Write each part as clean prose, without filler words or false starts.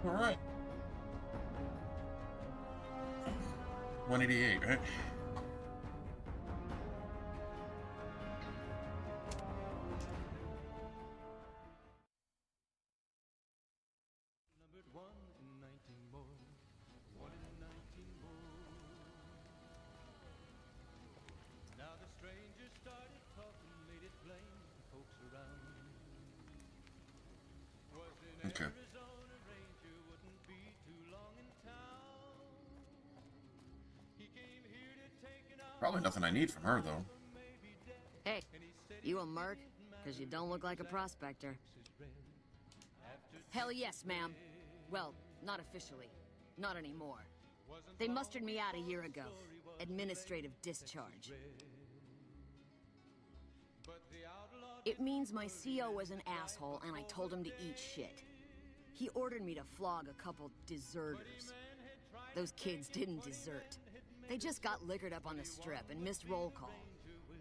All right. 188, right? Okay. Probably nothing I need from her, though. Hey, you a merc? Because you don't look like a prospector. Hell yes, ma'am. Well, not officially. Not anymore. They mustered me out a year ago. Administrative discharge. It means my CO was an asshole and I told him to eat shit. He ordered me to flog a couple deserters. Those kids didn't desert. They just got liquored up on the strip and missed roll call.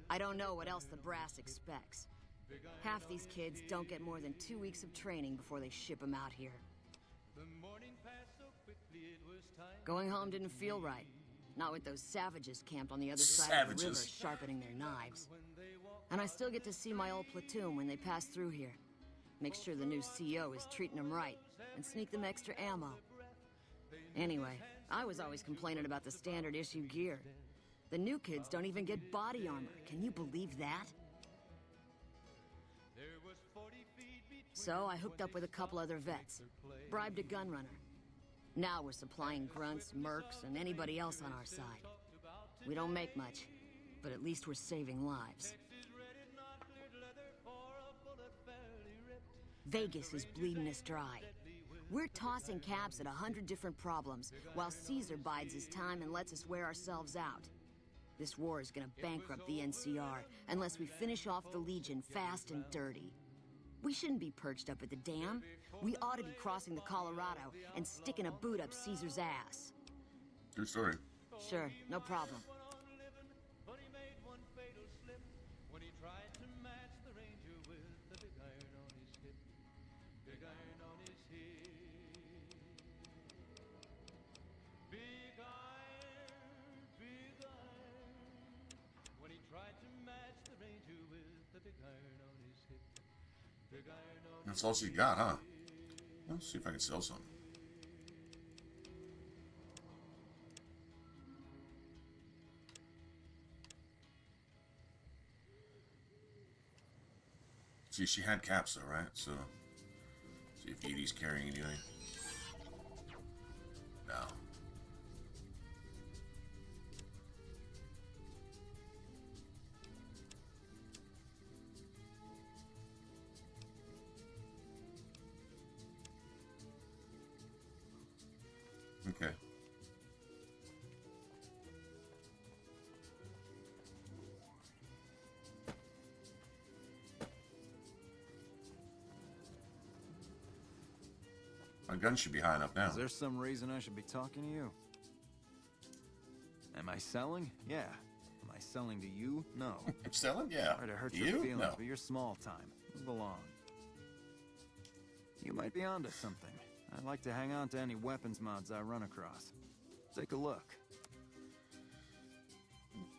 I don't know what else the brass expects. Half these kids don't get more than 2 weeks of training before they ship them out here. Going home didn't feel right. Not with those savages camped on the other side of the river sharpening their knives. And I still get to see my old platoon when they pass through here. Make sure the new CO is treating them right, and sneak them extra ammo. Anyway, I was always complaining about the standard issue gear. The new kids don't even get body armor. Can you believe that? So I hooked up with a couple other vets, bribed a gun runner. Now we're supplying grunts, mercs, and anybody else on our side. We don't make much, but at least we're saving lives. Vegas is bleeding us dry. We're tossing caps at 100 different problems, while Caesar bides his time and lets us wear ourselves out. This war is gonna bankrupt the NCR, unless we finish off the Legion fast and dirty. We shouldn't be perched up at the dam. We ought to be crossing the Colorado and sticking a boot up Caesar's ass. True story. Sure, no problem. That's all she got, huh? Let's see if I can sell something. See, she had caps though, right? So, see if Edie's carrying anything. No. Okay. My gun should be high enough now. Is there some reason I should be talking to you? Am I selling? Yeah. Am I selling to you? No. I'm selling? Yeah. Sorry to hurt You? your feelings, No. but you're small time. Move along. You might be onto something. I'd like to hang on to any weapons mods I run across. Take a look.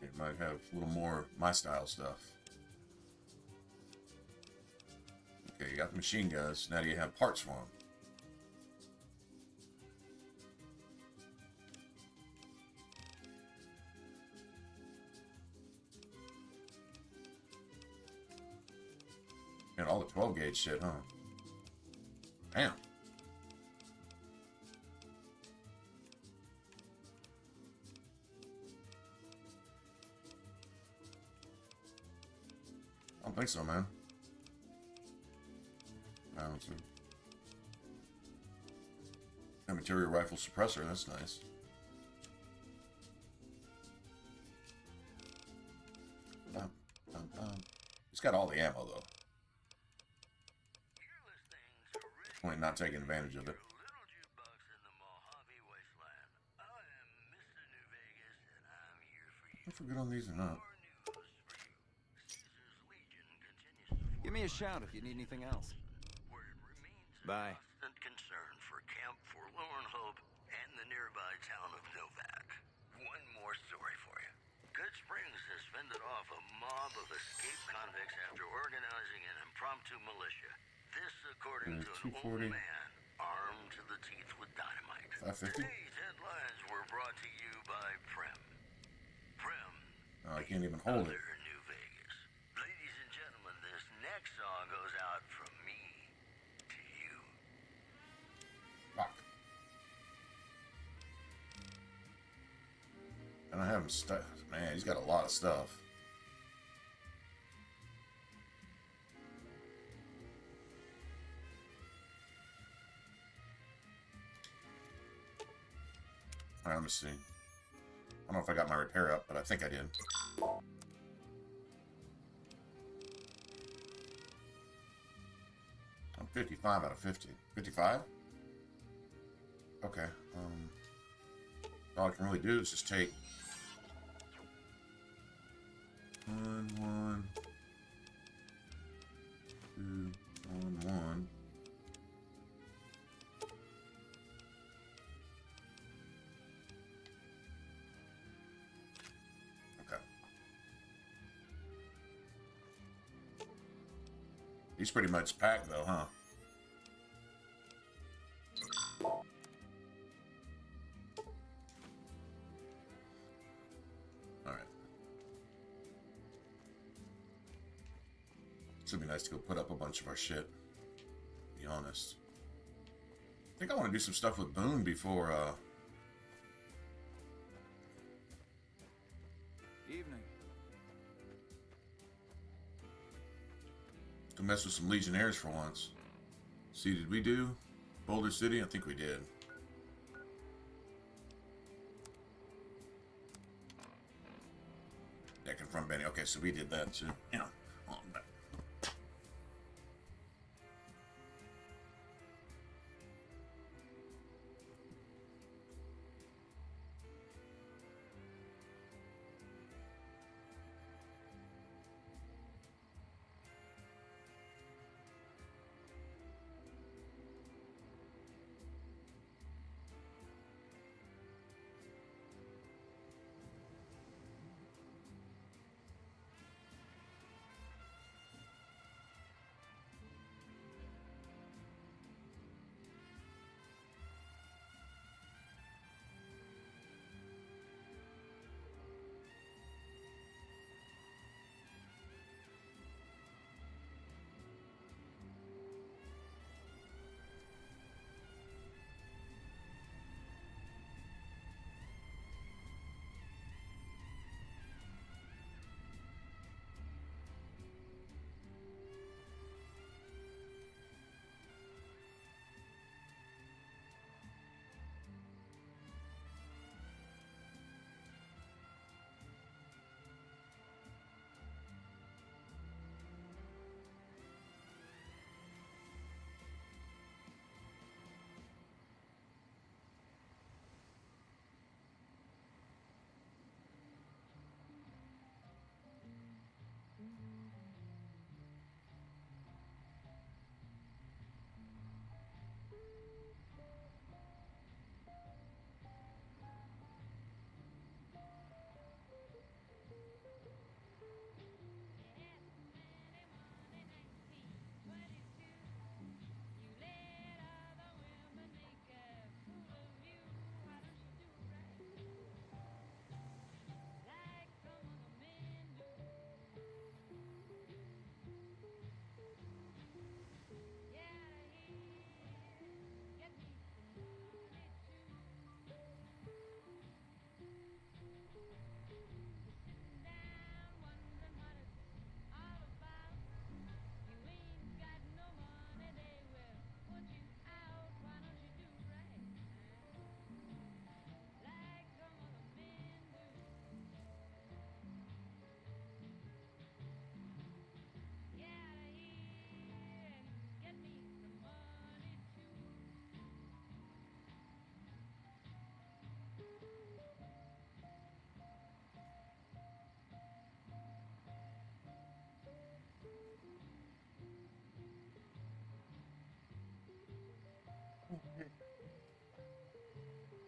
It might have a little more my style stuff. Okay, you got the machine guns. Now do you have parts for them? And all the 12 gauge shit, huh? Damn. I don't think so, man. I don't see. A material rifle suppressor, that's nice. Dum, dum, dum. It's got all the ammo, though. Only not taking advantage of it. I forget on these or not. Give me a shout if you need anything else. Bye. Concern for camp, Forlorn Hope, and the nearby town of Novak. One more story for you. Good Springs has fended off a mob of escaped convicts after organizing an impromptu militia. This according to an old man armed to the teeth with dynamite. 550? Today's headlines were brought to you by Prem. Prem. Oh, I can't even hold it. New Vegas. Ladies and gentlemen, this next song goes out from me to you. Fuck. And I have him stuck. Man, he's got a lot of stuff. Alright, let me see. I don't know if I got my repair up, but I think I did. I'm 55 out of 50. 55? Okay. All I can really do is just take one, 2, 1. Okay. He's pretty much packed though, huh? Should be nice to go put up a bunch of our shit, to be honest. I think I want to do some stuff with Boone before, Evening. to mess with some Legionnaires for once. See, did we do Boulder City? I think we did. Yeah, confront Benny. Okay, so we did that too. Yeah. On back.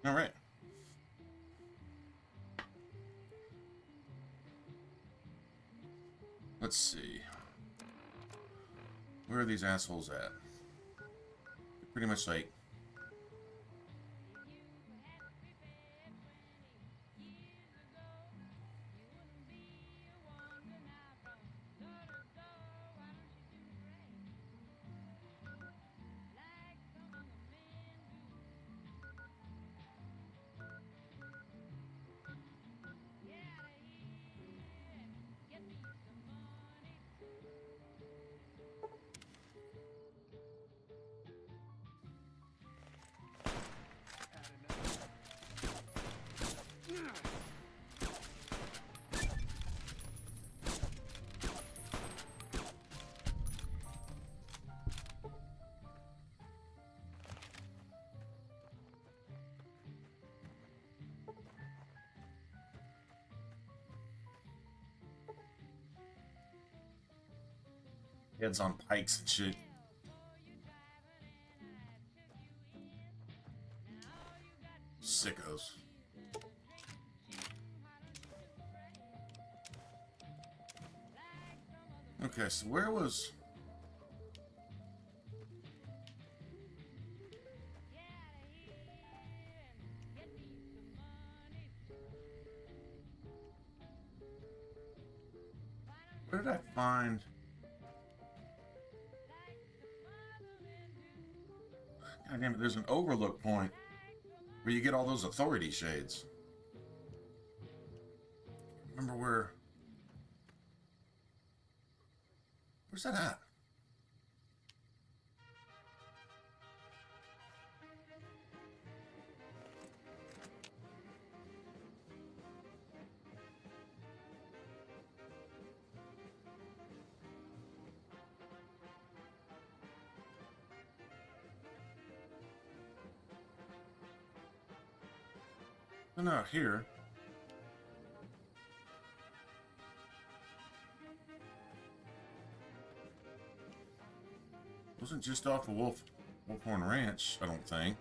All right. Let's see. Where are these assholes at? Pretty much like... Heads on pikes and shit. Sickos. Okay, so where was... Where did I find... God damn it, there's an overlook point where you get all those authority shades. Remember where... Where's that at? No, not here. Wasn't just off of Wolfhorn Ranch, I don't think.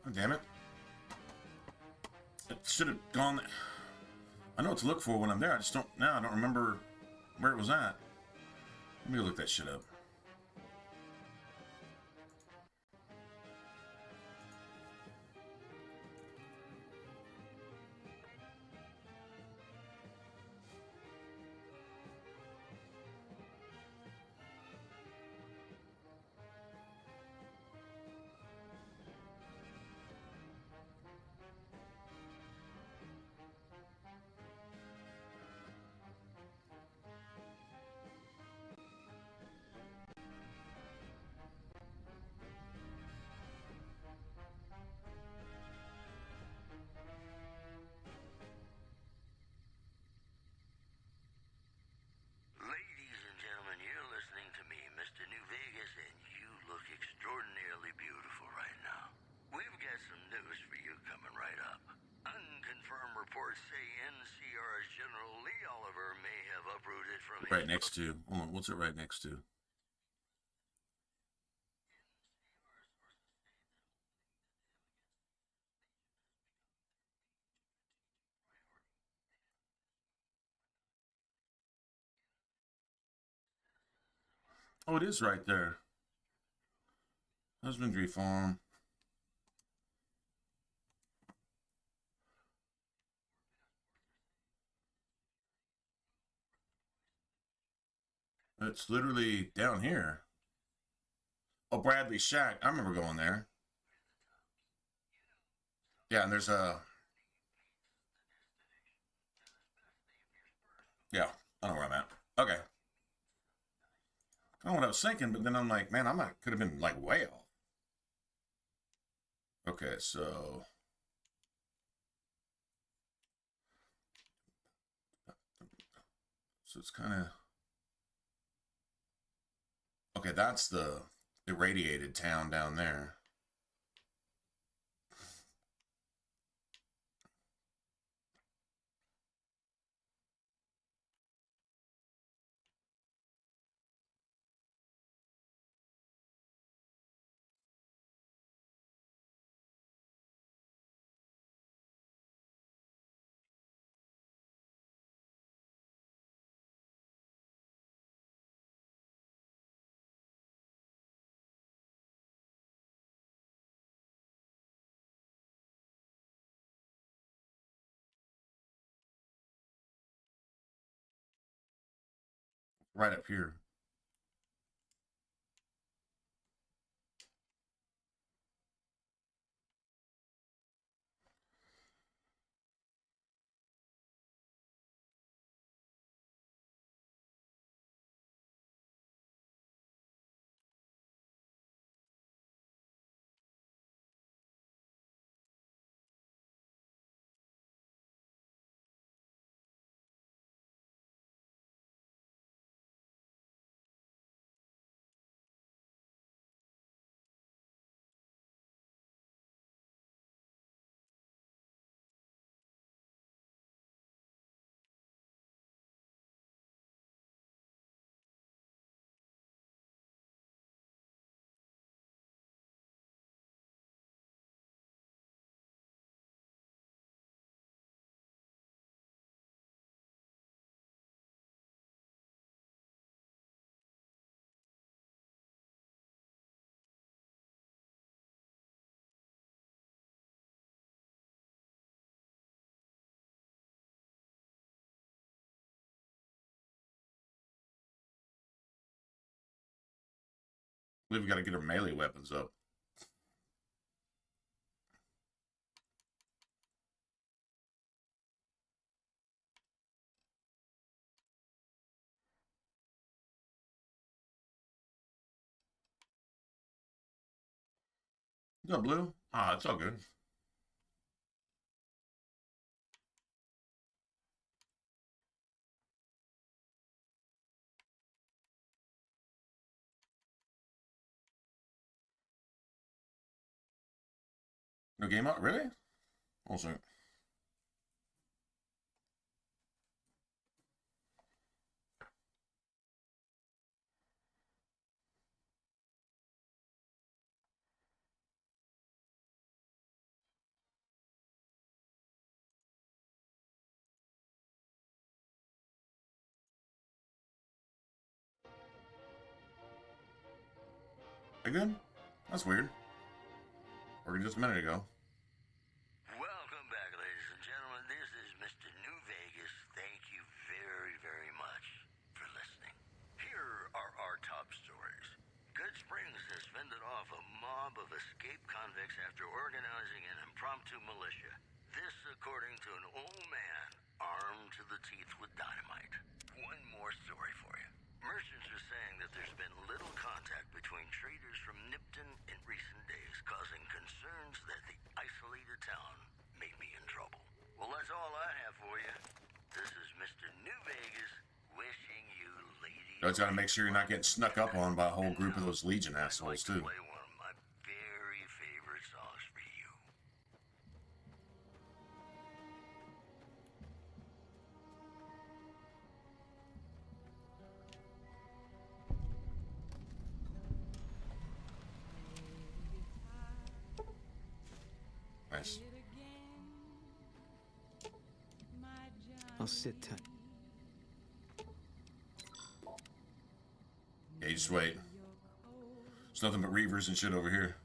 Oh, damn it. It should have gone... I know what to look for when I'm there. I just don't... Now I don't remember where it was at. Let me go look that shit up. Ladies and gentlemen, you're listening to me, Mr. New Vegas, and you look extraordinarily beautiful right now. We've got some news for you coming right up. Unconfirmed reports say NCR's General Lee Oliver may have uprooted from Right next to... Hold on, what's it right next to? Oh, it is right there. Husbandry Farm. It's literally down here. Oh, Bradley Shack. I remember going there. Yeah, and there's a... Yeah, I know where I'm at. Okay. I don't know what I was thinking, but then I'm like, man, I could have been like way off. Okay, so it's kind of okay. That's the irradiated town down there. Right up here. We've got to get our melee weapons up. What's up, Blue? Ah, it's all good. No game up? Really? Also. They good? That's weird. Working just a minute ago. Welcome back, ladies and gentlemen. This is Mr. New Vegas. Thank you very, very much for listening. Here are our top stories. Good Springs has fended off a mob of escaped convicts after organizing an impromptu militia. This according to an old man armed to the teeth with dynamite. One more story for you. Merchants are saying that there's been little contact between traders from Nipton in recent days, causing concerns that the isolated town may be in trouble. Well, that's all I have for you. This is Mr. New Vegas wishing you ladies... You always got to make sure you're not getting snuck up on by a whole group of those Legion assholes, too. Play one of my very favorite songs for you. Nice. I'll sit tight. Yeah, you just wait. There's nothing but reavers and shit over here.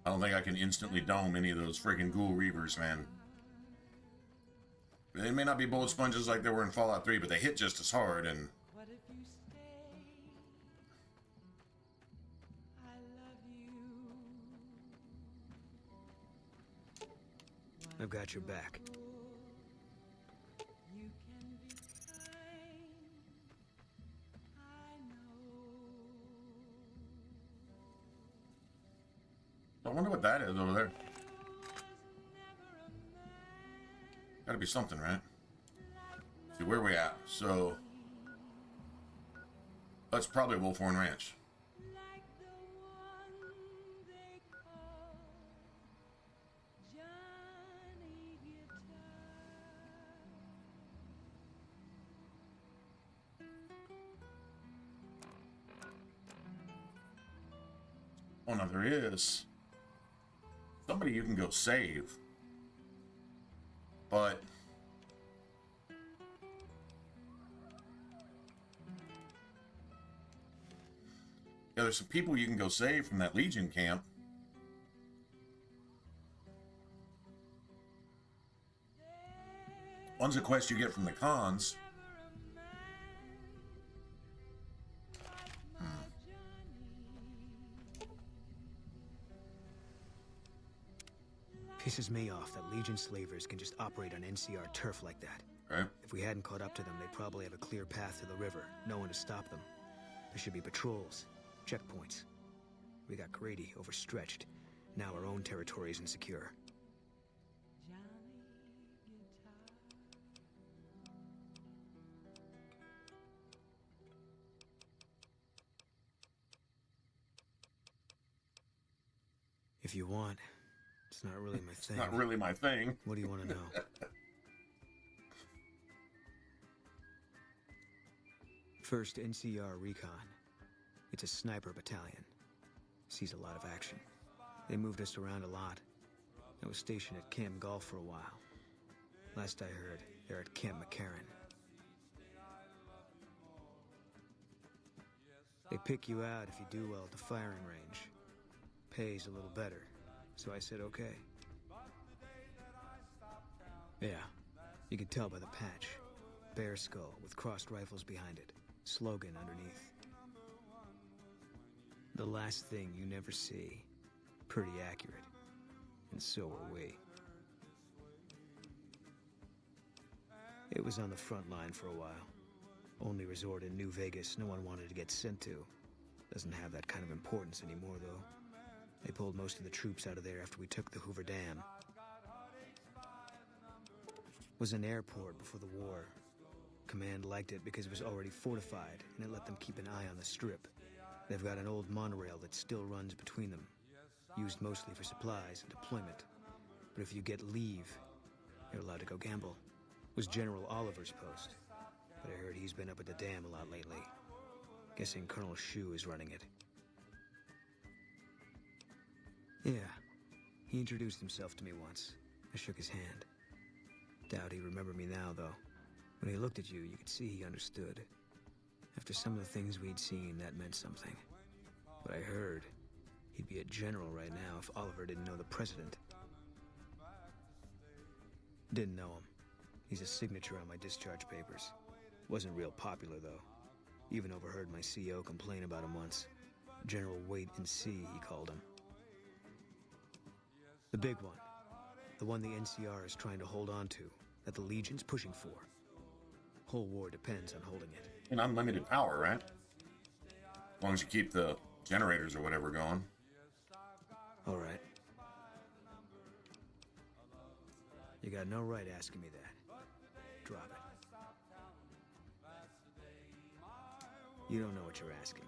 I don't think I can instantly dome any of those freaking ghoul reavers, man. They may not be bullet sponges like they were in Fallout 3, but they hit just as hard, and... I've got your back. I wonder what that is over there. Gotta be something, right? See, where are we at? So... that's probably Wolfhorn Ranch. Oh no, there is somebody you can go save, but yeah, there's some people you can go save from that Legion camp. One's a quest you get from the cons. Pisses me off that Legion slavers can just operate on NCR turf like that. Right. If we hadn't caught up to them, they'd probably have a clear path to the river. No one to stop them. There should be patrols, checkpoints. We got Grady overstretched. Now our own territory is insecure. If you want, it's not really my thing. Not really my thing. What do you want to know? First NCR Recon. It's a sniper battalion. Sees a lot of action. They moved us around a lot. I was stationed at Camp Golf for a while. Last I heard, they're at Camp McCarran. They pick you out if you do well at the firing range. Pays a little better, so I said okay. Yeah, you could tell by the patch. Bear skull with crossed rifles behind it. Slogan underneath. The last thing you never see. Pretty accurate. And so are we. It was on the front line for a while. Only resort in New Vegas no one wanted to get sent to. Doesn't have that kind of importance anymore, though. They pulled most of the troops out of there after we took the Hoover Dam. Was an airport before the war. Command liked it because it was already fortified, and it let them keep an eye on the Strip. They've got an old monorail that still runs between them. Used mostly for supplies and deployment. But if you get leave, you're allowed to go gamble. Was General Oliver's post. But I heard he's been up at the dam a lot lately. Guessing Colonel Shu is running it. Yeah, he introduced himself to me once. I shook his hand. Doubt he remembered me now, though. When he looked at you, you could see he understood. After some of the things we'd seen, that meant something. But I heard he'd be a general right now if Oliver didn't know the president. Didn't know him. He's a signature on my discharge papers. Wasn't real popular, though. Even overheard my CO complain about him once. General Wait and See, he called him. The big one. The one the NCR is trying to hold on to, that the Legion's pushing for. Whole war depends on holding it. And unlimited power, right? As long as you keep the generators or whatever going. All right. You got no right asking me that. Drop it. You don't know what you're asking.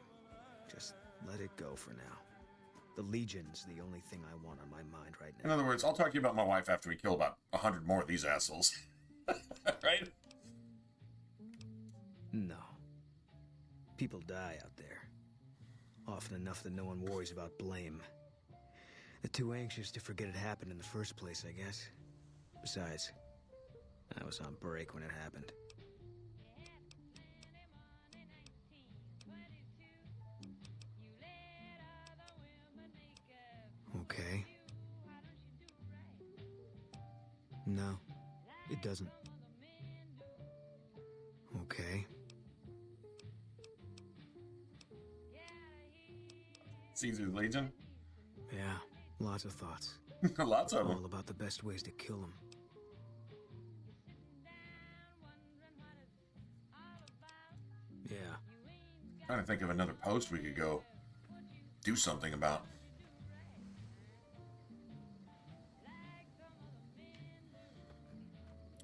Just let it go for now. The Legion's the only thing I want on my mind right now. In other words, I'll talk to you about my wife after we kill about 100 more of these assholes. Right? No. People die out there. Often enough that no one worries about blame. They're too anxious to forget it happened in the first place, I guess. Besides, I was on break when it happened. Okay. No, it doesn't. Okay. Caesar Legion? Yeah, lots of thoughts. Lots of them. All about the best ways to kill them. Yeah. Trying to think of another post we could go do something about.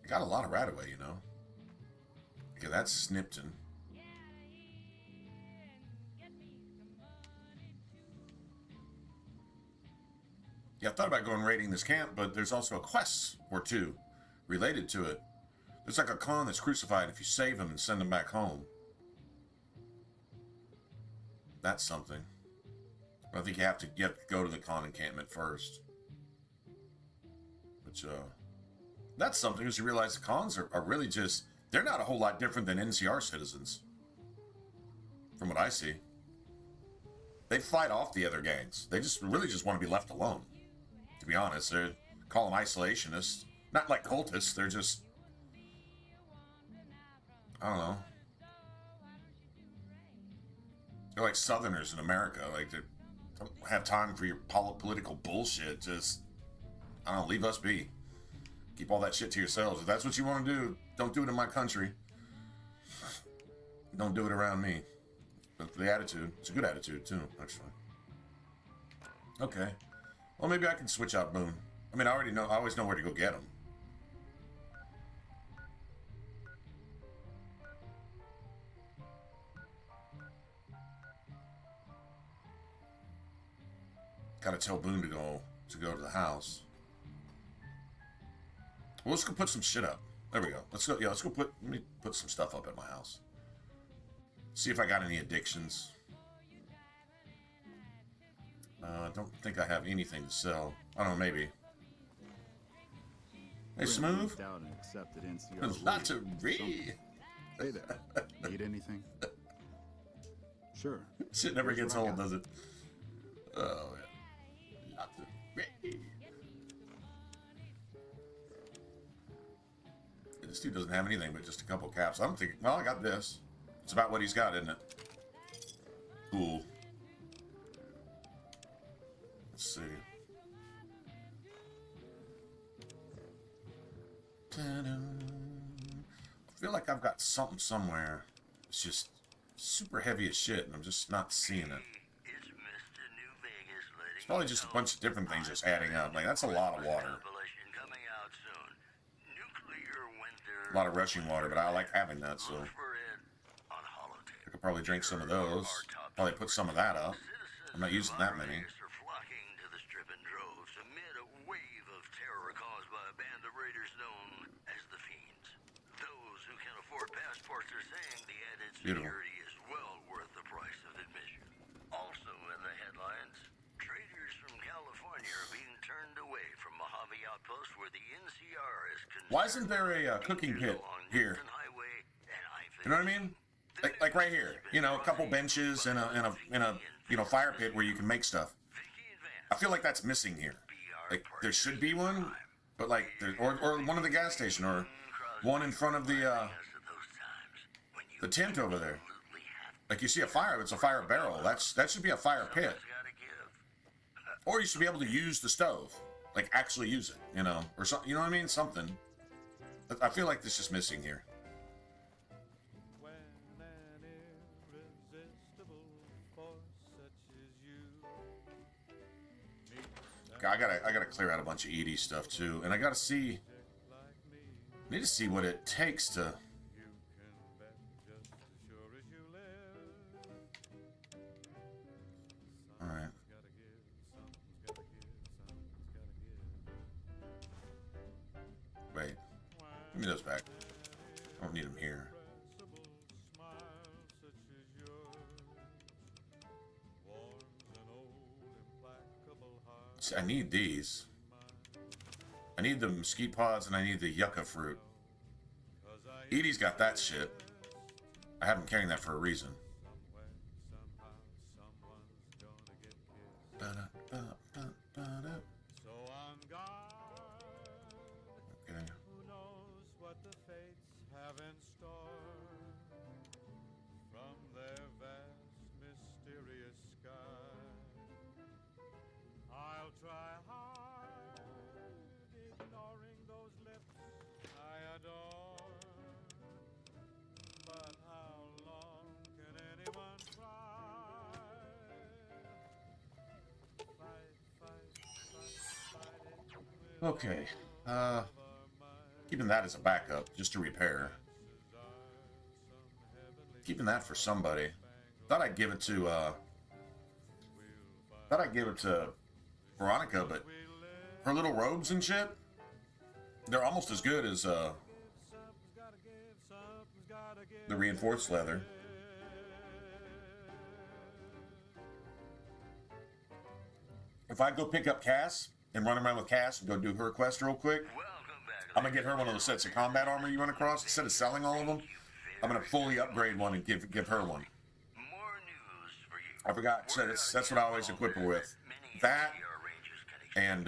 I got a lot of Radaway, you know. Okay, that's Snipton. Yeah, I thought about going raiding this camp, but there's also a quest or two related to it. There's like a con that's crucified if you save him and send him back home. That's something. I think you have to go to the con encampment first. Which, that's something, as you realize the cons are really just, they're not a whole lot different than NCR citizens. From what I see. They fight off the other gangs. They just really just want to be left alone. To be honest, they call them isolationists. Not like cultists, they're just, I don't know. They're like Southerners in America. Like, they don't have time for your political bullshit. Just, I don't know, leave us be. Keep all that shit to yourselves. If that's what you want to do, don't do it in my country. Don't do it around me. But the attitude, it's a good attitude too, actually. Okay. Well, maybe I can switch out Boone. I mean, I always know where to go get him. Gotta tell Boone to go to the house. Well, let's go put some shit up. There we go. Let's go. Yeah, let me put some stuff up at my house. See if I got any addictions. I don't think I have anything to sell. I don't know, maybe. Hey, Smooth. There's lots of read. Hey there. Need anything? Sure. Shit never gets old, does it? Oh, yeah. Lots of read. This dude doesn't have anything but just a couple caps. I'm thinking, well, I got this. It's about what he's got, isn't it? Cool. Let's see. Ta-da. I feel like I've got something somewhere. It's just super heavy as shit, and I'm just not seeing it. It's probably just a bunch of different things just adding up. Like, that's a lot of water. A lot of rushing water, but I like having that, so I could probably drink some of those. Probably put some of that up. I'm not using that many. Beautiful. Is well worth the price of admission. Also in the headlines, traders from California are being turned away from Mojave Outpost where the NCR is concerned. Why isn't there a cooking pit here? You know what I mean? Like right here. You know, a couple benches and a fire pit where you can make stuff. I feel like that's missing here. Like there should be one, but like or one at the gas station or one in front of the tent over there. Like you see a fire, it's a fire barrel. That should be a fire pit. Or you should be able to use the stove. Like actually use it, you know, or something, you know what I mean? Something. I feel like this is missing here. I gotta clear out a bunch of ED stuff too, and I need to see what it takes to. All right. Wait. Give me those back. I don't need them here. See, I need these. I need the mesquite pods and I need the yucca fruit. Edie's got that shit. I have him carrying that for a reason. Okay. Okay, keeping that as a backup, just to repair. Keeping that for somebody. Thought I'd give it to Veronica, but her little robes and shit, they're almost as good as the reinforced leather. if I go pick up Cass and run around with Cass and go do her quest real quick, I'm gonna get her one of those sets of combat armor you run across. Instead of selling all of them, I'm gonna fully upgrade one and give her one. I forgot. So that's what I always equip her with. That and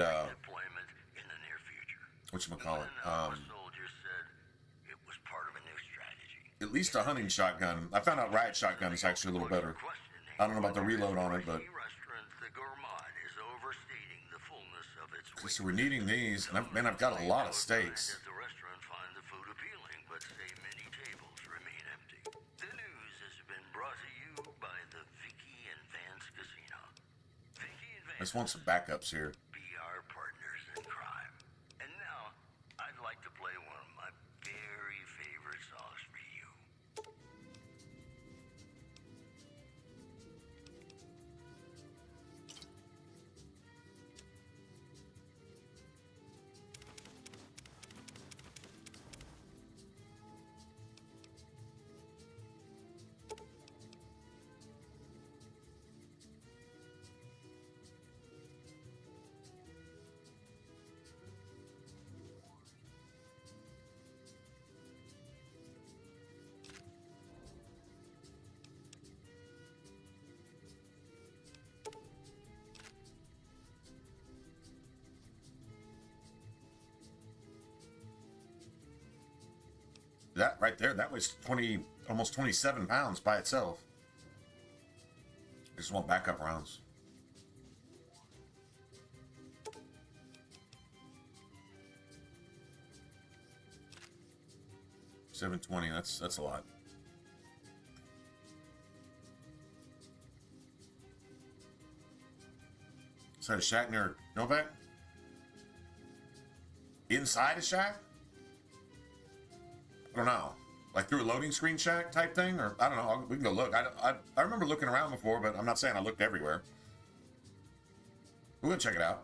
whatchamacallit? At least a hunting shotgun. I found out riot shotgun is actually a little better. I don't know about the reload on it, but so we're needing these, and I've got a lot of steaks. I just want some backups here. Be our partners in crime. And now, I'd like to play one of my very favorite songs for you. That right there, that was almost 27 pounds by itself. I just want backup rounds. $720. That's a lot. Is that a shack near Novak? Inside a shack? I don't know, like through a loading screen shack type thing, or I don't know. We can go look. I remember looking around before, but I'm not saying I looked everywhere. We'll go check it out.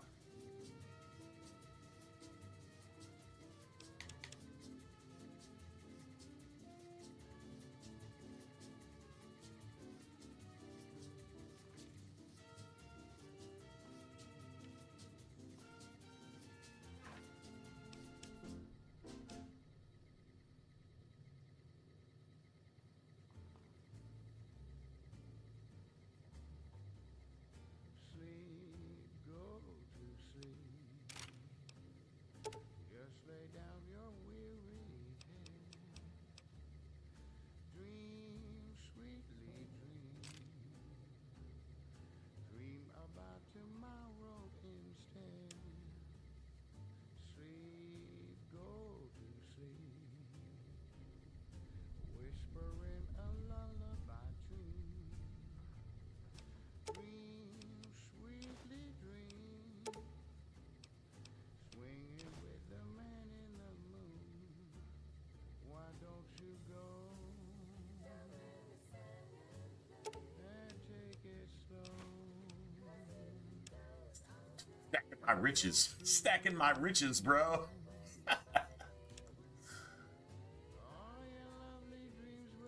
My riches. Stacking my riches, bro.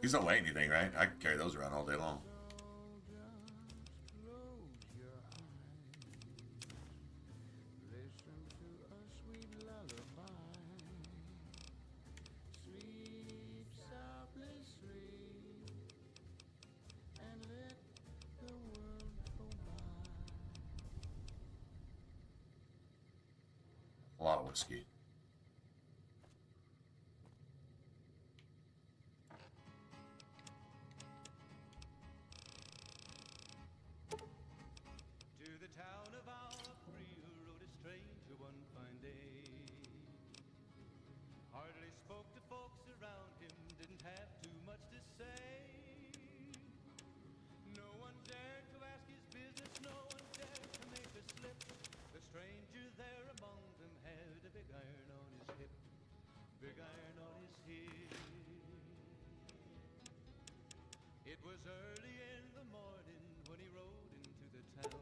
These don't weigh anything, right? I can carry those around all day long. A lot of whiskey. To the town of Opry rode a stranger one fine day. Hardly spoke to folks around him, didn't have too much to say. No one dared to ask his business, no one dared to make a slip. The stranger there among them had a big iron on his hip, big iron on his hip. It was early in the morning when he rode into the town.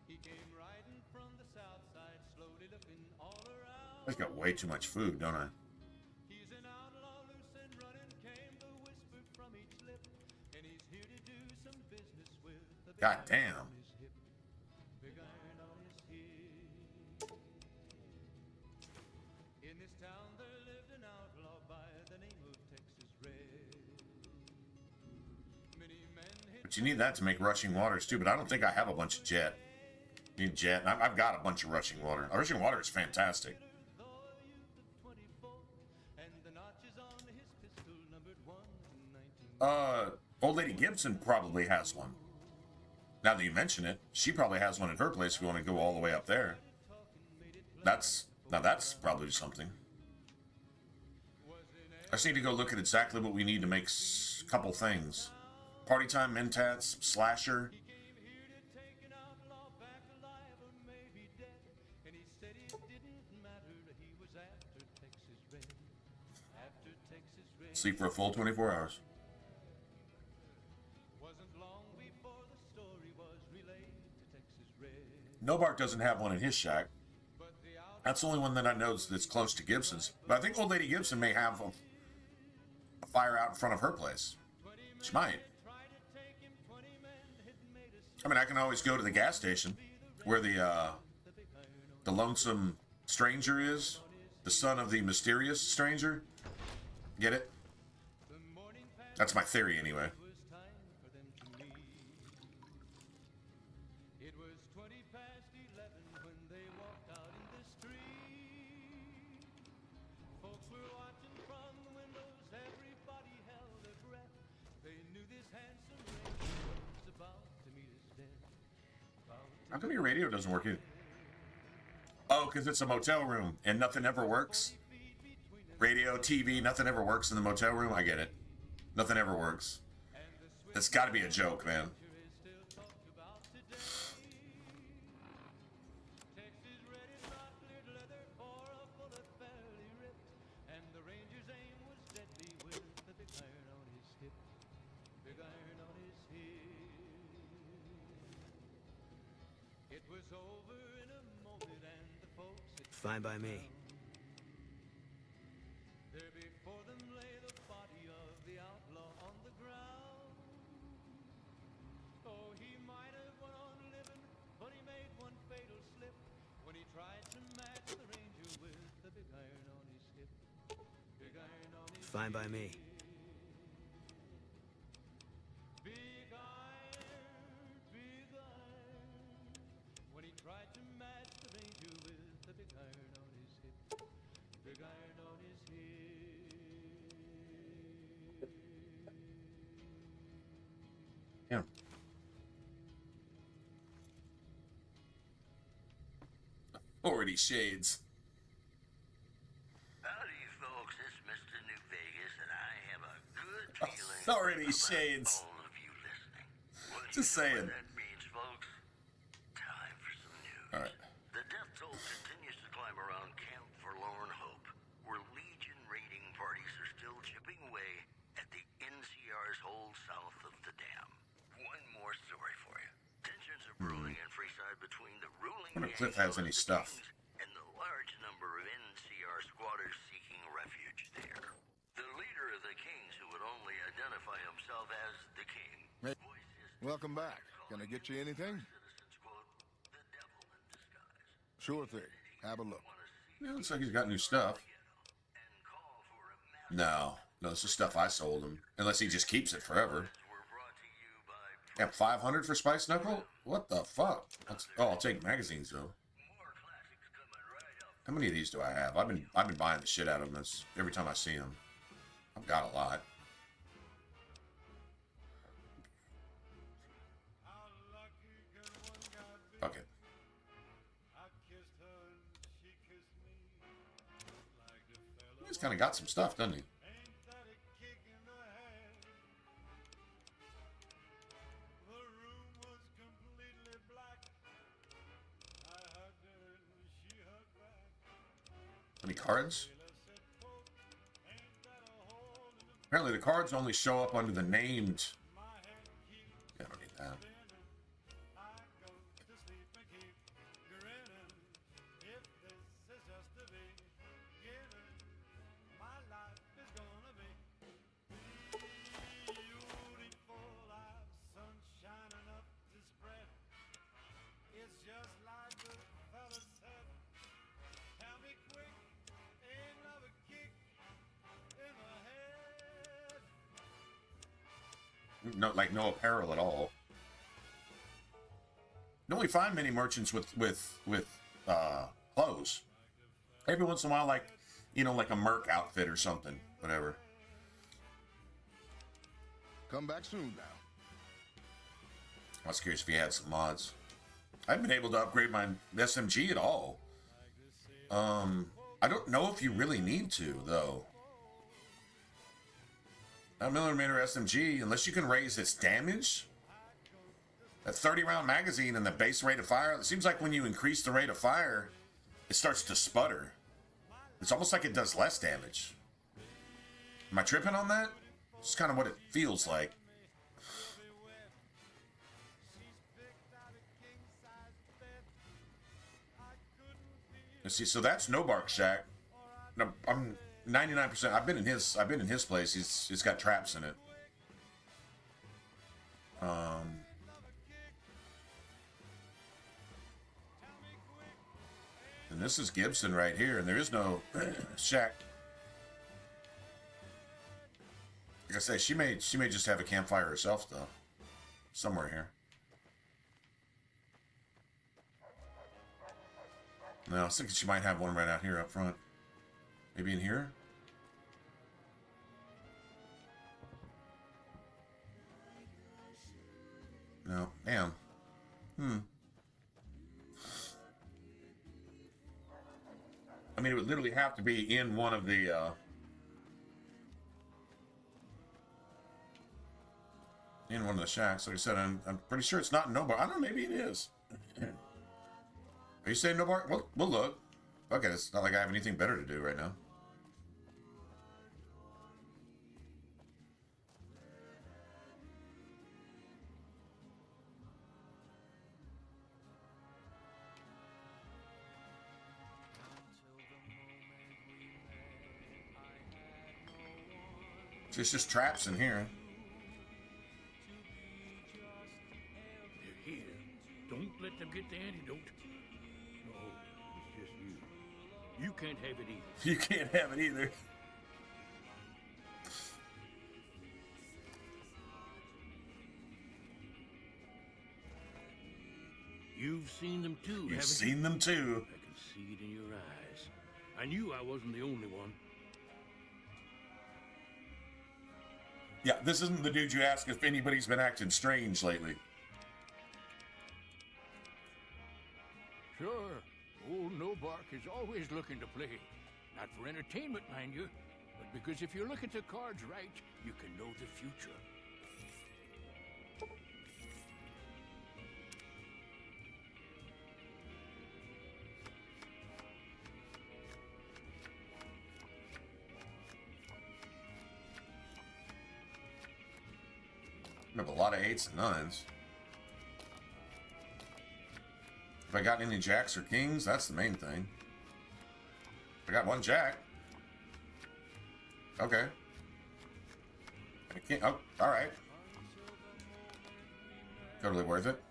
He came riding from the south side, slowly looking all around. I've got way too much food, don't I? He's an outlaw, loose and running, came the whisper from each lip, and he's here to do some business with the big God iron damn. on his hip. But you need that to make rushing waters too. But I don't think I have a bunch of jet. You need jet. I've got a bunch of rushing water. Rushing water is fantastic. Old Lady Gibson probably has one. Now that you mention it, she probably has one at her place if you want to go all the way up there. That's probably something. I just need to go look at exactly what we need to make a couple things. Party time, mentats, slasher. Sleep for a full 24 hours. Nobark doesn't have one in his shack. That's the only one that I know that's close to Gibson's. But I think Old Lady Gibson may have a fire out in front of her place. She might. I mean, I can always go to the gas station where the lonesome stranger is, the son of the mysterious stranger. Get it? That's my theory, anyway. How come your radio doesn't work either? Oh, because it's a motel room and nothing ever works. Radio, TV, nothing ever works in the motel room. I get it. Nothing ever works. It's got to be a joke, man. Fine by me. There before them lay the body of the outlaw on the ground. Oh, he might have went on living, but he made one fatal slip when he tried to match the ranger with the big iron on his hip. Big iron on his Fine by me. big iron, big iron. When he tried to match the ranger with the big iron on his hip. Big iron on his hip. Yeah. Already shades. Howdy, folks. It's Mr. New Vegas, and I have a good feeling Already about shades. all of you listening. Well, Just you know saying. what that means, folks. Time for some news. All right. The death toll continues to climb around Camp Forlorn Hope, where Legion raiding parties are still chipping away at the NCR's hold south of the dam. One more story for you. Tensions are brewing in Freeside between the ruling I wonder if gang Cliff has any of the stuff. Kings and the large number of NCR squatters seeking refuge there. The leader of the Kings, who would only identify himself as the King, Hey, voices welcome back. Can I get you anything? citizens quote, the devil in disguise. Sure thing. Have a look. Yeah, looks like he's got new stuff. And call for a mass No, this is stuff I sold him. Unless he just keeps it forever. were brought to you by Yeah, 500 for Spice Knuckle? What the fuck? Oh, I'll take magazines though. more classics coming right up. How many of these do I have? I've been buying the shit out of them every time I see them. I've got a lot. How lucky can one guy be? Fuck it. I kissed her and she kissed me. Like the fella. He's kind of got some stuff, doesn't he? Ain't that a kick in the head? The room was completely black. I hugged her and she hugged back. Any cards? Taylor said, "Quote, ain't that a hole in the Apparently the cards only show up under the named. my head keeps Yeah, I don't need that. spinning. I go to sleep and keep grinning. If this is just the beginning, my life is gonna be beautiful. I've sunshine enough to spread. It's just like the fella said. Tell me quick, ain't love a kick in the head? no apparel at all. You don't really find many merchants with clothes. Every once in a while, like, you know, like a Merc outfit or something, whatever. Come back soon now. I was curious if he had some mods. I haven't been able to upgrade my SMG at all. I don't know if you really need to, though. A 9mm SMG, unless you can raise its damage. That 30-round magazine and the base rate of fire, it seems like when you increase the rate of fire, it starts to sputter. It's almost like it does less damage. Am I tripping on that? It's kind of what it feels like. Let's see, so that's No Bark Shack. No, I'm 99%. I've been in his place. He's got traps in it. And this is Gibson right here, and there is no shack. Like I say, she may just have a campfire herself though, somewhere here. No, I was thinking she might have one right out here up front. Maybe in here? No, damn. I mean, it would literally have to be in one of the, in one of the shacks. Like I said, I'm pretty sure it's not in No Bark. I don't know, maybe it is. Are you saying No Bark? We'll look. Okay, it's not like I have anything better to do right now. There's just traps in here. They're here. Don't let them get the antidote. No, it's just you. You can't have it either. You can't have it either. You've seen them too, You've seen them too. I can see it in your eyes. I knew I wasn't the only one. Yeah, this isn't the dude you ask if anybody's been acting strange lately. Sure. Old No Bark is always looking to play. Not for entertainment, mind you, but because if you look at the cards right, you can know the future. I have a lot of 8s and 9s. If I got any jacks or kings, that's the main thing. I got one jack. Okay. And a king. Oh, all right. Totally worth it.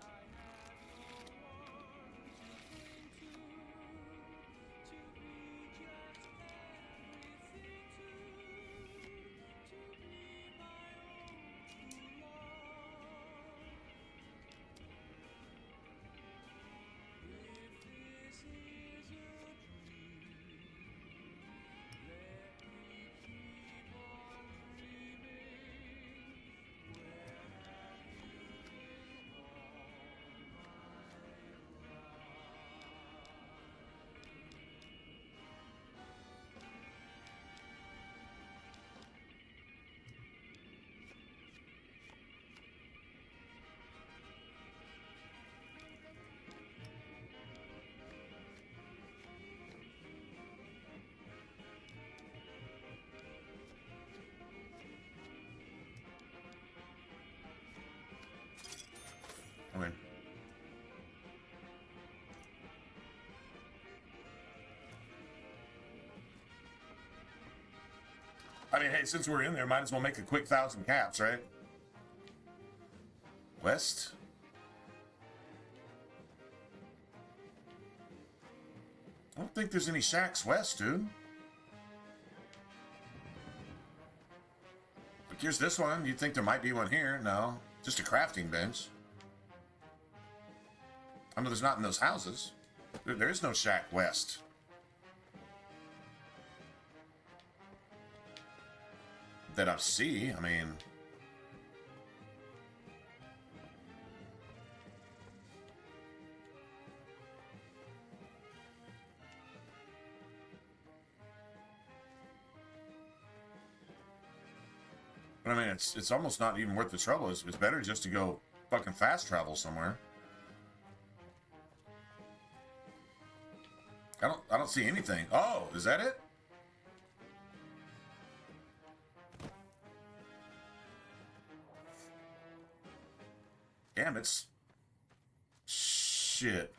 Okay. I mean, hey, since we're in there, might as well make a quick 1,000 caps, right? West? I don't think there's any shacks west, dude. Like, here's this one. You'd think there might be one here. No. Just a crafting bench. I know there's not in those houses. There is no shack west. That I see. I mean... But I mean, it's almost not even worth the trouble. It's better just to go fucking fast travel somewhere. I don't see anything. Oh, is that it? Damn, it's shit.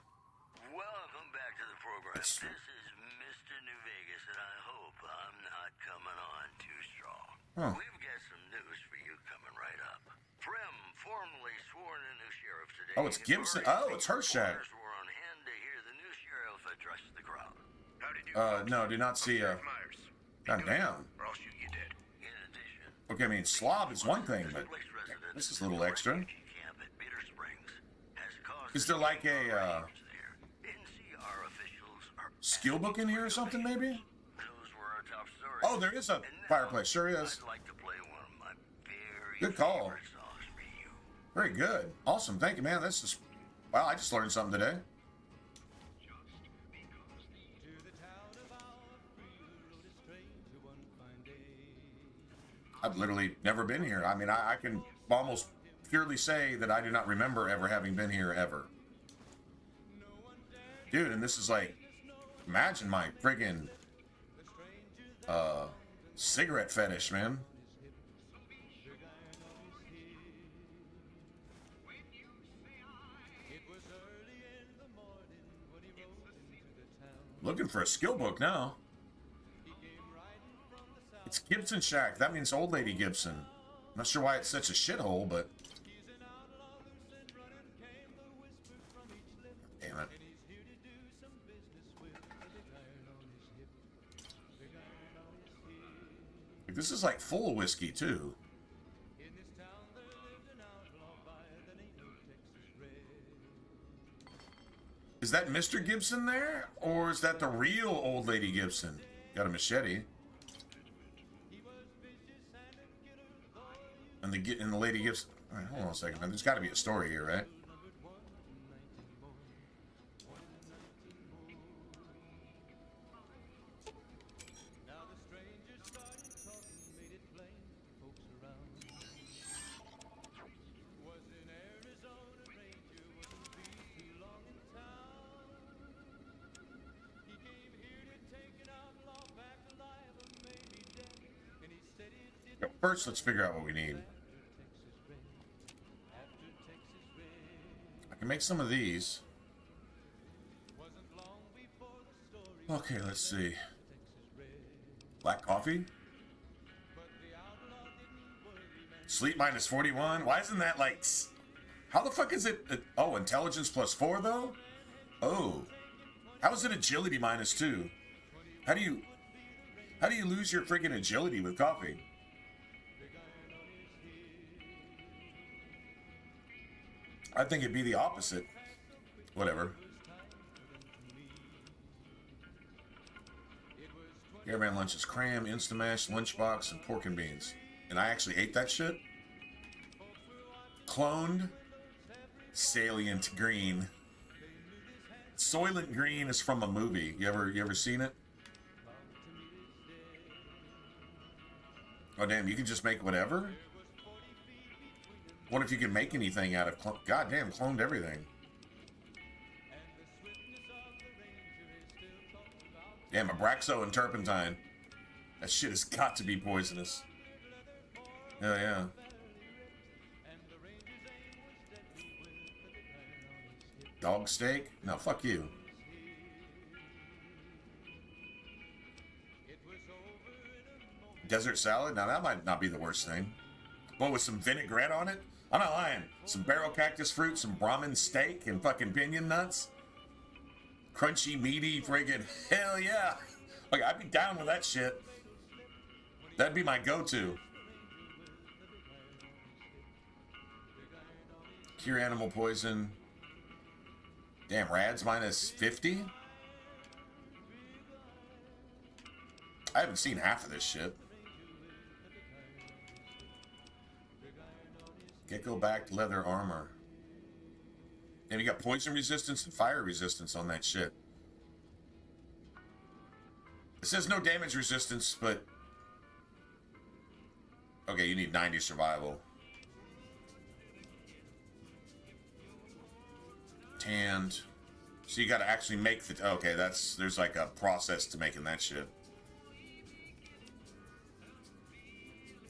Welcome back to the program. This is Mr. New Vegas, and I hope I'm not coming on too strong. Huh. We've got some news for you coming right up. Prim formally sworn in new sheriff today. Oh, it's Gibson. Oh, it's her shack. Were on hand to hear the new sheriff address the crowd. No, do not see a... God damn. Or I'll shoot you dead. In addition, Okay, I mean, slob is one thing, but this is a little extra. Is there like a skill book in here or something, maybe? Oh, there is a fireplace. Sure is. Good call. Very good. Awesome. Thank you, man. This is... Wow, I just learned something today. I've literally never been here. I mean, I can almost purely say that I do not remember ever having been here ever. Dude, and this is like, imagine my friggin' cigarette fetish, man. Looking for a skill book now. It's Gibson Shack. That means Old Lady Gibson. Not sure why it's such a shithole, but... Damn it. This is like full of whiskey, too. Is that Mr. Gibson there? Or is that the real Old Lady Gibson? Got a machete. And the Lady Gibson... All right, hold on a second, man. There's got to be a story here, right? First, let's figure out what we need. I can make some of these. Okay, let's see. Black coffee? Sleep minus 41? Why isn't that like... How the fuck is it... Oh, intelligence plus 4, though? Oh. How is it agility minus 2? How do you lose your friggin' agility with coffee? I think it'd be the opposite. Whatever. Airman lunch is cram, Instamash, lunchbox, and pork and beans. And I actually ate that shit. Cloned Salient Green. Soylent Green is from a movie. You ever seen it? Oh damn, you can just make whatever? What if you can make anything out of goddamn cloned everything? Damn, Abraxo and turpentine. That shit has got to be poisonous. Hell yeah. Dog steak? No, fuck you. Desert salad? Now that might not be the worst thing. But with some vinaigrette on it? I'm not lying. Some barrel cactus fruit, some Brahmin steak, and fucking pinion nuts. Crunchy, meaty, friggin' hell yeah. Okay, I'd be down with that shit. That'd be my go-to. Cure animal poison. Damn, Rad's minus 50? I haven't seen half of this shit. Gecko backed leather armor. And you got poison resistance and fire resistance on that shit. It says no damage resistance, but... Okay, you need 90 survival. Tanned. So you gotta actually make the... Okay, there's like a process to making that shit.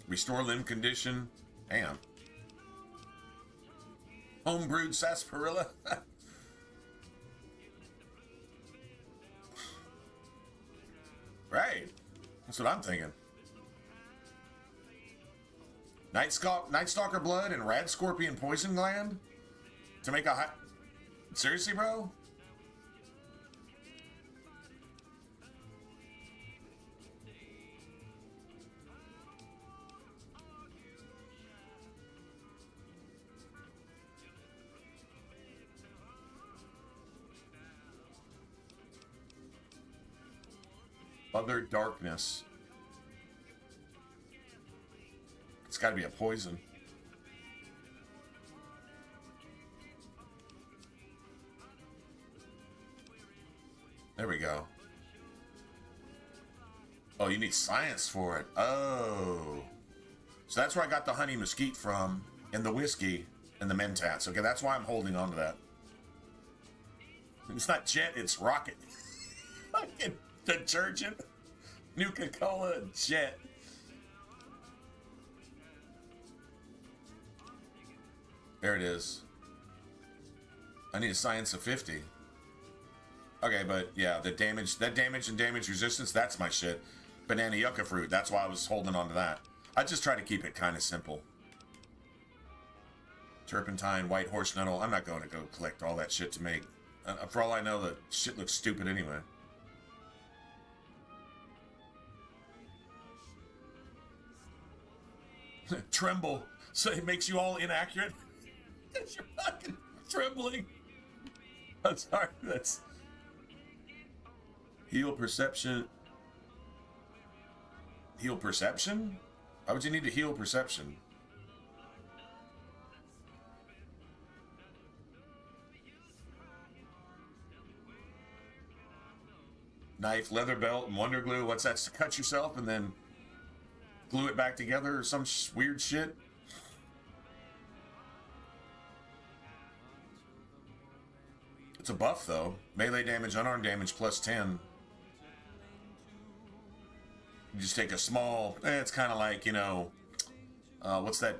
Restore limb condition. Damn. Homebrewed sarsaparilla. Right. That's what I'm thinking. Night Stalker blood and Rad Scorpion poison gland? To make a high... Seriously, bro? Other darkness. It's got to be a poison. There we go. Oh, you need science for it. Oh. So that's where I got the honey mesquite from, and the whiskey, and the mentats. Okay, that's why I'm holding on to that. It's not jet, it's rocket. Fucking detergent. Nuka-Cola jet. There it is. I need a science of 50. Okay, but yeah, that damage and damage resistance, that's my shit. Banana yucca fruit, that's why I was holding on to that. I just try to keep it kind of simple. Turpentine, white horse nettle. I'm not going to go collect all that shit to make. For all I know, the shit looks stupid anyway. Tremble, so it makes you all inaccurate. Because you're fucking trembling. I'm sorry, that's... Heal perception. Heal perception? Why would you need to heal perception? Knife, leather belt, and wonder glue. What's that? To cut yourself and then glue it back together or some weird shit? It's a buff though. Melee damage, unarmed damage plus 10. You just take a small... it's kind of like, you know... what's that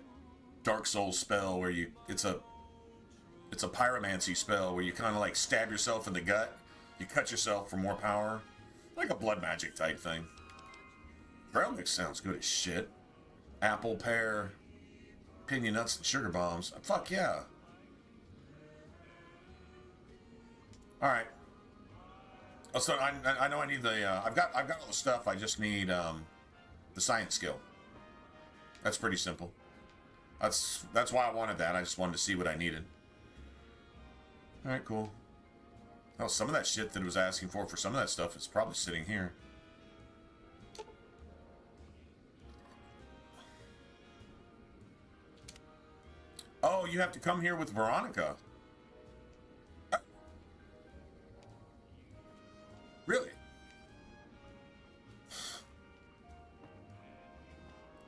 Dark Souls spell where you... It's a pyromancy spell where you kind of like stab yourself in the gut. You cut yourself for more power. Like a blood magic type thing. Trail mix sounds good as shit. Apple, pear, pinion nuts, and sugar bombs. Fuck yeah. Alright. Oh, so I know I need the... I've got all the stuff. I just need the science skill. That's pretty simple. That's why I wanted that. I just wanted to see what I needed. Alright, cool. Oh, some of that shit that it was asking for some of that stuff is probably sitting here. Oh, you have to come here with Veronica. Really?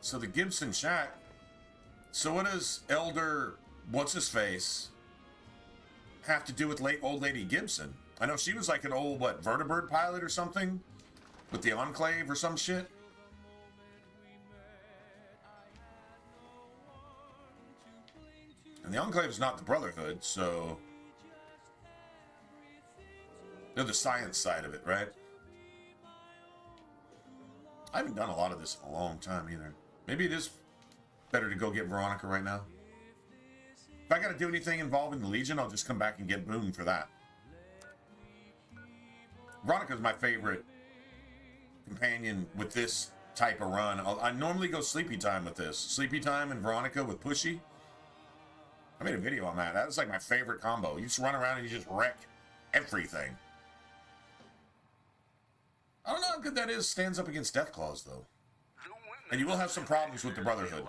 So the Gibson shack. So what does Elder what's-his-face have to do with old lady Gibson? I know she was like an old, what, vertibird pilot or something? With the Enclave or some shit? And the Enclave is not the Brotherhood, so... They're the science side of it, right? I haven't done a lot of this in a long time either. Maybe it is better to go get Veronica right now. If I gotta do anything involving the Legion, I'll just come back and get Boone for that. Veronica's my favorite companion with this type of run. I normally go Sleepy Time with this. Sleepy Time and Veronica with Pushy. I made a video on that. That was like my favorite combo. You just run around and you just wreck everything. I don't know how good that is. Stands up against Deathclaws, though. And you will have some problems with the Brotherhood.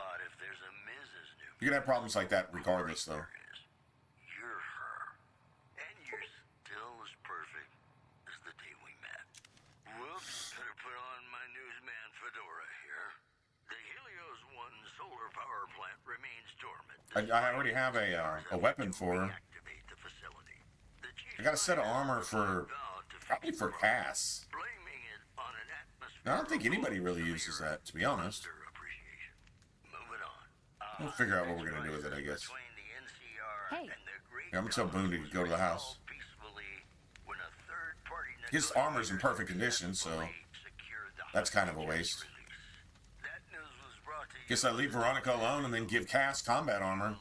You're gonna have problems like that regardless, though. You're her. And you're still as perfect as the day we met. Whoops, better put on my newsman fedora here. The Helios 1 solar power plant remains dormant. I already have a weapon for her. I got a set of armor for, probably for Cass. I don't think anybody really uses that, to be honest. We'll figure out what we're gonna do with it, I guess. Hey. Yeah, I'm gonna tell Boone to go to the house. His armor's in perfect condition, so that's kind of a waste. Guess I leave Veronica alone and then give Cass combat armor.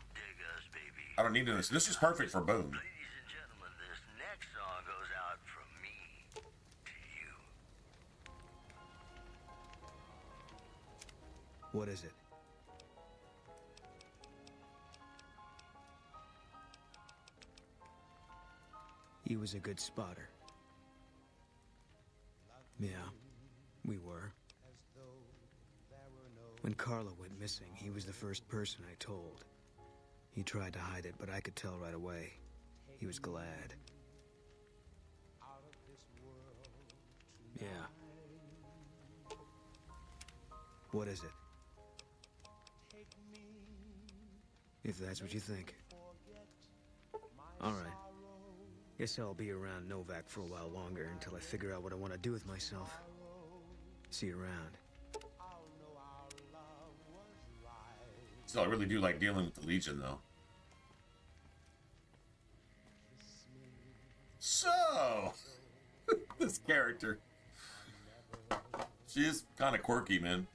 I don't need this. This is perfect for Boone. What is it? He was a good spotter. Yeah, we were. When Carla went missing, he was the first person I told. He tried to hide it, but I could tell right away. He was glad. Yeah. What is it? If that's what you think. All right. Guess I'll be around Novak for a while longer until I figure out what I want to do with myself. See you around. Still, I really do like dealing with the Legion, though. So, this character. She is kind of quirky, man.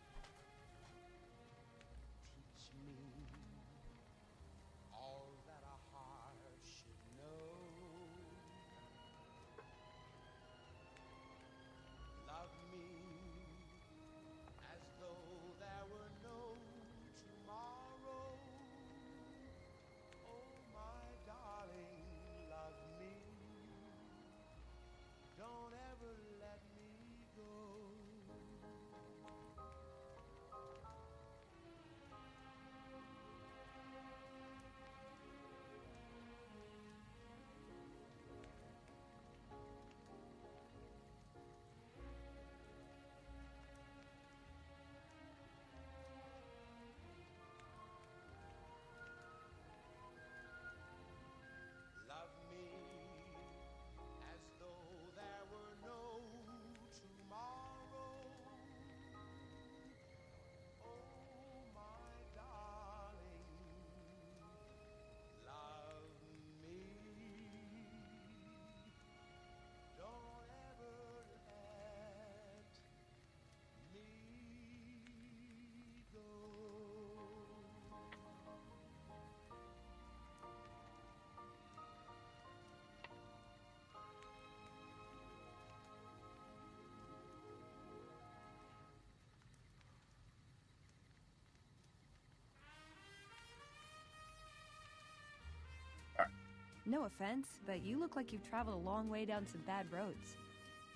No offense, but you look like you've traveled a long way down some bad roads.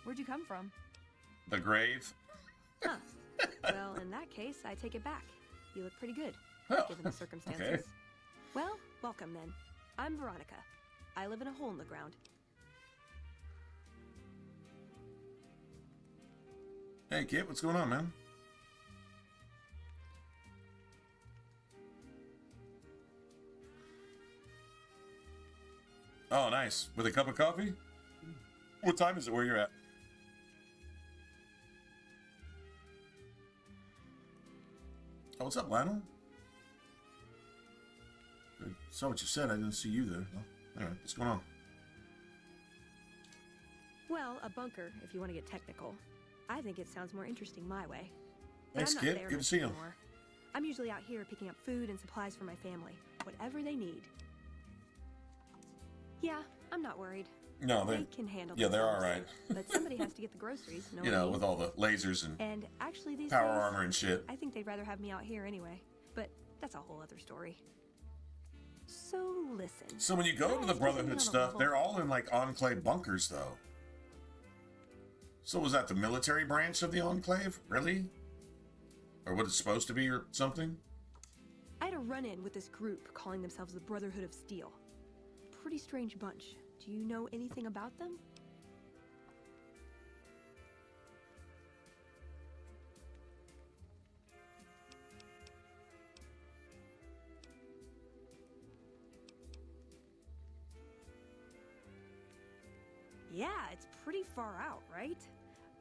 Where'd you come from? The grave. Huh. Well, in that case, I take it back. You look pretty good, Oh, given the circumstances. okay. Well, welcome then. I'm Veronica. I live in a hole in the ground. Hey, Kit, what's going on, man? Oh, nice. With a cup of coffee? What time is it where you're at? Oh, what's up, Lionel? I saw what you said. I didn't see you there. Oh, all right, what's going on? Well, a bunker, if you want to get technical. I think it sounds more interesting my way. But Thanks, I'm not Kit. there Good to see you. anymore. I'm usually out here picking up food and supplies for my family. Whatever they need. Yeah, I'm not worried. No, they can handle yeah, they're themselves. all right. But somebody has to get the groceries. You know, with all the lasers And actually, these power days, armor and shit. I think they'd rather have me out here anyway. But that's a whole other story. So listen. So when you go to the Brotherhood stuff, they're all in like Enclave bunkers, though. So was that the military branch of the Enclave? Really? Or what it's supposed to be or something? I had a run-in with this group calling themselves the Brotherhood of Steel. Pretty strange bunch. Do you know anything about them? Yeah, it's pretty far out, right?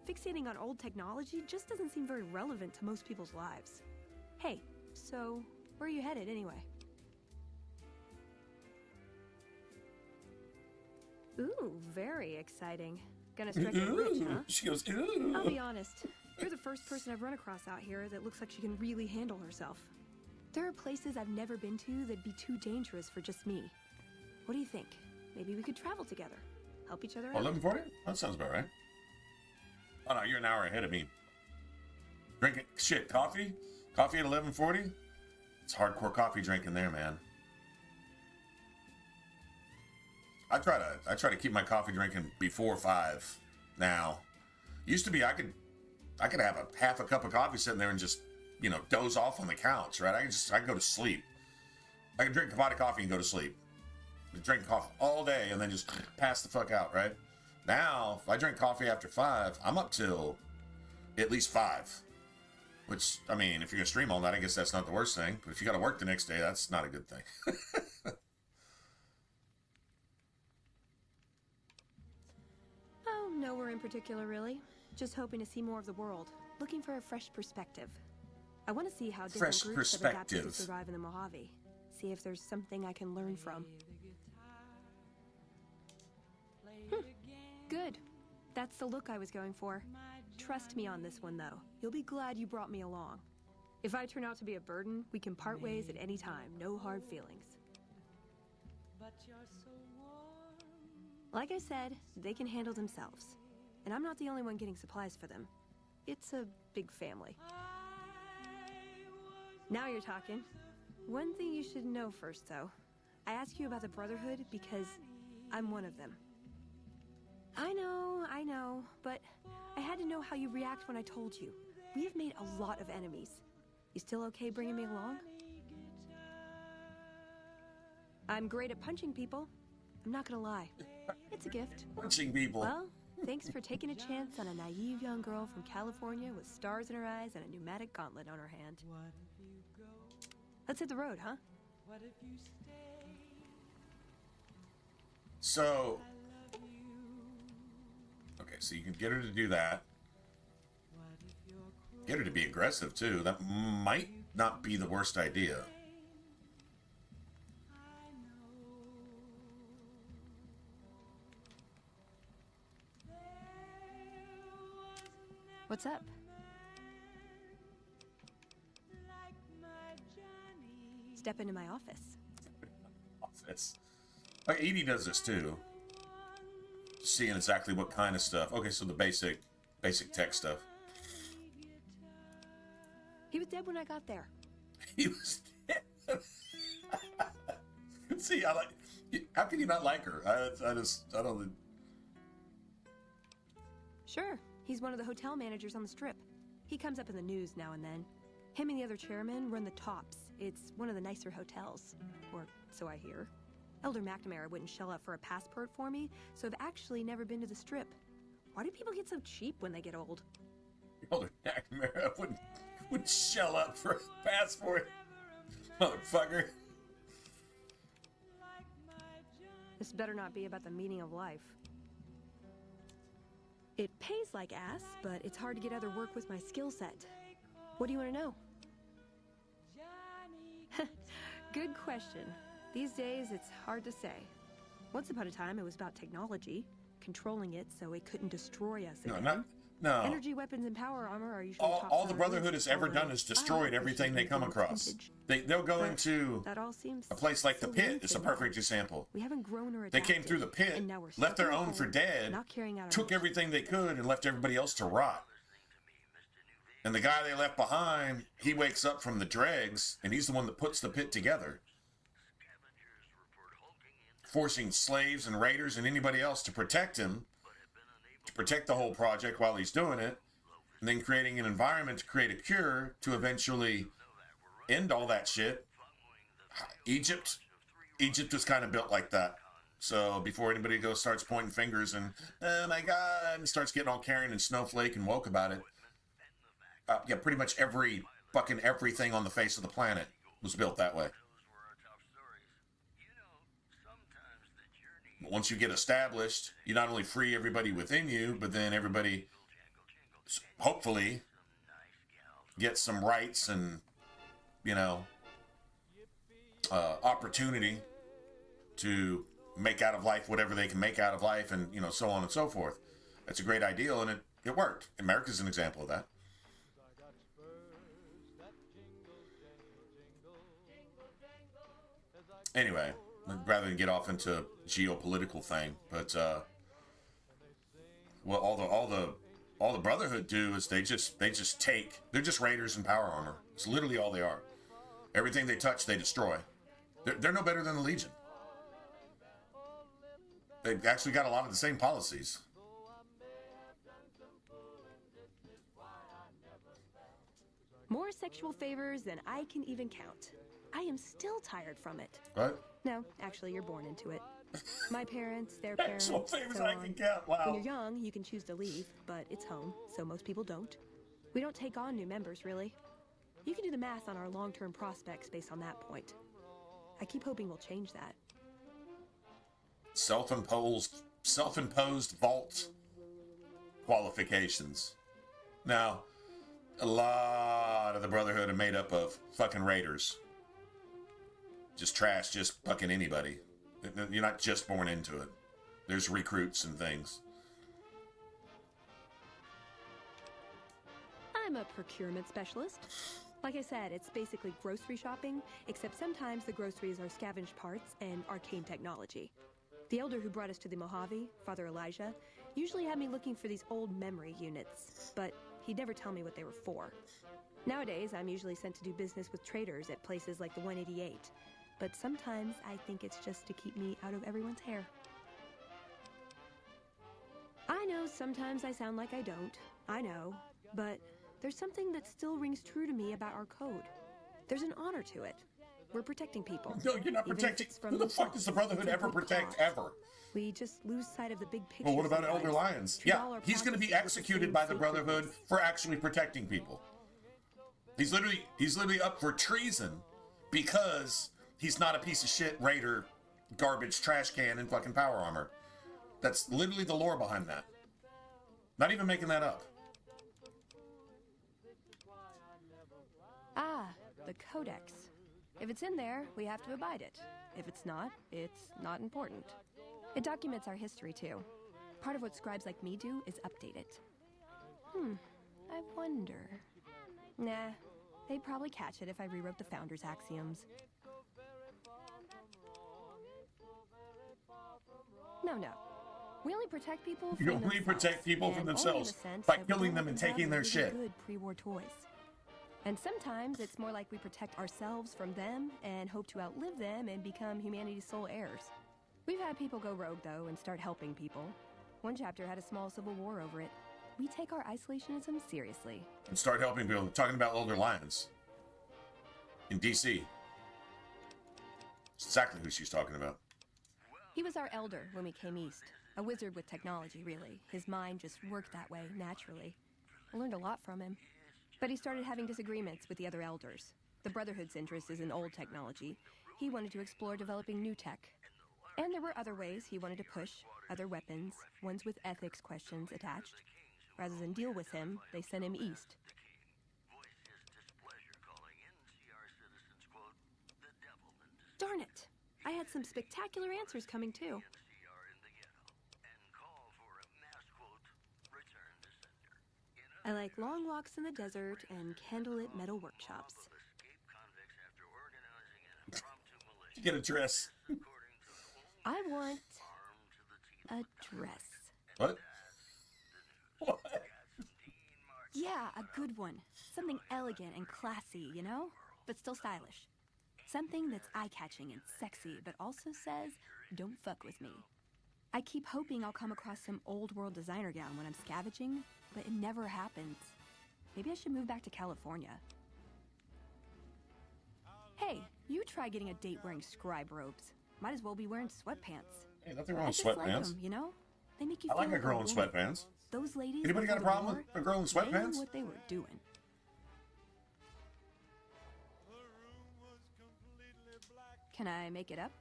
Fixating on old technology just doesn't seem very relevant to most people's lives. Hey, so where are you headed anyway? Ooh, very exciting. Gonna stretch it rich, huh? She goes, ooh. I'll be honest. You're the first person I've run across out here that looks like she can really handle herself. There are places I've never been to that'd be too dangerous for just me. What do you think? Maybe we could travel together. Help each other out. 11:40? That sounds about right. Oh no, you're an hour ahead of me. Drinking shit, coffee? Coffee at 11:40? It's hardcore coffee drinking there, man. I try to keep my coffee drinking before 5 now. Used to be I could have half a cup of coffee sitting there and just, you know, doze off on the couch, right? I could go to sleep. I could drink a pot of coffee and go to sleep. Drink coffee all day and then just pass the fuck out, right? Now, if I drink coffee after 5, I'm up till at least 5. Which, I mean, if you're gonna stream all night, I guess that's not the worst thing. But if you gotta work the next day, that's not a good thing. Oh, nowhere in particular, really. Just hoping to see more of the world. Looking for a fresh perspective. I want to see how different groups have adapted to survive in the Mojave. See if there's something I can learn from. Good. That's the look I was going for. Trust me on this one, though. You'll be glad you brought me along. If I turn out to be a burden, we can part ways at any time. No hard feelings. Like I said, they can handle themselves. And I'm not the only one getting supplies for them. It's a big family. Now you're talking. One thing you should know first, though. I ask you about the Brotherhood because I'm one of them. I know, but I had to know how you react when I told you. We have made a lot of enemies. You still okay bringing me along? I'm great at punching people. I'm not gonna lie. It's a gift. Punching people. Well, thanks for taking a chance on a naive young girl from California with stars in her eyes and a pneumatic gauntlet on her hand. Let's hit the road, huh? So, okay, so you can get her to do that. Get her to be aggressive, too. That might not be the worst idea. What's up? Step into my office. Like Edie does this too. Seeing exactly what kind of stuff. Okay, so the basic tech stuff. He was dead when I got there. He was dead. See, I like. How can you not like her? I don't. Sure, he's one of the hotel managers on the Strip. He comes up in the news now and then. Him and the other chairman run the Tops. It's one of the nicer hotels, or so I hear. Elder McNamara wouldn't shell out for a passport for me, so I've actually never been to the Strip. Why do people get so cheap when they get old? Elder McNamara wouldn't shell out for a passport, motherfucker. This better not be about the meaning of life. It pays like ass, but it's hard to get other work with my skill set. What do you want to know? Good question. These days, it's hard to say. Once upon a time, it was about technology, controlling it so it couldn't destroy us again. No. Energy weapons and power armor are usually all the Brotherhood has ever done is destroyed everything they come across. They'll go into a place like the Pit. It's a perfect example. We haven't grown or they came through the Pit, left their own for dead, took everything they could, and left everybody else to rot. And the guy they left behind, he wakes up from the dregs, and he's the one that puts the Pit together. forcing slaves and raiders and anybody else to protect him, to protect the whole project while he's doing it, and then creating an environment to create a cure to eventually end all that shit. Egypt was kind of built like that. So before anybody starts pointing fingers and, oh my God, and starts getting all Karen and Snowflake and woke about it. Yeah, pretty much everything on the face of the planet was built that way. But once you get established, you not only free everybody within you, but then everybody hopefully gets some rights and, opportunity to make out of life whatever they can make out of life, and so on and so forth. That's a great ideal, and it worked. America's an example of that. Anyway, rather than get off into geopolitical thing, but well, all the Brotherhood do is they're just raiders in power armor. It's literally all they are. Everything they touch, they destroy. They're no better than the Legion. They've actually got a lot of the same policies. More sexual favors than I can even count. I am still tired from it. What? No, actually, you're born into it. My parents, their parents, Sexual favors so I on. can count. Wow. When you're young, you can choose to leave, but it's home, so most people don't. We don't take on new members, really. You can do the math on our long-term prospects based on that point. I keep hoping we'll change that. Self-imposed vault qualifications. Now, a lot of the Brotherhood are made up of fucking raiders. Just trash, just fucking anybody. You're not just born into it. There's recruits and things. I'm a procurement specialist. Like I said, it's basically grocery shopping, except sometimes the groceries are scavenged parts and arcane technology. The elder who brought us to the Mojave, Father Elijah, usually had me looking for these old memory units, but he'd never tell me what they were for. Nowadays, I'm usually sent to do business with traders at places like the 188, but sometimes I think it's just to keep me out of everyone's hair. I know sometimes I sound like I don't. I know, but there's something that still rings true to me about our code. There's an honor to it. We're protecting people. No, you're not protecting. Who the fuck does the Brotherhood ever protect, ever? We just lose sight of the big picture. Well, what about Elder Lyons? Yeah, he's going to be executed by the Brotherhood for actually protecting people. He's literally up for treason because he's not a piece of shit raider, garbage, trash can, and fucking power armor. That's literally the lore behind that. Not even making that up. Ah, the Codex. If it's in there, we have to abide it. If it's not not important. It documents our history, too. Part of what scribes like me do is update it. I wonder... Nah, they'd probably catch it if I rewrote the Founder's axioms. No. We only protect people from themselves. You only protect people from themselves by killing them and taking their shit. Good pre-war toys. And sometimes it's more like we protect ourselves from them and hope to outlive them and become humanity's sole heirs. We've had people go rogue, though, and start helping people. One chapter had a small civil war over it. We take our isolationism seriously. And start helping people. Talking about Elder Lyons. In D.C. That's exactly who she's talking about. He was our elder when we came east. A wizard with technology, really. His mind just worked that way, naturally. I learned a lot from him. But he started having disagreements with the other elders. The Brotherhood's interest is in old technology. He wanted to explore developing new tech. And there were other ways he wanted to push, other weapons, ones with ethics questions attached. Rather than deal with him, they sent him east. Darn it! I had some spectacular answers coming too. I like long walks in the desert and candlelit metal workshops. You get a dress. I want a dress. What? What? Yeah, a good one. Something elegant and classy, you know? But still stylish. Something that's eye-catching and sexy, but also says, don't fuck with me. I keep hoping I'll come across some old-world designer gown when I'm scavenging, but it never happens. Maybe I should move back to California. Hey, you try getting a date wearing scribe robes. Might as well be wearing sweatpants. Hey, nothing wrong I with just like sweatpants. them, you know? They make you I feel like a girl in woman. sweatpants. Those ladies. Anybody got a before the problem war, with a girl in they knew sweatpants? what they were doing. Can I make it up?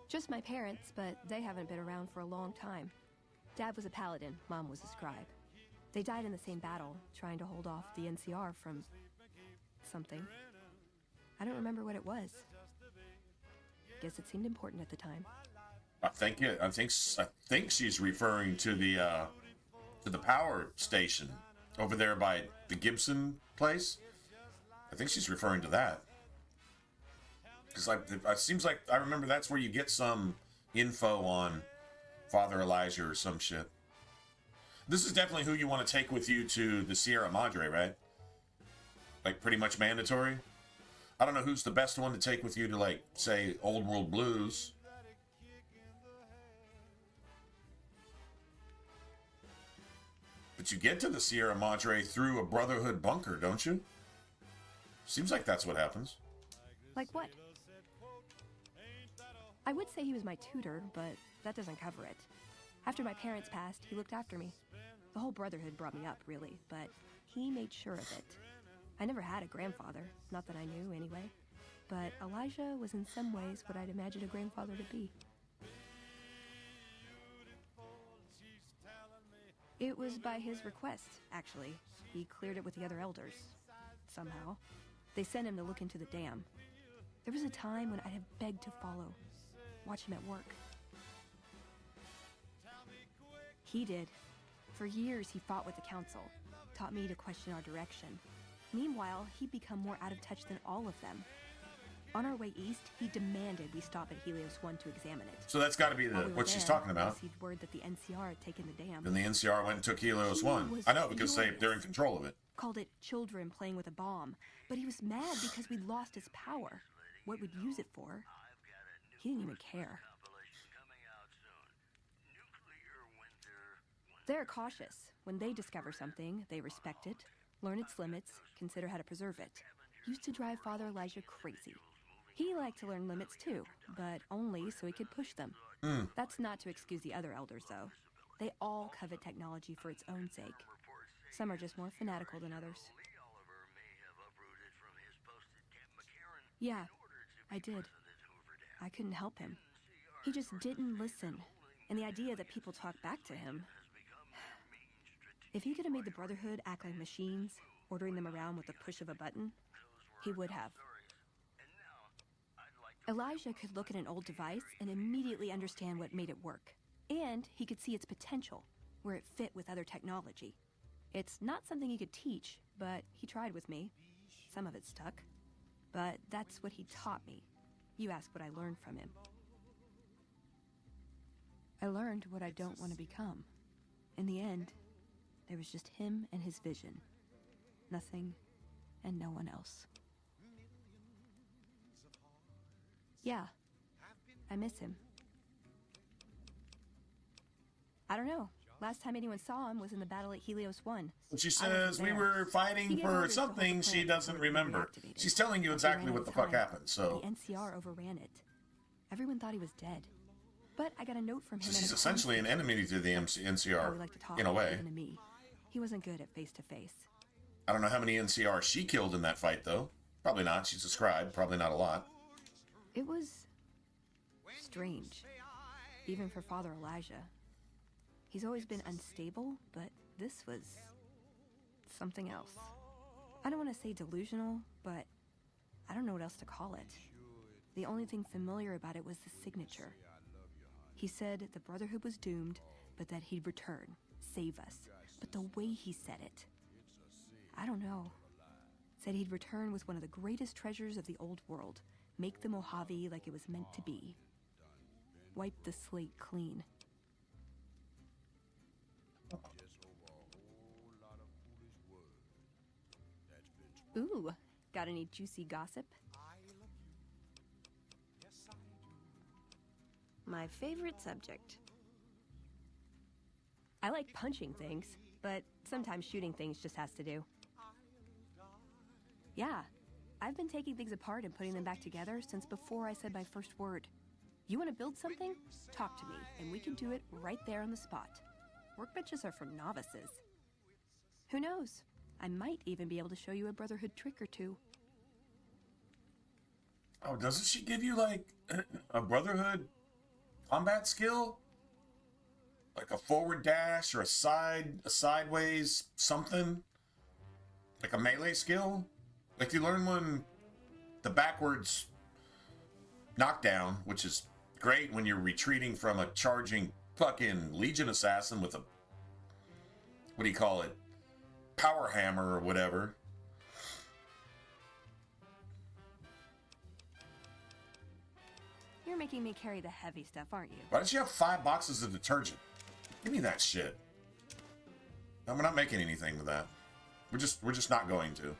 Just my parents, but they haven't been around for a long time. Dad was a paladin, Mom was a scribe. They died in the same battle, trying to hold off the NCR from something. I don't remember what it was. Guess it seemed important at the time. I think she's referring to the power station over there by the Gibson place. I think she's referring to that. Because it seems like I remember that's where you get some info on Father Elijah or some shit. This is definitely who you want to take with you to the Sierra Madre, right? Like pretty much mandatory. I don't know who's the best one to take with you to, like, say, Old World Blues. But you get to the Sierra Madre through a Brotherhood bunker, don't you? Seems like that's what happens. Like what? I would say he was my tutor, but that doesn't cover it. After my parents passed, he looked after me. The whole Brotherhood brought me up, really, but he made sure of it. I never had a grandfather, not that I knew anyway, but Elijah was in some ways what I'd imagine a grandfather to be. It was by his request, actually. He cleared it with the other elders. Somehow. They sent him to look into the dam. There was a time when I'd have begged to follow. Watch him at work. He did. For years, he fought with the council. Taught me to question our direction. Meanwhile, he'd become more out of touch than all of them. On our way east, he demanded we stop at Helios 1 to examine it. So that's got to be what she's talking about. Received word that the NCR had taken the dam. Then the NCR went and took Helios 1. I know, because they're in control of it. Called it children playing with a bomb. But he was mad because we'd lost his power. What we'd use it for. He didn't even care. They're cautious. When they discover something, they respect it, learn its limits, consider how to preserve it. Used to drive Father Elijah crazy. He liked to learn limits too, but only so he could push them. That's not to excuse the other elders, though. They all covet technology for its own sake. Some are just more fanatical than others. Yeah, I did. I couldn't help him. He just didn't listen. And the idea that people talk back to him... If he could have made the Brotherhood act like machines, ordering them around with the push of a button, he would have. Elijah could look at an old device and immediately understand what made it work. And he could see its potential, where it fit with other technology. It's not something he could teach, but he tried with me. Some of it stuck. But that's what he taught me. You ask what I learned from him. I learned what I don't want to become. In the end, there was just him and his vision. Nothing and no one else. Yeah, I miss him. I don't know. Last time anyone saw him was in the battle at Helios 1. She says we were fighting for something she doesn't remember. She's telling you exactly what the fuck happened, so... The NCR overran it. Everyone thought he was dead. But I got a note from him. So she's essentially an enemy to the NCR, in a way. To me. He wasn't good at face-to-face. I don't know how many NCR she killed in that fight, though. Probably not. She's a scribe. Probably not a lot. It was... strange. Even for Father Elijah. He's always been unstable, but this was... something else. I don't want to say delusional, but I don't know what else to call it. The only thing familiar about it was the signature. He said the Brotherhood was doomed, but that he'd return, save us. But the way he said it, I don't know. Said he'd return with one of the greatest treasures of the old world, make the Mojave like it was meant to be. Wipe the slate clean. Ooh, got any juicy gossip? My favorite subject. I like punching things, but sometimes shooting things just has to do. Yeah, I've been taking things apart and putting them back together since before I said my first word. You want to build something? Talk to me, and we can do it right there on the spot. Workbenches are for novices. Who knows? I might even be able to show you a Brotherhood trick or two. Oh, doesn't she give you, like, a Brotherhood combat skill? Like a forward dash or a sideways something? Like a melee skill? Like you learn one, the backwards knockdown, which is great when you're retreating from a charging fucking Legion assassin with a, what do you call it? Power hammer or whatever. You're making me carry the heavy stuff, aren't you? Why does she have 5 boxes of detergent? Give me that shit. No, we're not making anything with that. We're just not going to.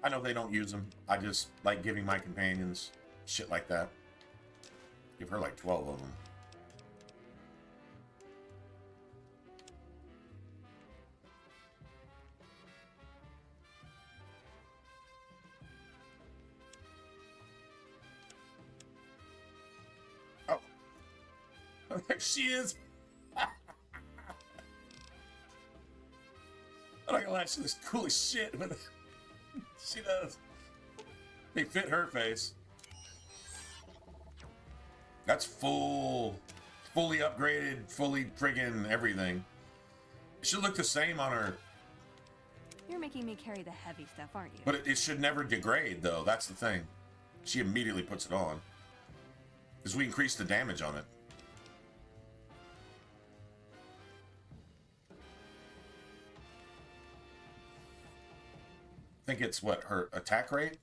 I know they don't use them. I just like giving my companions shit like that. Give her like 12 of them. Oh. There she is. I'm not gonna lie, she looks cool as shit with it. She does. They fit her face. That's fully upgraded, fully friggin' everything. It should look the same on her. You're making me carry the heavy stuff, aren't you? But it should never degrade, though. That's the thing. She immediately puts it on. Because we increase the damage on it. I think it's what, her attack rate?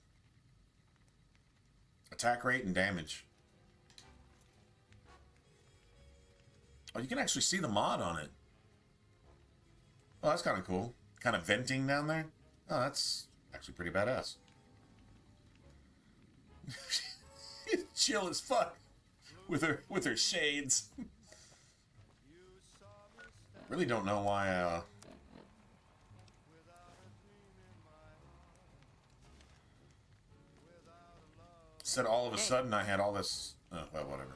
Attack rate and damage. Oh, you can actually see the mod on it. Oh, that's kind of cool. Kind of venting down there. Oh, that's actually pretty badass. Chill as fuck with her shades. Really don't know why said all of a sudden I had all this. Oh, well, whatever.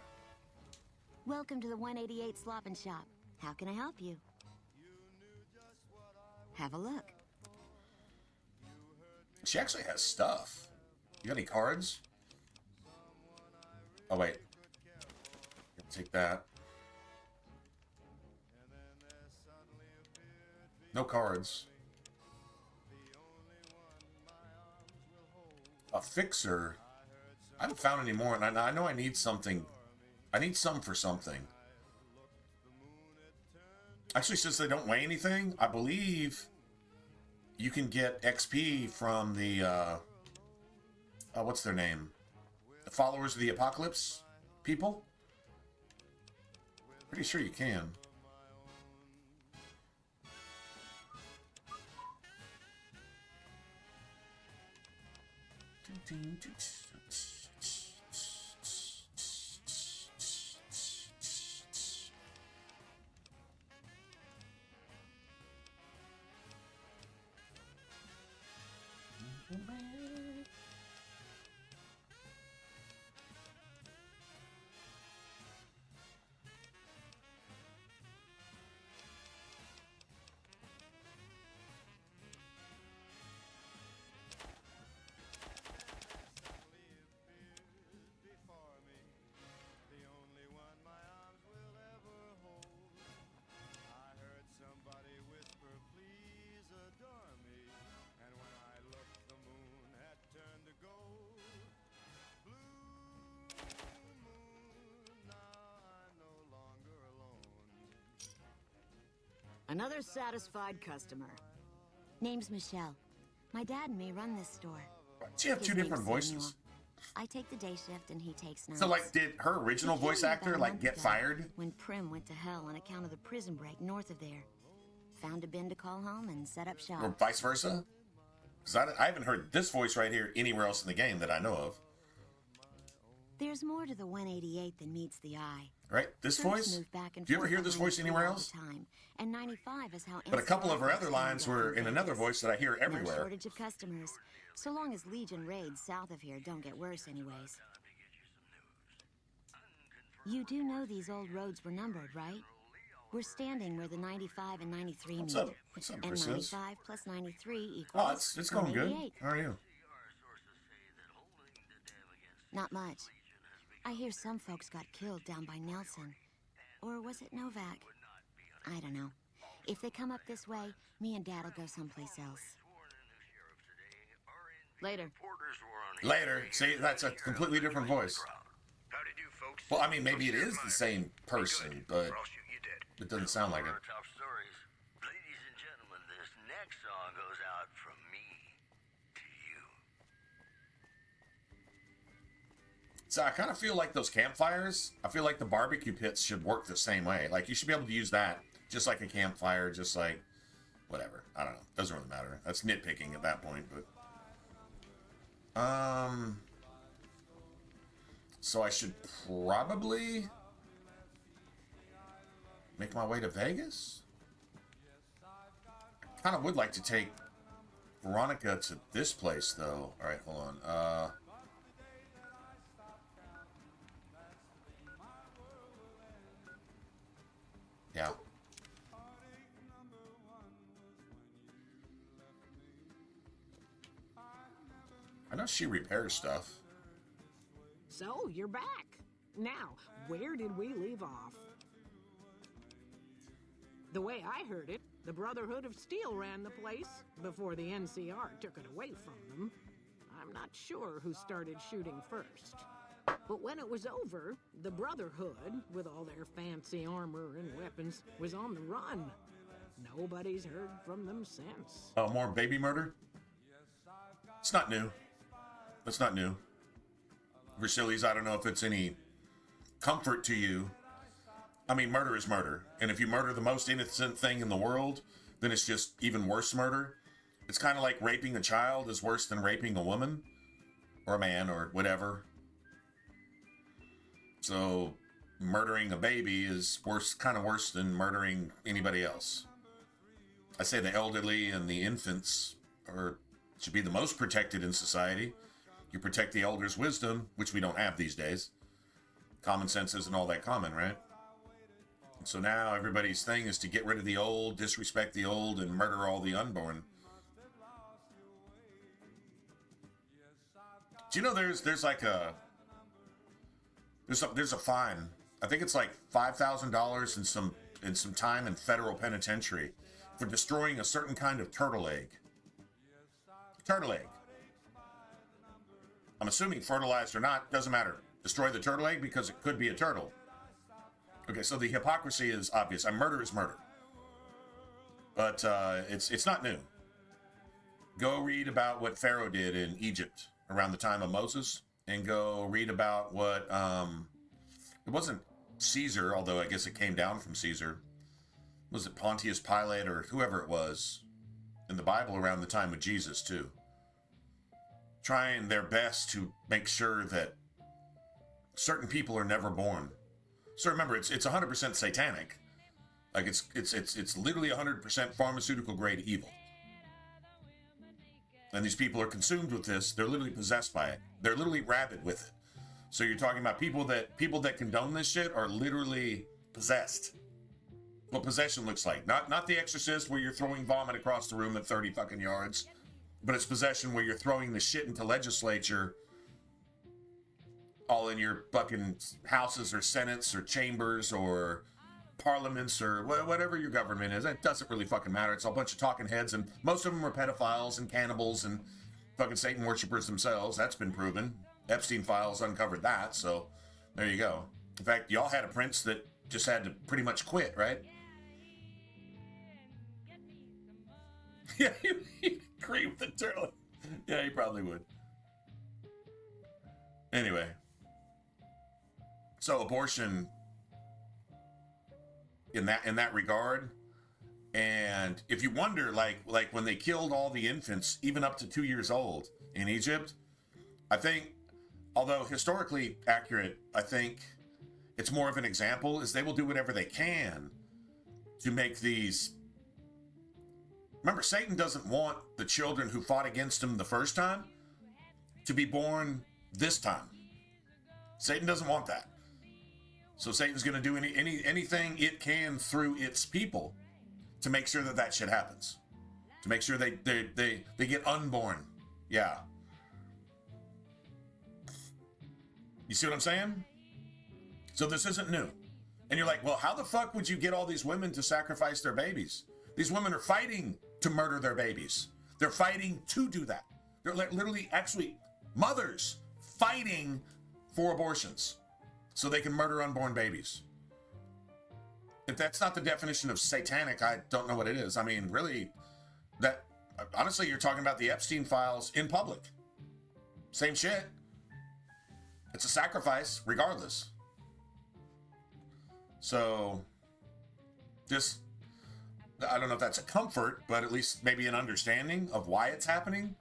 Welcome to the 188 Slop and Shop. How can I help you? Have a look. She actually has stuff. You got any cards? Oh, wait. Take that. No cards. A fixer. I haven't found any more, and I know I need something. I need some for something. Actually, since they don't weigh anything, I believe you can get XP from the, what's their name? The Followers of the Apocalypse people? Pretty sure you can. Another satisfied customer. Name's Michelle. My dad and me run this store. She have two His different name's Samuel. voices. I take the day shift and he takes nights. So, like, did her original He came voice here actor, about a like, month get ago, fired? when Prim went to hell on account of the prison break north of there. Found a bin to call home and set up shop. Or vice versa? Because I haven't heard this voice right here anywhere else in the game that I know of. There's more to the 188 than meets the eye. Right? This Troops voice? move back and Do you ever forth hear this behind voice the anywhere all else? the time. And 95 is how But a couple of her other NCIS lines stand up were in Vegas. another voice that I hear No everywhere. shortage of customers. So long as Legion raids south of here don't get worse anyways. You do know these old roads were numbered, right? We're standing where the 95 and 93 What's meet. up? What's up, And Persis? 95 plus 93 equals Oh, it's going good. 188. How are you? Not much. I hear some folks got killed down by Nelson. Or was it Novak? I don't know. If they come up this way, me and Dad'll go someplace else. Later. Later. See, that's a completely different voice. Well, I mean, maybe it is the same person, but it doesn't sound like it. Top stories. Ladies and gentlemen, this next song goes out from me to you. So I kind of feel like those campfires, I feel like the barbecue pits should work the same way. Like, you should be able to use that just like a campfire, just like, whatever. I don't know. Doesn't really matter. That's nitpicking at that point, but... So I should probably make my way to Vegas? I kind of would like to take Veronica to this place, though. All right, hold on. Yeah. I know she repairs stuff. So, you're back. Now, where did we leave off? The way I heard it, the Brotherhood of Steel ran the place before the NCR took it away from them. I'm not sure who started shooting first. But when it was over, the Brotherhood, with all their fancy armor and weapons, was on the run. Nobody's heard from them since. Oh, more baby murder? It's not new. It's not new. Versilles, I don't know if it's any comfort to you. I mean, murder is murder. And if you murder the most innocent thing in the world, then it's just even worse murder. It's kind of like raping a child is worse than raping a woman or a man or whatever. So murdering a baby is worse, kind of worse than murdering anybody else. I say the elderly and the infants should be the most protected in society. You protect the elders' wisdom, which we don't have these days. Common sense isn't all that common, right? So now everybody's thing is to get rid of the old, disrespect the old, and murder all the unborn. Do you know there's like a fine? I think it's like $5,000 and some time in federal penitentiary for destroying a certain kind of turtle egg. Turtle egg. I'm assuming fertilized or not, doesn't matter. Destroy the turtle egg because it could be a turtle. Okay, so the hypocrisy is obvious. Murder is murder. But it's not new. Go read about what Pharaoh did in Egypt around the time of Moses, and go read about what, it wasn't Caesar, although I guess it came down from Caesar. Was it Pontius Pilate or whoever it was in the Bible around the time of Jesus, too? Trying their best to make sure that certain people are never born. So remember, it's 100% satanic. Like it's literally 100% pharmaceutical grade evil. And these people are consumed with this. They're literally possessed by it. They're literally rabid with it. So you're talking about people that condone this shit are literally possessed. What possession looks like. Not The Exorcist where you're throwing vomit across the room at 30 fucking yards. But it's possession where you're throwing the shit into legislature all in your fucking houses or senates or chambers or parliaments or whatever your government is. It doesn't really fucking matter. It's a bunch of talking heads, and most of them are pedophiles and cannibals and fucking Satan worshippers themselves. That's been proven. Epstein files uncovered that, so there you go. In fact, y'all had a prince that just had to pretty much quit, right? Yeah, he'd agree with the turtle. Yeah, he probably would. Anyway. So abortion in that regard, and if you wonder, like when they killed all the infants, even up to 2 years old in Egypt, I think, although historically accurate, I think it's more of an example, is they will do whatever they can to make these. Remember, Satan doesn't want the children who fought against him the first time to be born this time. Satan doesn't want that. So Satan's going to do anything it can through its people to make sure that shit happens. To make sure they get unborn. Yeah. You see what I'm saying? So this isn't new. And you're like, well, how the fuck would you get all these women to sacrifice their babies? These women are fighting to murder their babies. They're fighting to do that. They're literally, actually, mothers fighting for abortions so they can murder unborn babies. If that's not the definition of satanic, I don't know what it is. I mean, really, that honestly, you're talking about the Epstein files in public. Same shit. It's a sacrifice, regardless. So, just, I don't know if that's a comfort, but at least maybe an understanding of why it's happening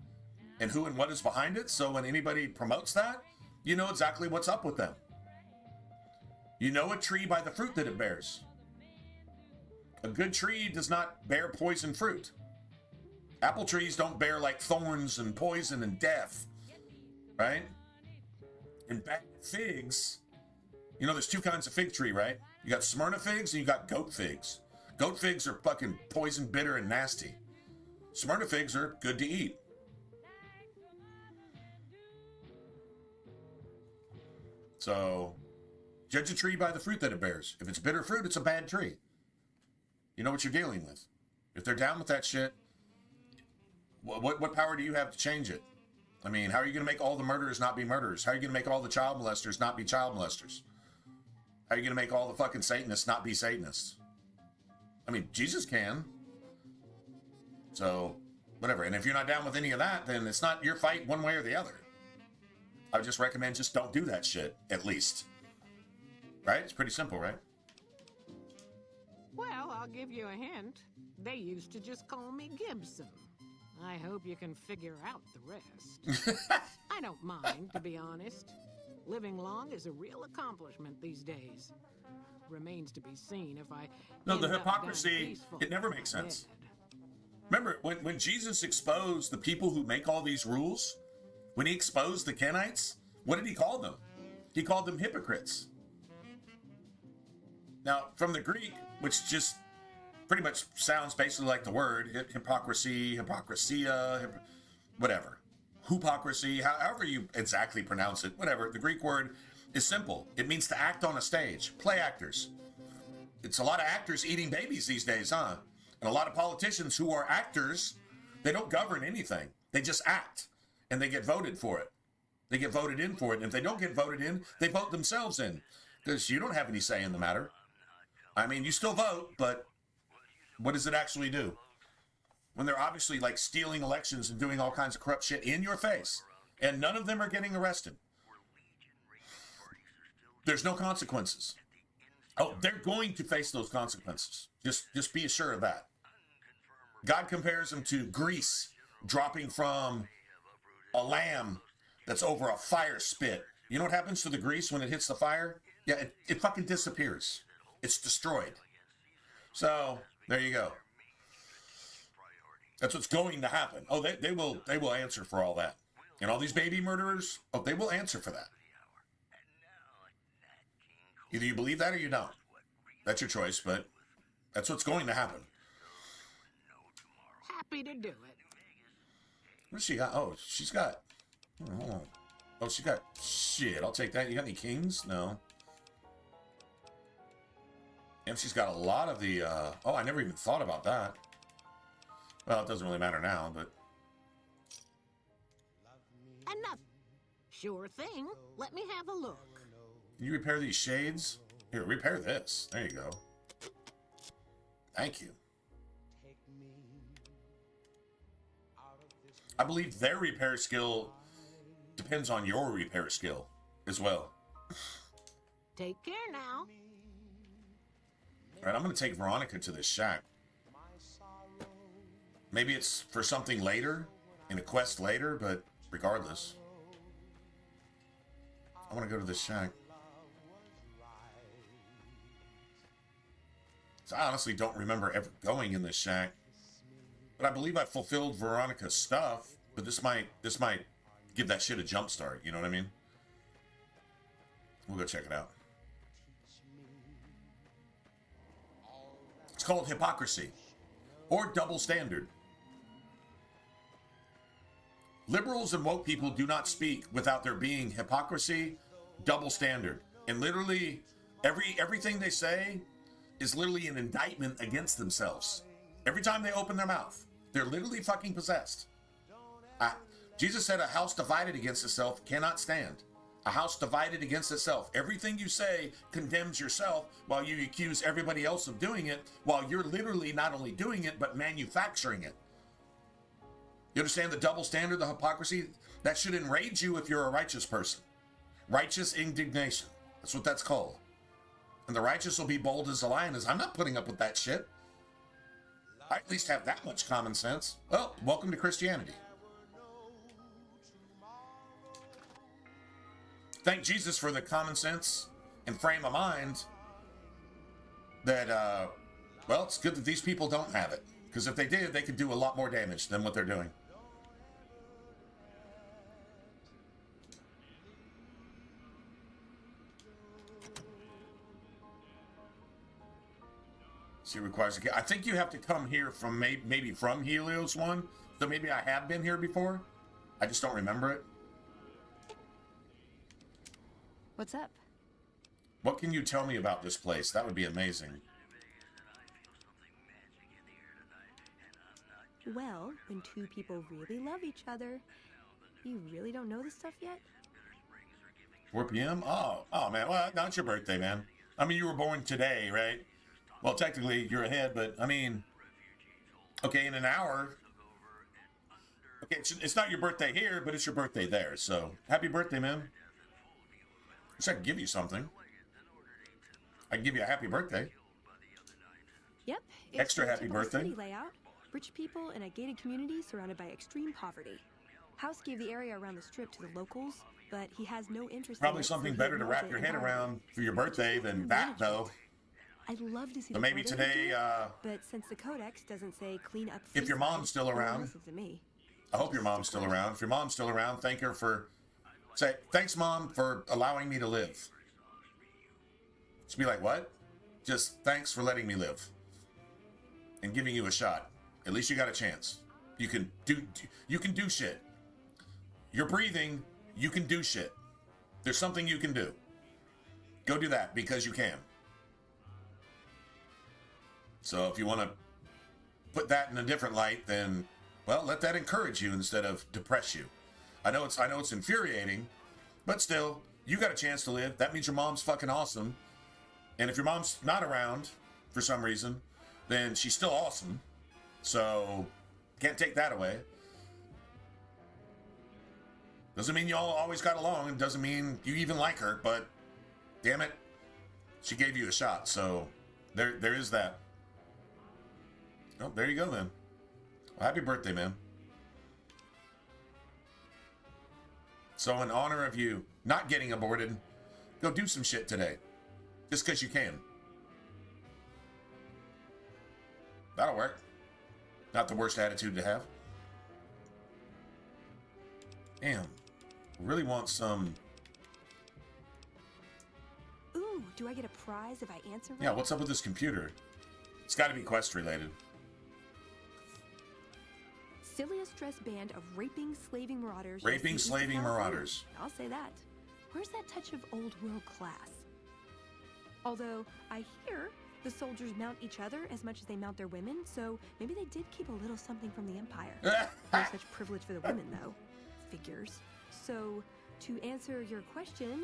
and who and what is behind it. So when anybody promotes that, you know exactly what's up with them. You know a tree by the fruit that it bears. A good tree does not bear poison fruit. Apple trees don't bear like thorns and poison and death, right? And bad figs, you know, there's two kinds of fig tree, right? You got Smyrna figs and you got goat figs. Goat figs are fucking poison, bitter, and nasty. Smyrna figs are good to eat. So, judge a tree by the fruit that it bears. If it's bitter fruit, it's a bad tree. You know what you're dealing with. If they're down with that shit, what power do you have to change it? I mean, how are you going to make all the murderers not be murderers? How are you going to make all the child molesters not be child molesters? How are you going to make all the fucking Satanists not be Satanists? I mean, Jesus can. So, whatever. And if you're not down with any of that, then it's not your fight one way or the other. I would just recommend just don't do that shit, at least. Right? It's pretty simple, right? Well, I'll give you a hint. They used to just call me Gibson. I hope you can figure out the rest. I don't mind, to be honest. Living long is a real accomplishment these days. Remains to be seen if I... No, the hypocrisy, it never makes sense. Remember, when Jesus exposed the people who make all these rules, when he exposed the Kenites, what did he call them? He called them hypocrites. Now, from the Greek, which just pretty much sounds basically like the word, hypocrisy, hypocrisia, whatever. Hypocrisy, however you exactly pronounce it, whatever. The Greek word is simple. It means to act on a stage, play actors. It's a lot of actors eating babies these days, huh? And a lot of politicians who are actors, they don't govern anything. They just act, and they get voted for it. They get voted in for it, and if they don't get voted in, they vote themselves in, because you don't have any say in the matter. I mean, you still vote, but what does it actually do? When they're obviously like stealing elections and doing all kinds of corrupt shit in your face, and none of them are getting arrested. There's no consequences. Oh, they're going to face those consequences. Just be assured of that. God compares them to grease dropping from a lamb that's over a fire spit. You know what happens to the grease when it hits the fire? Yeah, it fucking disappears. It's destroyed. So, there you go. That's what's going to happen. Oh, they will answer for all that. And all these baby murderers, oh, they will answer for that. Either you believe that or you don't. That's your choice, but that's what's going to happen. Happy to do it. What does she got? Oh, she's got... Hold on. Oh, she got... Shit, I'll take that. You got any kings? No. And she's got a lot of the... Oh, I never even thought about that. Well, it doesn't really matter now, but... Enough. Sure thing. Let me have a look. Can you repair these shades? Here, repair this. There you go. Thank you. I believe their repair skill depends on your repair skill as well. Take care now. All right, I'm going to take Veronica to this shack. Maybe it's for something later, in a quest later, but regardless. I want to go to this shack. So I honestly don't remember ever going in this shack. But I believe I fulfilled Veronica's stuff, but this might give that shit a jump start, you know what I mean? We'll go check it out. It's called hypocrisy or double standard. Liberals and woke people do not speak without there being hypocrisy, double standard. And literally everything they say is literally an indictment against themselves. Every time they open their mouth, they're literally fucking possessed. Jesus said a house divided against itself cannot stand. A house divided against itself. Everything you say condemns yourself while you accuse everybody else of doing it, while you're literally not only doing it, but manufacturing it. You understand the double standard, the hypocrisy? That should enrage you if you're a righteous person. Righteous indignation. That's what that's called. And the righteous will be bold as a lion. I'm not putting up with that shit. I at least have that much common sense. Oh, welcome to Christianity. Thank Jesus for the common sense and frame of mind that, well, it's good that these people don't have it. Because if they did, they could do a lot more damage than what they're doing. See, requires a... I think you have to come here from maybe from Helios 1. So maybe I have been here before. I just don't remember it. What's up? What can you tell me about this place? That would be amazing. Well, when two people really love each other, you really don't know this stuff yet? 4 p.m.? Oh man. Well, no, it's your birthday, man. I mean, you were born today, right? Well, technically, you're ahead, but I mean, okay, in an hour. Okay, it's not your birthday here, but it's your birthday there. So, happy birthday, man. Wish I could give you something. I can give you a happy birthday. Yep. It's Extra the happy typical birthday. City layout. Rich people in a gated community surrounded by extreme poverty. House gave the area around the strip to the locals, but he has no interest Probably in it, something so he better to ignored wrap it your head entirely. around for your birthday than that, though. I'd love to see So the maybe photo they today, do, but since the codex doesn't say clean up if your freestyle, mom's still no one around, listens to me. I hope your mom's still around. If your mom's still around, thank her for... Say, thanks, Mom, for allowing me to live. Just be like, what? Just thanks for letting me live. And giving you a shot. At least you got a chance. You can do shit. You're breathing, you can do shit. There's something you can do. Go do that because you can. So if you want to put that in a different light, then, well, let that encourage you instead of depress you. I know it's infuriating, but still, you got a chance to live. That means your mom's fucking awesome. And if your mom's not around for some reason, then she's still awesome. So, can't take that away. Doesn't mean you all always got along. It doesn't mean you even like her, but damn it, she gave you a shot. So, there is that. Oh, there you go then. Well, happy birthday, man. So in honor of you not getting aborted, go do some shit today. Just because you can. That'll work. Not the worst attitude to have. Damn. Really want some... Ooh, do I get a prize if I answer right? Yeah, what's up with this computer? It's got to be quest related. Silliest dress band of raping, slaving marauders. Raping, you'll see east of slaving California. marauders. I'll say that. Where's that touch of old world class? Although, I hear the soldiers mount each other as much as they mount their women, so maybe they did keep a little something from the Empire. No such privilege for the women, though. Figures. So, to answer your question,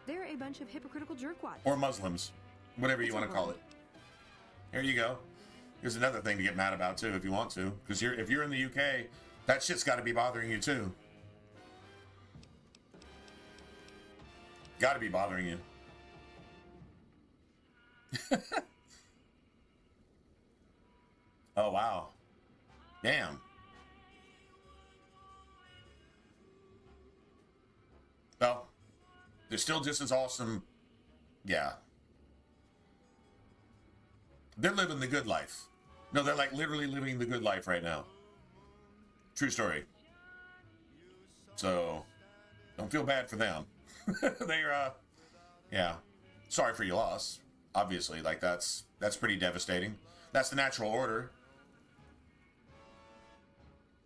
they're a bunch of hypocritical jerkwads. Or Muslims. Whatever you want to call it. Here you go. Here's another thing to get mad about, too, if you want to. Because if you're in the UK, That shit's got to be bothering you too. Got to be bothering you. Oh, wow. Damn. Well, they're still just as awesome. Yeah. They're living the good life. No, they're like literally living the good life right now. True story. So, don't feel bad for them. They're, yeah. Sorry for your loss. Obviously, like that's pretty devastating. That's the natural order.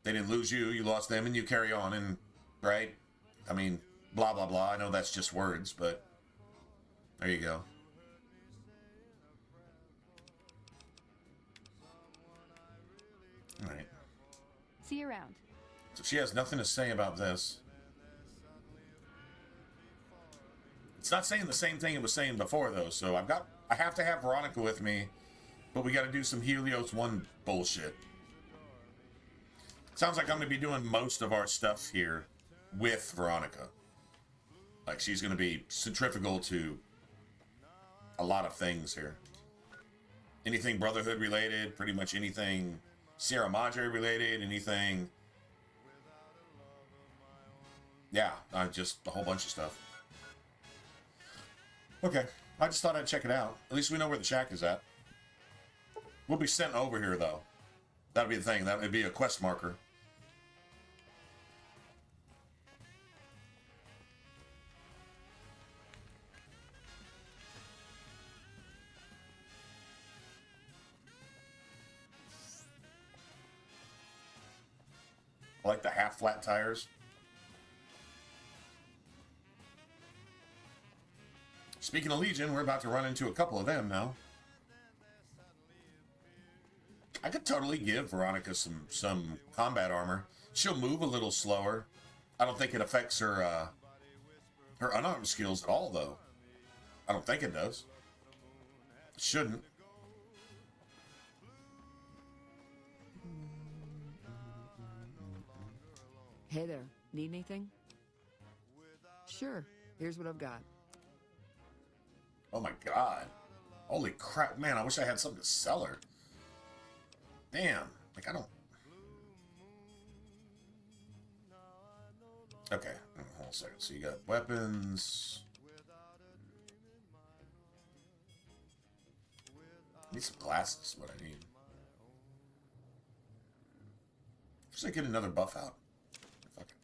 They didn't lose you, you lost them, and you carry on, and, right? I mean, blah, blah, blah. I know that's just words, but there you go. All right. See you around. So she has nothing to say about this. It's not saying the same thing it was saying before, though, so I have to have Veronica with me, but we got to do some Helios 1 bullshit. Sounds like I'm going to be doing most of our stuff here with Veronica. Like, she's going to be centrifugal to a lot of things here. Anything Brotherhood related, pretty much anything Sierra Madre related, anything... Yeah, just a whole bunch of stuff. Okay, I just thought I'd check it out. At least we know where the shack is at. We'll be sent over here, though. That'd be the thing. That would be a quest marker. I like the half-flat tires. Speaking of Legion, we're about to run into a couple of them now. I could totally give Veronica some combat armor. She'll move a little slower. I don't think it affects her her unarmed skills at all, though. I don't think it does. It shouldn't. Hey there, need anything? Sure, here's what I've got. Oh my god. Holy crap, man, I wish I had something to sell her. Damn, like I don't... Okay, hold on a second. So you got weapons. I need some glasses, what I need. Just like get another buff out. Fuck it.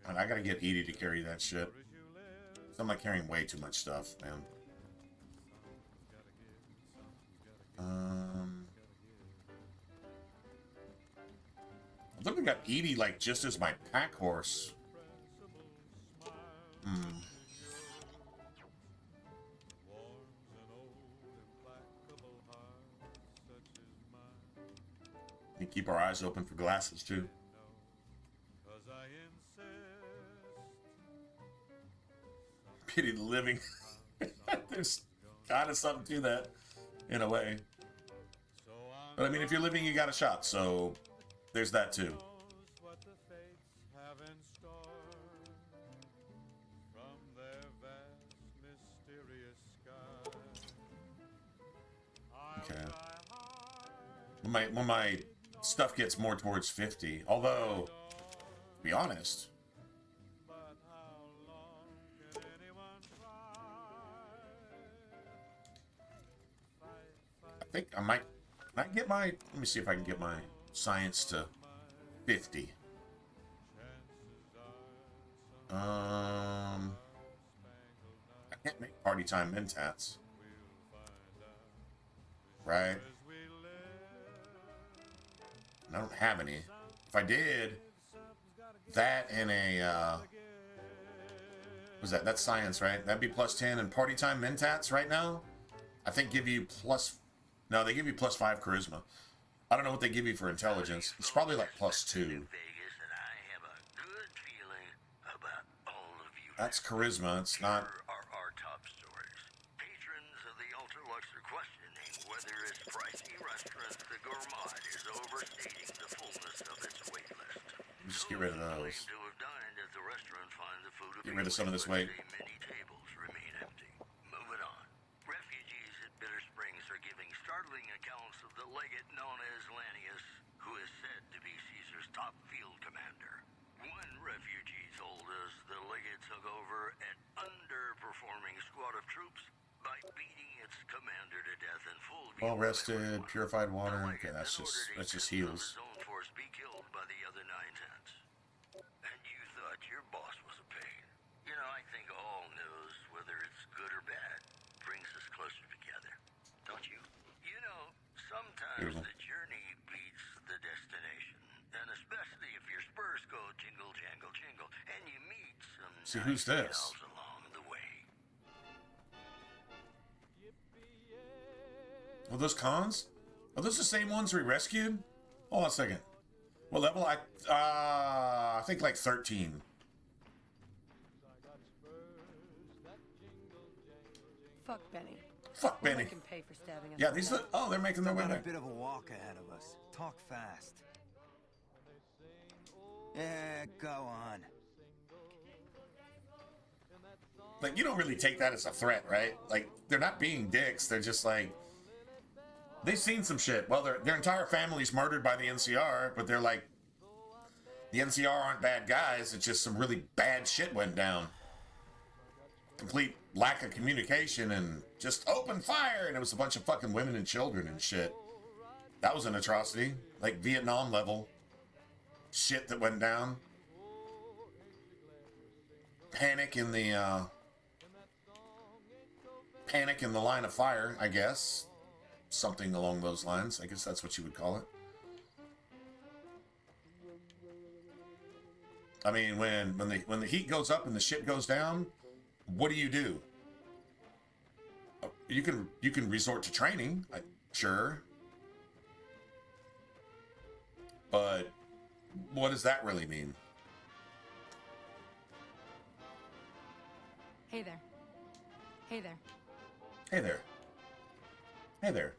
And I gotta get Edie to carry that shit. I'm like carrying way too much stuff, man. I literally got Edie like just as my pack horse. And keep our eyes open for glasses too. Pity the living. There's kind of something to that, in a way. But I mean, if you're living, you got a shot, so there's that too. Okay. When my stuff gets more towards 50, although, to be honest, I think I might. Can I get my? Let me see if I can get my science to 50. I can't make party time mentats. Right. And I don't have any. If I did, that and a what's that? That's science, right? That'd be +10 and party time mentats right now. I think give you plus... No, they give you +5 charisma. I don't know what they give you for intelligence. It's probably like +2. That's charisma. It's not... Our top stories. Patrons of the Ultralux are questioning whether its pricey restaurant, the Gourmand, is overstating the fullness of its wait list. Just get rid of those. To have dined at the restaurant find the food Get rid of some of this weight. many tables remain empty. Moving on. Refugees at Bitter Springs are giving startling accounts of the legate known as Lanius, who is said to be Caesar's top field commander. One refugee told us the legate took over an underperforming squad of troops by beating its commander to death in full view. Well rested, purified water. Okay, that's just heals. His own force be killed by the other 9/10. And you thought your boss was a pain. You know, I think all news, whether it's good or bad, brings us closer together. Don't you? You know, sometimes the journey beats the destination. And especially if your spurs go jingle, jangle, jingle, and you meet some See, who's this? gals along the way. Well, those cons? Are those the same ones we rescued? Hold on a second. What level? I think like 13. Fuck Benny. Fuck We'll Benny. make him pay for stabbing us. Yeah, these are... Oh, they're making their way Got a back. bit of a walk ahead of us. Talk fast. Yeah, go on. Like, you don't really take that as a threat, right? Like, they're not being dicks. They're just like... They've seen some shit. Well, their entire family's murdered by the NCR, but they're like... The NCR aren't bad guys. It's just some really bad shit went down. Complete lack of communication and just open fire. And it was a bunch of fucking women and children and shit. That was an atrocity. Like Vietnam level shit that went down. Panic in the line of fire, I guess. Something along those lines. I guess that's what you would call it. I mean, when the heat goes up and the shit goes down, what do? You can resort to training, sure. But what does that really mean? Hey there. Hey there. Hey there. Hey there.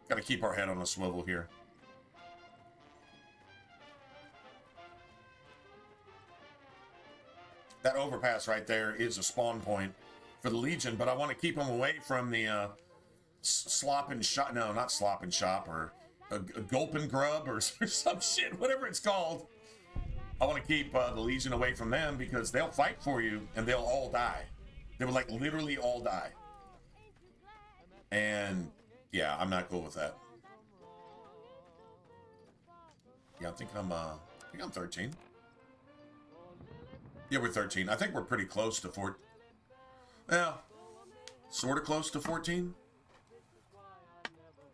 Gotta keep our head on a swivel here. That overpass right there is a spawn point for the Legion, but I want to keep them away from the slop and shop. No, not slop and shop, or a gulp and grub, or some shit, whatever it's called. I want to keep the Legion away from them because they'll fight for you and they'll all die. They would like literally all die. And yeah, I'm not cool with that. Yeah, I think I'm 13. Yeah, we're 13. I think we're pretty close to 14. Yeah, sort of close to 14.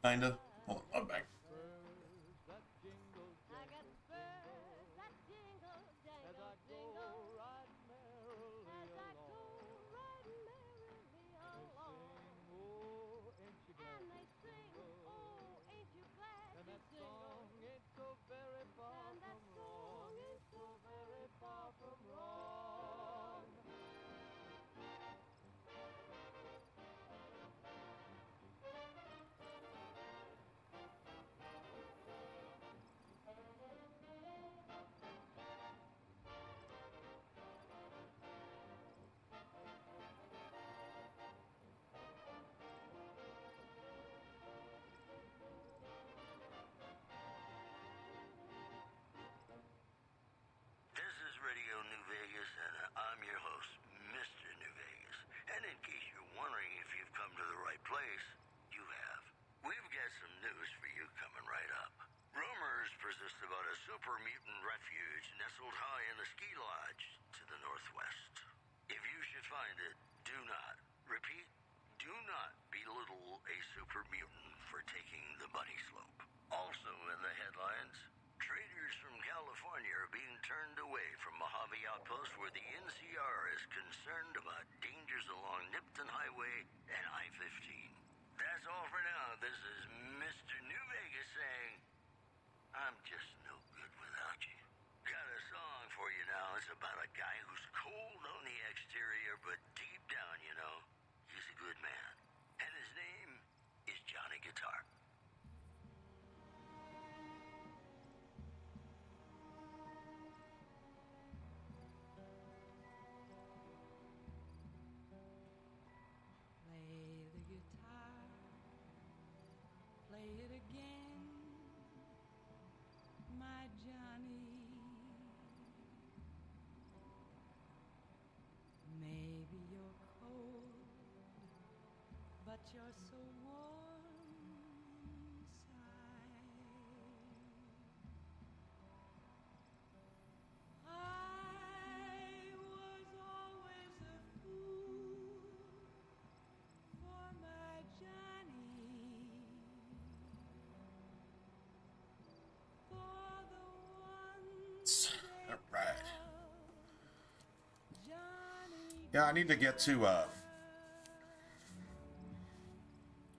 Kinda. Hold on, I'm back. Radio New Vegas, and I'm your host, Mr. New Vegas. And in case you're wondering if you've come to the right place, you have. We've got some news for you coming right up. Rumors persist about a super mutant refuge nestled high in the ski lodge to the northwest. If you should find it, do not, repeat, do not belittle a super mutant for taking the bunny slope. Also in the headlines, Reports from California are being turned away from Mojave Outpost where the NCR is concerned about dangers along Nipton Highway and I-15. That's all for now. This is Mr. New Vegas saying, I'm just no good without you. Got a song for you now. It's about a guy who's cold on the exterior, but deep down, you know, he's a good man. And his name is Johnny Guitar. Play the guitar, play it again, my Johnny. Maybe you're cold, but you're so warm inside. I was always a fool for my Johnny, for the ones All right. Yeah, I need to get to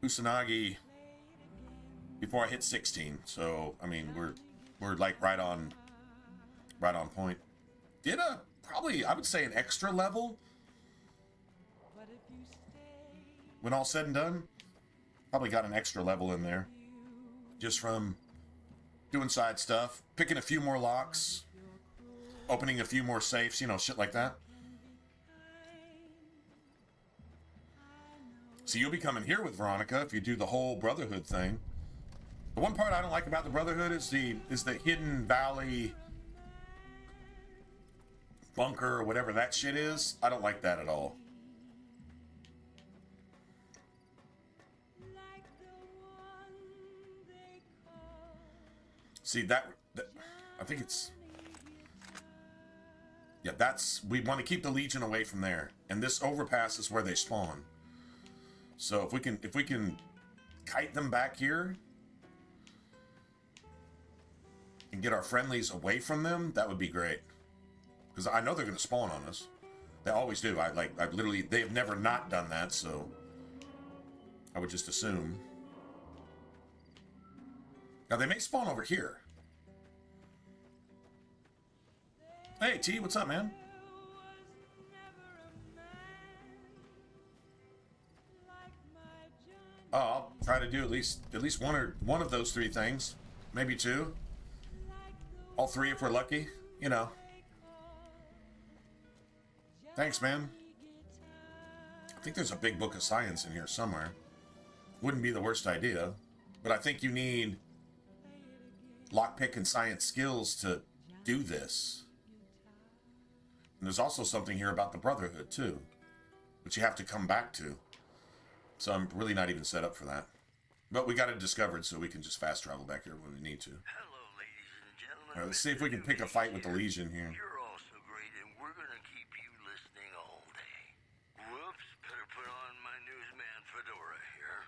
Kusanagi before I hit 16. So I mean, we're like right on point. Did probably, I would say, an extra level when all said and done. Probably got an extra level in there just from doing side stuff, picking a few more locks, opening a few more safes, you know, shit like that. So you'll be coming here with Veronica if you do the whole Brotherhood thing. The one part I don't like about the Brotherhood is the Hidden Valley bunker or whatever that shit is. I don't like that at all. See that I think it's, yeah, that's, we want to keep the Legion away from there, and this overpass is where they spawn. So if we can kite them back here and get our friendlies away from them, that would be great. Because I know they're going to spawn on us. They always do. I literally, they have never not done that, so I would just assume. Now they may spawn over here. Hey T, what's up, man? Oh, I'll try to do at least one of those three things, maybe two. All three if we're lucky, you know. Thanks, man. I think there's a big book of science in here somewhere. Wouldn't be the worst idea, but I think you need lockpick and science skills to do this. And there's also something here about the Brotherhood too, which you have to come back to. So I'm really not even set up for that. But we got it discovered, so we can just fast travel back here when we need to. Hello, ladies and gentlemen. All right, let's see if we can pick a fight with the Legion here. You're all so great, and we're gonna keep you listening all day. Whoops, better put on my newsman fedora here.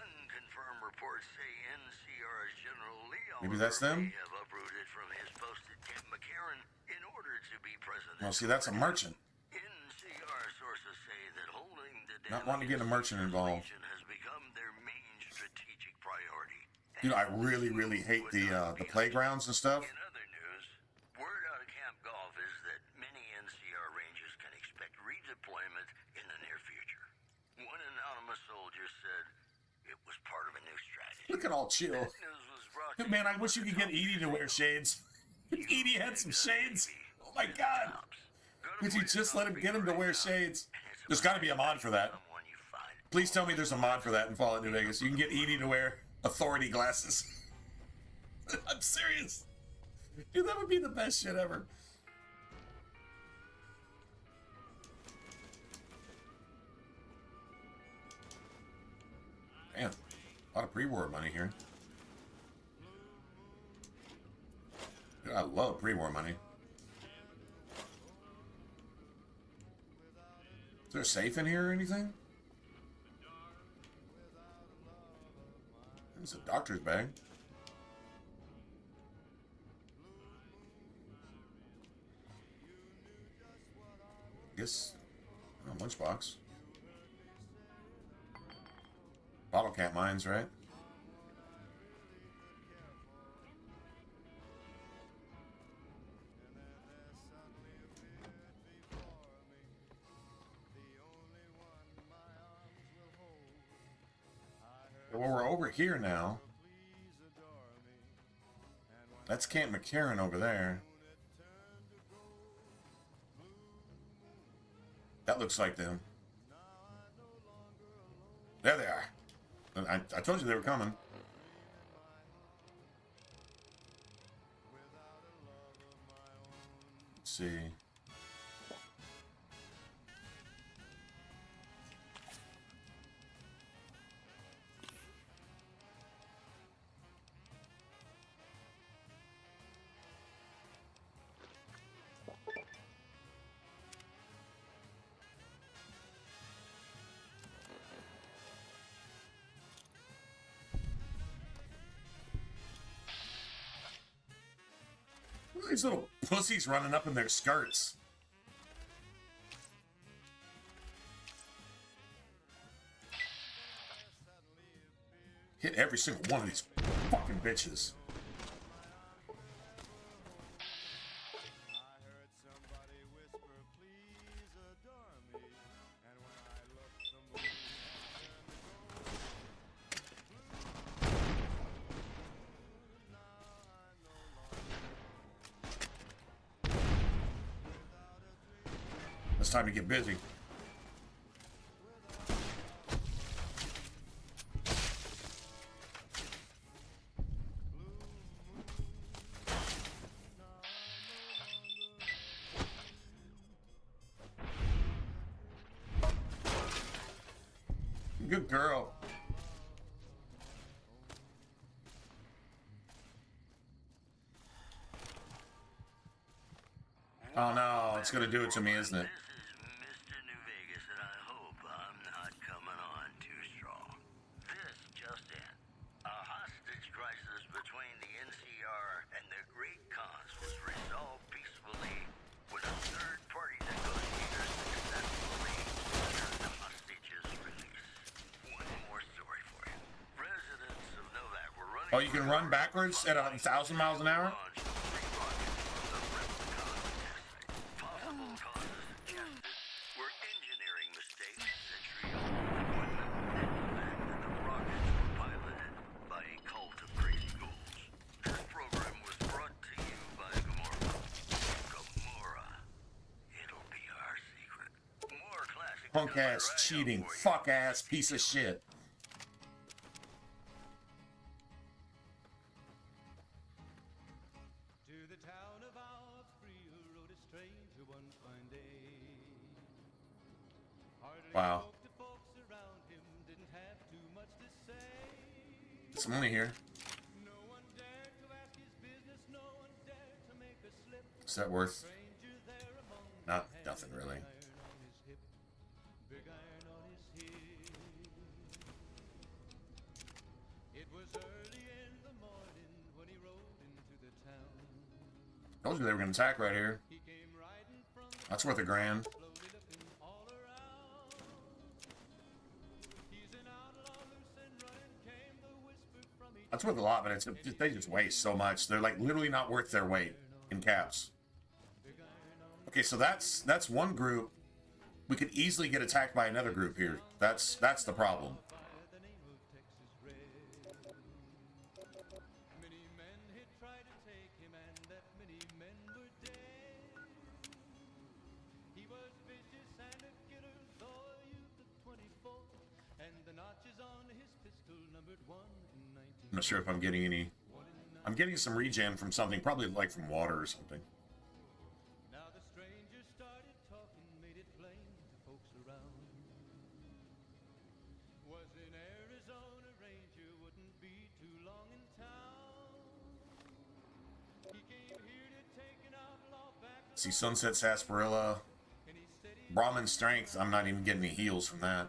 Unconfirmed reports say NCR's General Leon Maybe that's them? may have uprooted from his post at Camp McCarran in order to be president. Well, see, that's a merchant. NCR sources say that holding the Not wanting to get a merchant involved. Legion has become their main strategic priority. You know, I really hate the playgrounds and stuff. In other news, word out of Camp Golf is that many NCR Rangers can expect redeployment in the near future. One anonymous soldier said it was part of a new strategy. Look at all chill. That news was brought to Man, you I wish you could get Edie to wear shades. If Edie had some shades. Oh my god. Would you just let him get him to wear shades? There's got to be a mod for that. Please tell me there's a mod for that in Fallout New Vegas. You can get Edie to wear authority glasses. I'm serious. Dude, that would be the best shit ever. Damn. A lot of pre-war money here. Dude, I love pre-war money. Is there a safe in here or anything? It's a doctor's bag. Guess lunchbox. Bottle cap mines, right? Well, we're over here now. That's Camp McCarran over there. That looks like them. There they are. I told you they were coming. Let's see. Look at these little pussies running up in their skirts. Hit every single one of these fucking bitches. It's time to get busy. Good girl. Oh no, it's gonna do it to me, isn't it? Oh, you can run backwards at 1,000 miles an hour? Punk ass, cheating, fuck ass, piece of shit. Wow. It's money here. Is that worth? Nothing really. Told you they were gonna attack right here. That's worth $1,000. That's worth a lot, but they just waste so much. They're like literally not worth their weight in caps. Okay, so that's one group. We could easily get attacked by another group here. That's the problem. I'm not sure if I'm getting any. I'm getting some regen from something, probably like from water or something. See, Sunset Sarsaparilla, Brahmin Strength. I'm not even getting any heals from that.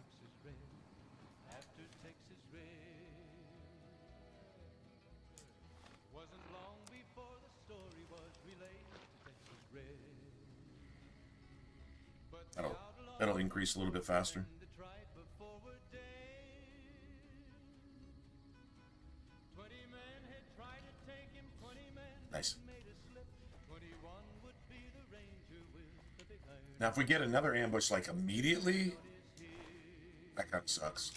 That'll increase a little bit faster. Nice. Now, if we get another ambush, like, immediately, that kind of sucks.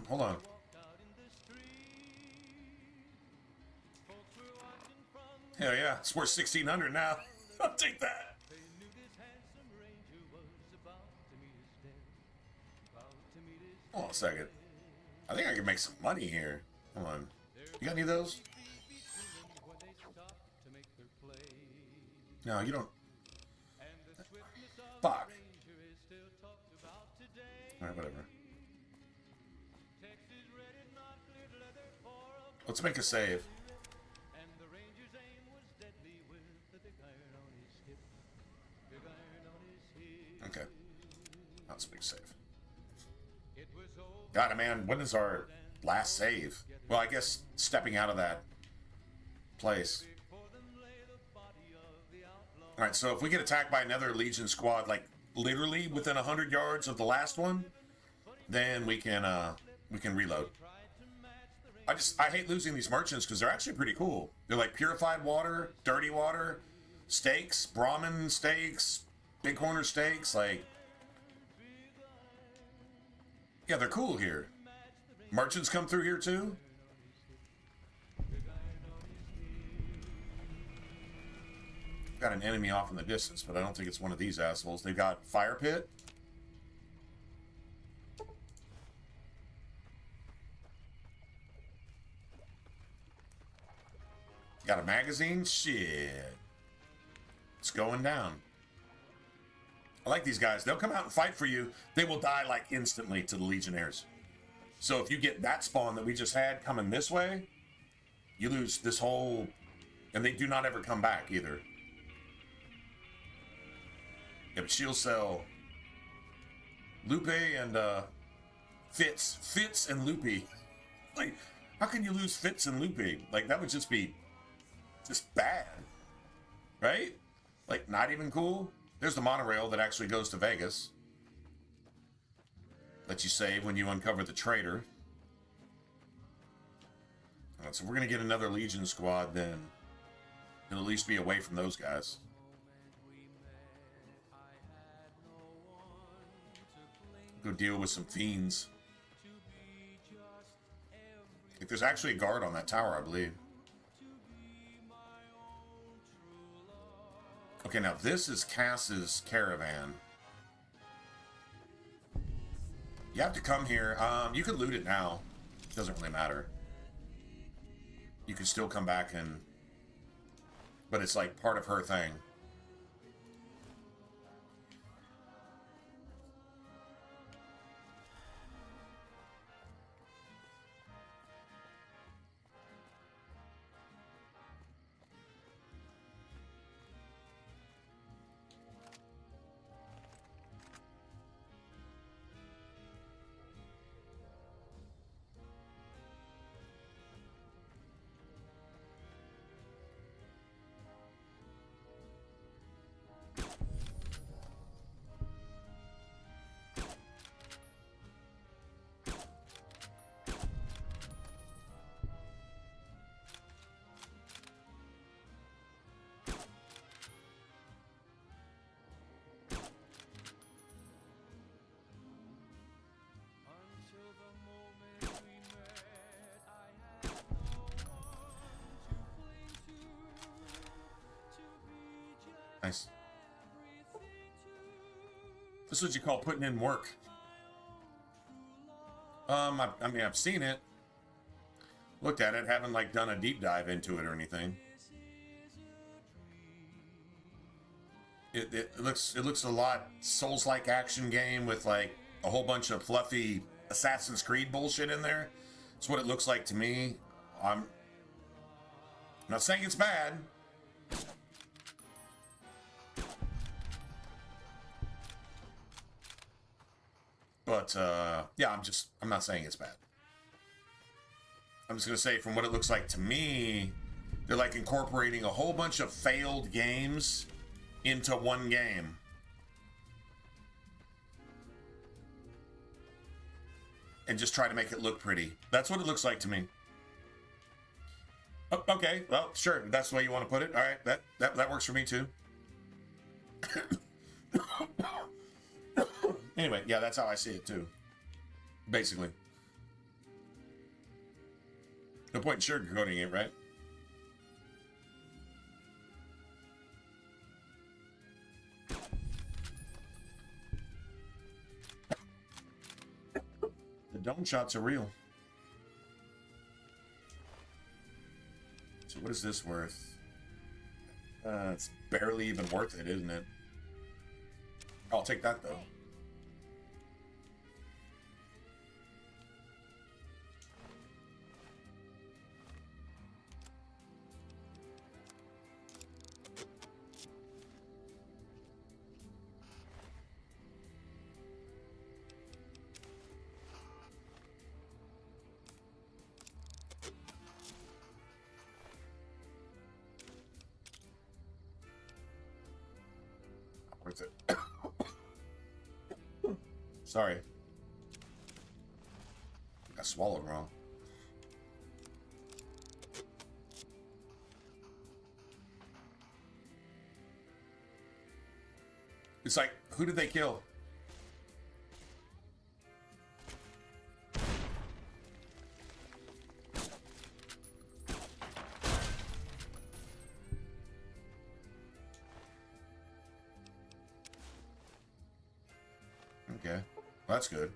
Hold on. Hell yeah, it's worth 1,600 now. I'll take that. Hold on a second. I think I can make some money here. Hold on. You got any of those? No, you don't. Fuck. Alright, whatever. Let's make a save. Okay. Let's make a save. God, man, when is our last save? Well, I guess stepping out of that place. Alright, so if we get attacked by another Legion squad, like, literally within 100 yards of the last one, then we can reload. I hate losing these merchants because they're actually pretty cool. They're like purified water, dirty water, steaks, Brahmin steaks, big corner steaks, like... Yeah, they're cool here. Merchants come through here too. Got an enemy off in the distance, but I don't think it's one of these assholes. They've got fire pit. Got a magazine? Shit. It's going down. I like these guys. They'll come out and fight for you. They will die, like, instantly to the Legionnaires. So if you get that spawn that we just had coming this way, you lose this whole... And they do not ever come back, either. Yeah, but she'll sell Lupe and, Fitz. Fitz and Lupe. Like, how can you lose Fitz and Lupe? Like, that would just be... just bad, right? Like, not even cool. There's the monorail that actually goes to Vegas. That you save when you uncover the traitor. All right, so if we're gonna get another Legion squad, then it'll at least be away from those guys. Go deal with some fiends. Like, there's actually a guard on that tower, I believe. Okay, now this is Cass's caravan. You have to come here. You can loot it now. It doesn't really matter. You can still come back and... But it's like part of her thing. Nice. This is what you call putting in work. I mean, I've seen it, looked at it, haven't like done a deep dive into it or anything. It looks a lot Souls-like action game with like a whole bunch of fluffy Assassin's Creed bullshit in there. It's what it looks like to me. I'm not saying it's bad. But, yeah, I'm not saying it's bad. I'm just gonna say, from what it looks like to me, they're like incorporating a whole bunch of failed games into one game. And just try to make it look pretty. That's what it looks like to me. Oh, okay, well, sure. That's the way you want to put it. All right, that works for me too. Anyway, yeah, that's how I see it too. Basically. No point in sugarcoating it, right? The dome shots are real. So what is this worth? It's barely even worth it, isn't it? I'll take that though. Worth it. Sorry. I swallowed wrong. It's like, who did they kill? Okay, well, that's good.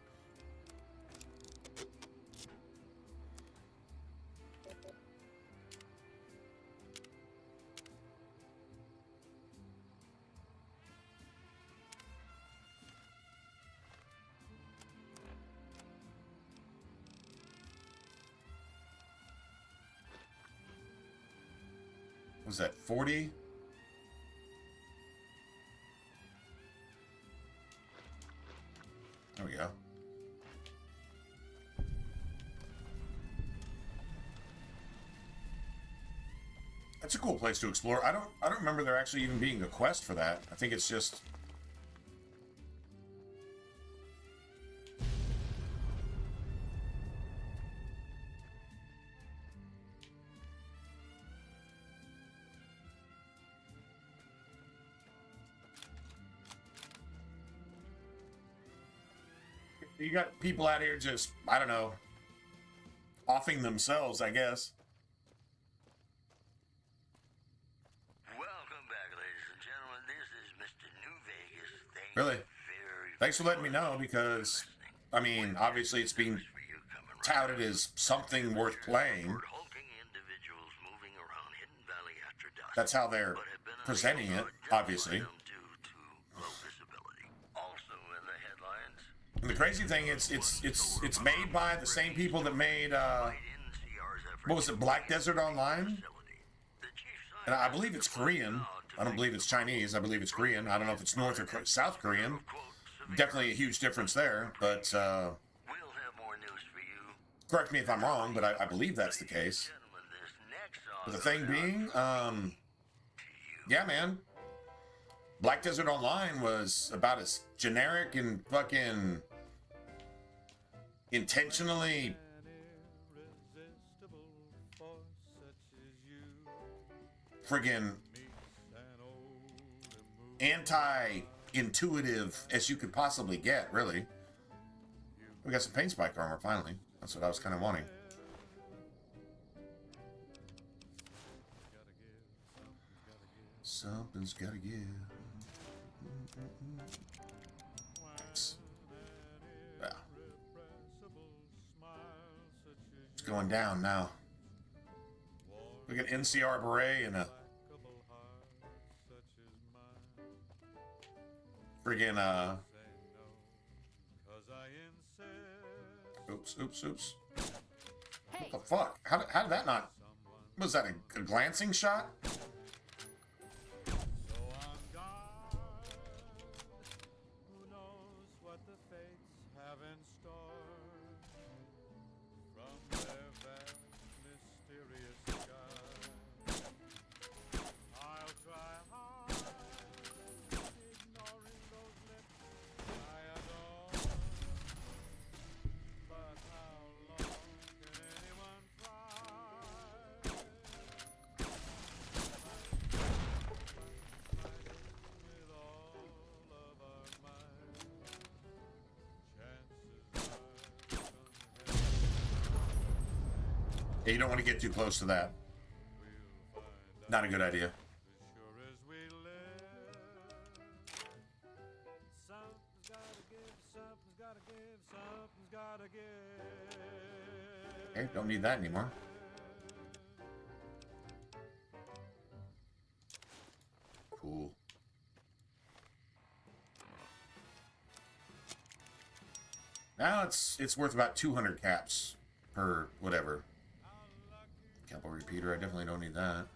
Was that 40? There we go. That's a cool place to explore. I don't remember there actually even being a quest for that. I think it's just you got people out here just, I don't know, offing themselves, I guess. Welcome back, ladies and gentlemen. This is Mr. New Vegas. Really? Thanks for letting me know, because, I mean, obviously it's being touted as something worth playing. That's how they're presenting it, obviously. And the crazy thing is, it's made by the same people that made what was it, Black Desert Online? And I believe it's Korean. I don't believe it's Chinese. I believe it's Korean. I don't know if it's North or South Korean. Definitely a huge difference there. But correct me if I'm wrong, but I believe that's the case. But the thing being, yeah, man. Black Desert Online was about as generic and fucking intentionally friggin' anti-intuitive as you could possibly get, really. We got some paint spike armor, finally. That's what I was kind of wanting. Something's gotta give. Thanks. Yeah. It's going down now. We got NCR beret and a friggin' oops. What the fuck? How did that not? Was that a glancing shot? Yeah, you don't want to get too close to that. Not a good idea. Okay, don't need that anymore. Cool. Now it's worth about 200 caps per whatever. Capital repeater, I definitely don't need that.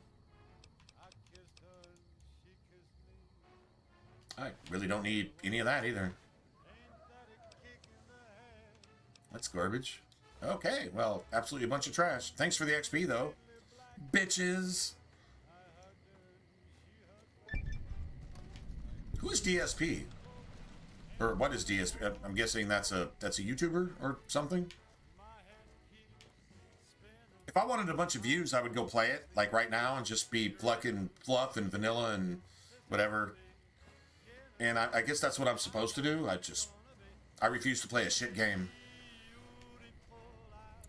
I really don't need any of that either. That's garbage. Okay, well, absolutely a bunch of trash. Thanks for the XP, though. Bitches! Who is DSP? Or what is DSP? I'm guessing that's a YouTuber or something? If I wanted a bunch of views, I would go play it, like right now, and just be plucking fluff and vanilla and whatever. And I guess that's what I'm supposed to do. I refuse to play a shit game.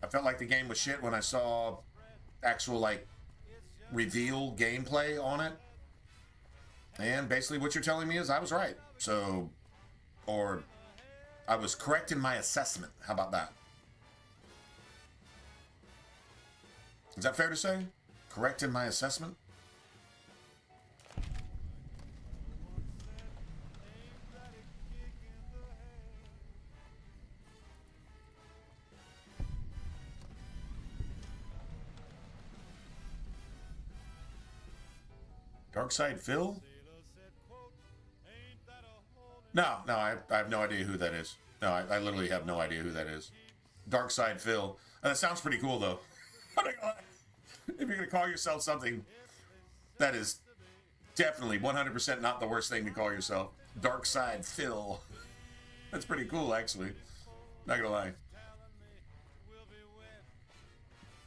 I felt like the game was shit when I saw actual, like, reveal gameplay on it. And basically what you're telling me is I was right. So, or I was correct in my assessment. How about that? Is that fair to say? Correct in my assessment? Darkside Phil? No, I have no idea who that is. No, I literally have no idea who that is. Darkside Phil. That sounds pretty cool, though. If you're going to call yourself something, that is definitely 100% not the worst thing to call yourself. Darkside Phil. That's pretty cool, actually. Not going to lie.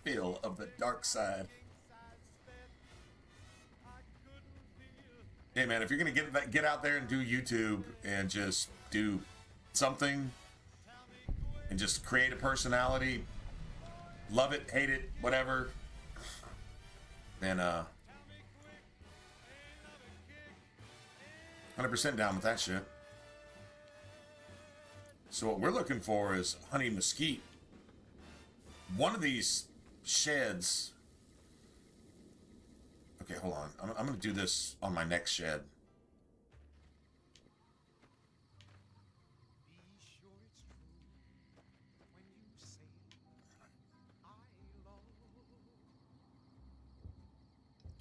Phil of the dark side. Hey man, if you're gonna get out there and do YouTube and just do something and just create a personality, love it, hate it, whatever, then 100% down with that shit. So what we're looking for is honey mesquite. One of these sheds. Okay, hold on. I'm going to do this on my next shed.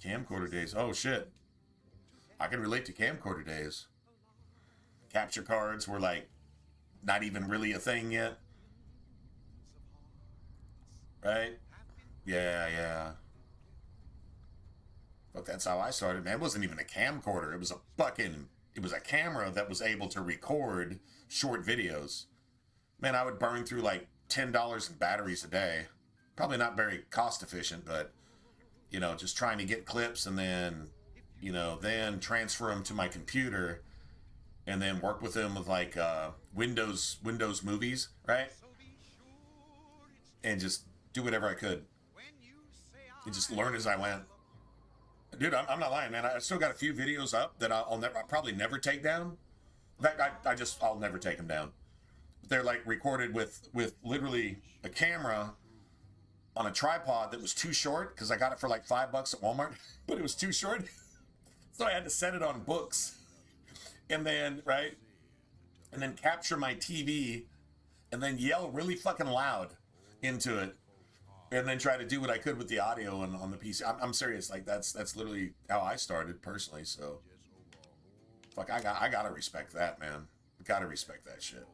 Camcorder days. Oh, shit. I can relate to camcorder days. Capture cards were, like, not even really a thing yet. Right? Yeah. But that's how I started, man. It wasn't even a camcorder. It was a camera that was able to record short videos. Man, I would burn through like $10 in batteries a day. Probably not very cost efficient, but, you know, just trying to get clips and then, you know, then transfer them to my computer and then work with them with like Windows movies, right? And just do whatever I could. And just learn as I went. Dude, I'm not lying, man. I still got a few videos up that I'll probably never take down. In fact, I'll never take them down. They're like recorded with literally a camera on a tripod that was too short because I got it for like $5 at Walmart, but it was too short. So I had to set it on books and then, right? And then capture my TV and then yell really fucking loud into it. And then try to do what I could with the audio and on the PC. I'm serious. Like that's literally how I started personally. So, fuck, I gotta respect that, man. Gotta respect that shit.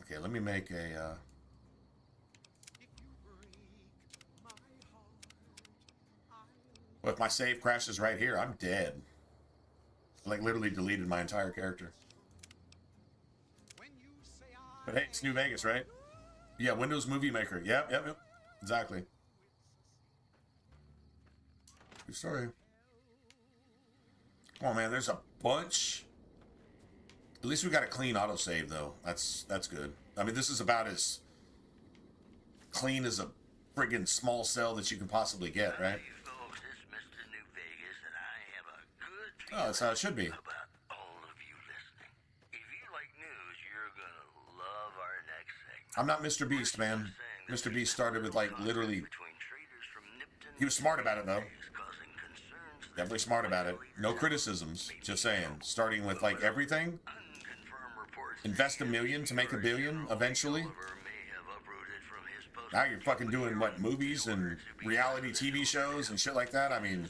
Okay, let me make a. Well, if my save crashes right here, I'm dead. Like literally deleted my entire character. But hey, it's New Vegas, right? Yeah, Windows Movie Maker. Yep. Exactly. Good story. Come on, man. There's a bunch At least we got a clean autosave, though. That's good. I mean, this is about as clean as a friggin' small cell that you can possibly get, right? Oh, that's how it should be. I'm not Mr. Beast, man. Mr. Beast started with, like, literally... He was smart about it, though. Definitely smart about it. No criticisms, just saying. Starting with, like, everything. Invest $1 million to make $1 billion, eventually. Now you're fucking doing, what, movies and reality TV shows and shit like that? I mean,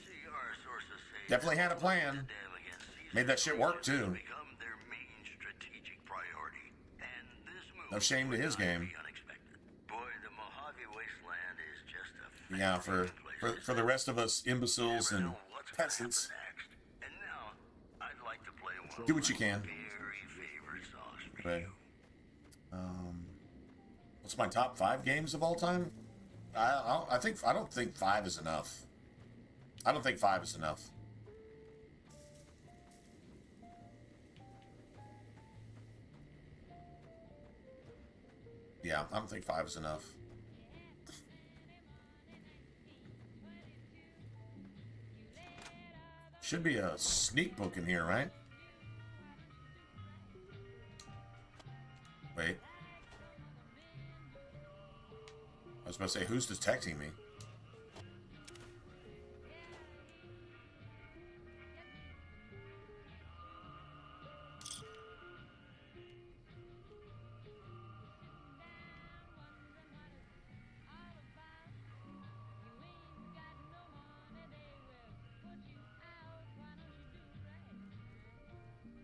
definitely had a plan. Made that shit work, too. No shame to his game. Yeah, for the rest of us imbeciles and peasants, do what you can. Okay. What's my top 5 games of all time? I don't think 5 is enough. I don't think 5 is enough. Yeah, I don't think 5 is enough. Should be a sneak book in here, right? Wait. I was about to say, who's detecting me?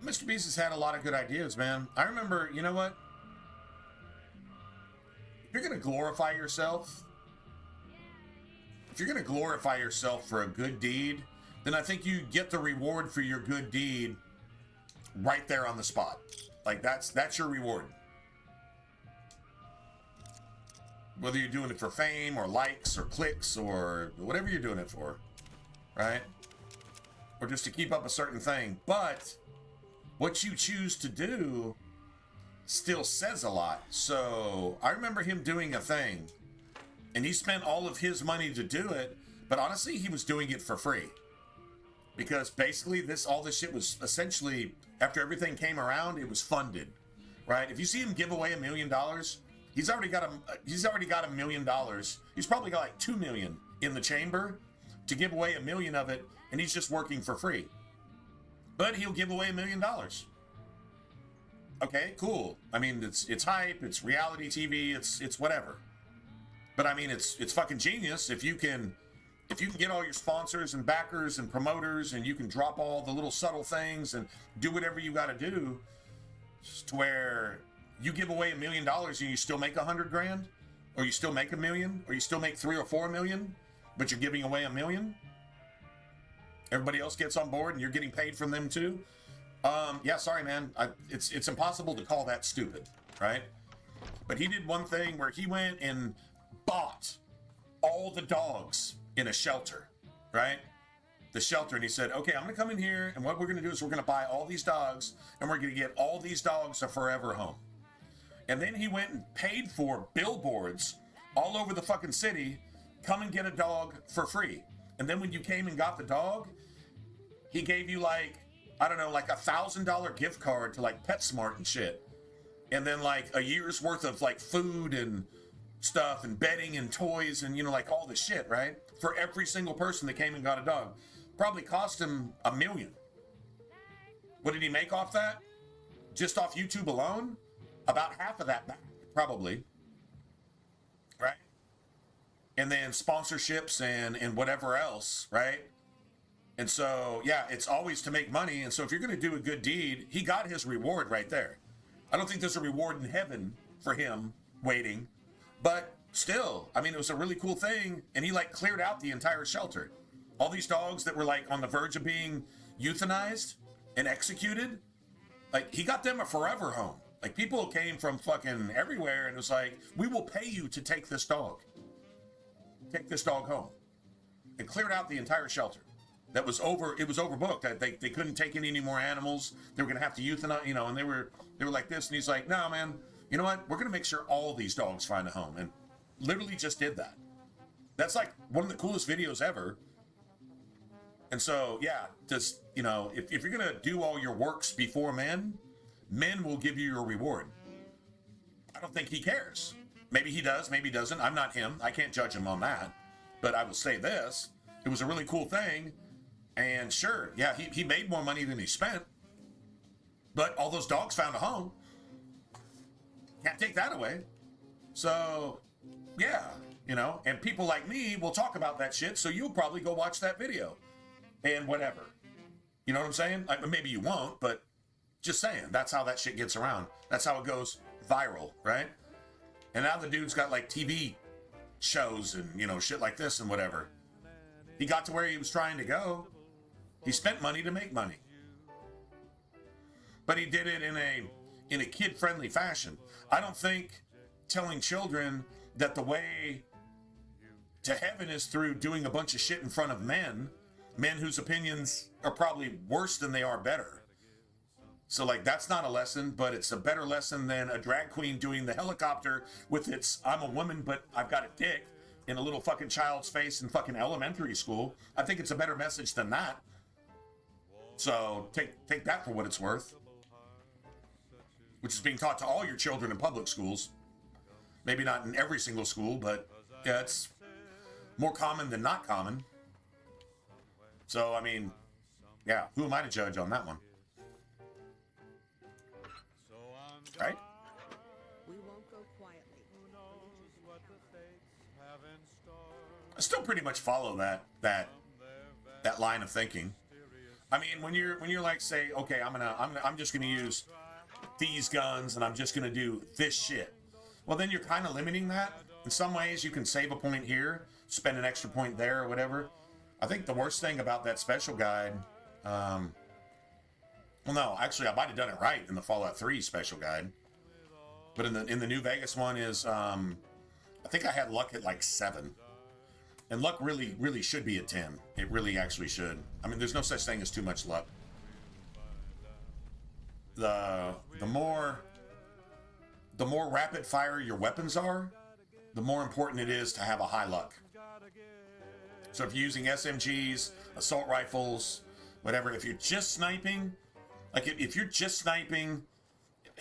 Mr. Beast has had a lot of good ideas, man. I remember, you know what? If you're going to glorify yourself, for a good deed, then I think you get the reward for your good deed right there on the spot. Like, that's your reward. Whether you're doing it for fame or likes or clicks or whatever you're doing it for, right? Or just to keep up a certain thing. But what you choose to do still says a lot. So I remember him doing a thing, and he spent all of his money to do it, but honestly, he was doing it for free. Because basically, all this shit was essentially, after everything came around, it was funded, right? If you see him give away $1 million, he's already got $1 million. He's probably got like $2 million in the chamber to give away $1 million of it, and he's just working for free. But he'll give away $1 million. Okay, cool. I mean, it's hype, it's reality TV, it's whatever. But I mean, it's fucking genius if you can get all your sponsors and backers and promoters, and you can drop all the little subtle things and do whatever you got to do, to where you give away $1 million and you still make $100 grand, or you still make $1 million, or you still make $3 or $4 million, but you're giving away $1 million. Everybody else gets on board and you're getting paid from them too. Yeah, sorry, man. It's impossible to call that stupid, right? But he did one thing where he went and bought all the dogs in a shelter, right? The shelter, and he said, okay, I'm gonna come in here, and what we're gonna do is we're gonna buy all these dogs, and we're gonna get all these dogs a forever home. And then he went and paid for billboards all over the fucking city, come and get a dog for free. And then when you came and got the dog, he gave you like, I don't know, like $1,000 gift card to like PetSmart and shit. And then like a year's worth of like food and stuff and bedding and toys and, you know, like all the shit, right? For every single person that came and got a dog. Probably cost him $1 million. What did he make off that? Just off YouTube alone? About half of that back, probably. Right? And then sponsorships and whatever else, right? And so, yeah, it's always to make money. And so if you're going to do a good deed, he got his reward right there. I don't think there's a reward in heaven for him waiting. But still, I mean, it was a really cool thing. And he, like, cleared out the entire shelter. All these dogs that were, like, on the verge of being euthanized and executed, like, he got them a forever home. Like, people came from fucking everywhere and it was like, we will pay you to take this dog. Take this dog home. And cleared out the entire shelter. that was it was overbooked. That they couldn't take in any more animals. They were gonna have to euthanize, you know, and they were like this, and he's like, no, man, you know what? We're gonna make sure all these dogs find a home, and literally just did that. That's like one of the coolest videos ever. And so, yeah, just, you know, if you're gonna do all your works before men will give you your reward. I don't think he cares. Maybe he does, maybe he doesn't. I'm not him. I can't judge him on that. But I will say this, it was a really cool thing. And sure, yeah, he made more money than he spent. But all those dogs found a home. Can't take that away. So, yeah, you know, and people like me will talk about that shit, so you'll probably go watch that video. And whatever. You know what I'm saying? Like, maybe you won't, but just saying, that's how that shit gets around. That's how it goes viral, right? And now the dude's got like TV shows and, you know, shit like this and whatever. He got to where he was trying to go. He spent money to make money. But he did it in a kid-friendly fashion. I don't think telling children that the way to heaven is through doing a bunch of shit in front of men whose opinions are probably worse than they are better. So, like, that's not a lesson, but it's a better lesson than a drag queen doing the helicopter with its I'm a woman, but I've got a dick in a little fucking child's face in fucking elementary school. I think it's a better message than that. So, take that for what it's worth. Which is being taught to all your children in public schools. Maybe not in every single school, but yeah, it's more common than not common. So, I mean, yeah, who am I to judge on that one? Right? We won't go quietly. I still pretty much follow that line of thinking. I mean, when you're like, say, okay, I'm just gonna use these guns and I'm just gonna do this shit. Well, then you're kind of limiting that. In some ways, you can save a point here, spend an extra point there, or whatever. I think the worst thing about that special guide, well, no, actually, I might have done it right in the Fallout 3 special guide, but in the New Vegas one is, I think I had luck at like 7, and luck really should be at 10. It really actually should. I mean, there's no such thing as too much luck. The more rapid fire your weapons are, the more important it is to have a high luck. So if you're using SMGs, assault rifles, whatever, if you're just sniping, like if you're just sniping,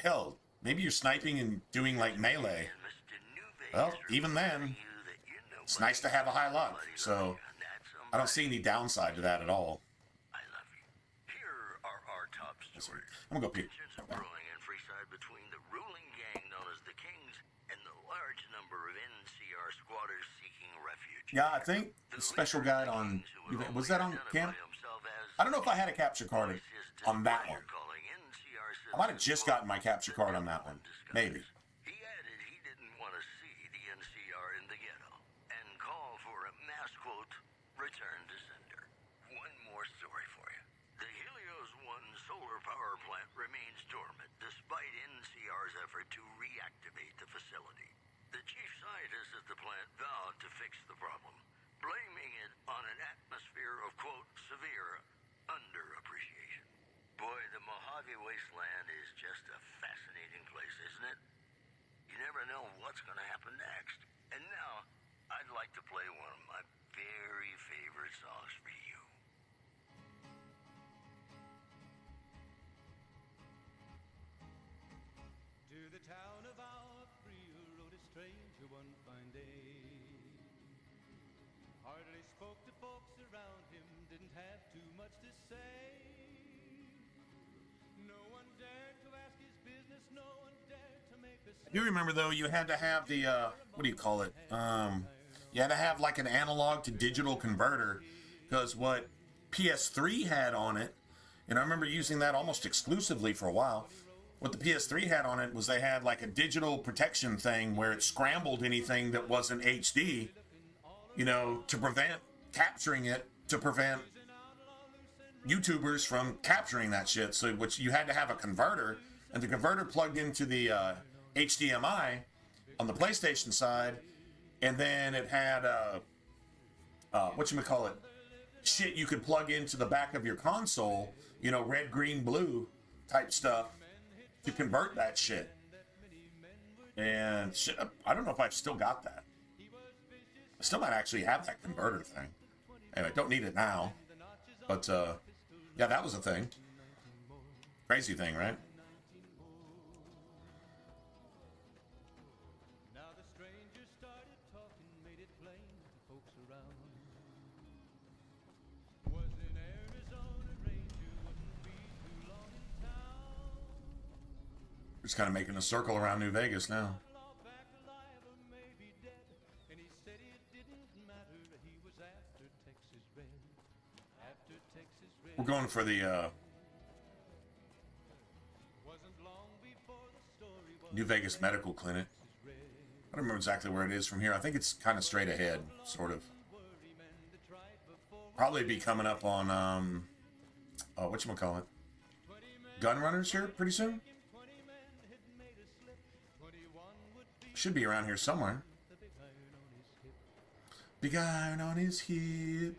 hell, maybe you're sniping and doing like melee. Well, even then, it's nice to have a high luck. So I don't see any downside to that at all. Here are our top stories. I'm gonna go pee. Tensions are brewing in Freeside between the ruling gang known as the Kings and the large number of NCR squatters seeking refuge. Yeah, I think the special guguide on, was that on camp? I don't know if I had a capture card on that one. I might have just gotten my capture card on that one. Maybe. He added he didn't want to see the NCR in the ghetto and called for a mass quote, return to sender. One more story for you. The Helios 1 solar power plant remains dormant despite NCR's effort to reactivate the facility. The chief scientist at the plant vowed to fix the problem, blaming it on an atmosphere of, quote, severe underappreciation. Boy, the Mojave Wasteland is just a fascinating place, isn't it? You never know what's going to happen next. And now, I'd like to play one of my very favorite songs for you. To the town of our Priya rode a stranger one fine day. Hardly spoke to folks around him, didn't have too much to say. No one dared to ask his business, no one dared to make a I do remember though, you had to have the what do you call it? You had to have like an analog to digital converter, because what PS3 had on it, and I remember using that almost exclusively for a while. What the PS3 had on it was they had like a digital protection thing where it scrambled anything that wasn't HD, you know, to prevent capturing it, to prevent YouTubers from capturing that shit. So which you had to have a converter, and the converter plugged into the HDMI on the PlayStation side, and then it had whatchamacallit, shit you could plug into the back of your console, you know, red, green, blue type stuff to convert that shit. And shit, I don't know if I've still got that. I still might actually have that converter thing. Anyway, don't need it now. But, yeah, that was a thing. Crazy thing, right? Just kind of making a circle around New Vegas now. We're going for the New Vegas Medical Clinic. I don't remember exactly where it is from here. I think it's kind of straight ahead, sort of. Probably be coming up on, whatchamacallit? Gun Runners here pretty soon? Should be around here somewhere. Big iron on his hip.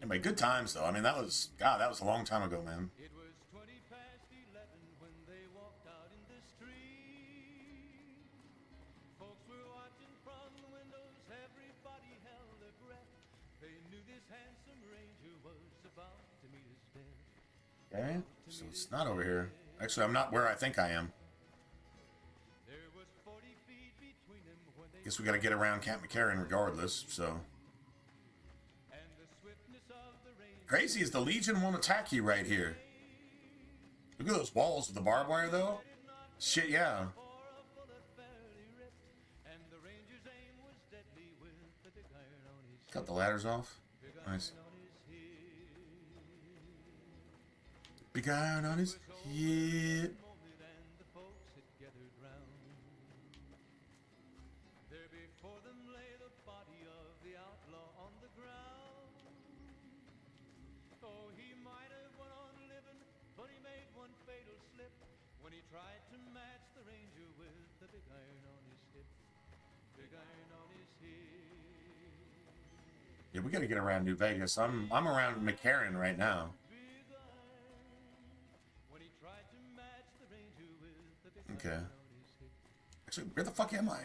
Anyway, good times though. I mean, that was a long time ago, man. Okay, so it's not over here. Actually, I'm not where I think I am. Guess we gotta get around Camp McCarran regardless, so. Crazy is the Legion won't attack you right here. Look at those walls with the barbed wire, though. Shit, yeah. Cut the ladders off. Nice. Big iron on his hip. Yeah, we got to get around New Vegas. I'm around McCarran right now. Okay. Actually, where the fuck am I?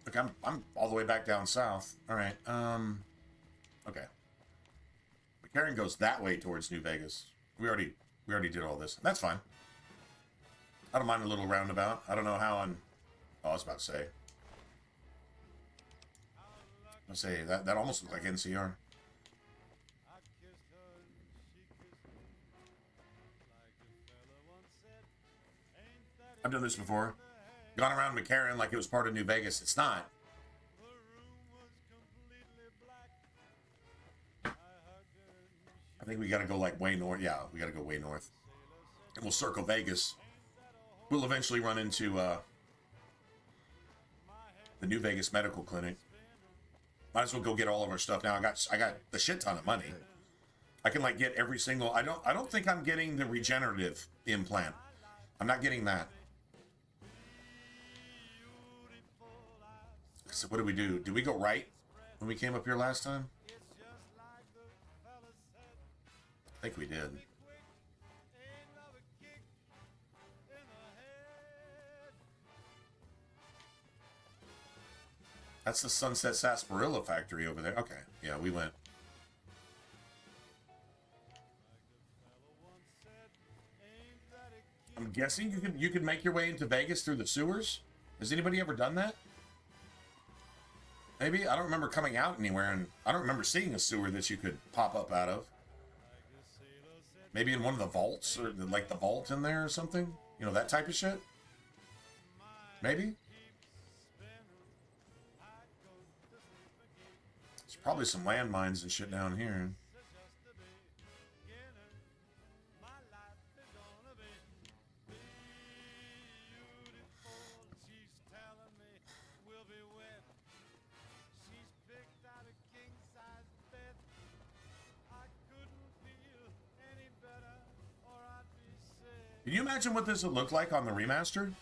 Look, I'm all the way back down south. All right. Okay. McCarran goes that way towards New Vegas. We already did all this. That's fine. I don't mind a little roundabout. I don't know how I'm. Oh, I was about to say. Let's say that almost looked like NCR. I've done this before. Gone around McCarran like it was part of New Vegas. It's not. I think we got to go like way north. Yeah, we got to go way north. And we'll circle Vegas. We'll eventually run into the New Vegas Medical Clinic. Might as well go get all of our stuff now. I got a shit ton of money. I can like get every single. I don't think I'm getting the regenerative implant. I'm not getting that. So what did we do? Did we go right when we came up here last time? I think we did. That's the Sunset Sarsaparilla factory over there. Okay, yeah, we went. I'm guessing you could make your way into Vegas through the sewers. Has anybody ever done that? Maybe. I don't remember coming out anywhere, and I don't remember seeing a sewer that you could pop up out of. Maybe in one of the vaults, or like the vault in there or something. You know, that type of shit. Maybe. There's probably some landmines and shit down here. Can you imagine what this would look like on the remaster?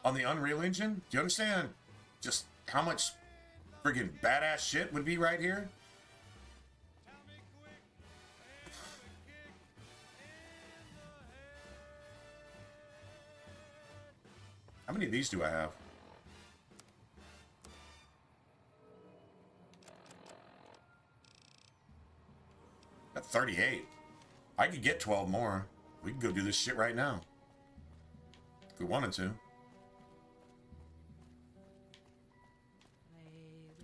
On the Unreal Engine? Do you understand just how much friggin' badass shit would be right here? How many of these do I have? Got 38. I could get 12 more. We could go do this shit right now. If we wanted to.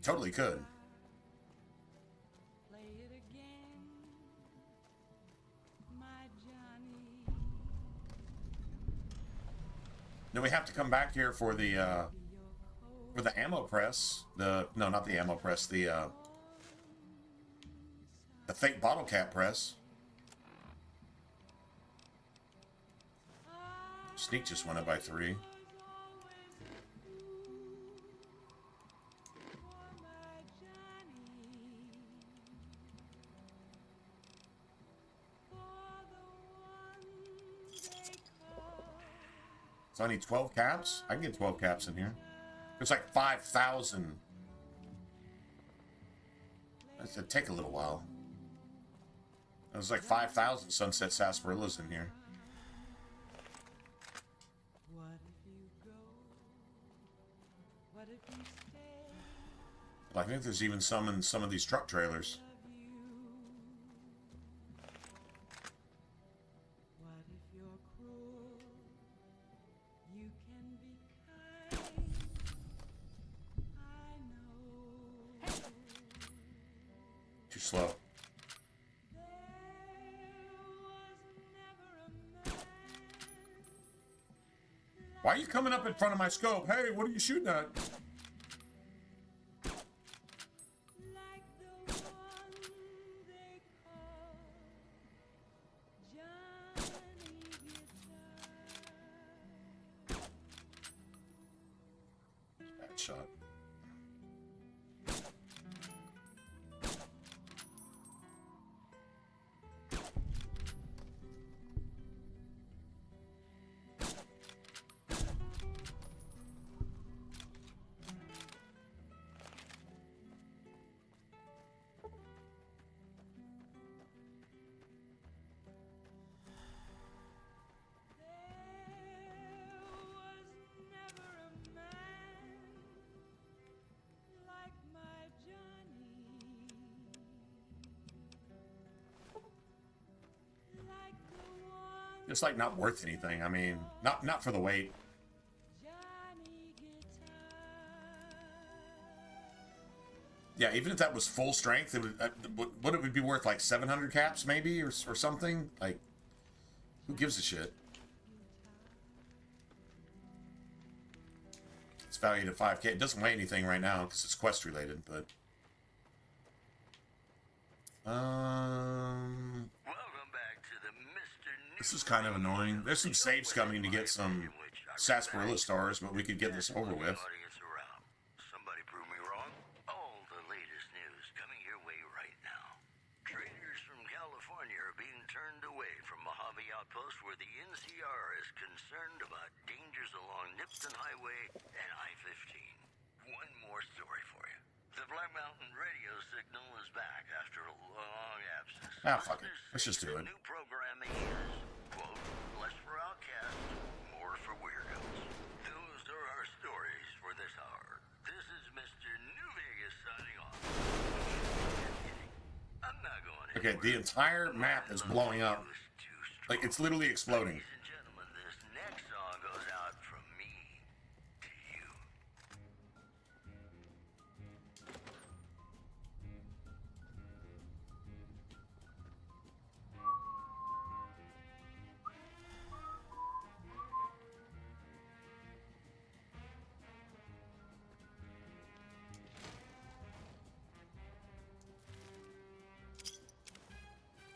Totally could. Then we have to come back here for the ammo press. No, not the ammo press. The fake bottle cap press. Sneak just went up by 3. So I need 12 caps? I can get 12 caps in here. It's like 5,000. That'd take a little while. There's like 5,000 Sunset Sarsaparillas in here. I think there's even some in some of these truck trailers. Too slow. Why are you coming up in front of my scope? Hey, what are you shooting at? Bad shot. It's like not worth anything. I mean, not for the weight. Yeah, even if that was full strength, it would it be worth like 700 caps maybe or something? Like, who gives a shit? It's valued at 5K. It doesn't weigh anything right now because it's quest related, but this is kind of annoying. There's some saves coming to get some sarsaparilla stars, but we could get this over with. Somebody prove me wrong. All the latest news coming your way right now. Traders from California are being turned away from Mojave Outpost where the NCR is concerned about dangers along Nipton Highway and I-15. One more story for you. The Black Mountain radio signal is back after a long absence. Ah, fuck it. Let's just do it. New programming is, quote, less for outcasts, more for weirdos. Those are our stories for this hour. This is Mr. New Vegas signing off. I'm not going anywhere. Okay, the entire map is blowing up. Like, it's literally exploding. Ladies and gentlemen, this next song goes out from me to you.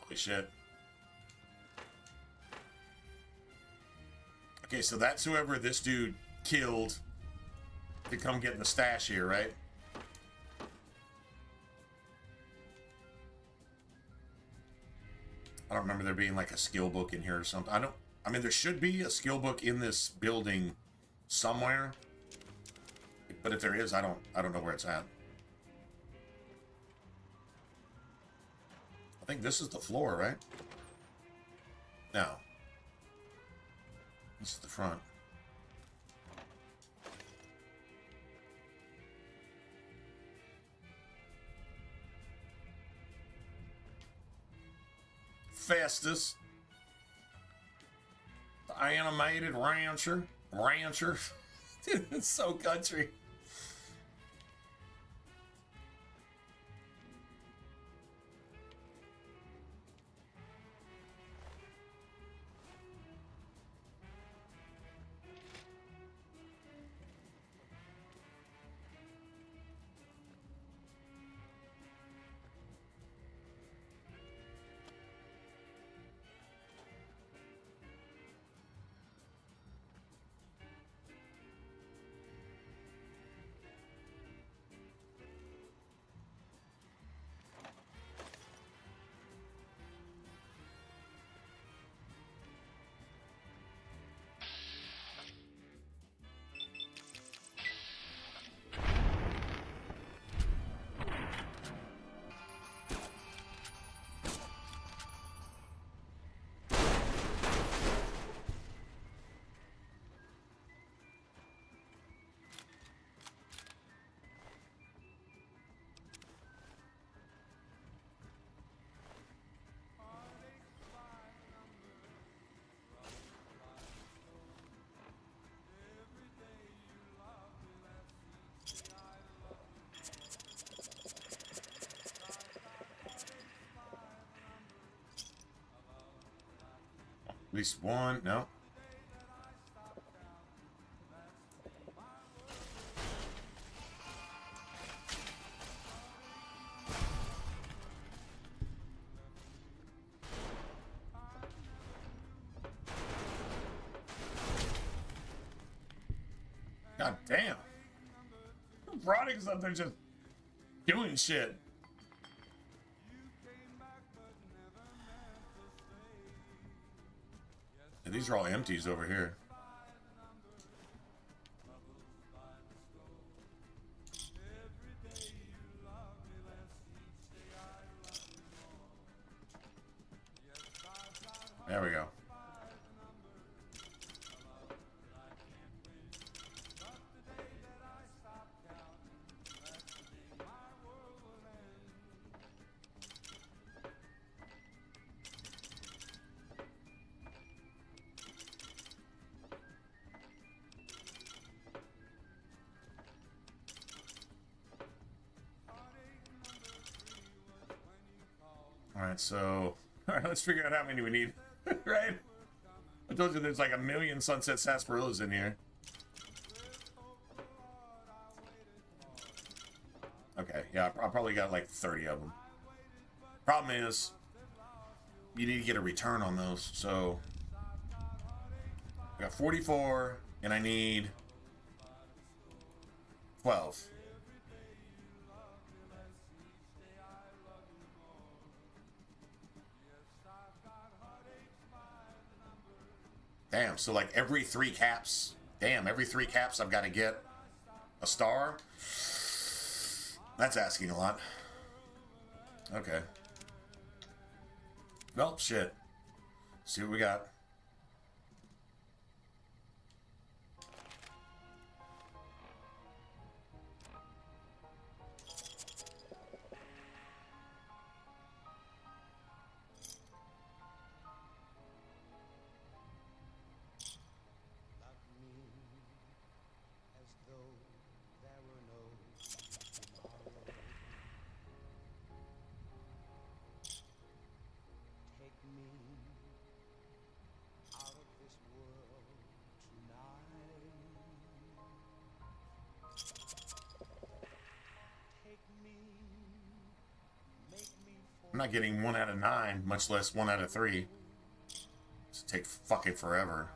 Holy shit. Okay, so that's whoever this dude killed to come get in the stash here, right? I don't remember there being like a skill book in here or something. I don't I mean, there should be a skill book in this building somewhere. But if there is, I don't know where it's at. I think this is the floor, right? No. This is the front. Festus. The animated rancher. Dude, it's so country. At least one, no. God damn. Roddick's up there just doing shit. And these are all empties over here. There we go. Alright, so... Alright, let's figure out how many we need. Right? I told you there's like 1 million Sunset Sarsaparillas in here. Okay, yeah, I probably got like 30 of them. Problem is, you need to get a return on those, so... I got 44, and I need... 12. Damn, so like every 3 caps, every 3 caps I've got to get a star? That's asking a lot. Okay. Well, shit. See what we got. I'm not getting 1 out of 9, much less 1 out of 3. It's take fucking forever.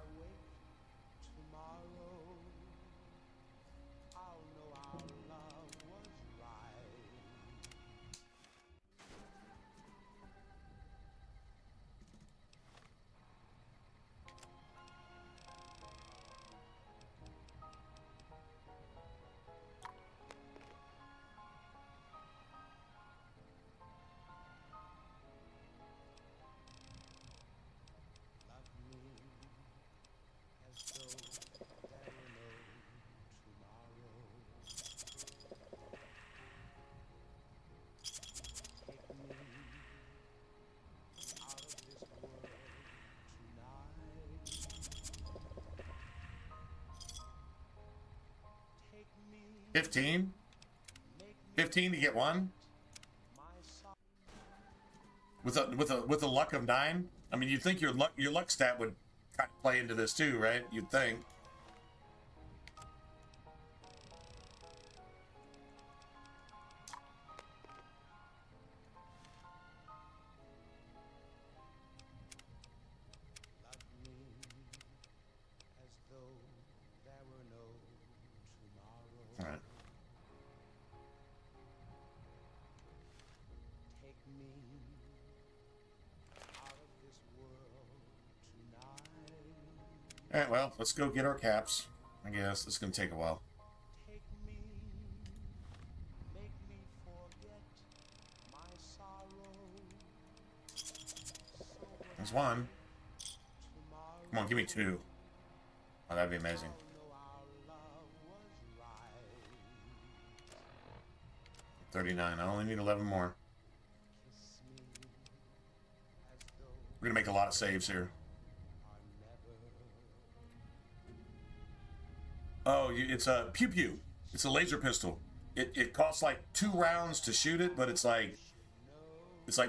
15? 15 to get one? With a luck of 9? I mean, you'd think your luck stat would kind of play into this too, right? You'd think. All right. All right, well, let's go get our caps. I guess it's gonna take a while. There's one. Come on, give me 2. Oh, that'd be amazing. $39. I only need 11 more. We're gonna make a lot of saves here. Oh, it's a pew pew. It's a laser pistol. It costs like 2 rounds to shoot it, but it's like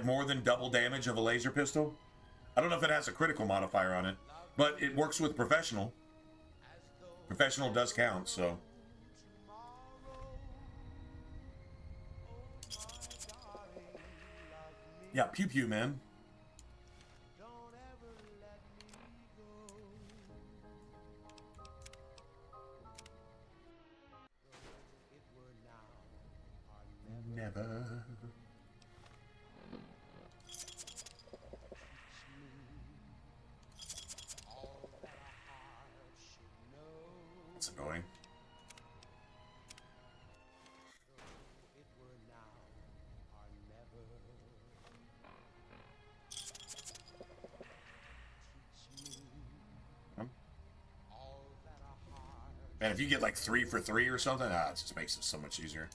more than double damage of a laser pistol. I don't know if it has a critical modifier on it, but it works with professional. Professional does count, so. Yeah, pew pew, man. Never. That's annoying. Man, if you get like 3 for 3 or something, it just makes it so much easier.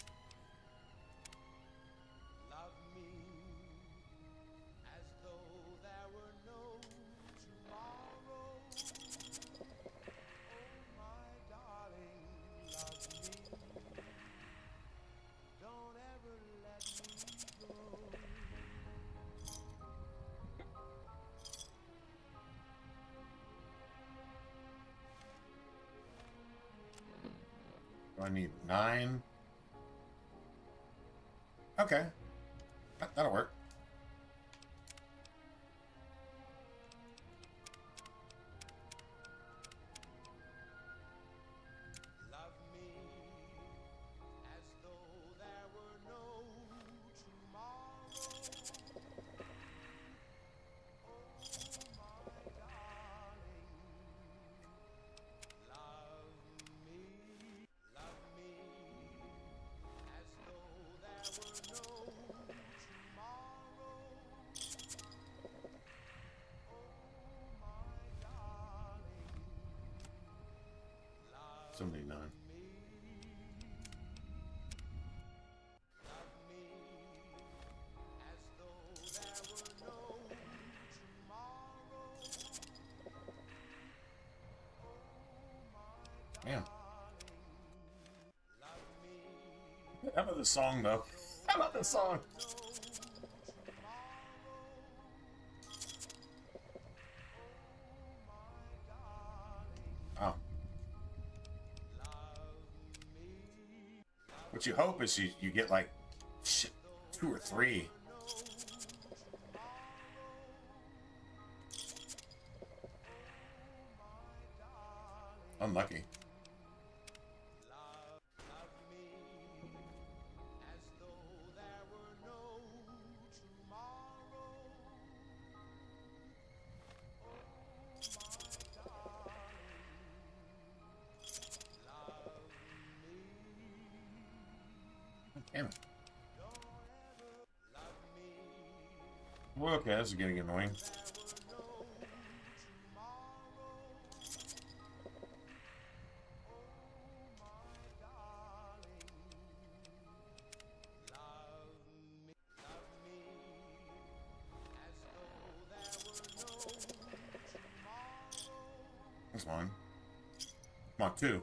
I need 9. Okay. That'll work. $79. Man. How about this song, though? How about this song? Oh. What you hope is you get like shit, 2 or 3. Unlucky. Damn it. Well, okay, this is getting annoying. That's one. Come on, 2.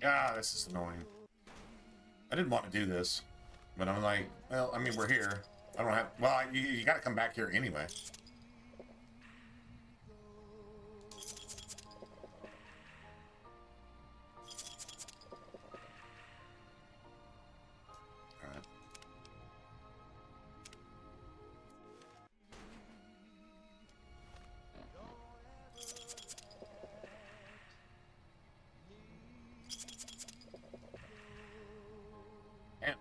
Ah, this is annoying. I didn't want to do this, but I'm like, well, I mean, we're here. I don't have. Well, you got to come back here anyway. All right. Damn.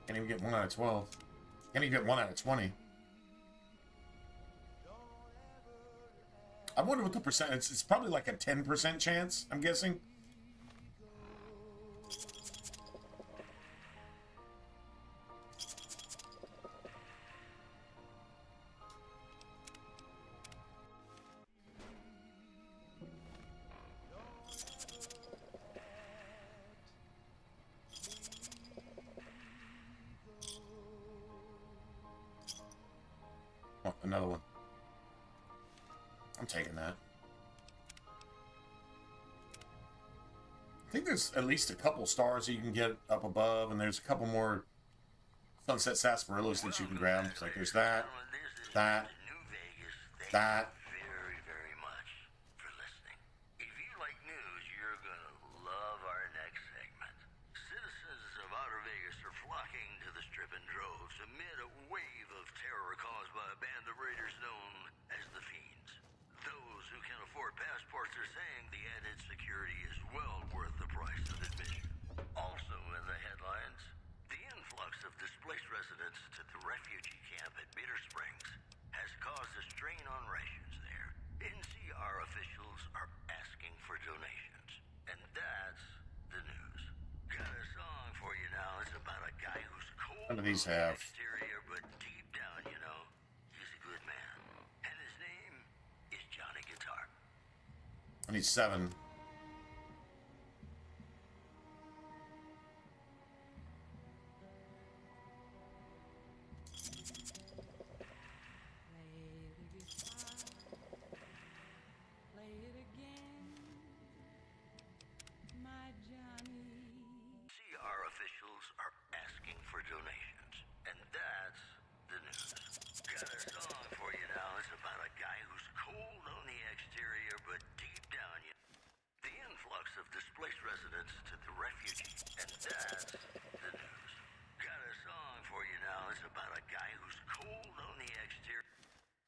Can't even get 1 out of 12. Can't even get 1 out of 20. I wonder what the percent. It's probably like a 10% chance, I'm guessing. Oh, another one. I'm taking that. I think there's at least a couple stars you can get up above, and there's a couple more sunset sarsaparillas that you can grab. It's like there's that, that. Very, very much for listening. If you like news, you're gonna love our next segment. Citizens of Outer Vegas are flocking to the Strip in droves amid a wave of terror caused by a band of raiders known as the Fiends. Those who can afford passports are saying the added security is well worth the price of admission. Also in the headlines, the influx of displaced residents to the refugee camp at Bitter Springs has caused a strain on rations there. NCR officials are asking for donations. And that's the news. Got a song for you now. It's about a guy who's cold None of these on the have. exterior, but deep down, you know, he's a good man. And his name is Johnny Guitar. I need 7. NCR officials are asking for donations. And that's the news. Got a song for you now. It's about a guy who's cold on the exterior, but deep down, you the influx of displaced residents to the refugee. And that's the news. Got a song for you now. It's about a guy who's cold on the exterior.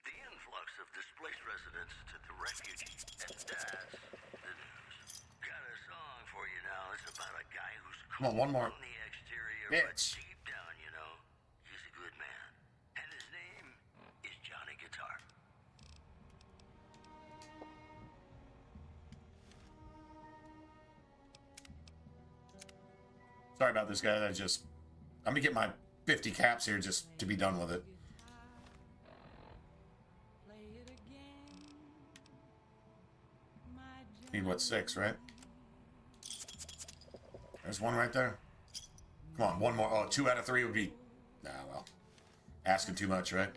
The influx of displaced residents to the refugee. And that's the news. Got a song for you now. It's about a guy who's Come on, one more. on the exterior, Bitch. but deep down, you know, he's a good man. And his name is Johnny Guitar. Sorry about this, guys. I'm gonna get my 50 caps here just to be done with it. Need what, 6, right? There's one right there. Come on, one more. Oh, 2 out of 3 would be... Nah, well. Asking too much, right?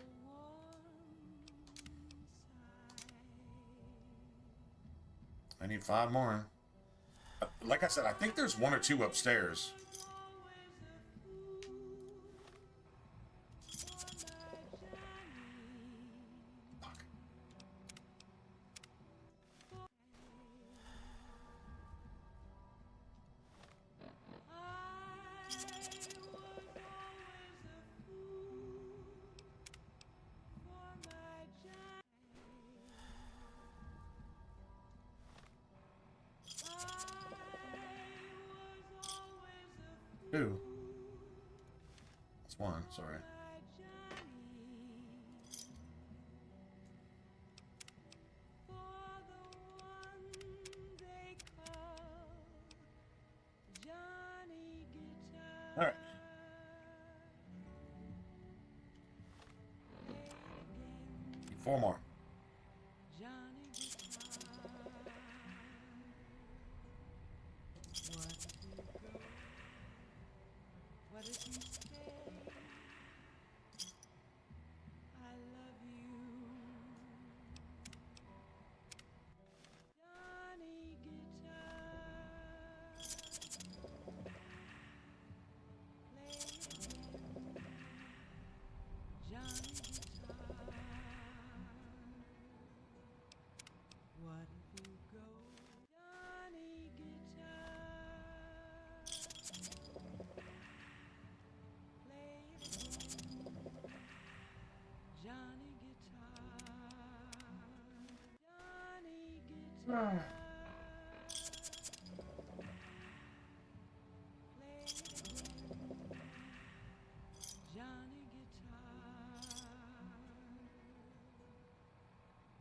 I need 5 more. Like I said, I think there's 1 or 2 upstairs. Fuck. Two. That's 1, sorry. All right. Need 4 more. Johnny Guitar.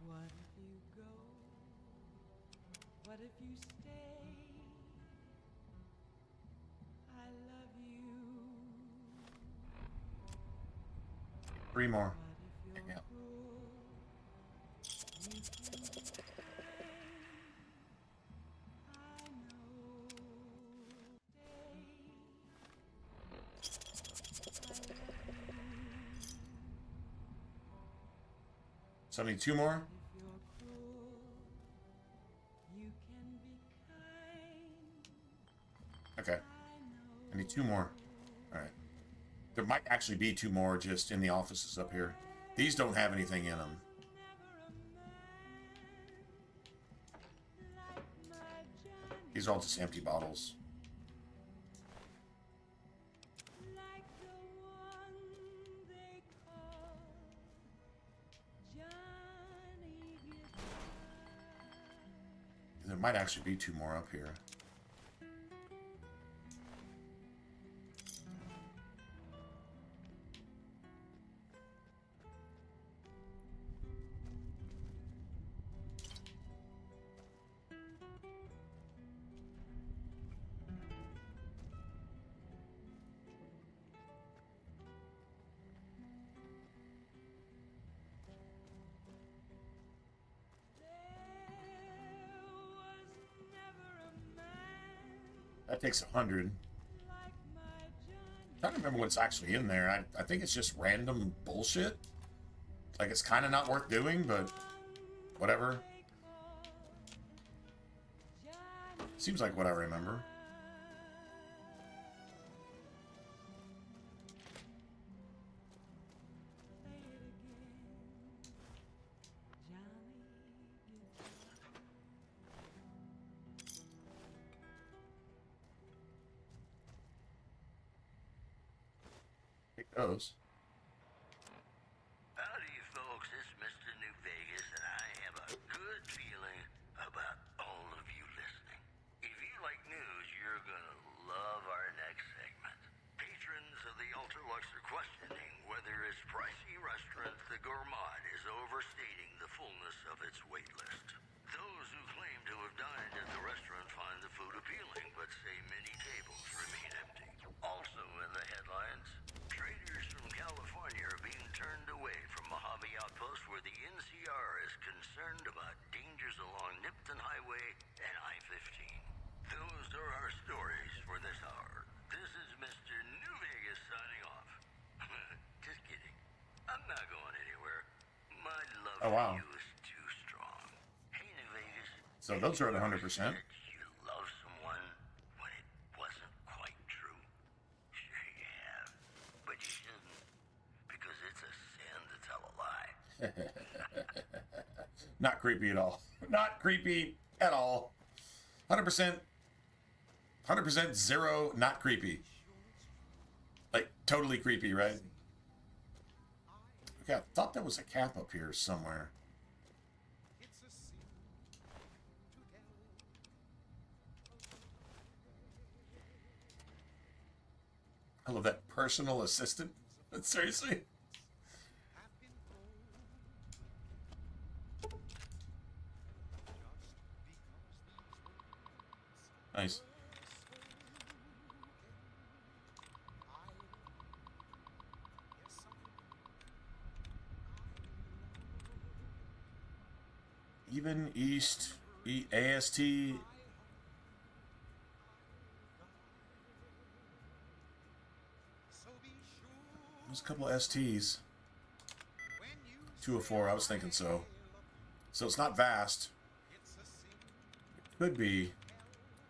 What if you go? What if you stay? I love you. 3 more. Yeah. So I need 2 more. Okay. I need 2 more. Alright. There might actually be 2 more just in the offices up here. These don't have anything in them. These are all just empty bottles. There might actually be 2 more up here. That takes 100. I don't remember what's actually in there. I think it's just random bullshit. Like, it's kind of not worth doing, but whatever. Seems like what I remember. It goes. Howdy, folks. It's Mr. New Vegas, and I have a good feeling about all of you listening. If you like news, you're gonna love our next segment. Patrons of the Ultralux are questioning whether its pricey restaurant, the Gourmand, is overstating the fullness of its wait list. Those who claim to have dined at the restaurant find the food appealing, but say many tables remain empty. Also in the headlines, traders from California are being turned away from Mojave Outpost where the NCR is concerned about dangers along Nipton Highway and I-15. Those are our stories for this hour. This is Mr. New Vegas signing off. Just kidding. I'm not going anywhere. My love for you is too strong. Hey, New Vegas. So those are at 100%. You love someone when it wasn't quite true? Sure you have. But you shouldn't. Because it's a sin to tell a lie. Not creepy at all. Not creepy at all. 100%. 100% zero, not creepy. Like, totally creepy, right? Okay, I thought there was a cap up here somewhere. I love that personal assistant. Seriously? Nice. Even East AST. There's a couple of STs. 2 of 4, I was thinking so. So it's not vast. It could be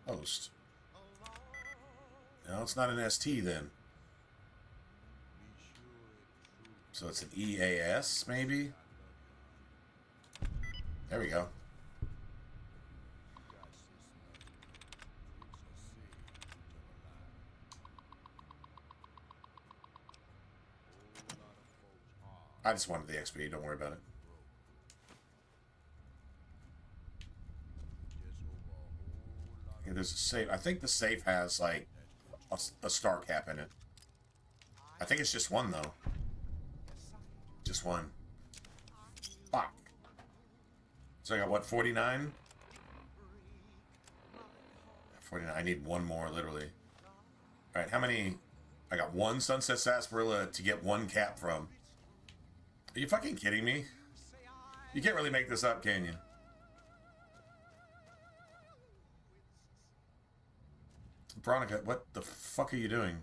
host. No, it's not an ST then. So it's an EAS, maybe? There we go. I just wanted the XP, don't worry about it. there's a safe. I think the safe has, like, a star cap in it. I think it's just one, though. Just one. Fuck. So I got, what, 49? 49. I need one more, literally. Alright, how many... I got one Sunset Sarsaparilla to get one cap from. Are you fucking kidding me? You can't really make this up, can you? Veronica, what the fuck are you doing?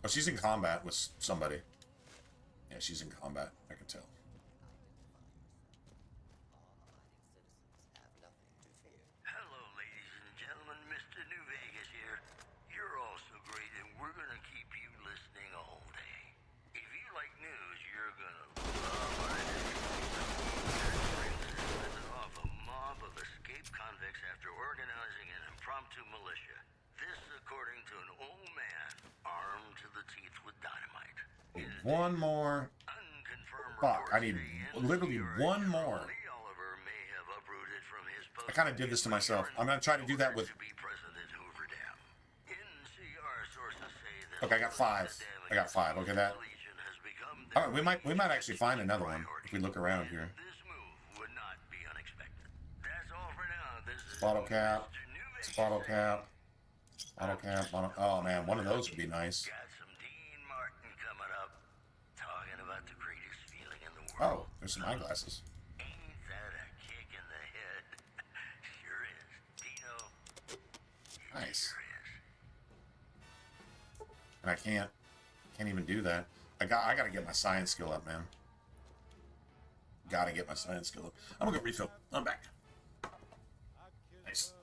Oh, she's in combat with somebody. Yeah, she's in combat. I can tell. Hello, ladies and gentlemen. Mr. New Vegas here. You're all so great, and we're gonna keep you listening all day. If you like news, you're gonna love our suspended off a mob of escaped convicts after organizing an impromptu militia. This, according to an old man armed to the teeth with dynamite. One more. Fuck, I need literally one more. I kind of did this to myself. I'm going to try to do that with... Okay, I got 5. I got 5. Okay, that... Alright, we might actually find another one if we look around here. Bottle cap. Bottle cap. Bottle cap. Bottle... Oh, man, one of those would be nice. Oh, there's some eyeglasses. Ain't that a kick in the head? Sure is. Dino. Nice. Sure is. And I can't even do that. I gotta get my science skill up, man. Gotta get my science skill up. I'm gonna go refill. I'm back. Nice.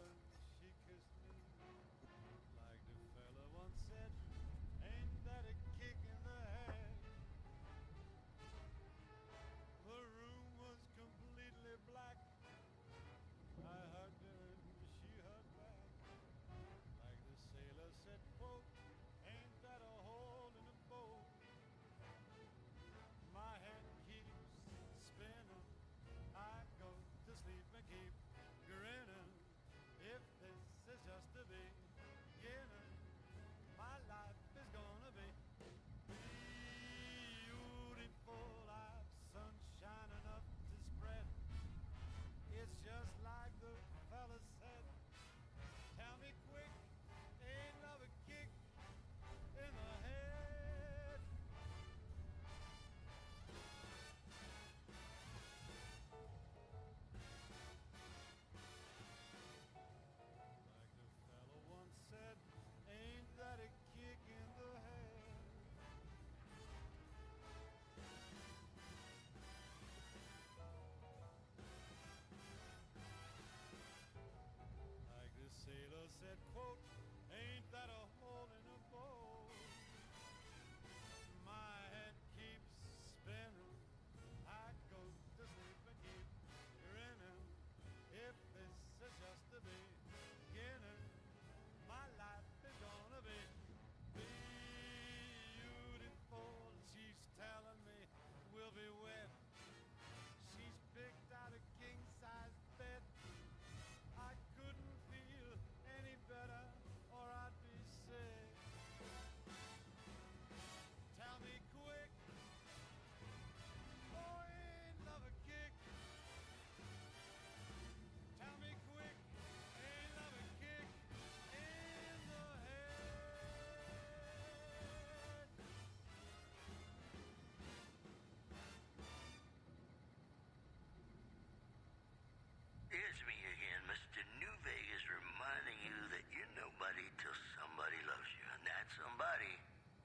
It's me again, Mr. New Vegas, reminding you that you're nobody till somebody loves you, and that somebody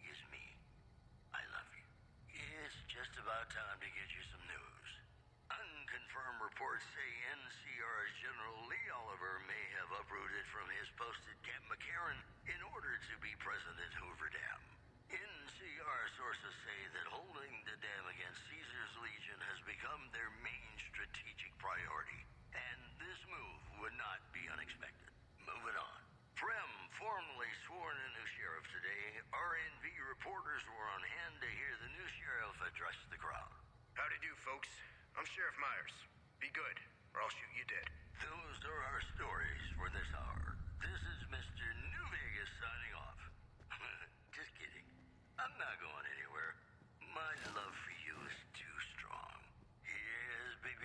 is me. I love you. It's just about time to get you some news. Unconfirmed reports say NCR's General Lee Oliver may have uprooted from his post at Camp McCarran in order to be present at Hoover Dam. NCR sources say that holding the dam against Caesar's Legion has become their main strategic priority. And this move would not be unexpected. Moving on. Prem formally sworn a new sheriff today. RNV reporters were on hand to hear the new sheriff address the crowd. Howdy do, folks. I'm Sheriff Myers. Be good, or I'll shoot you dead. those are our stories for this hour. This is Mr. New Vegas signing off. Just kidding. I'm not going anywhere. My love for you is too strong. Here's Bing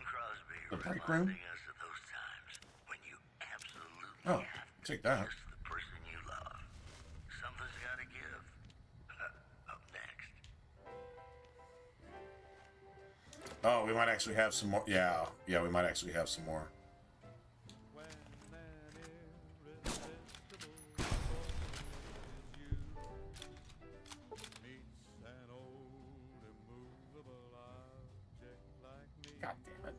Crosby The break room? reminding us of those times when you absolutely Oh, have to take that. kiss the person you love. Something's gotta give. Up next. Oh, we might actually have some more. Yeah, we might actually have some more. God damn it.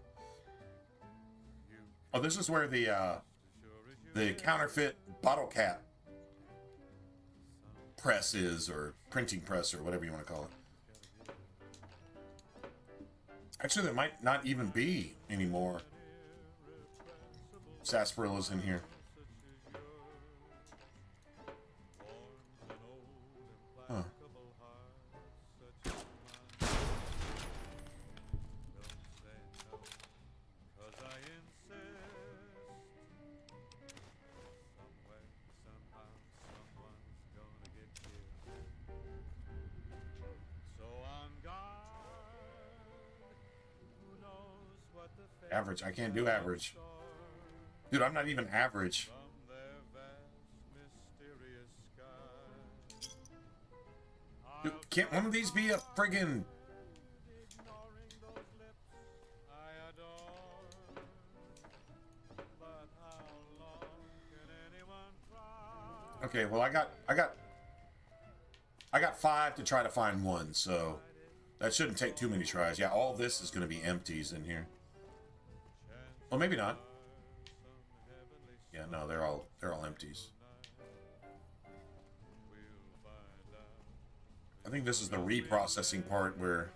Oh, this is where the counterfeit bottle cap press is, or printing press, or whatever you want to call it. Actually, there might not even be any more sarsaparillas in here. Huh. Average. I can't do average. Dude, I'm not even average. Dude, can't one of these be a friggin'... Okay, well, I got 5 to try to find one, so that shouldn't take too many tries. Yeah, all this is going to be empties in here. Well, maybe not. Yeah, no, they're all empties. I think this is the reprocessing part where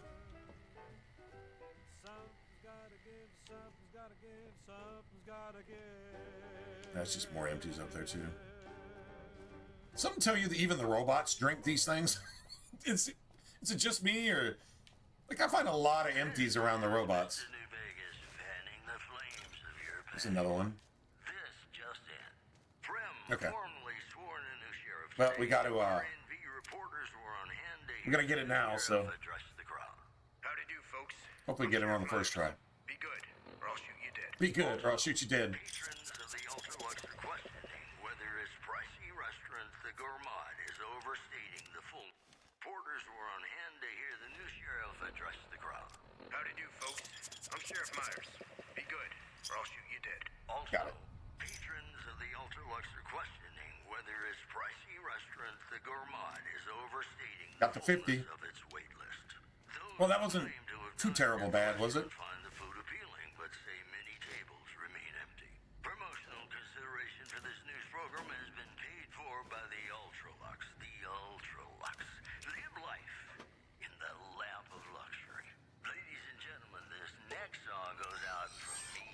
that's just more empties up there too. Something tell you that even the robots drink these things? Is it just me, or like I find a lot of empties around the robots? There's another one. Okay. Well, we got to get it now, so hopefully get it on the first try. Be good, or I'll shoot you dead. Be good, or I'll shoot you dead. Patrons of the Ultralux are questioning whether its pricey restaurant, the Gourmand, is overstating the full. Porters were on hand to hear the new sheriff address the crowd. Howdy do, folks. I'm Sheriff Myers. Be good, or I'll shoot you dead. Also, Got it. patrons of the Ultralux are questioning whether its pricey restaurant, the Gourmand, is overstating Got the 50. of its wait list. Well, that wasn't too terrible bad, was it? Find the food appealing, but say many tables remain empty. Promotional consideration for this news program has been paid for by the Ultralux. The Ultralux. Live life in the lap of luxury. Ladies and gentlemen, this next song goes out from me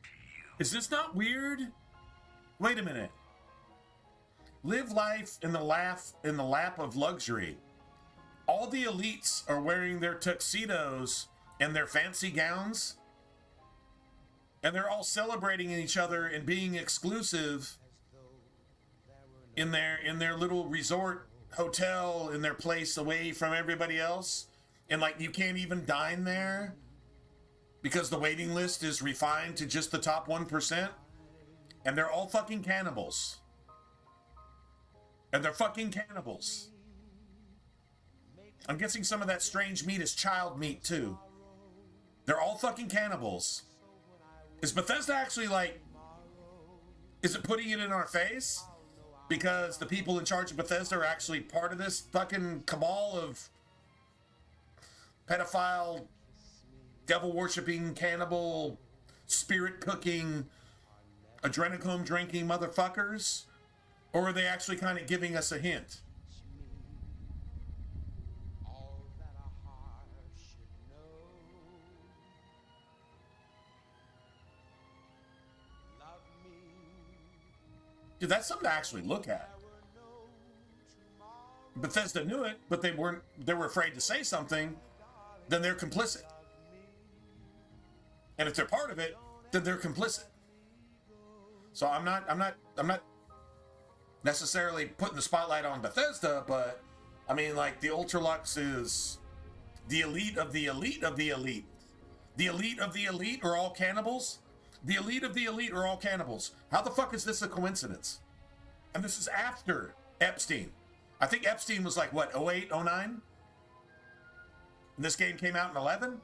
to you. Is this not weird? Wait a minute. Live life in the lap of luxury. All the elites are wearing their tuxedos and their fancy gowns, and they're all celebrating each other and being exclusive in their little resort hotel, in their place away from everybody else. And like, you can't even dine there because the waiting list is refined to just the top 1%. And they're all fucking cannibals. And they're fucking cannibals. I'm guessing some of that strange meat is child meat too. They're all fucking cannibals. Is Bethesda actually like, is it putting it in our face? Because the people in charge of Bethesda are actually part of this fucking cabal of pedophile, devil-worshipping, cannibal, spirit-cooking, adrenochrome-drinking motherfuckers? Or are they actually kind of giving us a hint? Dude, that's something to actually look at. Bethesda knew it, but they were afraid to say something, then they're complicit. And if they're part of it, then they're complicit. So I'm not necessarily putting the spotlight on Bethesda, but I mean, like, the Ultralux is the elite of the elite of the elite. The elite of the elite are all cannibals. The elite of the elite are all cannibals. How the fuck is this a coincidence? And this is after Epstein. I think Epstein was like, what, 08, 09? And this game came out in 11?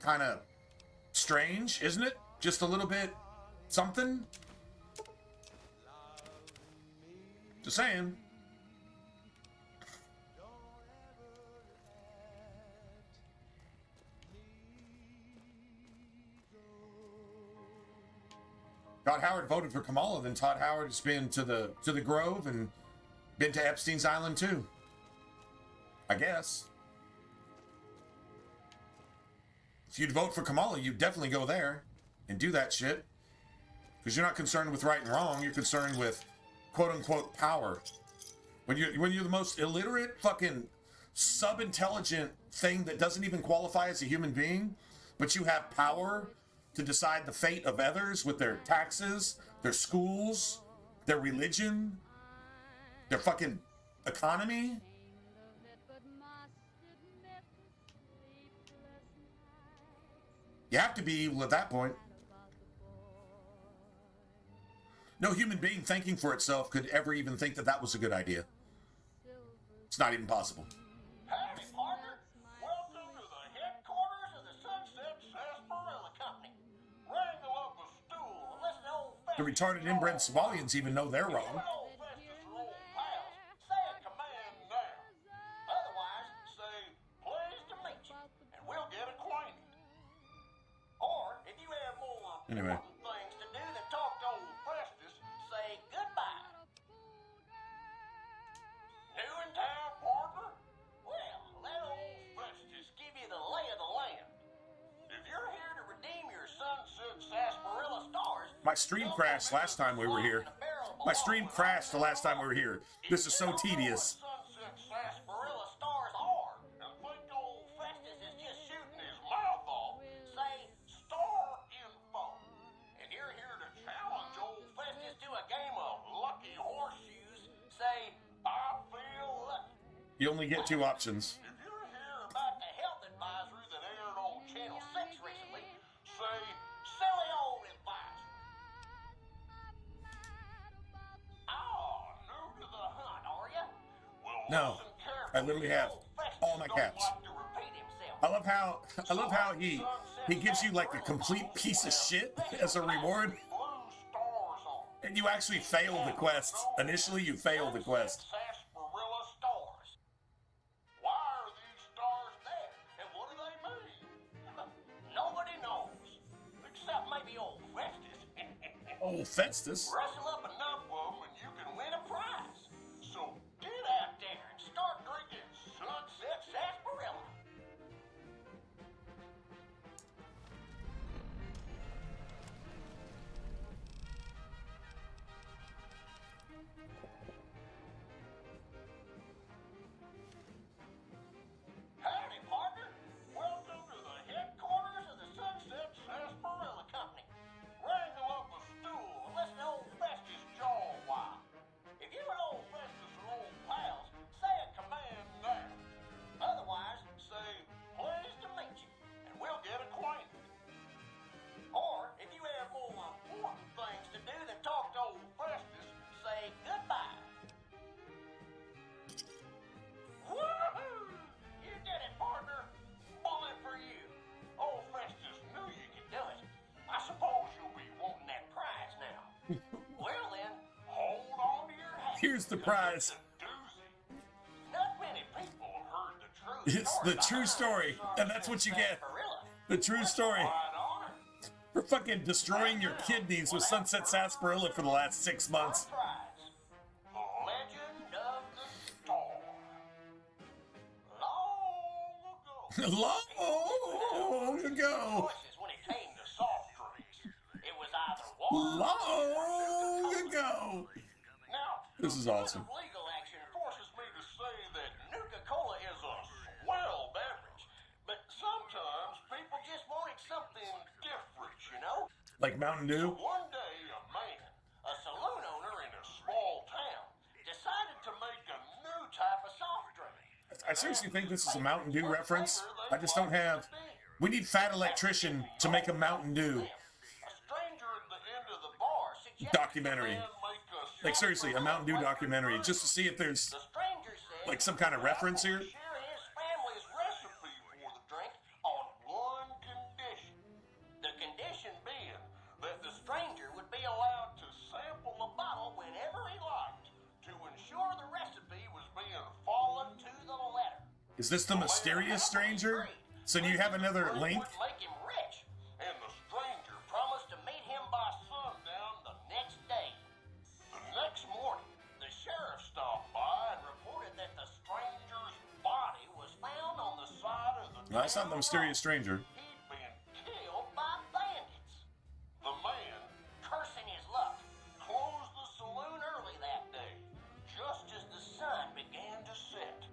Kind of strange, isn't it? Just a little bit something. Just saying. Todd Howard voted for Kamala, then Todd Howard has been to the Grove and been to Epstein's Island too. I guess. If you'd vote for Kamala, you'd definitely go there and do that shit. Because you're not concerned with right and wrong, you're concerned with quote-unquote power. When you're the most illiterate, fucking sub-intelligent thing that doesn't even qualify as a human being, but you have power to decide the fate of others with their taxes, their schools, their religion, their fucking economy. You have to be evil at that point. No human being thinking for itself could ever even think that that was a good idea. It's not even possible. Howdy, partner. Welcome to the headquarters of the Sunset Sarsaparilla Company. Wrangle up a stool and listen to old The retarded inbred Somalians even know they're wrong. Otherwise, say, pleased to meet you, and we'll get acquainted. Or, if you have more Anyway. things to do than talk to old Festus, say goodbye. New in town, partner? Well, let old Festus give you the lay of the land. If you're here to redeem your Sunset Sarsaparilla stars... My stream crashed last time we were here. My stream crashed the last time we were here. This is so tedious. Sunset Sarsaparilla stars are, and think old Festus is just shooting his mouth off, say star info. If you're here to challenge old Festus to a game of lucky horseshoes, say I feel lucky. You only get two options. If you're here about the health advisory that aired on Channel 6 recently, say silly old advisory. Oh, new to the hunt, are you? Well, No, I literally have all my cats. I love how he gives you like a complete piece of shit as a reward. And you actually fail the quest. Initially, you fail the quest. Sarsaparilla stars. Why are these stars there? And what do they mean? Nobody knows. Except maybe old Festus. Oh, Festus. Rustle up enough of them and you can win a prize. So get out there and start drinking Sunset Sarsaparilla. Howdy, partner. Welcome to the headquarters of the Sunset Sarsaparilla Company. Wrangle up a stool and listen to old Festus jaw a while. If you and old Festus are old pals, say a command now. Otherwise, say, pleased to meet you, and we'll get acquainted. Or, if you have more important things to do than talk to old Festus, say goodbye. Woohoo! You did it, partner. Bullet for you. Old Festus knew you could do it. I suppose you'll be wanting that prize now. Well then, hold on to your hat. Here's the prize. Not many people have heard the truth. It's the true story, and that's what you get. The true story. For fucking destroying your kidneys with Sunset Sarsaparilla for the last 6 months. The legend of the star. Long ago. Long ago. When it came to soft drinks, it was either water Long ago. Now, This is awesome. legal action forces me to say that Nuka-Cola is a Like Mountain Dew? One day, a man, a saloon owner in a small town, decided to make a new type of soft drink. I seriously think this is a Mountain Dew reference. I just don't have... We need Fat Electrician to make a Mountain Dew documentary. Like, seriously, a Mountain Dew documentary, just to see if there's, like, some kind of reference here. The condition being that the stranger would be allowed to sample the bottle whenever he liked to ensure the recipe was being followed to the letter. Is this the mysterious stranger? So do you have another link? Would make him rich, and the stranger promised to meet him by sundown the next day. The next morning, the sheriff stopped by and reported that the stranger's body was found on the side of the No, that's not the mysterious stranger. killed by bandits. The man, cursing his luck, closed the saloon early that day, just as the sun began to set.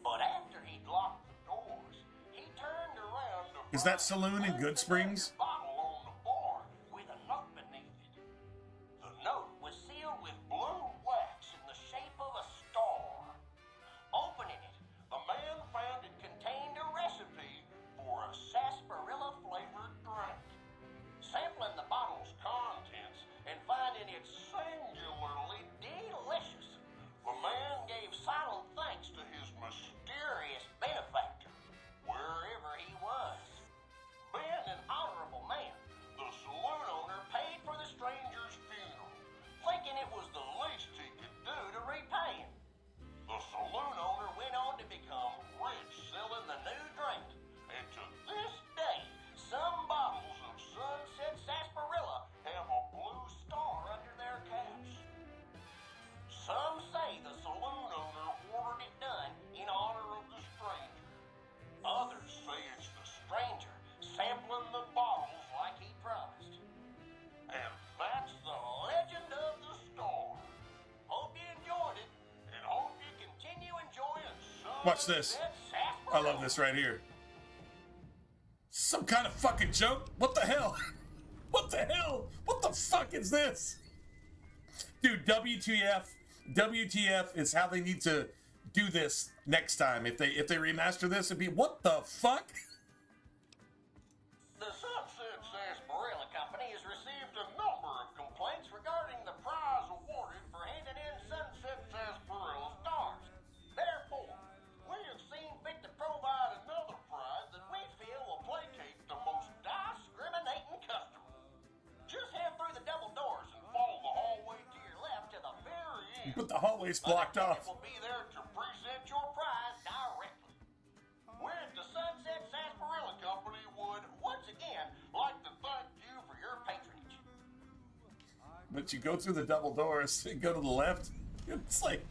But after he'd locked the doors, he turned around to Is that saloon in Good Springs? bottle on the bar with a note beneath it. The note was sealed with blue wax in the shape of a star. Opening it, the man found it contained a recipe for a sarsaparilla-flavored drink. Sampling the bottle's contents and finding it singularly delicious, the man gave silent thanks to his mysterious benefactor, wherever he was. Being an honorable man, the saloon owner paid for the stranger's funeral, thinking it was the least he could do to repay him. The saloon owner went on to become rich selling the new drink, and to this day, some bottles of Sunset Sarsaparilla have a blue star under their caps. Some say the saloon owner ordered it done in honor of the stranger. Others say it's the stranger sampling the bottles like he promised. And that's the legend of the star. Hope you enjoyed it, and hope you continue enjoying Watch this. Sunset Sarsaparilla. I love this right here. Some kind of fucking joke? What the hell? What the hell? What the fuck is this? Dude, WTF. WTF is how they need to do this next time. If they remaster this, it'd be, what the fuck? The Sunset Sarsaparilla Company has received a number of complaints regarding the prize awarded for handing in Sunset Sarsaparilla stars. Therefore, we have seen fit to provide another prize that we feel will placate the most discriminating customer. Just head through the double doors and follow the hallway to your left to the very end. But the hallway's blocked off. Will be there to present your prize directly. With the Sunset Sarsaparilla Company would once again like to thank you for your patronage. But you go through the double doors and go to the left, it's like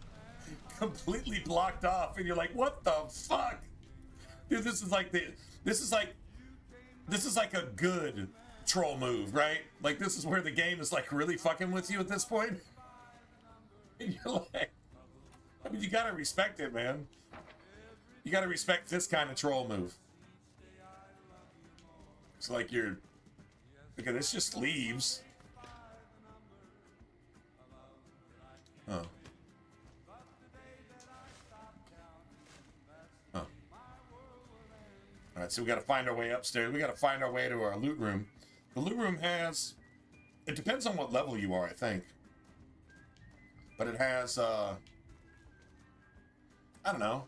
completely blocked off, and you're like, what the fuck? Dude, this is like a good troll move, right? Like, this is where the game is like really fucking with you at this point. And you're like, I mean, you gotta respect it, man. You gotta respect this kind of troll move. It's like you're, okay, this just leaves. Oh. Oh. Alright, so we gotta find our way upstairs. We gotta find our way to our loot room. The loot room has, it depends on what level you are, I think. But it has, I don't know,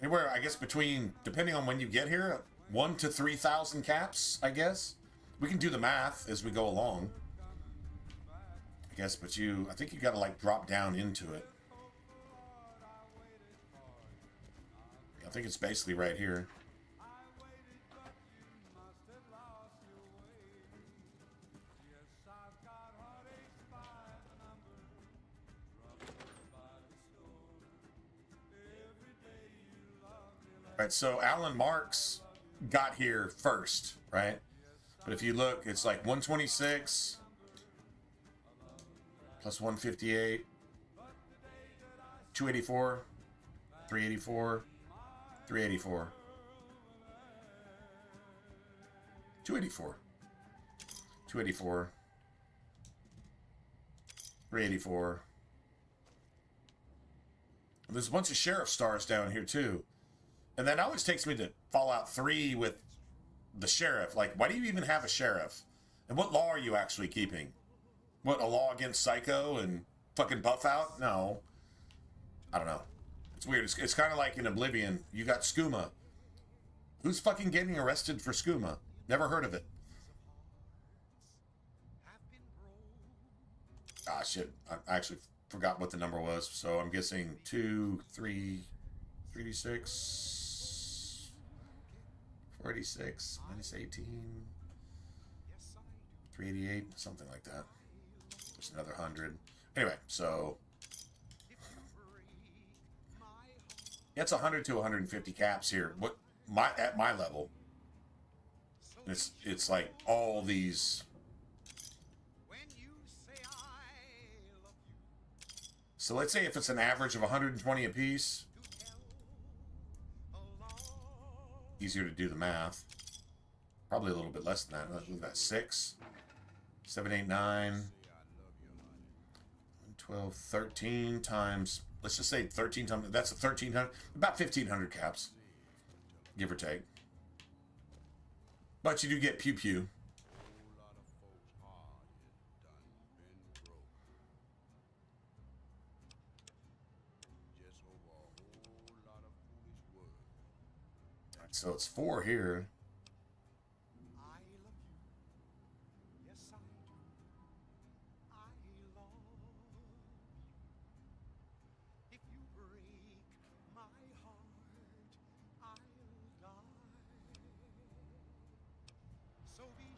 anywhere, I guess, between, depending on when you get here, 1,000 to 3,000 caps, I guess. We can do the math as we go along, I guess, but I think you gotta, like, drop down into it. I think it's basically right here. Right, so Alan Marks got here first, right? But if you look, it's like 126 plus 158, 284, 384, 384, 284. 284. 384. There's a bunch of sheriff stars down here too. And that always takes me to Fallout 3 with the sheriff. Like, why do you even have a sheriff? And what law are you actually keeping? What, a law against Psycho and fucking Buff Out? No. I don't know. It's weird. It's kind of like in Oblivion. You got Skooma. Who's fucking getting arrested for Skooma? Never heard of it. Ah, shit. I actually forgot what the number was. So I'm guessing 3d6, 486, minus 18, 388, something like that. There's another 100. Anyway, so it's 100 to 150 caps here. What at my level? It's like all these. So let's say if it's an average of 120 apiece. Easier to do the math. Probably a little bit less than that. Look at that. 6, 7, 8, 9, 12, 13 times. Let's just say 13 times. That's a 1,300. About 1,500 caps. Give or take. But you do get pew pew. So it's 4 here.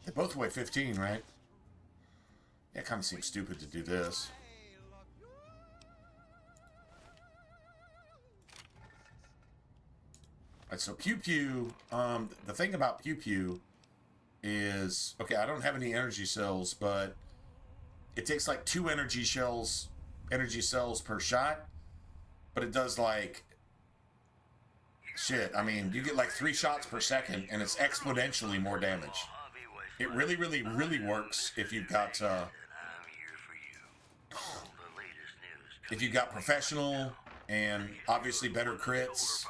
They both weigh 15, right? Yeah, it kind of seems stupid to do this. Alright, so Pew Pew, the thing about Pew Pew is, okay, I don't have any energy cells, but it takes like 2 energy cells per shot, but it does like, shit, I mean, you get like 3 shots per second, and it's exponentially more damage. It really, really, really works if you've got, professional, and obviously better crits,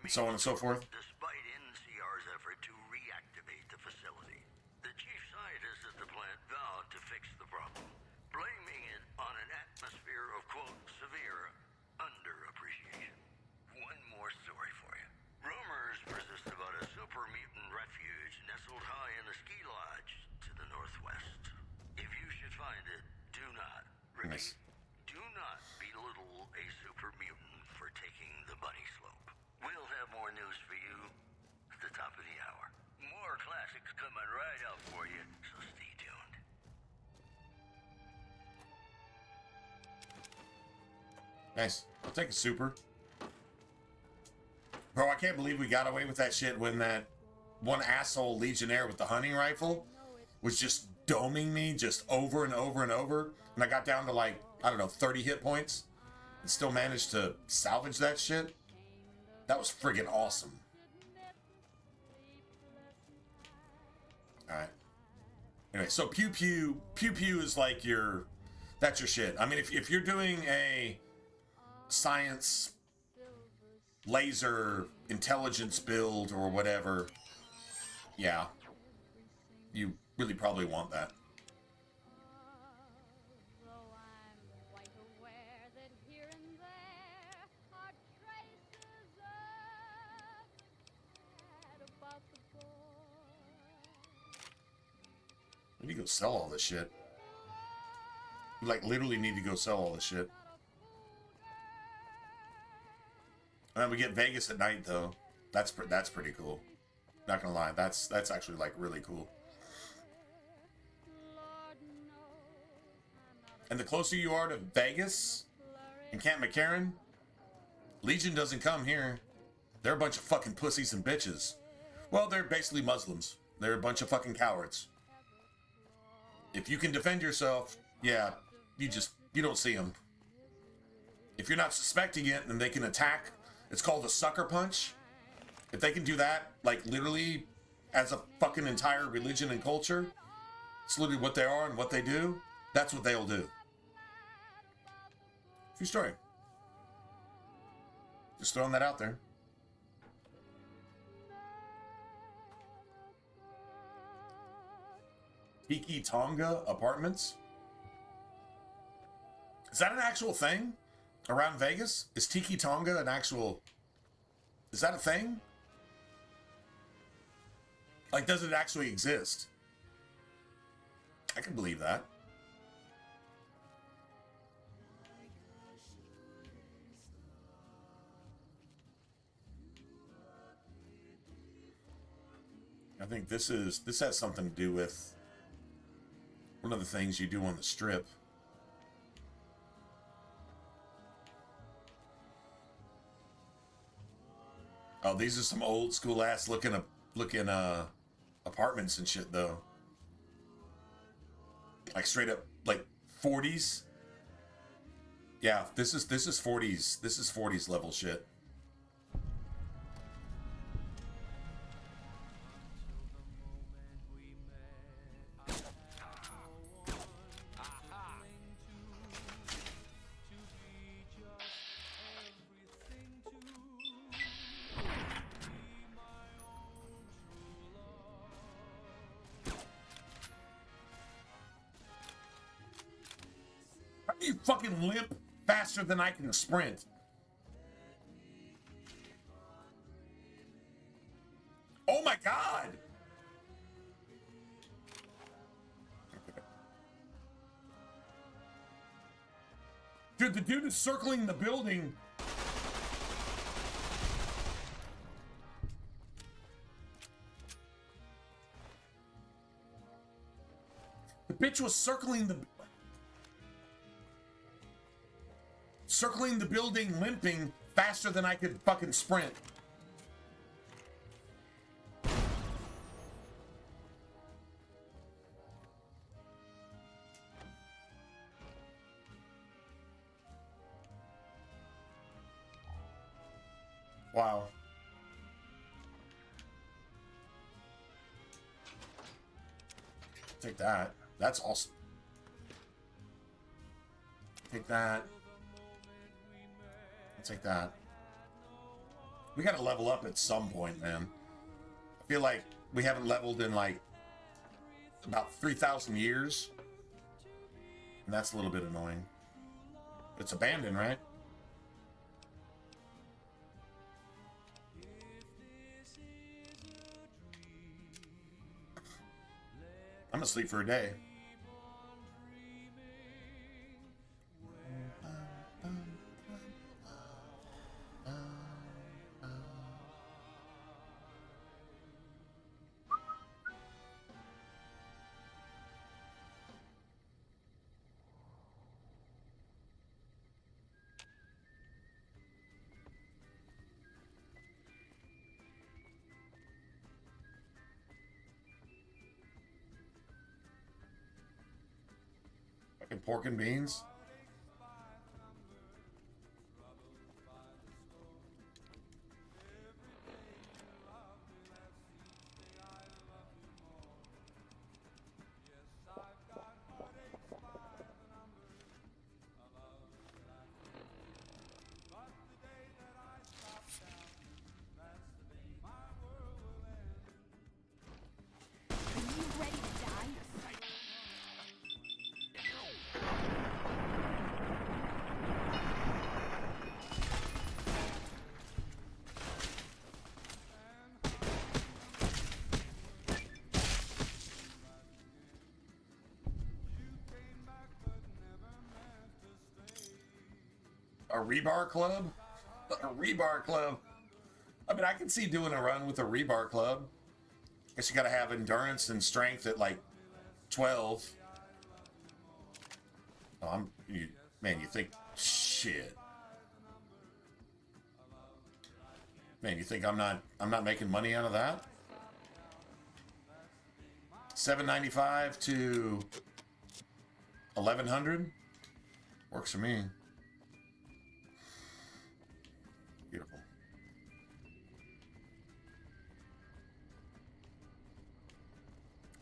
and so on and so forth. Despite NCR's effort to reactivate the facility, the chief scientist at the plant vowed to fix the problem, blaming it on an atmosphere of, quote, severe underappreciation. One more story for you. Rumors persist about a super mutant refuge nestled high in the ski lodge to the northwest. If you should find it, do not, repeat, do not belittle a super mutant for taking the bunny slope. We'll have more news for you at the top of the hour. More classics coming right up for you, so stay tuned. Nice. I'll take a super. Bro, I can't believe we got away with that shit when that one asshole Legionnaire with the hunting rifle was just doming me just over and over and over. And I got down to like, I don't know, 30 hit points and still managed to salvage that shit. That was friggin' awesome. Alright. Anyway, so Pew Pew is like that's your shit. I mean, if you're doing a science laser intelligence build or whatever, yeah, you really probably want that. We need to go sell all this shit. We like literally need to go sell all this shit. And then we get Vegas at night though. That's pretty cool. Not gonna lie, that's actually like really cool. And the closer you are to Vegas and Camp McCarran, Legion doesn't come here. They're a bunch of fucking pussies and bitches. Well, they're basically Muslims. They're a bunch of fucking cowards. If you can defend yourself, yeah, you don't see them. If you're not suspecting it and they can attack, it's called a sucker punch. If they can do that, like literally as a fucking entire religion and culture, It's literally what they are and what they do. That's what they'll do. True story. Just throwing that out there. Tiki Tonga Apartments. Is that an actual thing around Vegas? Is Tiki Tonga an actual... Is that a thing? Like, does it actually exist? I can believe that. I think this has something to do with one of the things you do on the strip. Oh, these are some old school ass looking apartments and shit though. Like straight up like 40s. Yeah, this is 40s. This is 40s level shit. You fucking limp faster than I can sprint. Oh my god! Dude, the dude is circling the building. The bitch was circling the building, limping faster than I could fucking sprint. Wow. Take that. That's awesome. Take that. I'll take that. We gotta level up at some point, man. I feel like we haven't leveled in like about 3,000 years. And that's a little bit annoying. It's abandoned, right? I'm asleep for a day. Fucking pork and beans. A rebar club? A rebar club. I mean, I can see doing a run with a rebar club. Guess you gotta have endurance and strength at like 12. Oh, man, you think, shit. Man, you think I'm not making money out of that? $7.95 to $1,100 works for me. Beautiful.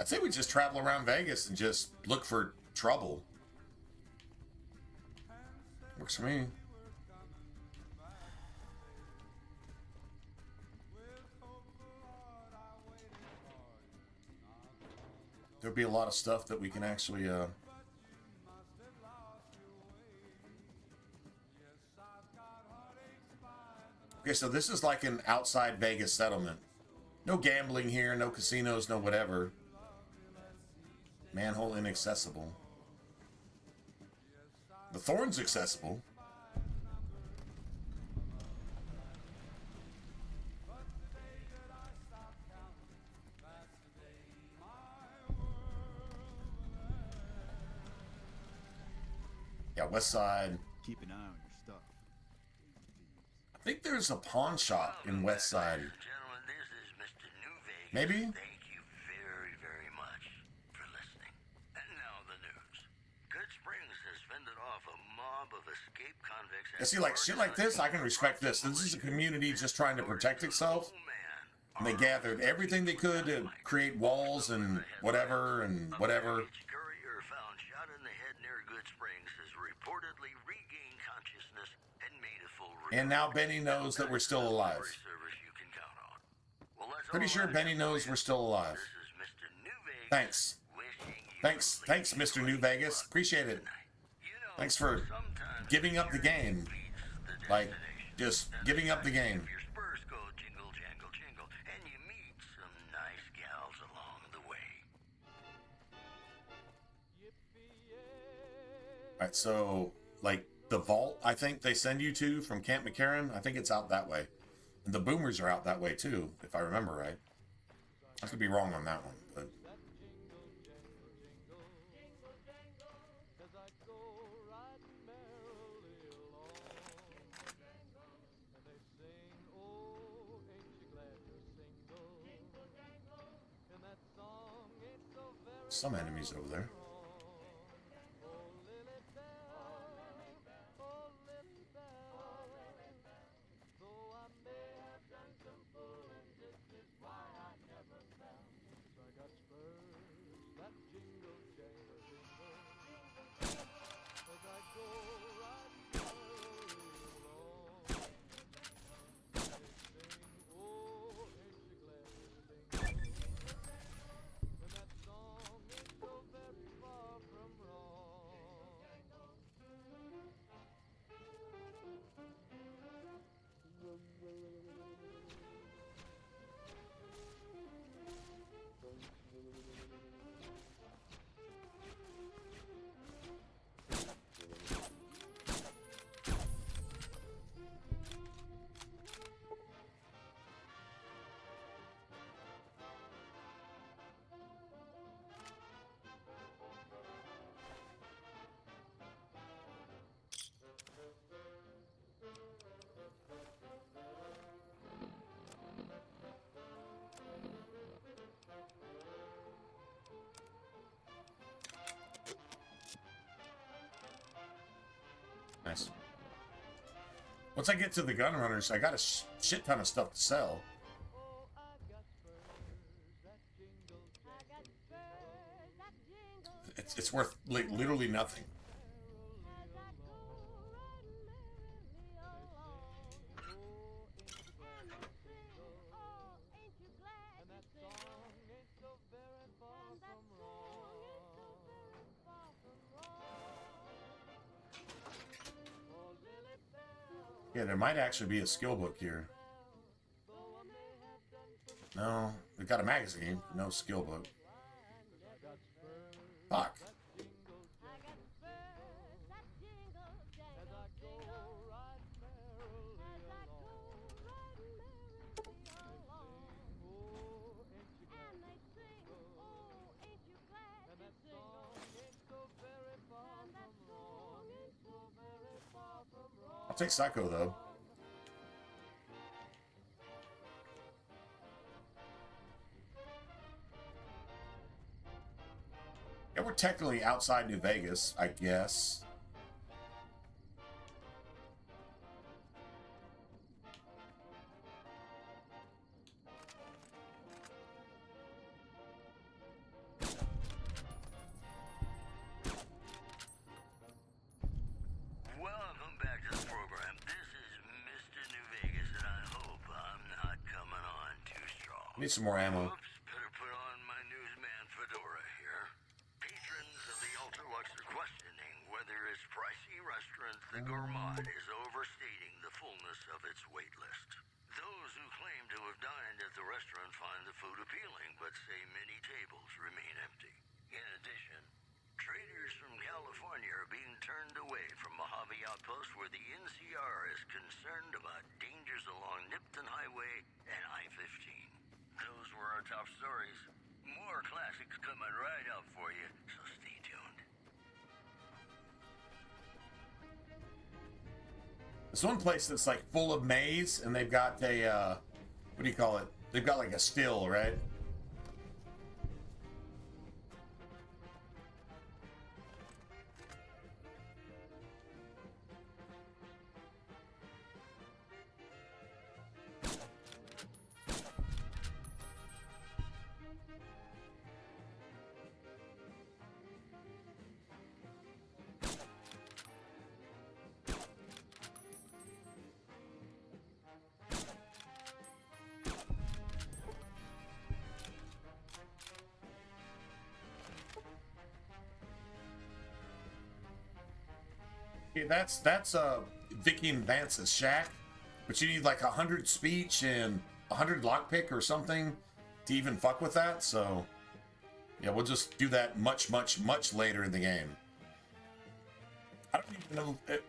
I'd say we just travel around Vegas and just look for trouble. Works for me. There'll be a lot of stuff that we can actually Okay, so this is like an outside Vegas settlement. No gambling here, no casinos, no whatever. Manhole inaccessible. The Thorn's accessible. Yeah, West Side. Keep an eye on your stuff. I think there's a pawn shop in West Side. Gentlemen, this is Mr. New Vegas. Maybe? Thank you very, very much for listening. And now the news. Good Springs has fended off a mob of escaped convicts. Yeah, see, like shit like this, I can respect this. This is a community just trying to protect itself. And they gathered everything they could to create walls and whatever and whatever. Courier found shot in the head near Good Springs has reportedly regained consciousness and made a full recovery. And now Benny knows that we're still alive. Service you can count on. Well, that's Pretty all sure I Benny have knows for we're you. still alive. This is Mr. New Vegas Thanks. wishing you Thanks, Mr. New Vegas. Appreciate it. Thanks for giving up the game. Like, just giving up the game. your spurs go jingle, jangle, jingle, and you meet some nice gals along the way. Alright, so, like, the vault, I think they send you to from Camp McCarran, I think it's out that way. And the boomers are out that way, too, if I remember right. I could be wrong on that one, but... Some enemies over there. Nice. Once I get to the gun runners, I got a shit ton of stuff to sell. It's worth literally nothing. Yeah, there might actually be a skill book here. No, we got a magazine, no skill book. Fuck. I'll take Psycho though. Yeah, we're technically outside New Vegas, I guess. me some more ammo. Oops, better put on my newsman fedora here. Patrons of the Ultralux are questioning whether its pricey restaurant, the Gourmand, is overstating the fullness of its wait list. Those who claim to have dined at the restaurant find the food appealing, but say many tables remain empty. In addition, traders from California are being turned away from Mojave Outpost where the NCR is concerned about dangers along Nipton Highway and I-15. Those were our top stories. More classics coming right up for you, so stay tuned. There's one place that's like full of maize, and they've got a, what do you call it? They've got like a still, right? That's Vicky and Vance's shack, but you need like 100 speech and 100 lockpick or something to even fuck with that. So yeah, we'll just do that much later in the game. I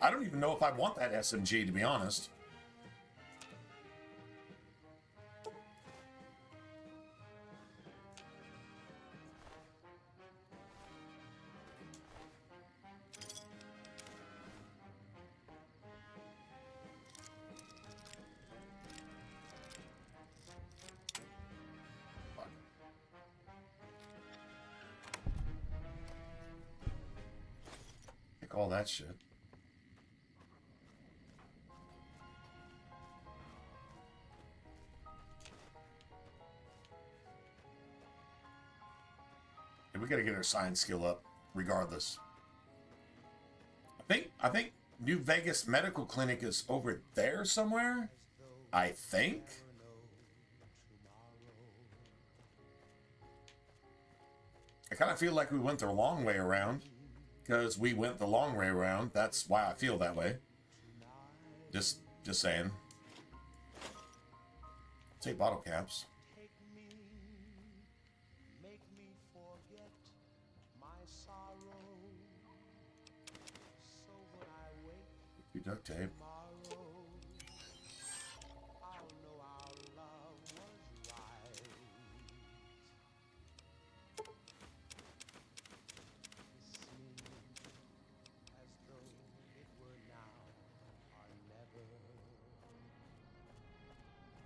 don't even know if I want that SMG, to be honest. All that shit. And we gotta get our science skill up, regardless. I think New Vegas Medical Clinic is over there somewhere. I think. I kind of feel like we went the long way around. Because we went the long way around. That's why I feel that way. Just saying. Take bottle caps. You duct tape.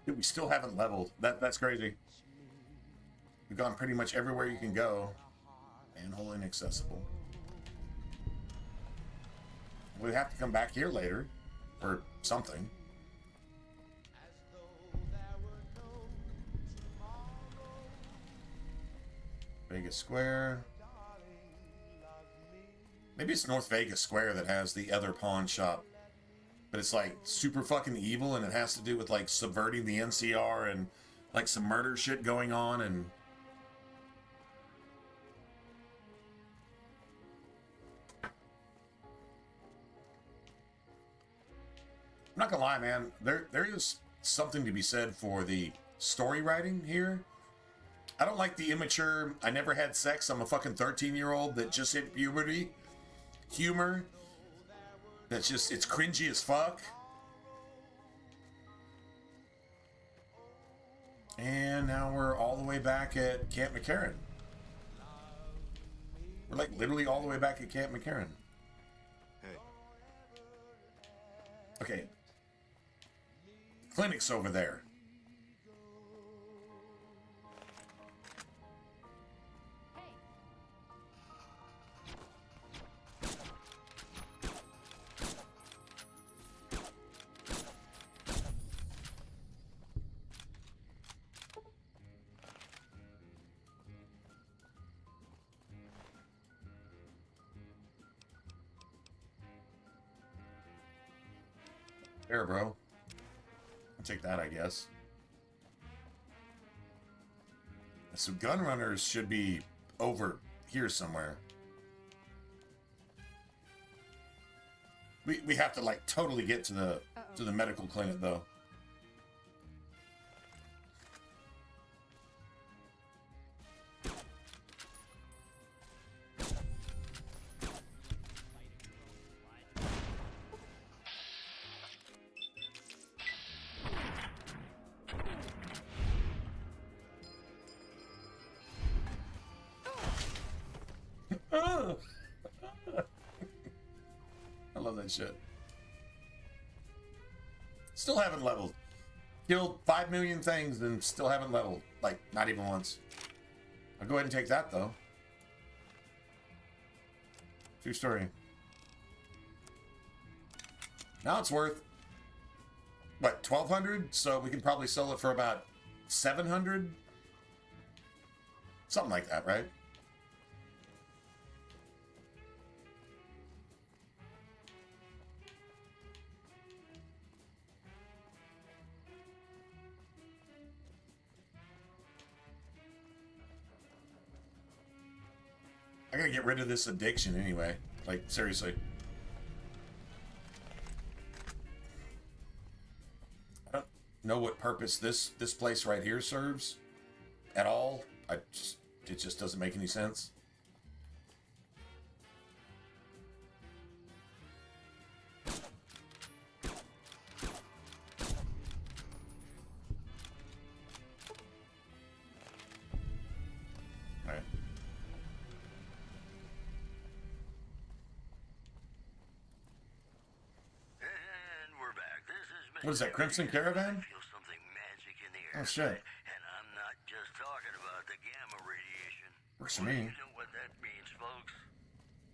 Dude, we still haven't leveled. That's crazy. We've gone pretty much everywhere you can go. Manhole inaccessible. We have to come back here later. Or something. Vegas Square. Maybe it's North Vegas Square that has the other pawn shop. But it's like super fucking evil, and it has to do with like subverting the NCR and like some murder shit going on. And I'm not gonna lie, man, there is something to be said for the story writing here. I don't like the immature, I never had sex, I'm a fucking 13-year-old that just hit puberty humor. That's just, it's cringy as fuck. And now we're all the way back at Camp McCarran. We're like literally all the way back at Camp McCarran. Hey. Okay. Clinic's over there. There, bro. I'll take that, I guess. So gun runners should be over here somewhere. We have to like totally get to the medical clinic though. I love that shit. Still haven't leveled. Killed 5 million things and still haven't leveled. Like, not even once. I'll go ahead and take that, though. True story. Now it's worth, what, 1,200? So we can probably sell it for about 700? Something like that, right? I gotta get rid of this addiction anyway. Like, seriously. I don't know what purpose this place right here serves at all. It just doesn't make any sense. What is that, Crimson Caravan? Oh, shit. And I'm not just talking about the gamma radiation. Works for me. You know what that means, folks?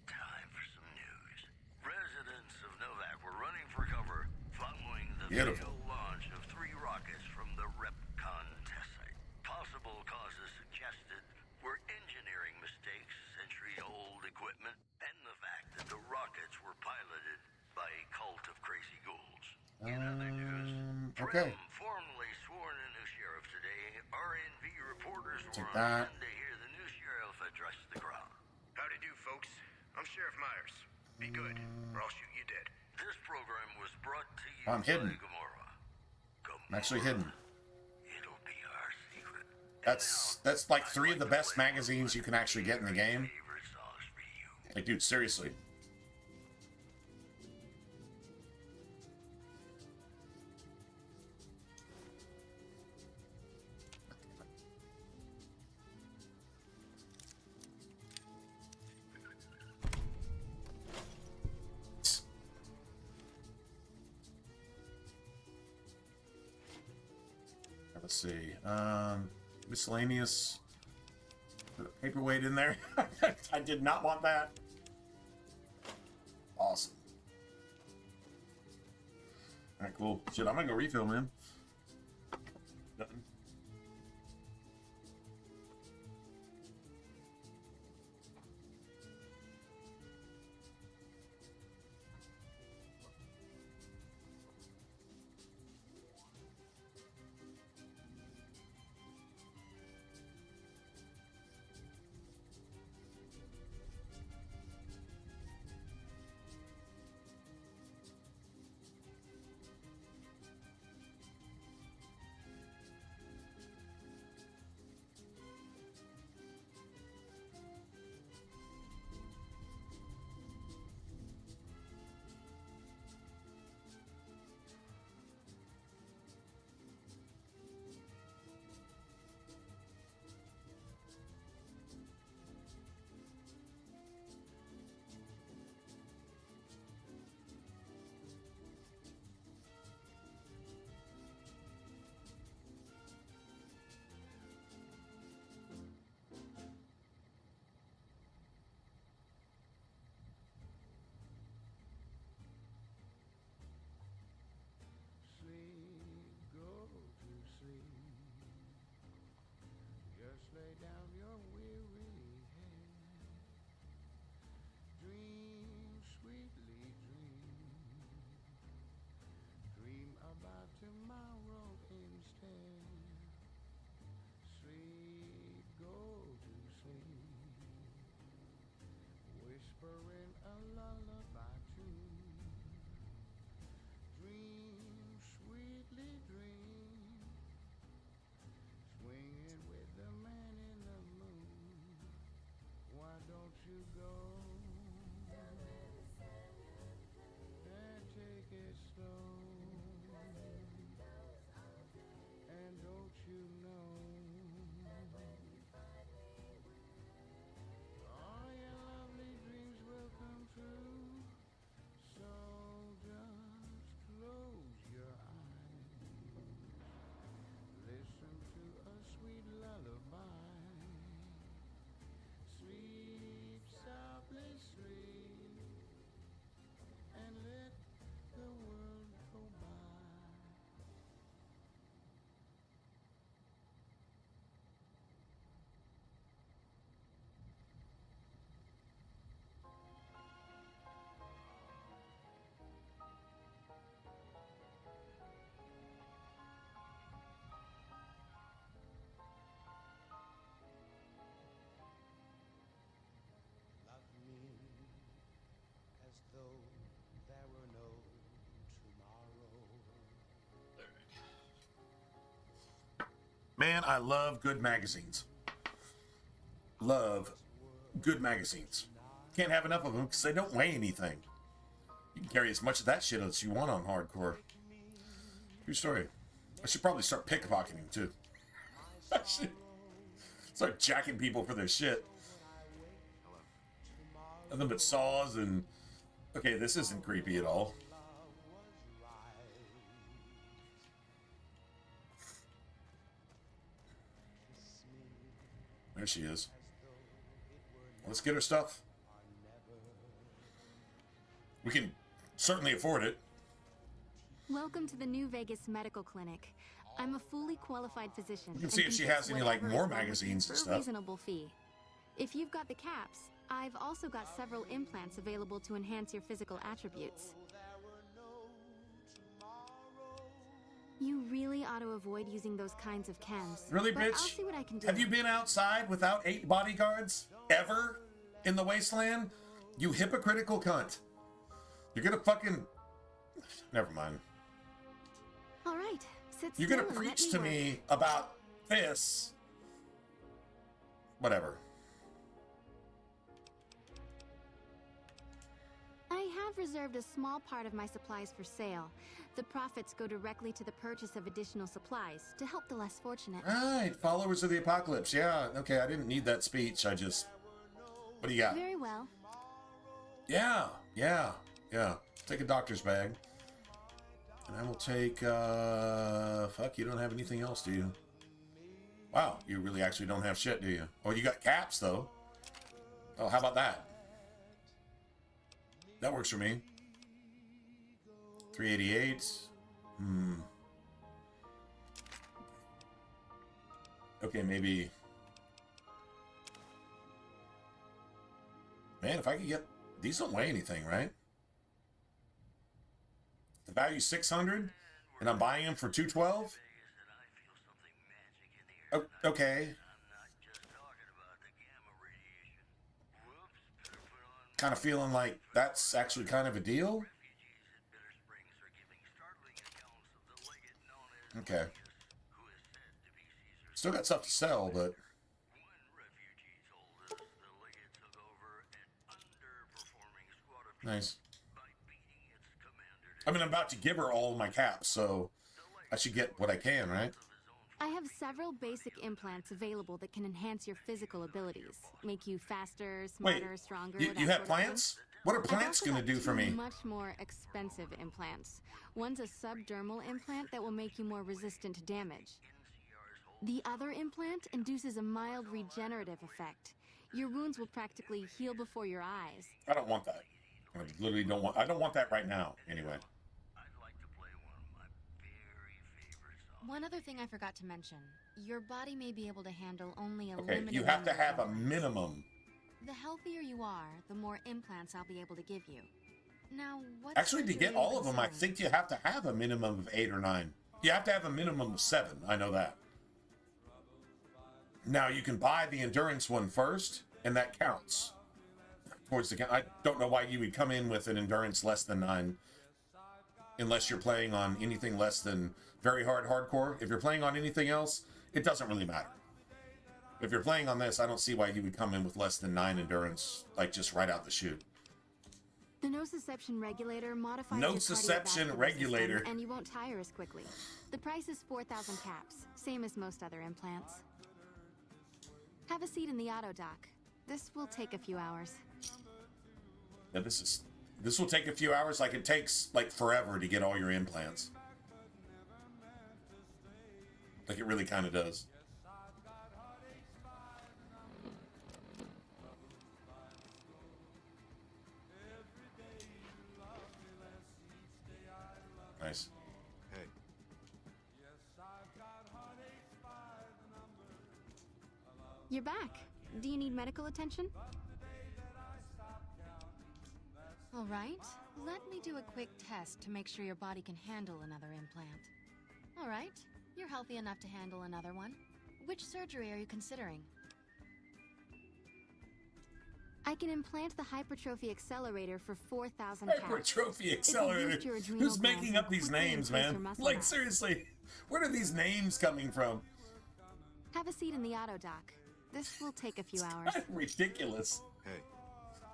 Time for some news. Residents of Novak were running for cover following the failed launch of 3 rockets from the Repcon test site. Possible causes suggested were engineering mistakes, century-old equipment, and the fact that the rockets were piloted by a cult of crazy ghouls. In other news, okay. formally sworn in new sheriff today, RNV reporters Take were that. on hand to hear the new sheriff address the crowd. Howdy do, folks. I'm Sheriff Myers. Be good, or I'll shoot you dead. This program was brought to you I'm hidden. by Gamora. I'm actually hidden. It'll be our secret. That's like 3 of the best magazines you can actually get in the game. Like, dude, seriously. Let's see. Miscellaneous. Put a paperweight in there. I did not want that. Awesome. Alright, cool. Shit, I'm gonna go refill, man. Nothing. whispering a lullaby tune. Dream, sweetly dream, swinging with the man in the moon. Why don't you go and take it slow? And don't you know all your lovely dreams will come true? So just close your eyes, listen to a sweet lullaby. Sleep softly, sleep, and let the world go by. Love me as though there were no tomorrow. Man, I love good magazines. Love good magazines. Can't have enough of them because they don't weigh anything. You can carry as much of that shit as you want on hardcore. True story. I should probably start pickpocketing too. I should start jacking people for their shit. Nothing but saws and... Okay, this isn't creepy at all. There she is. Let's get her stuff. We can certainly afford it. Welcome to the New Vegas Medical Clinic. I'm a fully qualified physician. We can see if she has any like more magazines and for a stuff. reasonable fee. If you've got the caps, I've also got several implants available to enhance your physical attributes. You really ought to avoid using those kinds of chems. Really, but I'll bitch? see what I can do. Have you been outside without 8 bodyguards ever in the wasteland? You hypocritical cunt. You're gonna fucking... Never mind. All right, sit You're still gonna and let preach to work. me about this. Whatever. I have reserved a small part of my supplies for sale. The profits go directly to the purchase of additional supplies to help the less fortunate. Right, followers of the apocalypse. Yeah, okay, I didn't need that speech. I just... What do you got? Very well. Yeah. Take a doctor's bag. And I will take, fuck, you don't have anything else, do you? Wow, you really actually don't have shit, do you? Oh, you got caps, though. Oh, how about that? That works for me. 388. Okay, maybe... Man, if I could get... These don't weigh anything, right? The value's 600, and I'm buying them for 212? Oh, okay. Kind of feeling like that's actually kind of a deal? Okay. Still got stuff to sell, but... Nice. I mean, I'm about to give her all of my caps, so I should get what I can, right? I have several basic implants available that can enhance your physical abilities, make you faster, smarter, stronger. You have plants? What are plants going to do for me? Much more expensive implants. One's a subdermal implant that will make you more resistant to damage. The other implant induces a mild regenerative effect. Your wounds will practically heal before your eyes. I don't want that. I literally don't want... I don't want that right now, anyway. One other thing I forgot to mention. Your body may be able to handle only a Okay, limited you have to number of have a implants. minimum. The healthier you are, the more implants I'll be able to give you. Now, what's Actually, to your get real all of them, I concern? think you have to have a minimum of 8 or 9. You have to have a minimum of 7. I know that. Now, you can buy the endurance one first, and that counts. towards the... I don't know why you would come in with an endurance less than 9 unless you're playing on anything less than very hard hardcore. If you're playing on anything else, it doesn't really matter. If you're playing on this, I don't see why you would come in with less than 9 endurance, like just right out the chute. The nociception regulator modifies Nociception your cardiovascular regulator. system, and you won't tire as quickly. The price is 4,000 caps, same as most other implants. Have a seat in the auto dock. This will take a few hours. Yeah, this will take a few hours, like it takes like forever to get all your implants. Like it really kind of does. Nice. Hey. You're back. Do you need medical attention? All right. Let me do a quick test to make sure your body can handle another implant. All right. You're healthy enough to handle another one. Which surgery are you considering? I can implant the hypertrophy accelerator for 4,000 caps. Hypertrophy accelerator. Who's making up these names, man? Like, seriously, where are these names coming from? Have a seat in the auto dock. This will take a few hours. Ridiculous. Hey.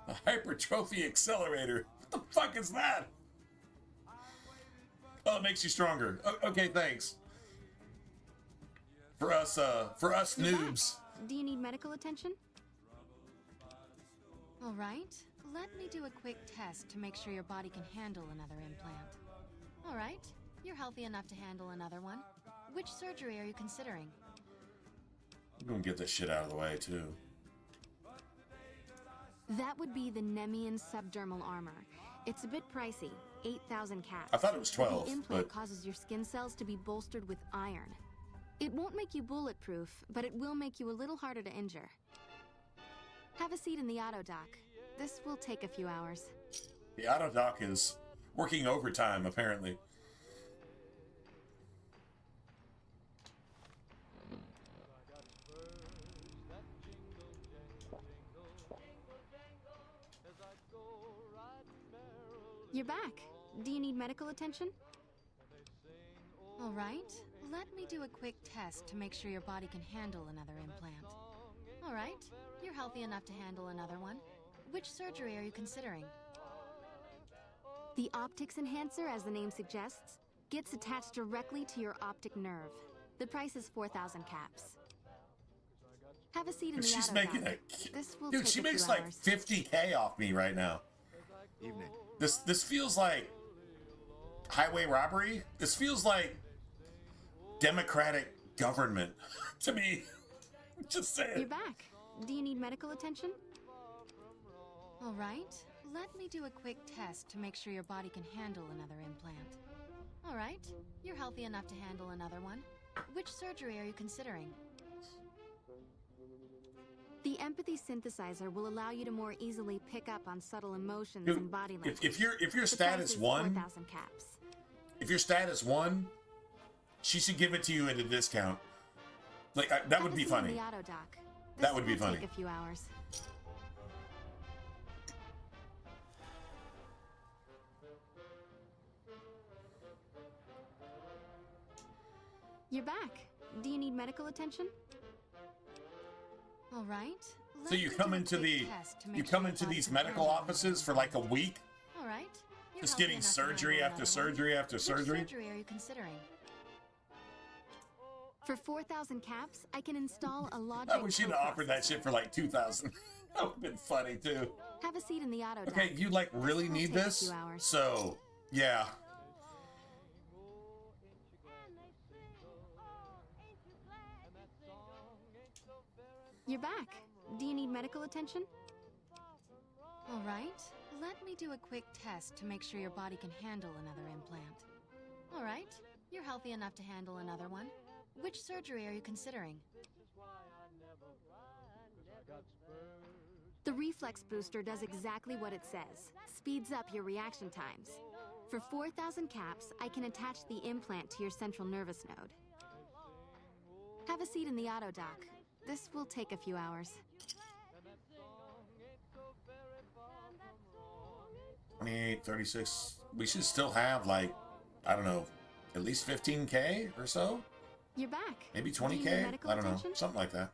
A hypertrophy accelerator. What the fuck is that? Oh, it makes you stronger. Okay, thanks. For us noobs. Do you need medical attention? All right. Let me do a quick test to make sure your body can handle another implant. All right. You're healthy enough to handle another one. Which surgery are you considering? I'm gonna get this shit out of the way, too. That would be the Nemean subdermal armor. It's a bit pricey, 8,000 caps. I thought it was 12, The implant but... causes your skin cells to be bolstered with iron. It won't make you bulletproof, but it will make you a little harder to injure. Have a seat in the auto dock. This will take a few hours. The auto dock is working overtime, apparently. You're back. Do you need medical attention? All right. Let me do a quick test to make sure your body can handle another implant. All right. You're healthy enough to handle another one. Which surgery are you considering? The optics enhancer, as the name suggests, gets attached directly to your optic nerve. The price is 4,000 caps. Have a seat in the She's auto making dock. a... This will Dude, take she a few makes like hours. 50K off me right now. Evening. This feels like highway robbery. This feels like democratic government to me. Just saying. You're back. Do you need medical attention? All right. Let me do a quick test to make sure your body can handle another implant. All right. You're healthy enough to handle another one. Which surgery are you considering? The empathy synthesizer will allow you to more easily pick up on subtle emotions Dude, and body language. if you're The status price is 1, 4,000 caps. if you're status 1, she should give it to you at a discount. Like that would be Have a seat in funny. the auto dock. That would be This will funny. take a few hours. You're back. Do you need medical attention? All right. So you come into these medical offices for like a week, All right. You're just healthy getting enough to surgery handle after another surgery one. after Which surgery. surgery are you considering? For 4,000 caps, I can install a logic. I wish you'd have offered that shit for like 2,000. That would have been funny too. Have a seat in the auto Okay, dock. you like really will need take a this, few hours. so yeah. You're back. Do you need medical attention? All right. Let me do a quick test to make sure your body can handle another implant. All right. You're healthy enough to handle another one. Which surgery are you considering? The reflex booster does exactly what it says. Speeds up your reaction times. For 4,000 caps, I can attach the implant to your central nervous node. Have a seat in the auto dock. This will take a few hours. 36. We should still have, like, I don't know, at least 15K or so? You're back. Maybe Do you need 20K? medical I don't know. attention? Something like that.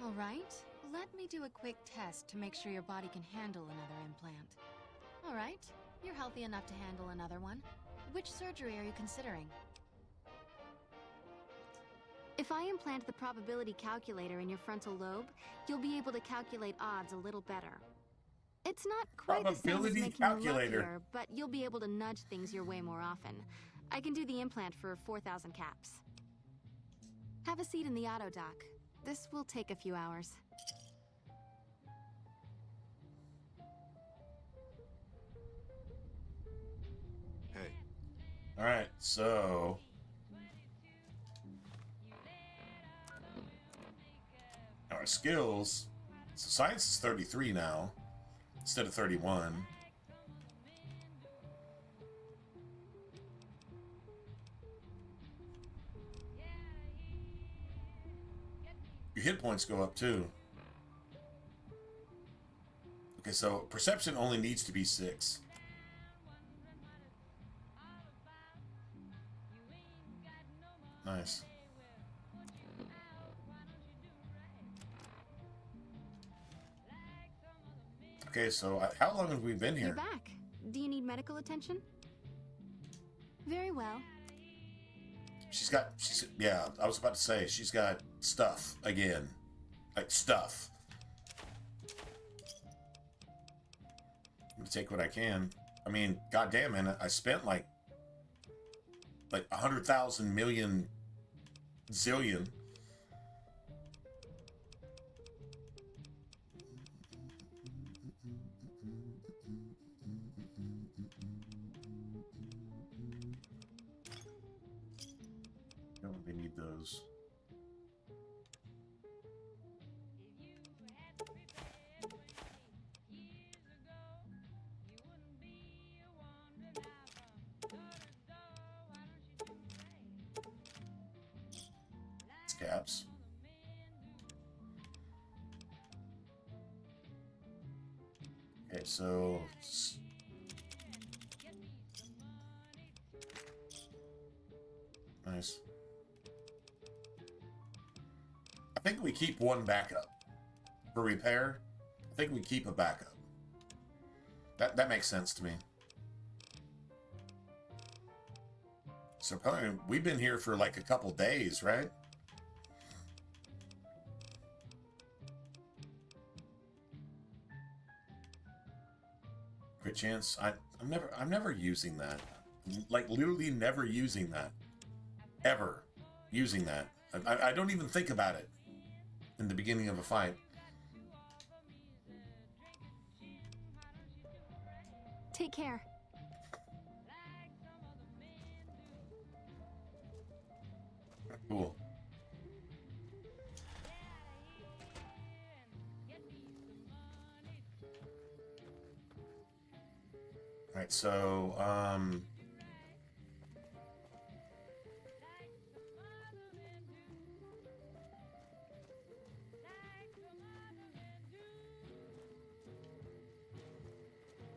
All right. Let me do a quick test to make sure your body can handle another implant. All right. You're healthy enough to handle another one. Which surgery are you considering? If I implant the probability calculator in your frontal lobe, you'll be able to calculate odds a little better. It's not quite the same as Probability making calculator. you luckier, but you'll be able to nudge things your way more often. I can do the implant for 4,000 caps. Have a seat in the auto dock. This will take a few hours. Hey. All right, so our skills. So science is 33 now instead of 31. Your hit points go up too. Okay, so perception only needs to be 6. Nice. Okay, so how long have we been here? You're back. Do you need medical attention? Very well. Yeah, I was about to say, she's got stuff again. Like, stuff. I'm gonna take what I can. I mean, goddamn, man, I spent like 100,000 million zillion. No, they need those. Caps. Okay, so nice. I think we keep one backup for repair. I think we keep a backup. That makes sense to me. So probably we've been here for like a couple days, right? Crit chance. I'm never using that. Like literally never using that. Ever using that. I don't even think about it in the beginning of a fight. Take care. Cool. Alright, so,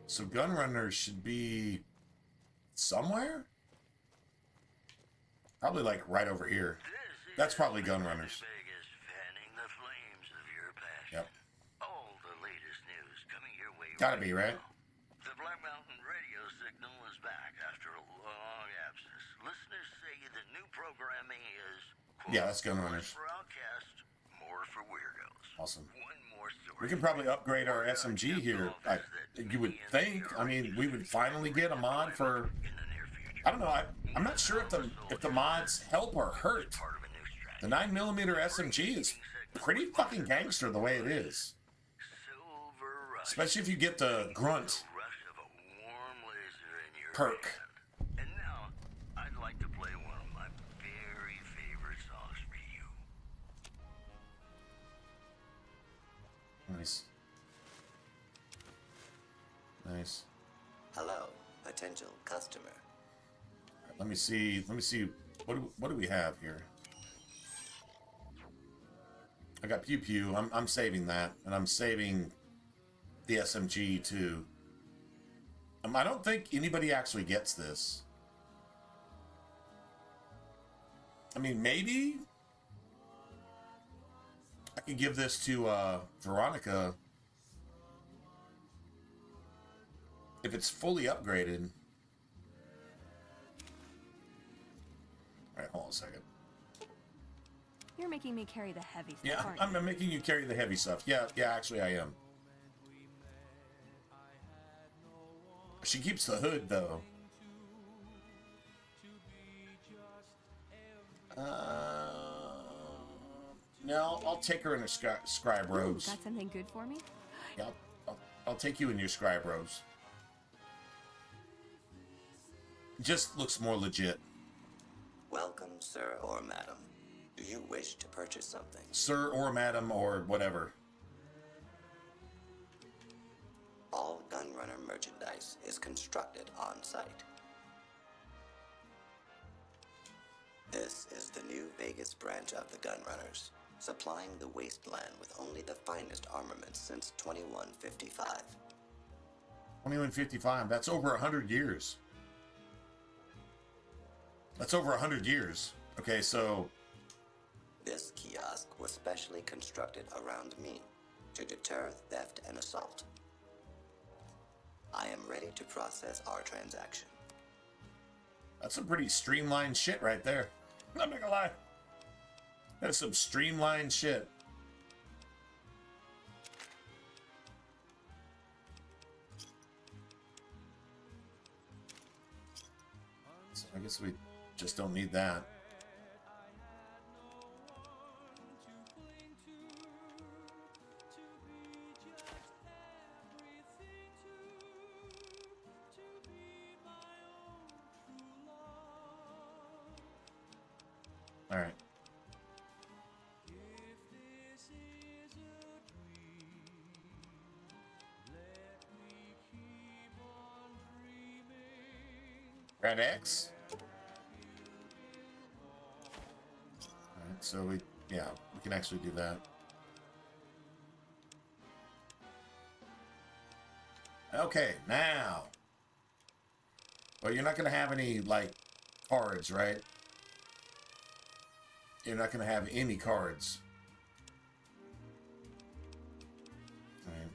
so gun runners should be somewhere? Probably like right over here. That's probably gun runners. Yep. All the latest news coming your way. Gotta be, right? The Black Mountain radio signal is back after a long absence. Listeners say the new programming is Yeah, that's gun runners. for outcasts, more for weirdos. Awesome. One more story. We can probably upgrade our SMG here. You would think. I mean, we would finally get a mod for. I don't know. I'm not sure if the mods help or hurt. The 9mm SMG is pretty fucking gangster the way it is. Especially if you get the grunt perk. And now, I'd like to play one of my very favorite songs for you. Nice. Nice. Hello, potential customer. Let me see. What do we have here? I got pew pew. I'm saving that, and I'm saving the SMG too. I don't think anybody actually gets this. I mean, maybe I could give this to Veronica if it's fully upgraded. All right, hold on a second. You're making me carry the heavy stuff, Yeah, aren't you? I'm making you carry the heavy stuff. Yeah, actually I am. She keeps the hood, though. No, I'll take her in her scribe Ooh, robes. got something good for me? Yeah, I'll take you in your scribe robes. Just looks more legit. Welcome, sir or madam. Do you wish to purchase something? Sir or madam or whatever. All Gunrunner merchandise is constructed on site. This is the new Vegas branch of the Gunrunners, supplying the wasteland with only the finest armaments since 2155. 2155, that's over 100 years. That's over 100 years. Okay, so... This kiosk was specially constructed around me to deter theft and assault. I am ready to process our transaction. That's some pretty streamlined shit right there. I'm not gonna lie. That's some streamlined shit. So I guess we just don't need that. All right. Red X. All right, so we can actually do that. Okay, now. Well, you're not going to have any, like, cards, right? You're not going to have any cards. All right.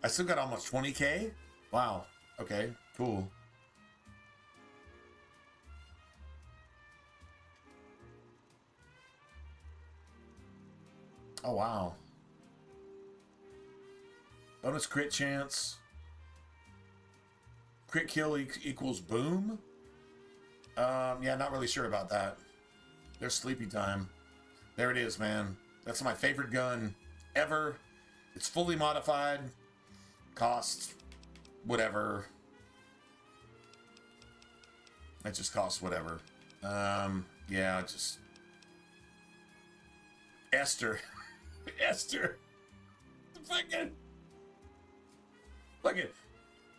I still got almost 20K? Wow. Okay, cool. Oh, wow. Bonus crit chance. Crit kill equals boom? Yeah, not really sure about that. There's sleepy time. There it is, man. That's my favorite gun ever. It's fully modified. Costs whatever. It just costs whatever. Yeah, just... Esther. Esther. Fucking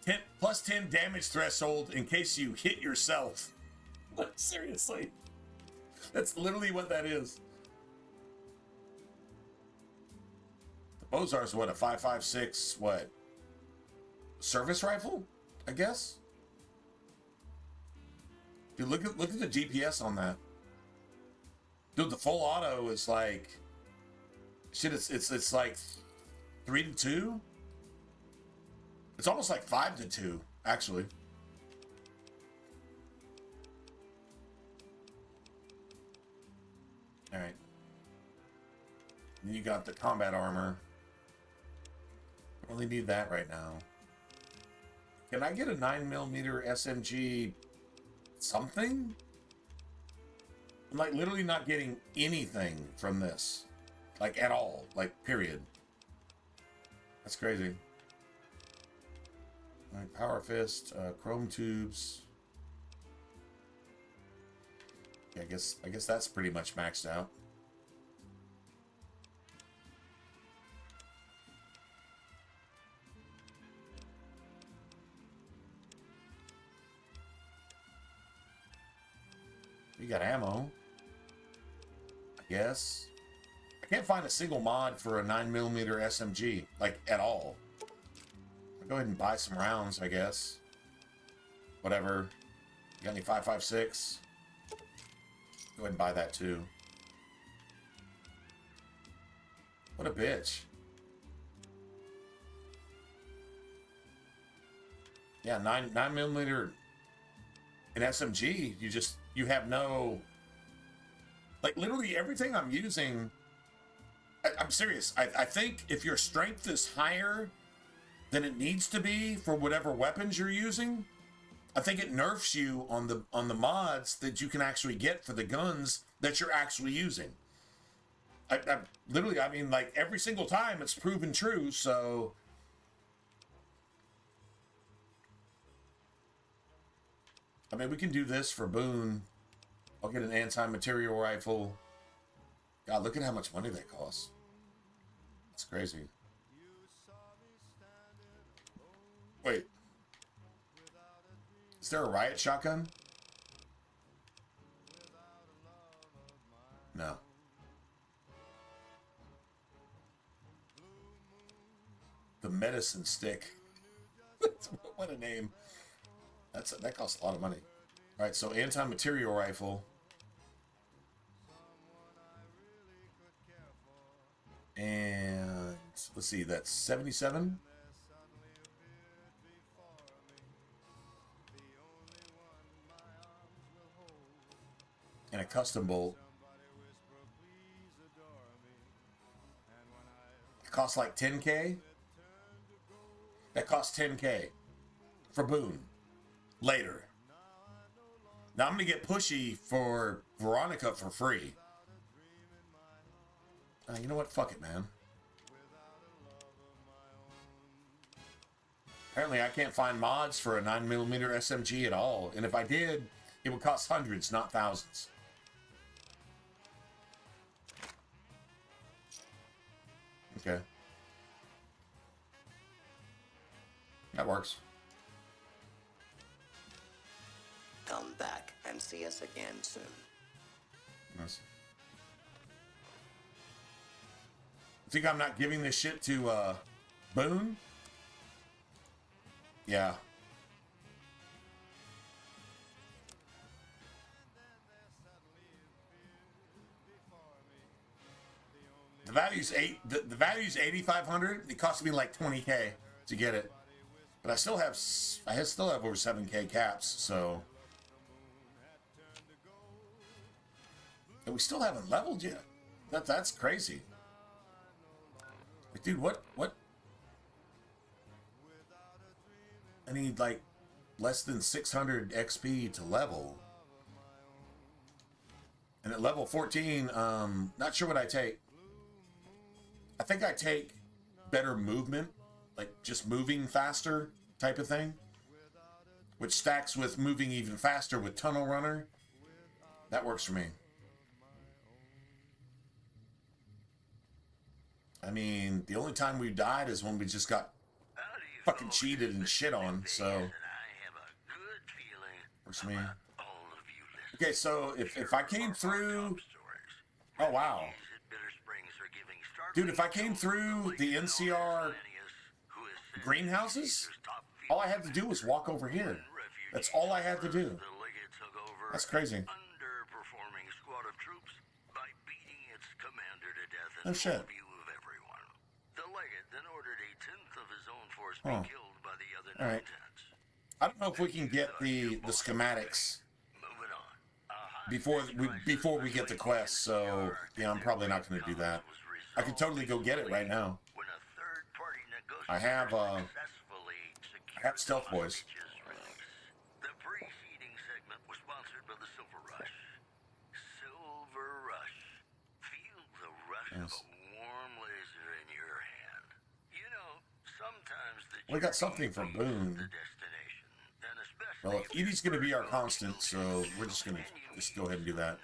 10 plus 10 damage threshold in case you hit yourself. Like, seriously. That's literally what that is. The Bozar's what, a 5.56, what? Service rifle, I guess? Dude, look at the DPS on that. Dude, the full auto is like shit, it's like 3-2. It's almost like 5-2, actually. Alright. Then you got the combat armor. Only need that right now. Can I get a 9mm SMG something? I'm like literally not getting anything from this. Like at all. Like period. That's crazy. Alright, Power Fist, Chrome Tubes. Yeah, I guess that's pretty much maxed out. You got ammo. I guess. I can't find a single mod for a 9mm SMG, like, at all. I'll go ahead and buy some rounds, I guess. Whatever. You got any 5.56? Go ahead and buy that, too. What a bitch. Yeah, 9mm in SMG, you have no... Like, literally everything I'm using... I'm serious. I think if your strength is higher than it needs to be for whatever weapons you're using, I think it nerfs you on the mods that you can actually get for the guns that you're actually using. I literally, I mean, like, every single time it's proven true, so... I mean, we can do this for Boone. I'll get an anti-material rifle. God, look at how much money that costs. It's crazy. Wait. Is there a riot shotgun? No. The medicine stick. What a name. That costs a lot of money. All right, so anti-material rifle. And let's see, that's 77. And a custom bolt. It costs like 10K. That costs 10K for Boone. Later. Now I'm gonna get pushy for Veronica for free. You know what? Fuck it, man. Apparently I can't find mods for a 9mm SMG at all. And if I did, it would cost hundreds, not thousands. Okay. That works. Come back and see us again soon. Nice. Think I'm not giving this shit to Boone? Yeah. The value's the value's 8,500. It cost me like 20K to get it, but I still have over 7K caps. So, and we still haven't leveled yet. That's crazy. Like, dude, what? I need like less than 600 XP to level. And at level 14, not sure what I take. I think I take better movement, like just moving faster type of thing, which stacks with moving even faster with Tunnel Runner. That works for me. I mean, the only time we died is when we just got fucking cheated and shit on, so works for me. Okay, so if I came through... Oh, wow. Dude, if I came through the NCR greenhouses, all I had to do was walk over here. That's all I had to do. That's crazy. Oh, shit. Huh. All right. I don't know if we can get the schematics before we get the quest, so yeah, I'm probably not going to do that. I could totally go get it right now. I have Stealth Boys. The preceding segment was sponsored by the Silver Rush. Silver Rush. Feel the rush of a warm laser in your hand. You know, sometimes We got something from Boone. Well, Edie's going to be our constant, so we're just going to go ahead and do that.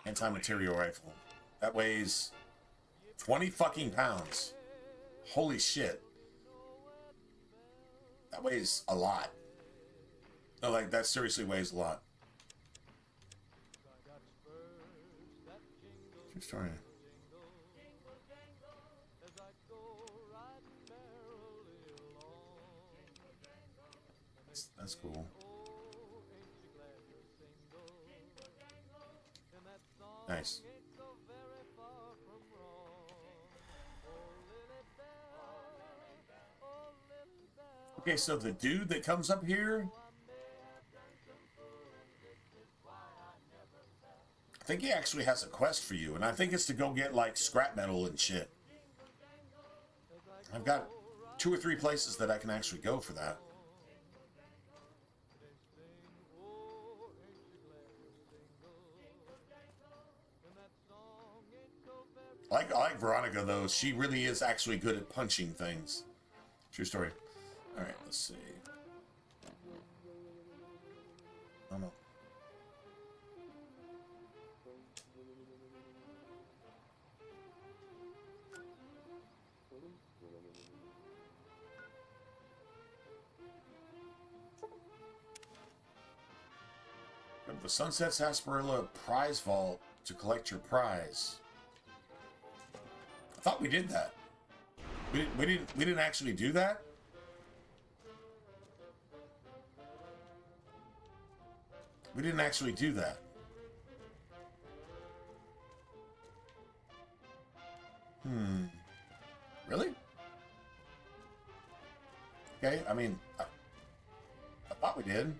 Anti-material rifle. That weighs 20 fucking pounds. Holy shit. That weighs a lot. No, like, that seriously weighs a lot. True story. That's cool. Nice. Okay, so the dude that comes up here, I think he actually has a quest for you, and I think it's to go get like scrap metal and shit. I've got 2 or 3 places that I can actually go for that. I like Veronica though. She really is actually good at punching things. True story. All right, let's see. Oh no. The Sunset Sarsaparilla Prize Vault to collect your prize. I thought we did that. We didn't actually do that. We didn't actually do that. Really? Okay, I mean, I thought we did.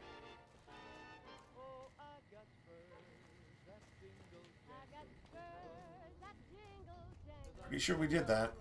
Pretty sure we did that.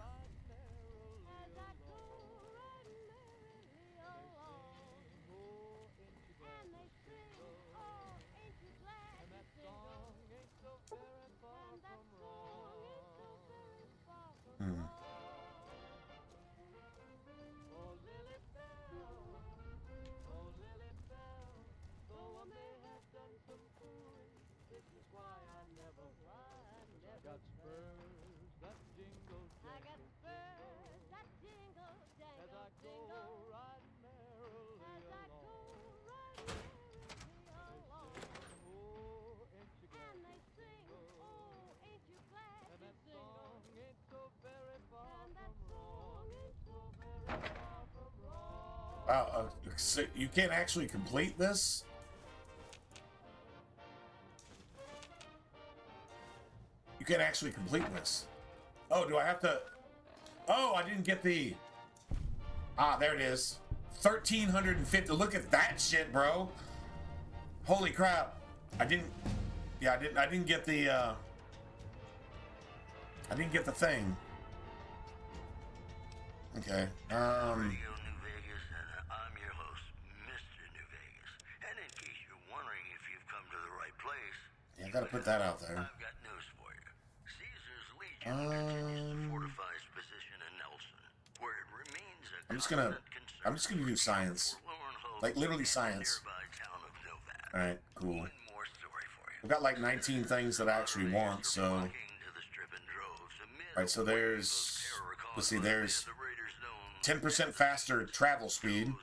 Wow, so you can't actually complete this? You can't actually complete this. Oh, do I have to... Oh, I didn't get the... Ah, there it is. 1,350. Look at that shit, bro. Holy crap. I didn't... Yeah, I didn't get the... I didn't get the thing. Okay. Yeah, I gotta put that out there. I've got news for you. Caesar's Legion continues to fortify its position in Nelson, where it remains a I'm just gonna do science. Like literally science. Alright, cool. I've got like 19 things that I actually want, so. Alright, so there's, let's see, there's 10% faster travel speed.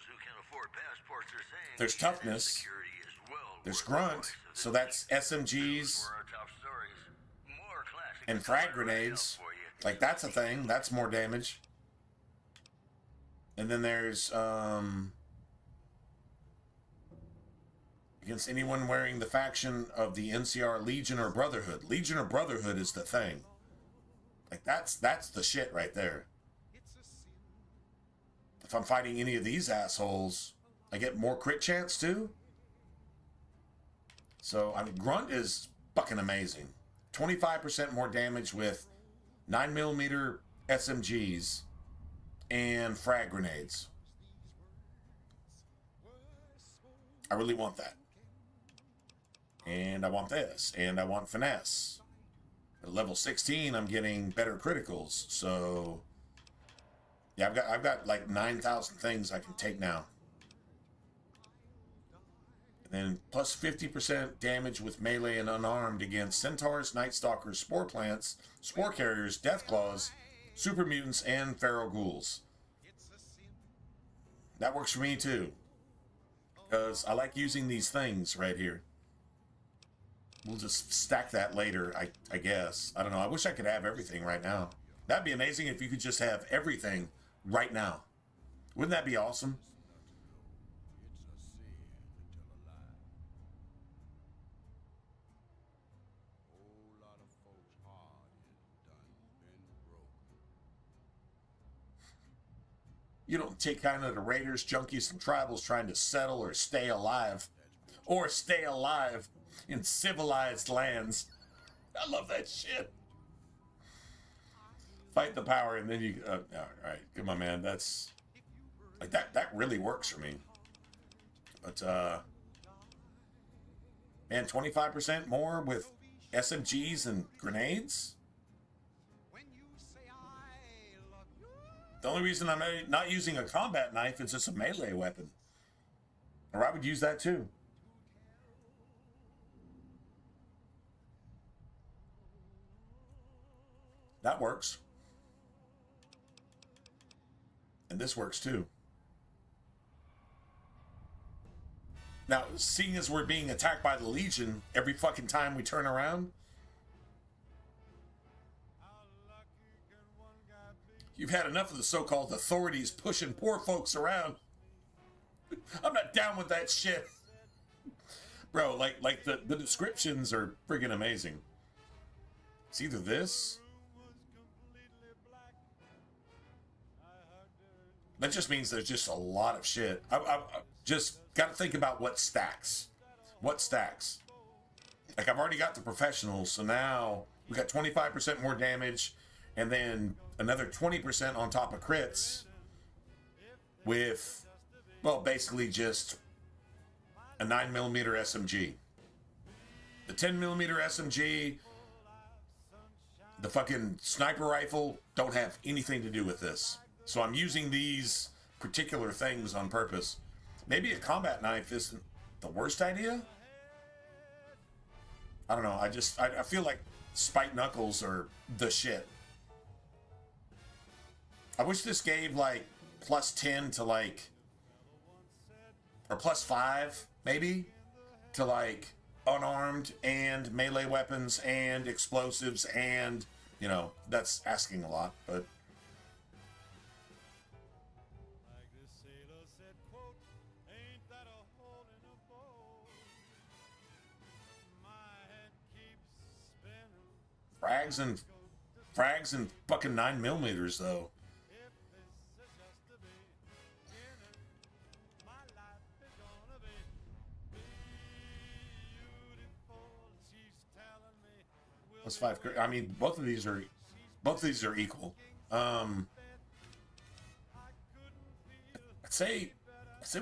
There's toughness. There's grunt. So that's SMGs and frag grenades. Like, that's a thing. That's more damage. And then there's, against anyone wearing the faction of the NCR Legion or Brotherhood. Legion or Brotherhood is the thing. Like, that's the shit right there. If I'm fighting any of these assholes, I get more crit chance too. So, I mean, Grunt is fucking amazing. 25% more damage with 9mm SMGs and frag grenades. I really want that. And I want this. And I want finesse. At level 16, I'm getting better criticals. So, yeah, I've got like 9,000 things I can take now. And plus 50% damage with melee and unarmed against centaurs, night stalkers, spore plants, spore carriers, death claws, super mutants, and feral ghouls. That works for me too, because I like using these things right here. We'll just stack that later, I guess. I don't know. I wish I could have everything right now. That'd be amazing if you could just have everything right now. Wouldn't that be awesome? You don't take kind of the raiders, junkies, and tribals trying to settle or stay alive. Or stay alive in civilized lands. I love that shit. Fight the power and then you... all right, come on, man. That's... Like, that really works for me. But, man, 25% more with SMGs and grenades? The only reason I'm not using a combat knife is just a melee weapon. Or I would use that too. That works. And this works too. Now, seeing as we're being attacked by the Legion every fucking time we turn around, you've had enough of the so-called authorities pushing poor folks around. I'm not down with that shit. Bro, like the descriptions are friggin' amazing. It's either this. That just means there's just a lot of shit. I just got to think about what stacks. What stacks? Like, I've already got the professionals, so now we got 25% more damage, and then another 20% on top of crits with, well, basically just a 9mm SMG. The 10mm SMG, the fucking sniper rifle don't have anything to do with this. So I'm using these particular things on purpose. Maybe a combat knife isn't the worst idea? I don't know. I feel like spiked knuckles are the shit. I wish this gave like +10 to like, or +5 maybe, to like unarmed and melee weapons and explosives and, you know, that's asking a lot, but. Frags and fucking 9mm though. +5. I mean, both of these are equal. I'd say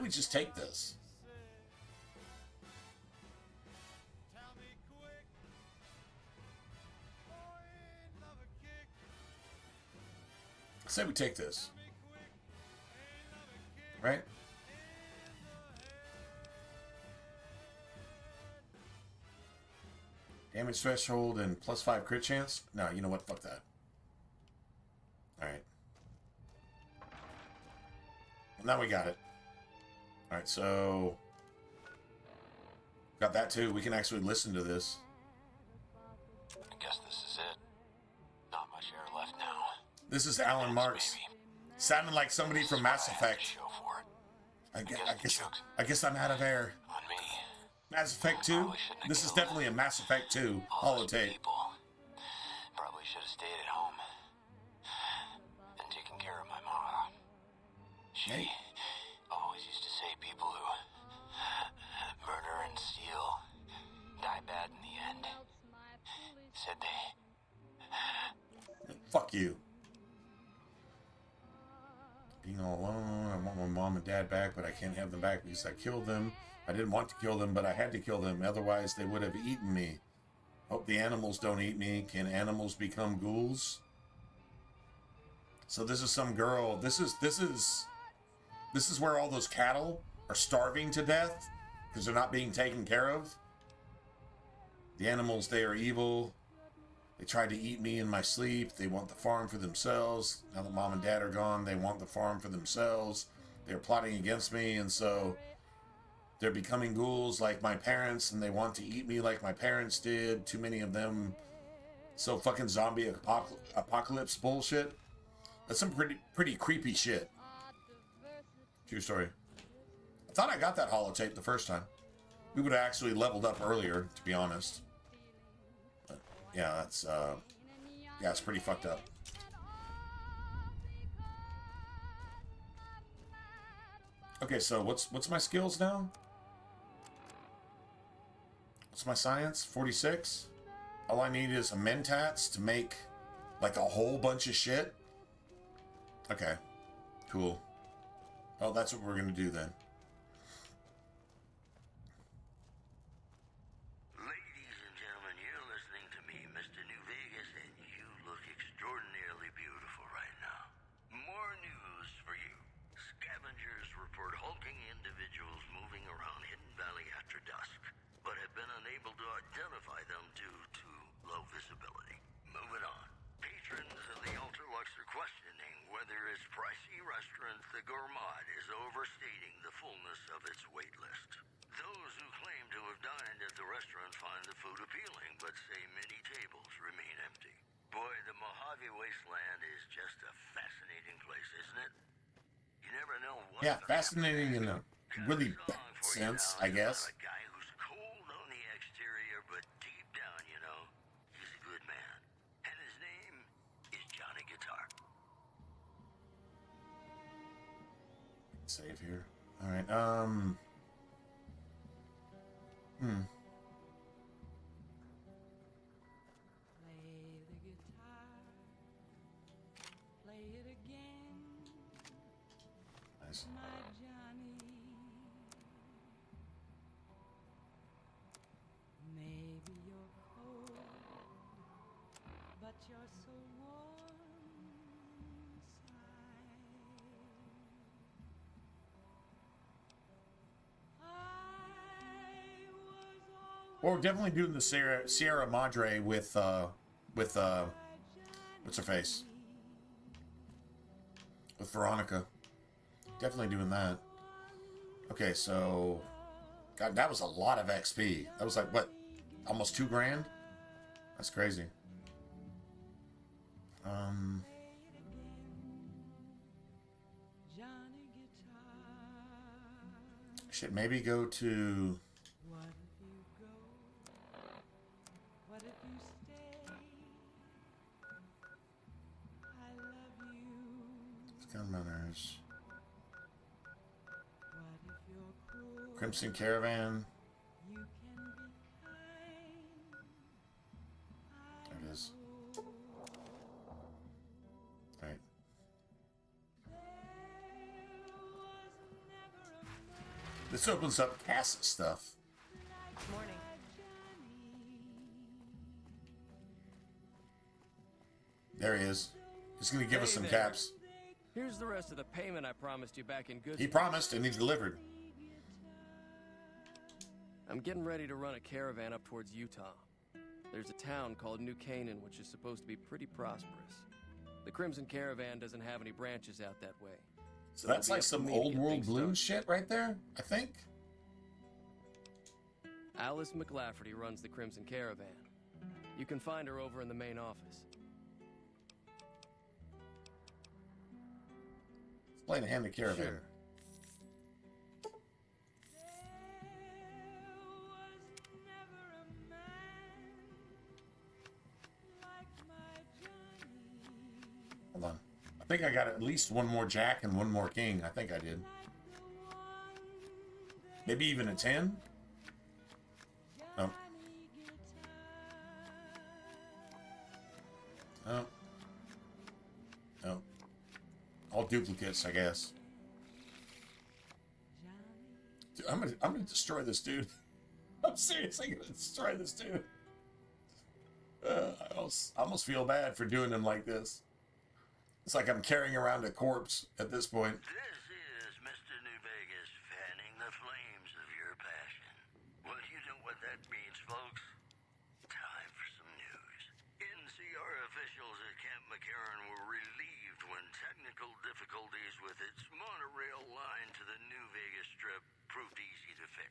we just take this. Say we take this, right? Damage threshold and +5 crit chance. No, you know what? Fuck that. All right. Well, now we got it. All right, so got that too. We can actually listen to this. I guess this is it. Not much air left now. This is Alan Marks, sounding like somebody from Mass Effect. I guess I'm out of air. Mass Effect 2? This is definitely a Mass Effect 2 holotape. Probably should have stayed at home. Been taking care of my mom. She always used to say people who murder and steal die bad in the end. Said they... Fuck you. Being all alone, I want my mom and dad back, but I can't have them back because I killed them. I didn't want to kill them, but I had to kill them. Otherwise, they would have eaten me. Hope the animals don't eat me. Can animals become ghouls? So this is some girl. This is where all those cattle are starving to death because they're not being taken care of. The animals, they are evil. They tried to eat me in my sleep. They want the farm for themselves. Now that mom and dad are gone, they want the farm for themselves. They're plotting against me, and so they're becoming ghouls like my parents, and they want to eat me like my parents did. Too many of them. So fucking zombie apocalypse bullshit. That's some pretty creepy shit. True story. I thought I got that holotape the first time. We would have actually leveled up earlier, to be honest. But yeah, that's yeah, it's pretty fucked up. Okay, so what's my skills now? What's my science? 46? All I need is a mentats to make like a whole bunch of shit. Okay, cool. Oh, that's what we're gonna do then. Ladies and gentlemen, you're listening to me, Mr. New Vegas, and you look extraordinarily beautiful right now. More news for you. Scavengers report hulking individuals moving around Hidden Valley after dusk, but have been unable to identify them due to low visibility. Moving on. Patrons of the Altar Lux are questioning whether its pricey restaurant, the Gourmand, is overstating the fullness of its wait list. Those who claim to have dined at the restaurant find the food appealing, but say many tables remain empty. Boy, the Mojave Wasteland is just a fascinating place, isn't it? You never know what... Yeah, fascinating in a really bad sense, I guess. A guy who's cold on the exterior, but deep down, you know, he's a good man. And his name is Johnny Guitar. Save here. All right. Nice. Maybe you're cold, but you're so warm Well, we're definitely doing the Sierra Madre with what's her face? With Veronica. Definitely doing that. Okay, so God, that was a lot of XP. That was like what? Almost $2 grand? That's crazy. Should maybe go to Gunrunners. Crimson Caravan. There it is. Right. This opens up cast stuff. Morning. There he is. He's gonna give us some caps. Here's the rest of the payment I promised you back in good. He promised and he delivered. I'm getting ready to run a caravan up towards Utah. There's a town called New Canaan which is supposed to be pretty prosperous. The Crimson Caravan doesn't have any branches out that way. So that's like some old world blues shit right there, I think. Alice McLafferty runs the Crimson Caravan. You can find her over in the main office. Play the hand of Caravan. Sure. Hold on. I think I got at least one more Jack and one more King. I think I did. Maybe even a 10? No. No. No. All duplicates, I guess. Dude, I'm gonna destroy this dude. I'm seriously gonna destroy this dude. I almost feel bad for doing him like this. It's like I'm carrying around a corpse at this point. This is Mr. New Vegas fanning the flames of your passion. Well, you know what that means, folks. Time for some news. NCR officials at Camp McCarran were relieved when technical difficulties with its monorail line to the New Vegas Strip proved easy to fix.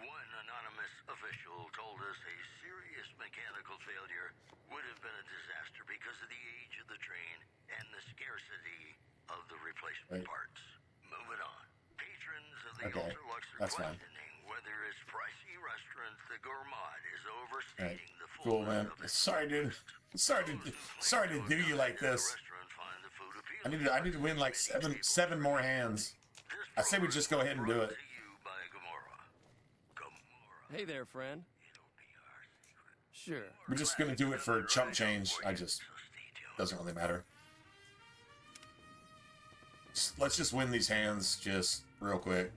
One anonymous official told us a serious mechanical failure would have been a disaster because of the age of the train and the scarcity of the replacement parts. Moving on. Patrons of the Ultra Lux are questioning whether its pricey restaurant, the Gourmand, is overstating the full Cool, man. Sorry, dude. Sorry to do you like this. I need to win like seven more hands. I say we just go ahead and do it. Hey there, friend. Sure. We're just gonna do it for chump change. Doesn't really matter. Let's just win these hands just real quick.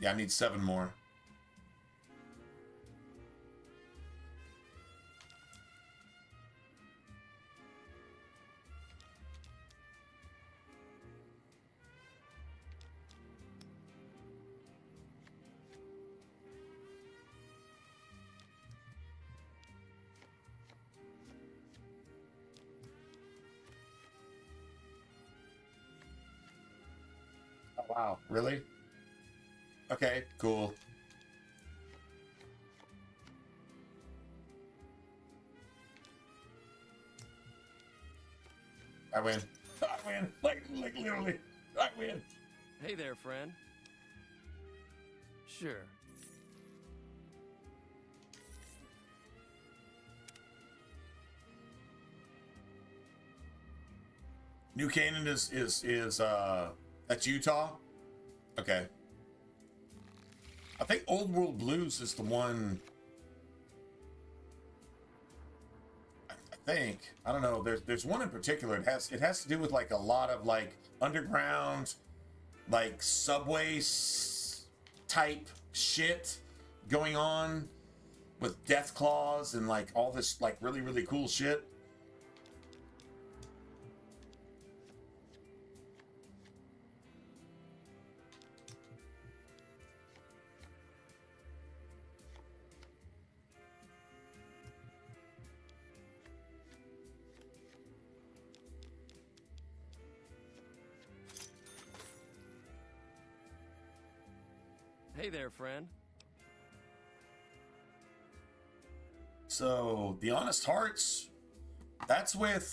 Yeah, I need 7 more. Oh, wow, really? Okay, cool. I win. I win. Like literally. I win. Hey there, friend. Sure. New Canaan is that's Utah? Okay. I think Old World Blues is the one. I think. I don't know. There's one in particular. It has to do with like a lot of like underground, like subway type shit going on with death claws and like all this like really cool shit. Hey there, friend. So the Honest Hearts, that's with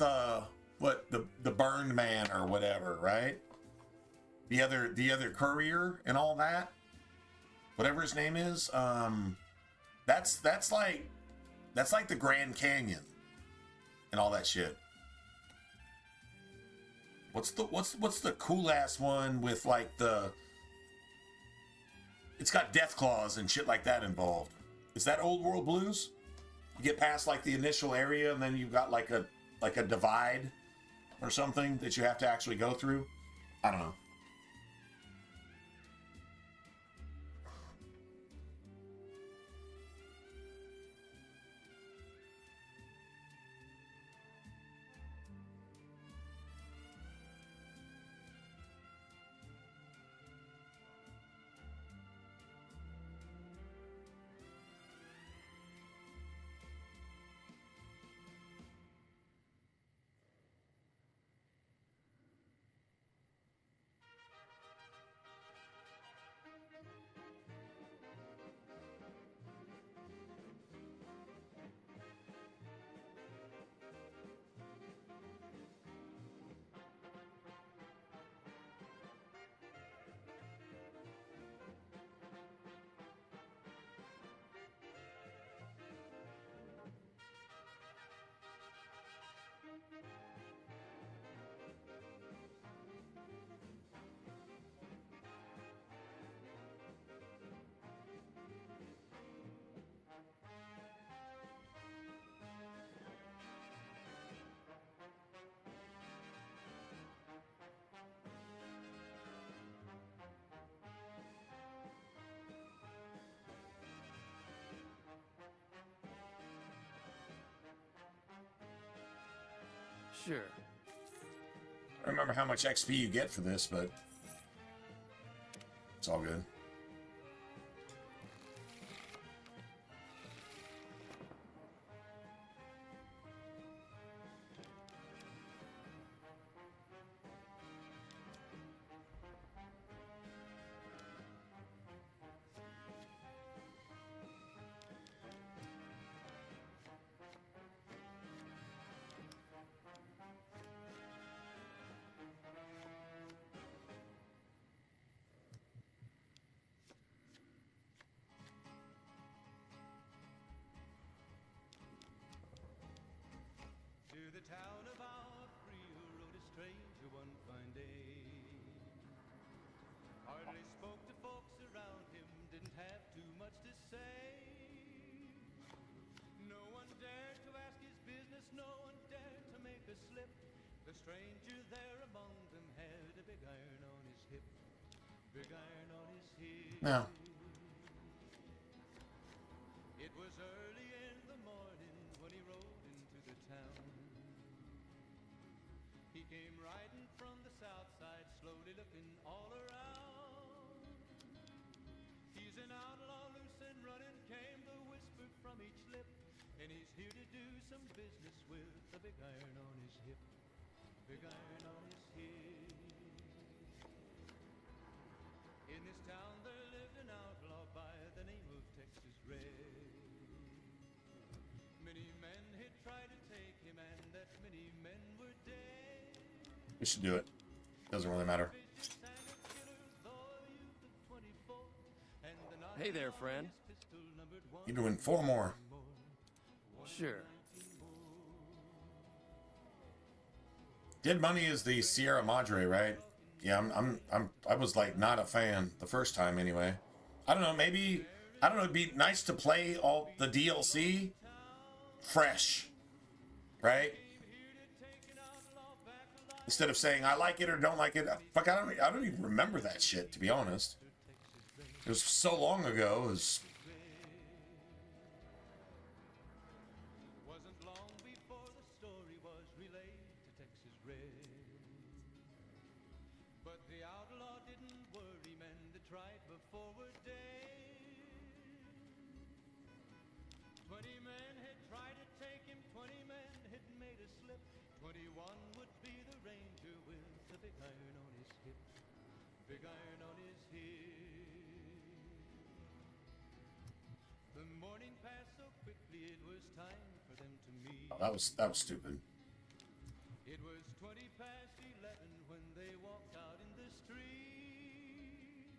what the Burned Man or whatever, right? The other courier and all that, whatever his name is. That's like the Grand Canyon and all that shit. What's the cool ass one with like the? It's got death claws and shit like that involved. Is that Old World Blues? You get past like the initial area and then you've got like a divide or something that you have to actually go through. I don't know. Sure. I don't remember how much XP you get for this, but it's all good. To the town of our Creole rode a stranger one fine Hardly spoke to folks around him, didn't have too much to say. No one dared to ask his business, no one dared to make a slip. The stranger there among them had a big iron on his hip, big iron on his hip. No. It was early in the morning when he rode into the town. He came riding from the south side, slowly looking all around. He's an outlaw, loose and running, came the whisper from each lip. And he's here to do some business with a big iron on his hip, big iron on his hip. In this town there lived an outlaw by the name of Texas Red. Many men had tried to take him, and that many men were dead. We should do it. Doesn't really matter. Hey there, friend. You're doing 4 more. Sure. Dead Money is the Sierra Madre, right? Yeah, I was like not a fan the first time anyway. I don't know, maybe I don't know, it'd be nice to play all the DLC fresh, right? Instead of saying I like it or don't like it. Fuck, I don't even remember that shit, to be honest. It was so long ago. It was... Wasn't long before the story was relayed to Texas Red. But the outlaw didn't worry, men that tried before were dead. 20 men had tried to take him, 20 men had made a slip. 21 would be the ranger with the big iron on his hip, big iron on his hip. The morning passed so quickly, it was time for them to meet. Oh, that was stupid. It was 20 past 11 when they walked out in the street.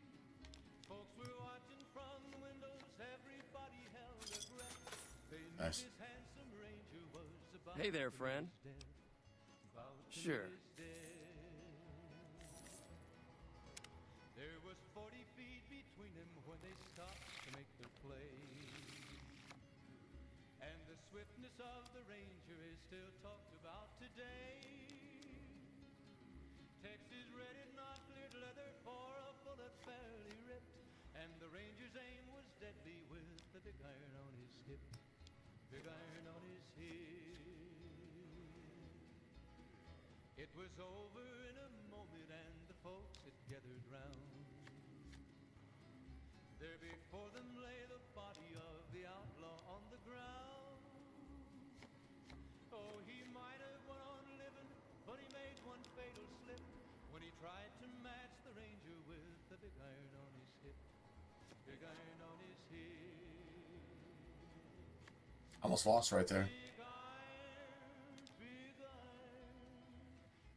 Folks were watching from the windows, everybody held their breath. They knew Nice. this handsome ranger was about Hey there, friend. Sure. There was 40 feet between them when they stopped to make their play. And the swiftness of the ranger is still talked about today. Texas Red had not cleared leather for a bullet fairly ripped. And the ranger's aim was deadly with the big iron on his hip, big iron on his hip. It was over in a moment and the folks had gathered round. There before them lay the body of the outlaw on the ground. Oh, he might have went on living, but he made one fatal slip when he tried to match the ranger with the big iron on his hip, big iron on his hip. Almost lost right there.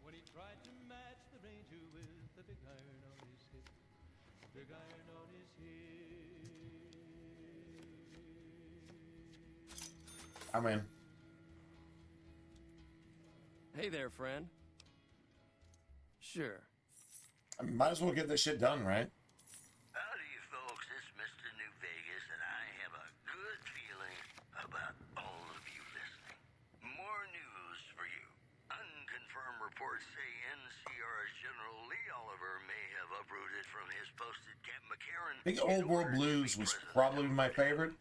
When he tried to match the ranger with the big iron on his hip, big iron on his hip. I'm in. Hey there, friend. Sure. I mean, might as well get this shit done, right? Howdy, folks. It's Mr. New Vegas, and I have a good feeling about all of you listening. More news for you. Unconfirmed reports say NCR's General Lee Oliver may have uprooted from his post at Camp McCarran. I think Old World Blues was probably my favorite.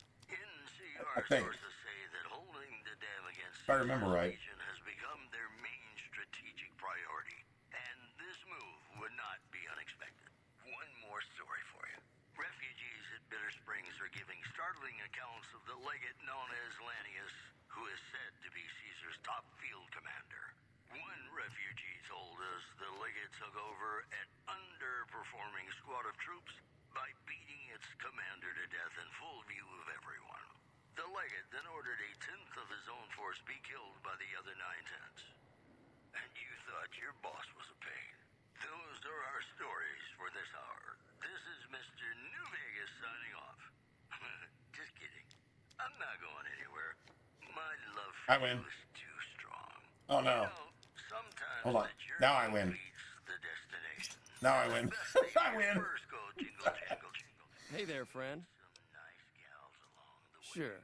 I think. Sources say that holding the dam against If I remember right. region has become their main strategic priority, and this move would not be unexpected. One more story for you. Refugees at Bitter Springs are giving startling accounts of the legate known as Lannius, who is said to be Caesar's top field commander. One refugee told us the legate took over an underperforming squad of troops by beating its commander to death in full view of everyone. The legate then ordered a tenth of his own force be killed by the other 9/10. And you thought your boss was a pain. Those are our stories for this hour. This is Mr. New Vegas signing off. Just kidding. I'm not going anywhere. My love for I you win. is too strong. Oh no. You know, sometimes Hold on. the journey Now I win. leads the destination. Now I win. I win. First go Hey there, friend. Sure.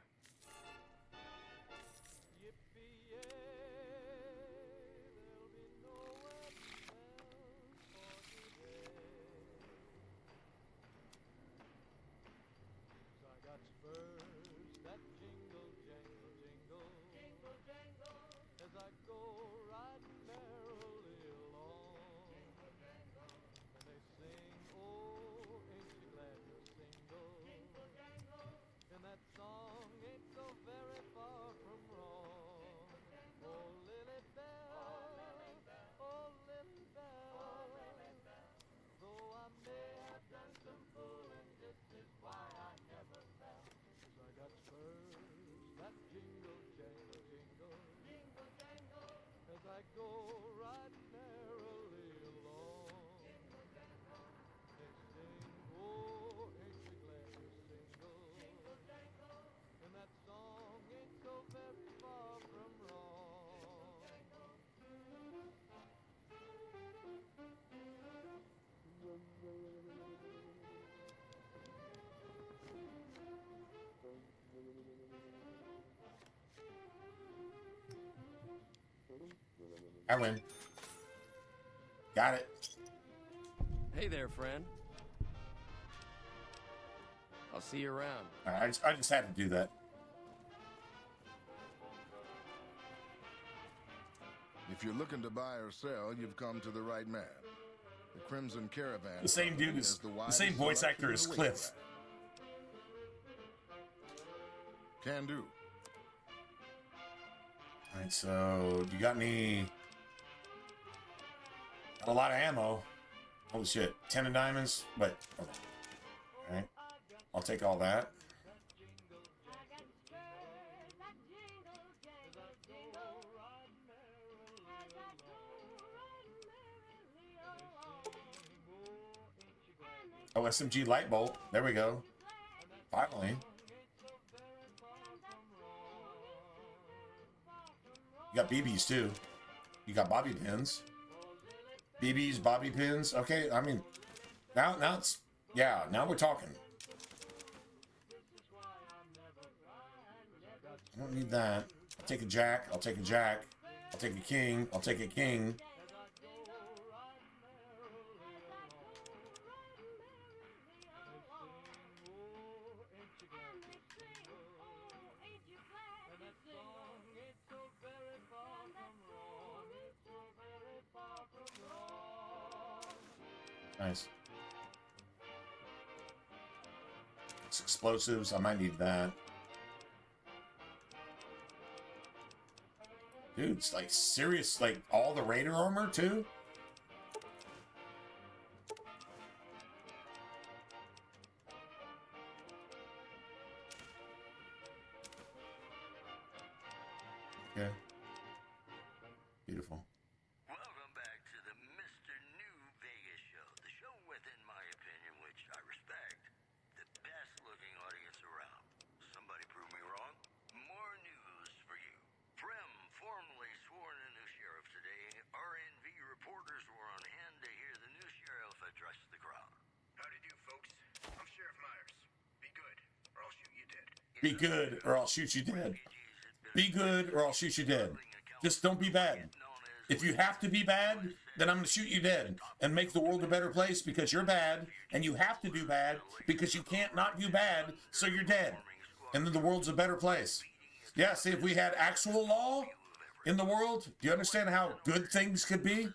I win. Got it. Hey there, friend. I'll see you around. I just had to do that. If you're looking to buy or sell, you've come to the right man. The Crimson Caravan. The same dude is the same voice actor as Cliff. Can do. All right, so you got me. Got a lot of ammo. Holy shit! 10 of diamonds. Wait. Okay. All right. I'll take all that. Oh, SMG light bolt. There we go. Finally. You got BBs too. You got bobby pins. BBs, bobby pins. Okay, I mean, now it's, yeah, now we're talking. I don't need that. I'll take a jack. I'll take a jack. I'll take a king. I'll take a king. Nice. It's explosives. I might need that. Dude, it's like serious, like all the Raider armor too? Okay. Beautiful. Welcome back to the Mr. New Vegas show. The show with, in my opinion, which I respect, the best looking audience around. Somebody prove me wrong? More news for you. Prim formally sworn a new sheriff today. RNV reporters were on hand to hear the new sheriff address the crowd. Howdy do, folks. I'm Sheriff Myers. Be good, or I'll shoot you dead. Be good or I'll shoot you dead. Be good or I'll shoot you dead. Just don't be bad. If you have to be bad, then I'm going to shoot you dead and make the world a better place because you're bad and you have to do bad because you can't not do bad, so you're dead. And then the world's a better place. Yeah, see, if we had actual law in the world, do you understand how good things could be?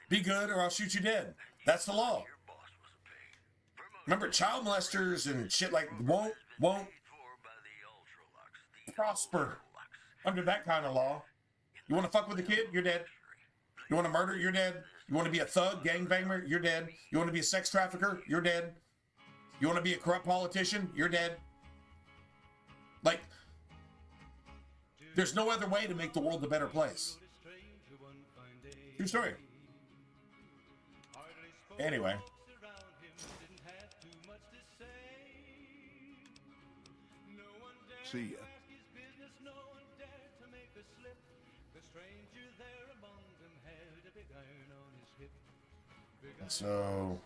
Be good or I'll shoot you dead. That's the law. Remember, child molesters and shit like won't prosper under that kind of law. You want to fuck with a kid? You're dead. You want to murder? You're dead. You want to be a thug, gangbanger? You're dead. You want to be a sex trafficker? You're dead. You want to be a corrupt politician? You're dead. Like, there's no other way to make the world a better place. True story. Anyway. See ya. So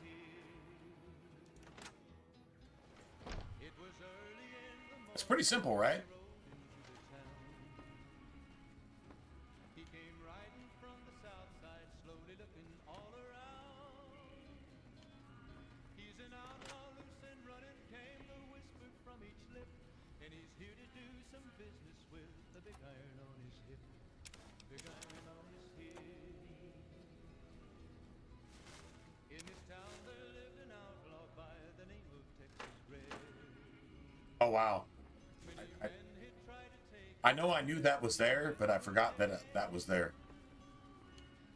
It's pretty simple, right? He came riding from the south side, slowly looking all around. He's an outlaw, loose and running, came the whisper from each lip. And he's here to do some business with the big iron on his hip. Big iron on his hip. In this town there lived an outlaw by the name of Texas Red. Oh, wow. I know I knew that was there, but I forgot that that was there.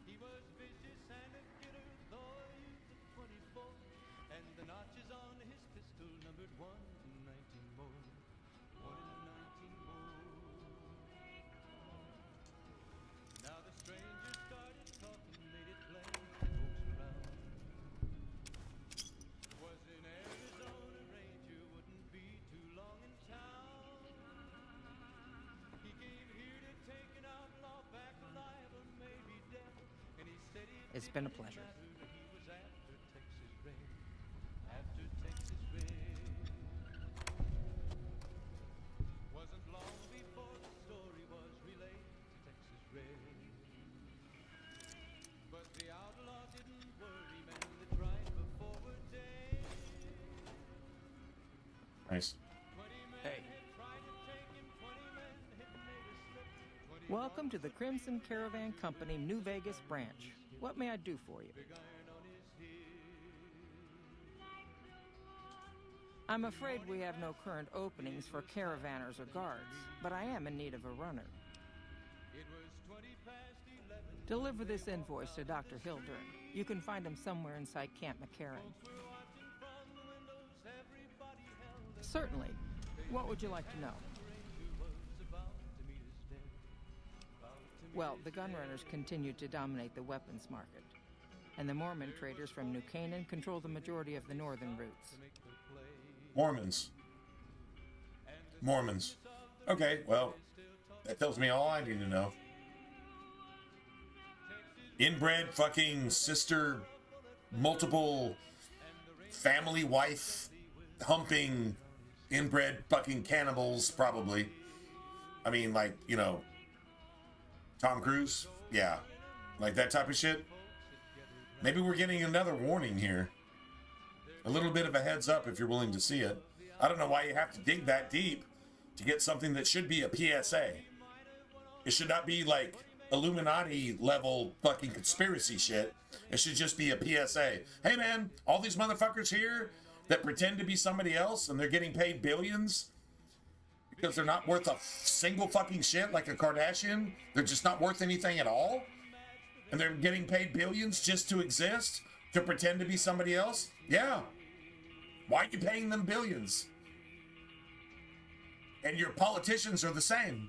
He was vicious and a killer, though he used a 24, and the notches on his pistol numbered 1 in 19 more. 1 in 19 more. Now the stranger started talking, made it plain to folks around. Was in Arizona, ranger, wouldn't be too long in town. He came here to take an outlaw back alive or maybe dead, and he said it It's been a pleasure. he was after Texas Red, after Texas Red. Wasn't long before the story was relayed to Texas Red. But the outlaw didn't worry, men that tried before were dead. Nice. Hey. Welcome to the Crimson Caravan Company New Vegas branch. What may I do for you? I'm afraid we have no current openings for caravanners or guards, but I am in need of a runner. Deliver this invoice to Dr. Hildern. You can find him somewhere inside Camp McCarran. Certainly. What would you like to know? Well, the gunrunners continue to dominate the weapons market, and the Mormon traders from New Canaan control the majority of the northern routes. Mormons. Mormons. Okay, well, that tells me all I need to know. Inbred fucking sister, multiple family wife, humping, inbred fucking cannibals, probably. I mean, like, you know, Tom Cruise? Yeah. Like that type of shit? Maybe we're getting another warning here. A little bit of a heads up if you're willing to see it. I don't know why you have to dig that deep to get something that should be a PSA. It should not be like Illuminati level fucking conspiracy shit. It should just be a PSA. Hey man, all these motherfuckers here that pretend to be somebody else and they're getting paid billions because they're not worth a single fucking shit like a Kardashian. They're just not worth anything at all. And they're getting paid billions just to exist, to pretend to be somebody else. Yeah. Why are you paying them billions? And your politicians are the same.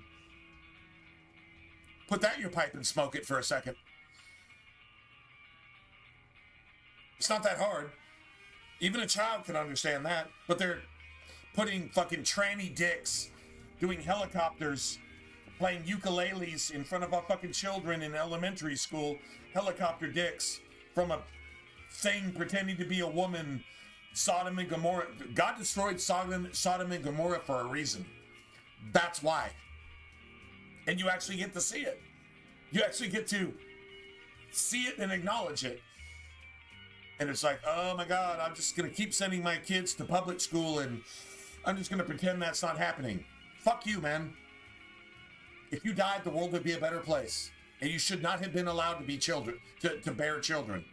Put that in your pipe and smoke it for a second. It's not that hard. Even a child can understand that. But they're putting fucking tranny dicks, doing helicopters, playing ukuleles in front of our fucking children in elementary school. Helicopter dicks from a thing pretending to be a woman. Sodom and Gomorrah. God destroyed Sodom and Gomorrah for a reason. That's why. And you actually get to see it. You actually get to see it and acknowledge it. And it's like, oh my God, I'm just going to keep sending my kids to public school and I'm just going to pretend that's not happening. Fuck you, man. If you died, the world would be a better place. And you should not have been allowed to be children, to bear children.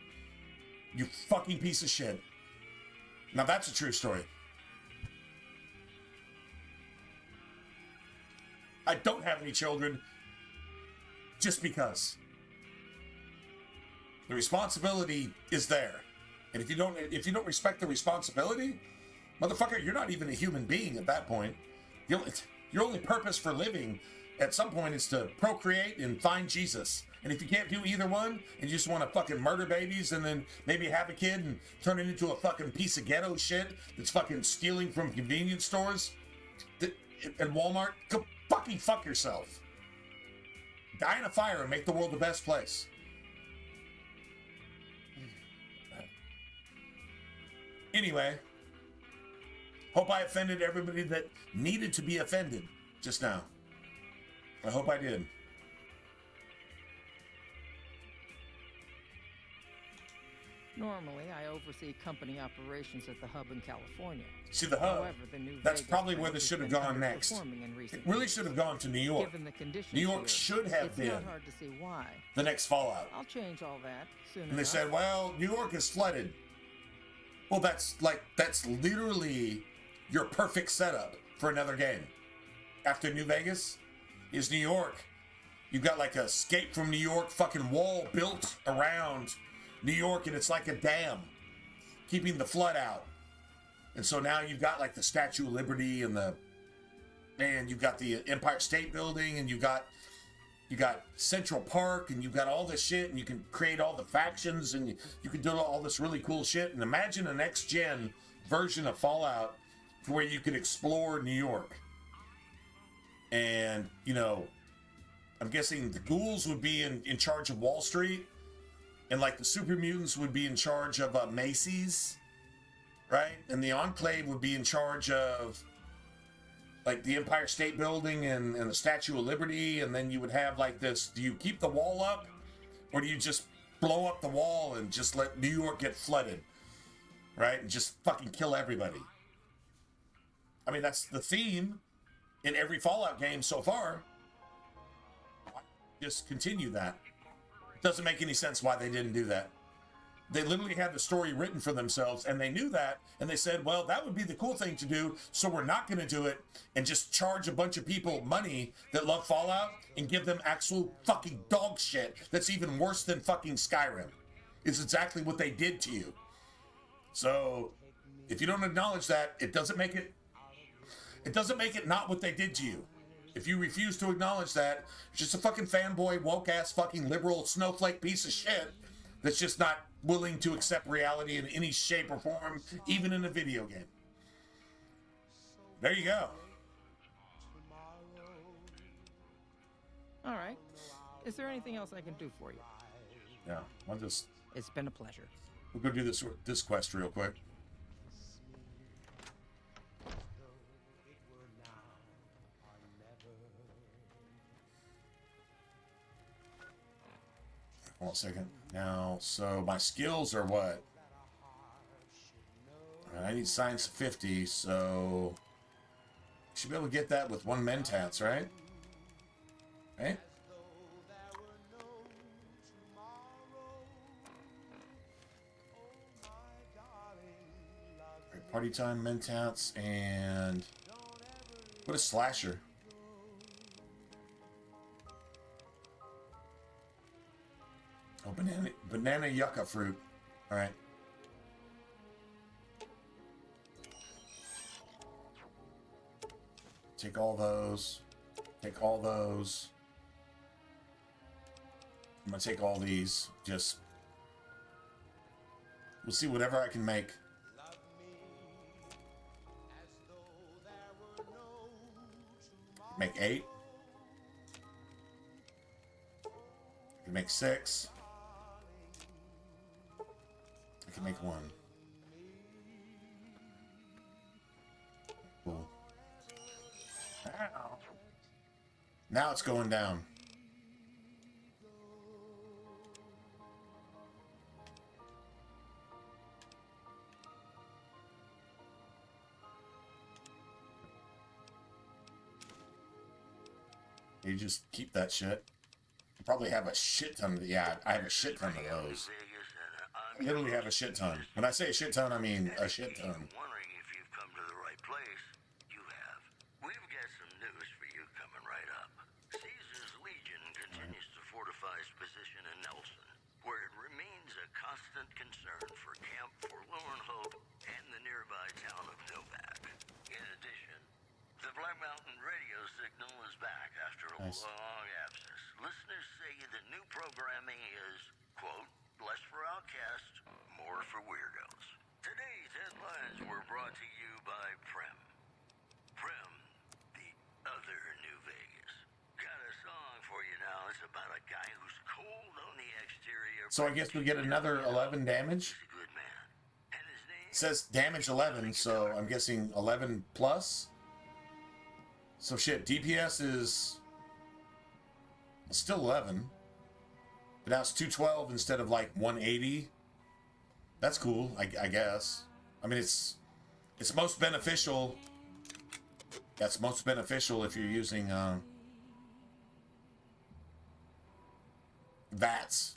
You fucking piece of shit. Now that's a true story. I don't have any children just because. The responsibility is there. And if you don't respect the responsibility, motherfucker, you're not even a human being at that point. Your only purpose for living at some point is to procreate and find Jesus. And if you can't do either one, and you just want to fucking murder babies and then maybe have a kid and turn it into a fucking piece of ghetto shit that's fucking stealing from convenience stores and Walmart, go fucking fuck yourself. Die in a fire and make the world the best place. Anyway, Hope I offended everybody that needed to be offended just now. I hope I did. Normally, I oversee company operations at the hub in California. See, the hub, However, the New that's Vegas probably where branch they has should have been gone next. underperforming in It recent really years. should have gone to New York. Given the conditions New York here, should have it's been not hard to see why. the next Fallout. I'll change all that soon And they enough. said, well, New York is flooded. Well, that's literally your perfect setup for another game. After New Vegas is New York. You've got like a Escape from New York fucking wall built around New York, and it's like a dam keeping the flood out. And so now you've got like the Statue of Liberty and you've got the Empire State Building, and you got Central Park, and you've got all this shit, and you can create all the factions, and you can do all this really cool shit. And imagine a next gen version of Fallout where you could explore New York. And, you know, I'm guessing the ghouls would be in charge of Wall Street, and like the super mutants would be in charge of Macy's, right? And the Enclave would be in charge of like the Empire State Building and the Statue of Liberty. And then you would have like this, do you keep the wall up, or do you just blow up the wall and just let New York get flooded, right? And just fucking kill everybody. I mean, that's the theme in every Fallout game so far. Just continue that. Doesn't make any sense why they didn't do that. They literally had the story written for themselves, and they knew that, and they said, well, that would be the cool thing to do, so we're not going to do it and just charge a bunch of people money that love Fallout and give them actual fucking dog shit that's even worse than fucking Skyrim. It's exactly what they did to you. So if you don't acknowledge that, it doesn't make it not what they did to you. If you refuse to acknowledge that, you're just a fucking fanboy, woke-ass, fucking liberal, snowflake piece of shit that's just not willing to accept reality in any shape or form, even in a video game. There you go. All right. Is there anything else I can do for you? Yeah, I'll just... It's been a pleasure. We'll go do this quest real quick. Hold on a second. Now, so my skills are what? I need science 50, so... Should be able to get that with one Mentats, right? Right? Right, party time, Mentats, and... What is Slasher? Oh, banana yucca fruit. All right. Take all those. Take all those. I'm gonna take all these. Just we'll see whatever I can make. Make 8. I can make 6. I can make 1. Cool. Ow. Now it's going down. You just keep that shit. You probably have a shit ton of I have a shit ton of those. I literally have a shit ton. When I say a shit ton, I mean a shit ton. Wondering if you've come to the right place. You have. We've got some news for you coming right up. Caesar's Legion continues to fortify its position in Nelson, where it remains a constant concern for Camp Forlorn Hope and the nearby town of Novak. In addition, the Black Mountain radio signal is back after a long absence. Listeners say the new programming is, quote, less for outcasts, more for weirdos. Today's headlines were brought to you by Prem. Prem, the other New Vegas. Got a song for you now. It's about a guy who's cold on the exterior. So I guess we get another 11 damage. He's a good man. And his name says damage 11, so I'm guessing 11 plus. So shit, DPS is still 11. But now it's 212 instead of like 180. That's cool, I guess. I mean, it's most beneficial. That's most beneficial if you're using VATS.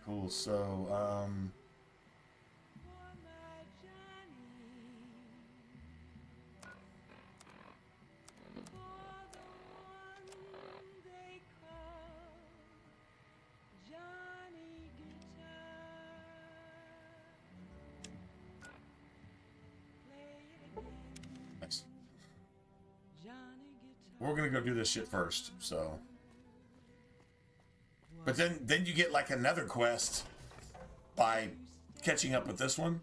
Cool, so, nice. We're gonna go do this shit first, so. But then you get like another quest by catching up with this one.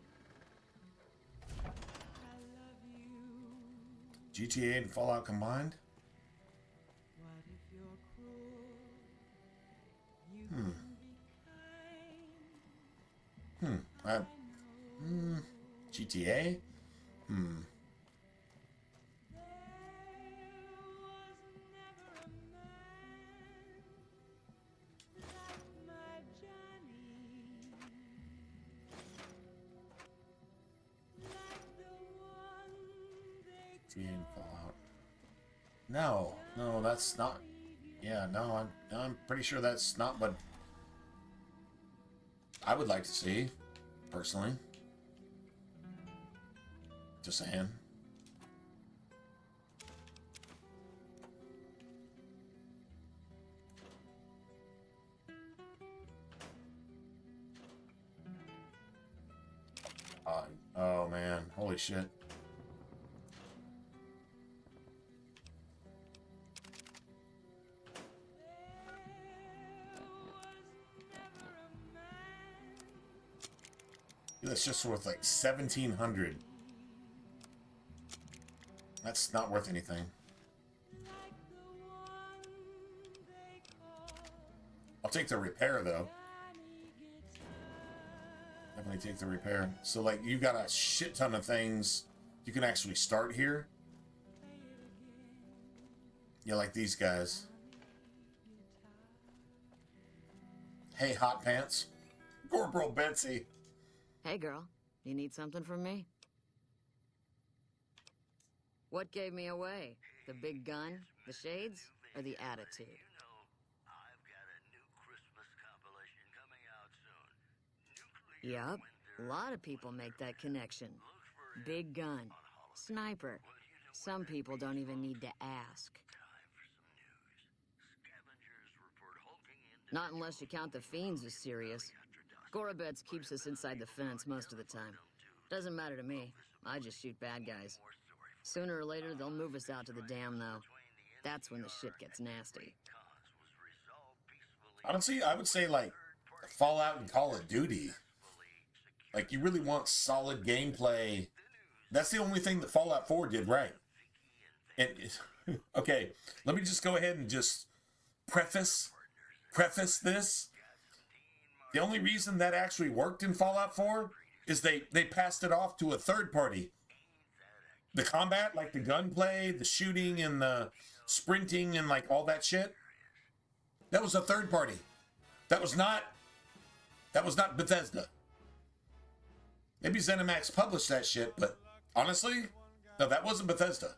GTA and Fallout combined? GTA? And Fallout. No, that's not. Yeah, no, I'm pretty sure that's not what I would like to see, personally. Just saying. Oh man, holy shit. That's just worth like 1,700. That's not worth anything. I'll take the repair though. Definitely take the repair. So like you got a shit ton of things you can actually start here. Yeah, like these guys. Hey, Hot Pants. Corporal Betsy. Hey, girl. You need something from me? What gave me away? The big gun, the shades, or the attitude? Yup. A lot of people make that connection. Big gun. Sniper. Some people don't even need to ask. Not unless you count the fiends as serious. Gorobets keeps us inside the fence most of the time. Doesn't matter to me. I just shoot bad guys. Sooner or later, they'll move us out to the dam, though. That's when the shit gets nasty. Honestly, I would say, like, Fallout and Call of Duty. Like, you really want solid gameplay. That's the only thing that Fallout 4 did right. And, okay, let me just go ahead and just preface this. The only reason that actually worked in Fallout 4 is they passed it off to a third party. The combat, like the gunplay, the shooting, and the sprinting, and like all that shit, that was a third party. That was not Bethesda. Maybe ZeniMax published that shit, but honestly, no, that wasn't Bethesda.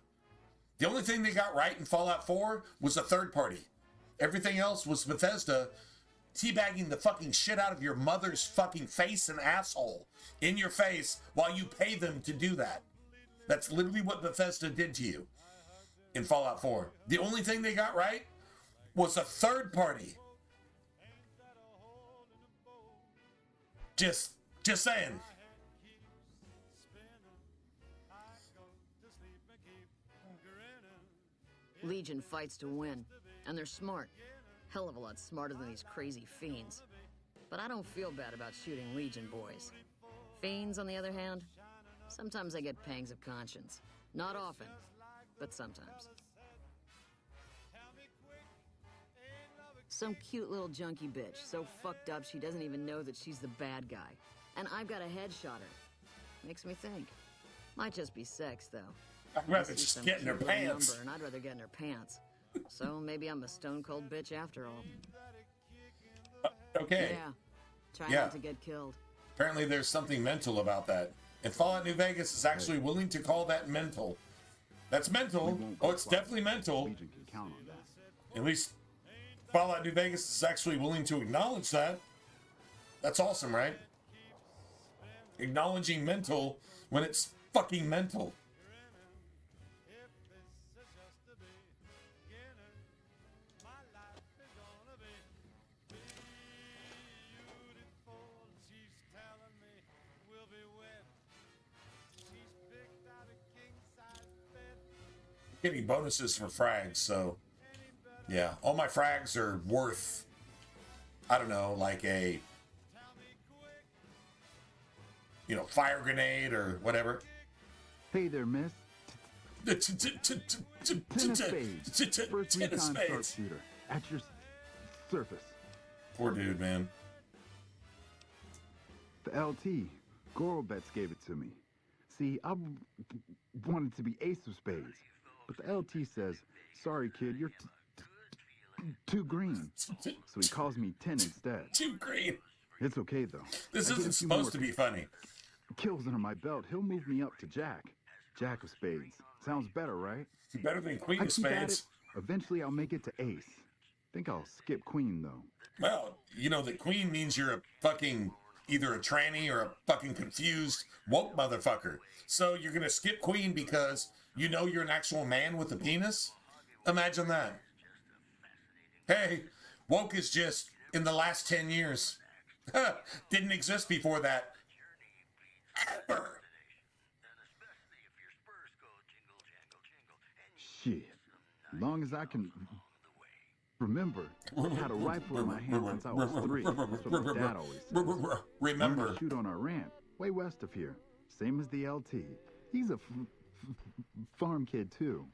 The only thing they got right in Fallout 4 was a third party. Everything else was Bethesda teabagging the fucking shit out of your mother's fucking face and asshole in your face while you pay them to do that. That's literally what Bethesda did to you in Fallout 4. The only thing they got right was a third party. Just saying. Legion fights to win, and they're smart. Hell of a lot smarter than these crazy fiends. But I don't feel bad about shooting Legion boys. Fiends, on the other hand, Sometimes I get pangs of conscience. Not often, but sometimes. Some cute little junkie bitch, so fucked up she doesn't even know that she's the bad guy. And I've got a headshot her. Makes me think. Might just be sex, though. I'd rather just get in her pants. Number, and I'd rather get in her pants. So maybe I'm a stone cold bitch after all. Okay. Yeah. Try Yeah. not to get killed. Apparently there's something mental about that. And Fallout New Vegas is actually willing to call that mental. That's mental. Oh, it's definitely mental. Agent can count on that. At least Fallout New Vegas is actually willing to acknowledge that. That's awesome, right? Acknowledging mental when it's fucking mental. Getting bonuses for frags, so yeah, all my frags are worth, I don't know, like a, you know, fire grenade or whatever. Hey there, miss. Tennis spades. First recon sharpshooter. At your surface. Poor dude, man. The LT. Gorobets gave it to me. See, I wanted to be ace of spades. But the LT says, sorry, kid, you're too green. So he calls me 10 instead. Too green. It's okay, though. This isn't supposed to be funny. Kills under my belt. He'll move me up to Jack. Jack of spades. Sounds better, right? Better than Queen of Spades. Eventually, I'll make it to ace. Think I'll skip queen, though. Well, you know that queen means you're a fucking, either a tranny or a fucking confused woke motherfucker. So you're going to skip queen because you know you're an actual man with a penis? Imagine that. Hey, woke is just in the last 10 years. Didn't exist before that. Ever. Shit. Long as I can remember, I had a rifle in my hand since I was 3. That's what my dad always says. Remember. Learned to shoot on our ranch, way west of here. Same as the LT. He's a farm kid, too.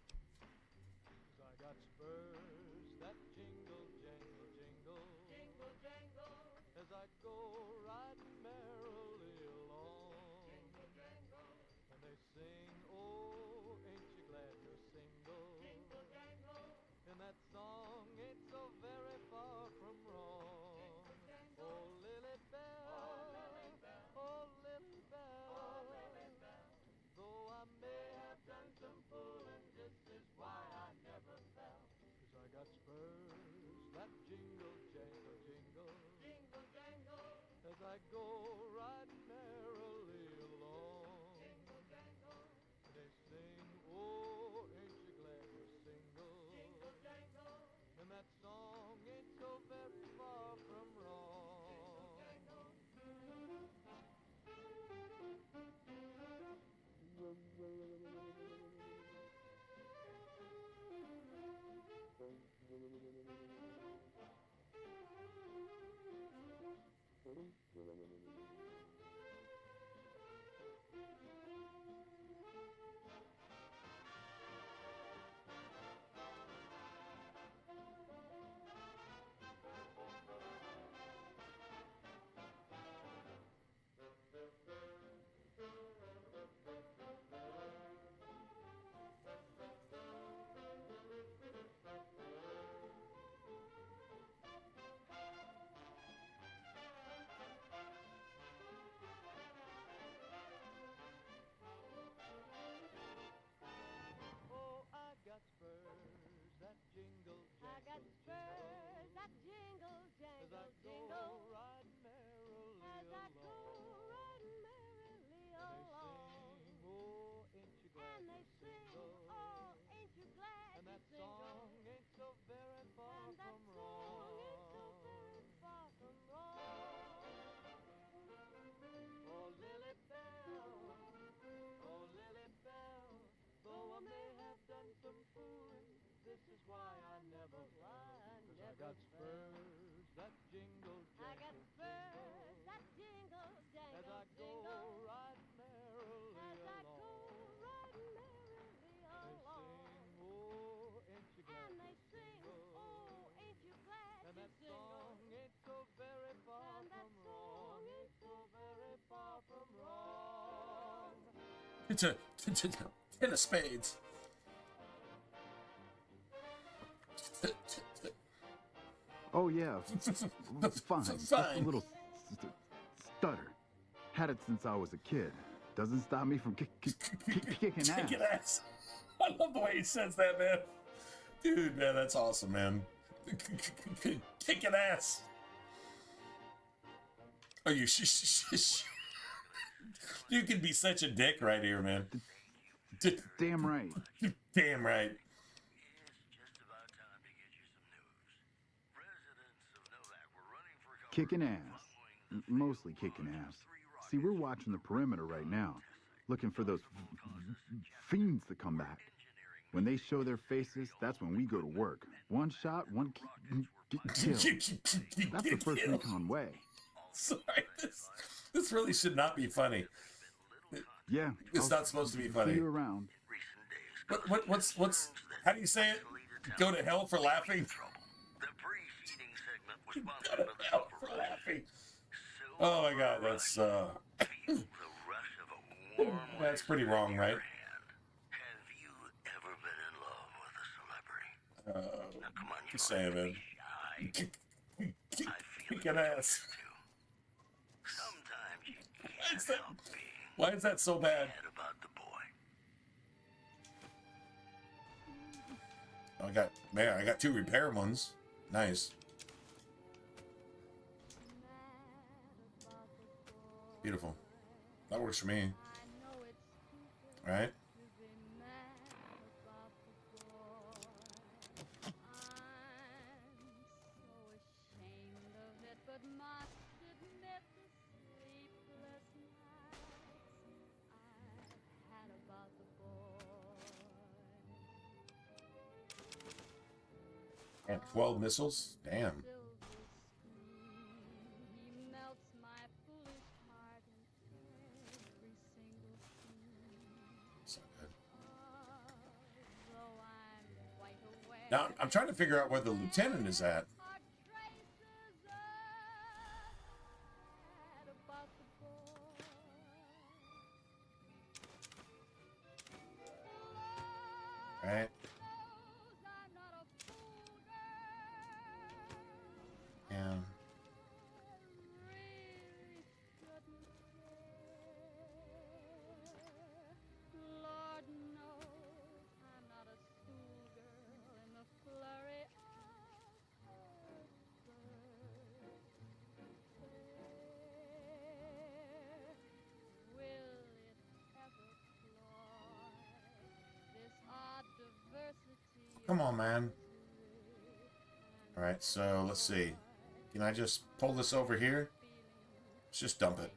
Ten of spades. Oh yeah, fine. Just a little stutter. Had it since I was a kid. Doesn't stop me from kicking ass. Kicking ass. I love the way he says that, man. Dude, man, that's awesome, man. Kicking ass. Oh, you you can be such a dick right here, man. Damn right. Damn right. Kicking ass. Mostly kicking ass. See, we're watching the perimeter right now, looking for those fiends to come back. When they show their faces, that's when we go to work. One shot, one get killed. That's the first recon way. Sorry, this really should not be funny. Yeah. It's not supposed to be funny. See you around. What's how do you say it? Go to hell for laughing? Go to hell for laughing. Oh my god, that's pretty wrong, right? Just saying, man. Kicking ass. Why is that so bad? I got 2 repair ones. Nice. Beautiful. That works for me. All right. And 12 missiles? Damn. So good. Now, I'm trying to figure out where the lieutenant is at. Right. Yeah. Come on, man. All right, so let's see. Can I just pull this over here? Let's just dump it.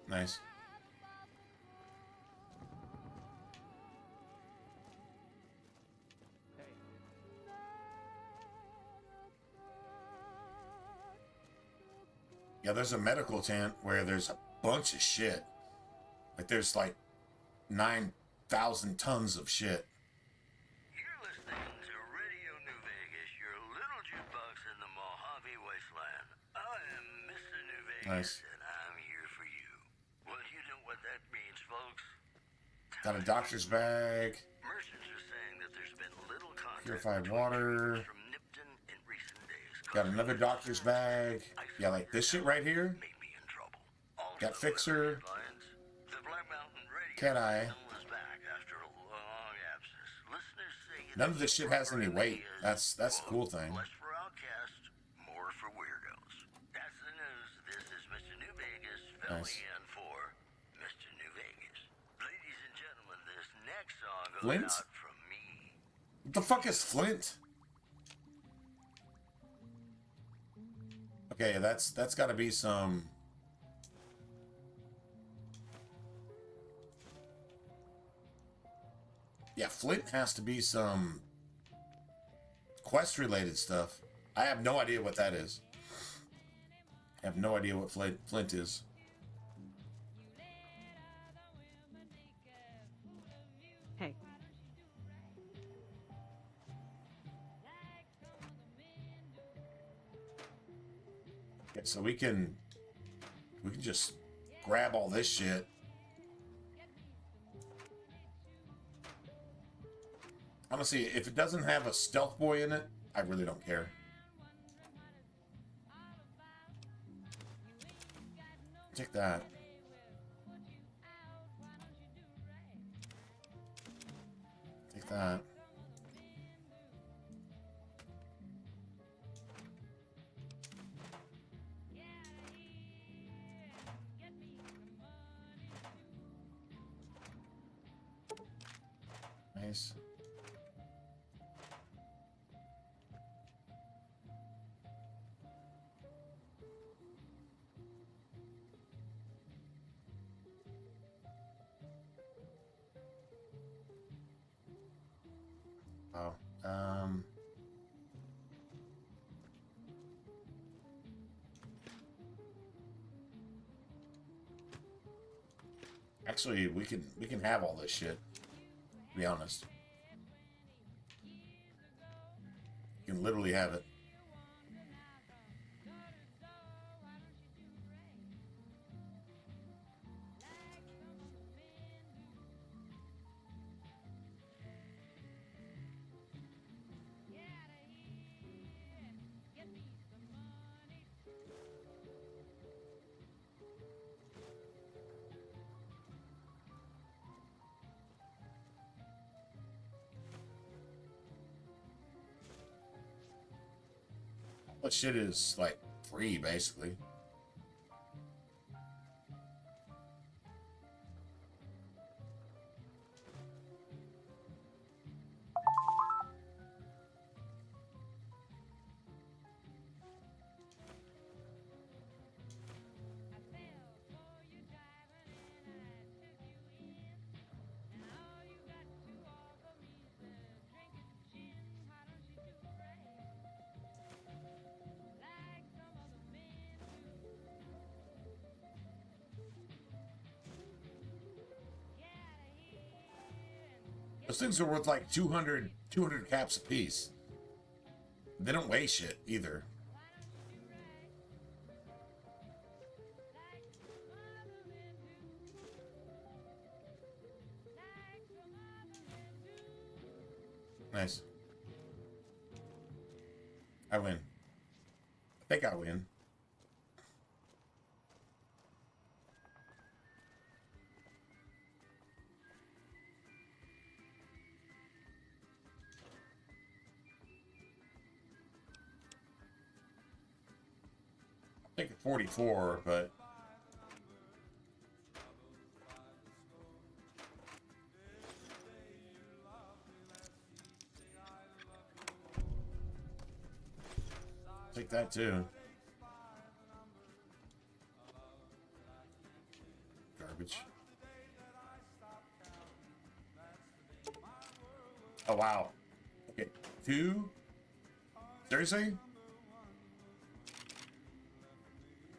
Nice. Yeah, there's a medical tent where there's a bunch of shit. Like there's like 9,000 tons of shit. You're listening to Radio New Vegas, your little jukebox in the Mojave Wasteland. I am Mr. New Vegas, Nice. and I'm here for you. Well, you know what that means, folks. Got a doctor's bag. Merchants are saying that there's been little contact Purified water. from Nipton in recent days. Got another doctor's bag. Yeah, like this shit right here. Got Fixer. Cat Eye. None of this shit has any weight. That's the cool thing. Less for outcasts, more for weirdos. That's the news. This is Mr. New Vegas filling Nice. in for Mr. New Vegas. Ladies and gentlemen, this next song goes Flint? out from me. What the fuck is Flint? Okay, that's got to be some. Yeah, Flint has to be some quest-related stuff. I have no idea what that is. I have no idea what Flint is. Hey. Okay, so we can just grab all this shit. Honestly, if it doesn't have a stealth boy in it, I really don't care. Take that. Take that. Nice. Oh, actually, we can have all this shit. To be honest, you can literally have it. That shit is like free, basically. Those things are worth like 200 caps a piece. They don't weigh shit either. Nice. I win. I think I win. I think 44, but take that too. Garbage. Oh wow. Okay, 2. Seriously?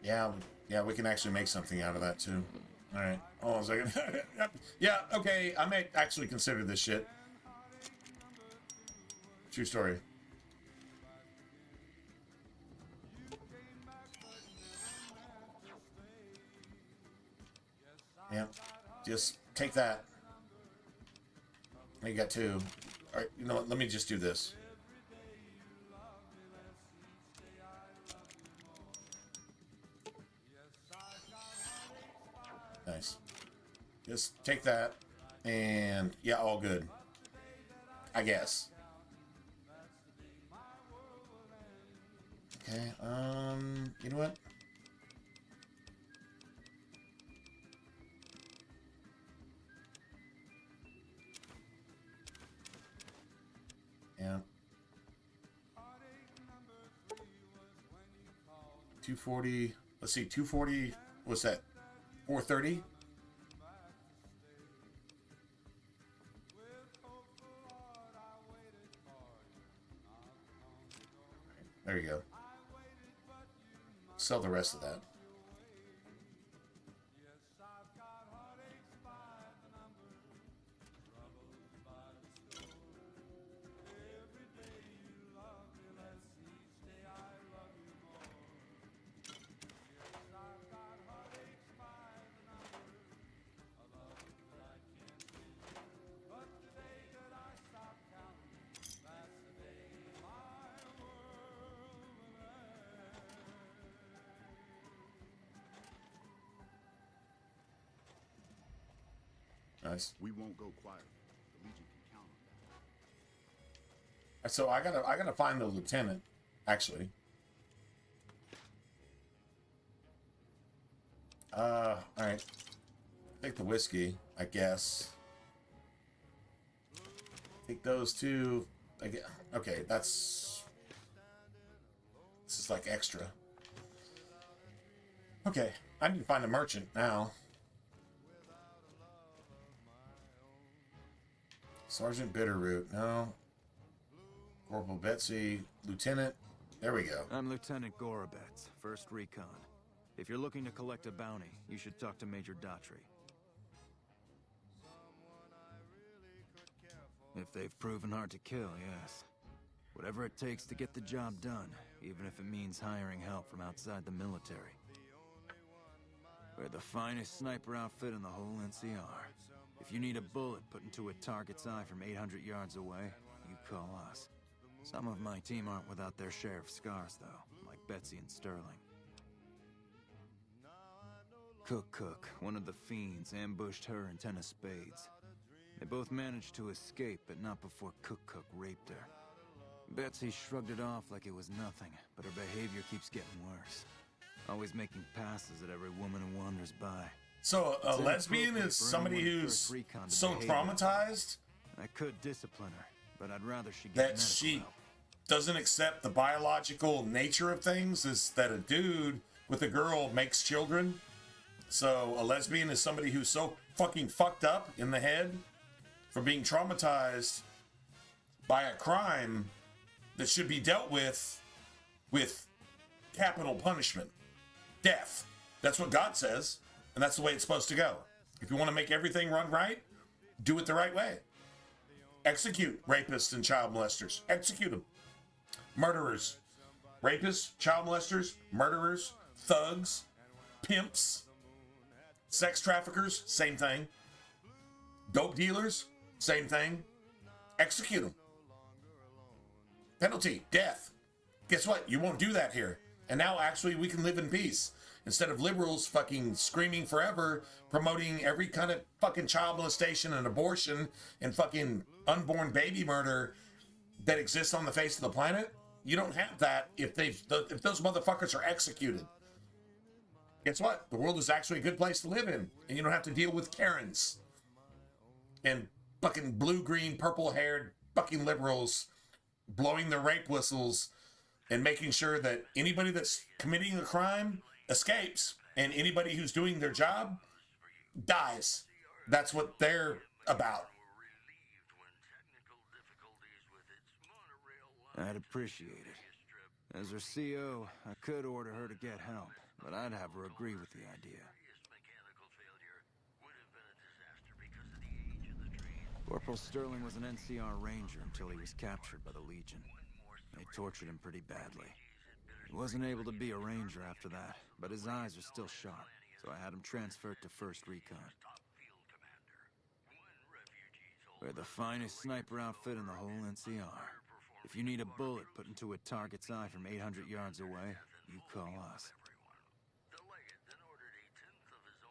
Yeah, we can actually make something out of that too. All right, hold on a second. Yeah, okay, I may actually consider this shit. True story. Yeah, just take that. You got 2. All right, you know what? Let me just do this. Nice. Just take that, and yeah, all good. I guess. Okay, you know what? Yeah. 240. Let's see, 240. What's that? 430. There you go. Sell the rest of that. Nice. We won't go quiet. The Legion can count on that. So I gotta find the lieutenant, actually. All right. Take the whiskey, I guess. Take those two. Okay, this is like extra. Okay, I need to find a merchant now. Sergeant Bitterroot, no. Corporal Betsy, Lieutenant. There we go. I'm Lieutenant Gorobets, 1st Recon. If you're looking to collect a bounty, you should talk to Major Daughtry. If they've proven hard to kill, yes. Whatever it takes to get the job done, even if it means hiring help from outside the military. We're the finest sniper outfit in the whole NCR. If you need a bullet put into a target's eye from 800 yards away, you call us. Some of my team aren't without their share of scars, though, like Betsy and Sterling. Cook, one of the fiends, ambushed her and 10 of spades. They both managed to escape, but not before Cook raped her. Betsy shrugged it off like it was nothing, but her behavior keeps getting worse. Always making passes at every woman who wanders by. So a lesbian is somebody who's so traumatized I could discipline her, but I'd rather she get that she doesn't accept the biological nature of things, is that a dude with a girl makes children. So a lesbian is somebody who's so fucking fucked up in the head from being traumatized by a crime that should be dealt with capital punishment. Death. That's what God says, and that's the way it's supposed to go. If you want to make everything run right, do it the right way. Execute rapists and child molesters. Execute them. Murderers. Rapists, child molesters, murderers, thugs, pimps, sex traffickers, same thing. Dope dealers, same thing. Execute them. Penalty, death. Guess what? You won't do that here. And now actually we can live in peace. Instead of liberals fucking screaming forever, promoting every kind of fucking child molestation and abortion and fucking unborn baby murder that exists on the face of the planet, you don't have that if those motherfuckers are executed. Guess what? The world is actually a good place to live in, and you don't have to deal with Karens and fucking blue, green, purple-haired fucking liberals blowing their rape whistles and making sure that anybody that's committing a crime escapes and anybody who's doing their job dies. That's what they're about. I'd appreciate it. As her CO, I could order her to get help, but I'd have her agree with the idea. Corporal Sterling was an NCR ranger until he was captured by the Legion. They tortured him pretty badly. He wasn't able to be a ranger after that, but his eyes are still sharp, so I had him transferred to 1st Recon. We're the finest sniper outfit in the whole NCR. If you need a bullet put into a target's eye from 800 yards away, you call us.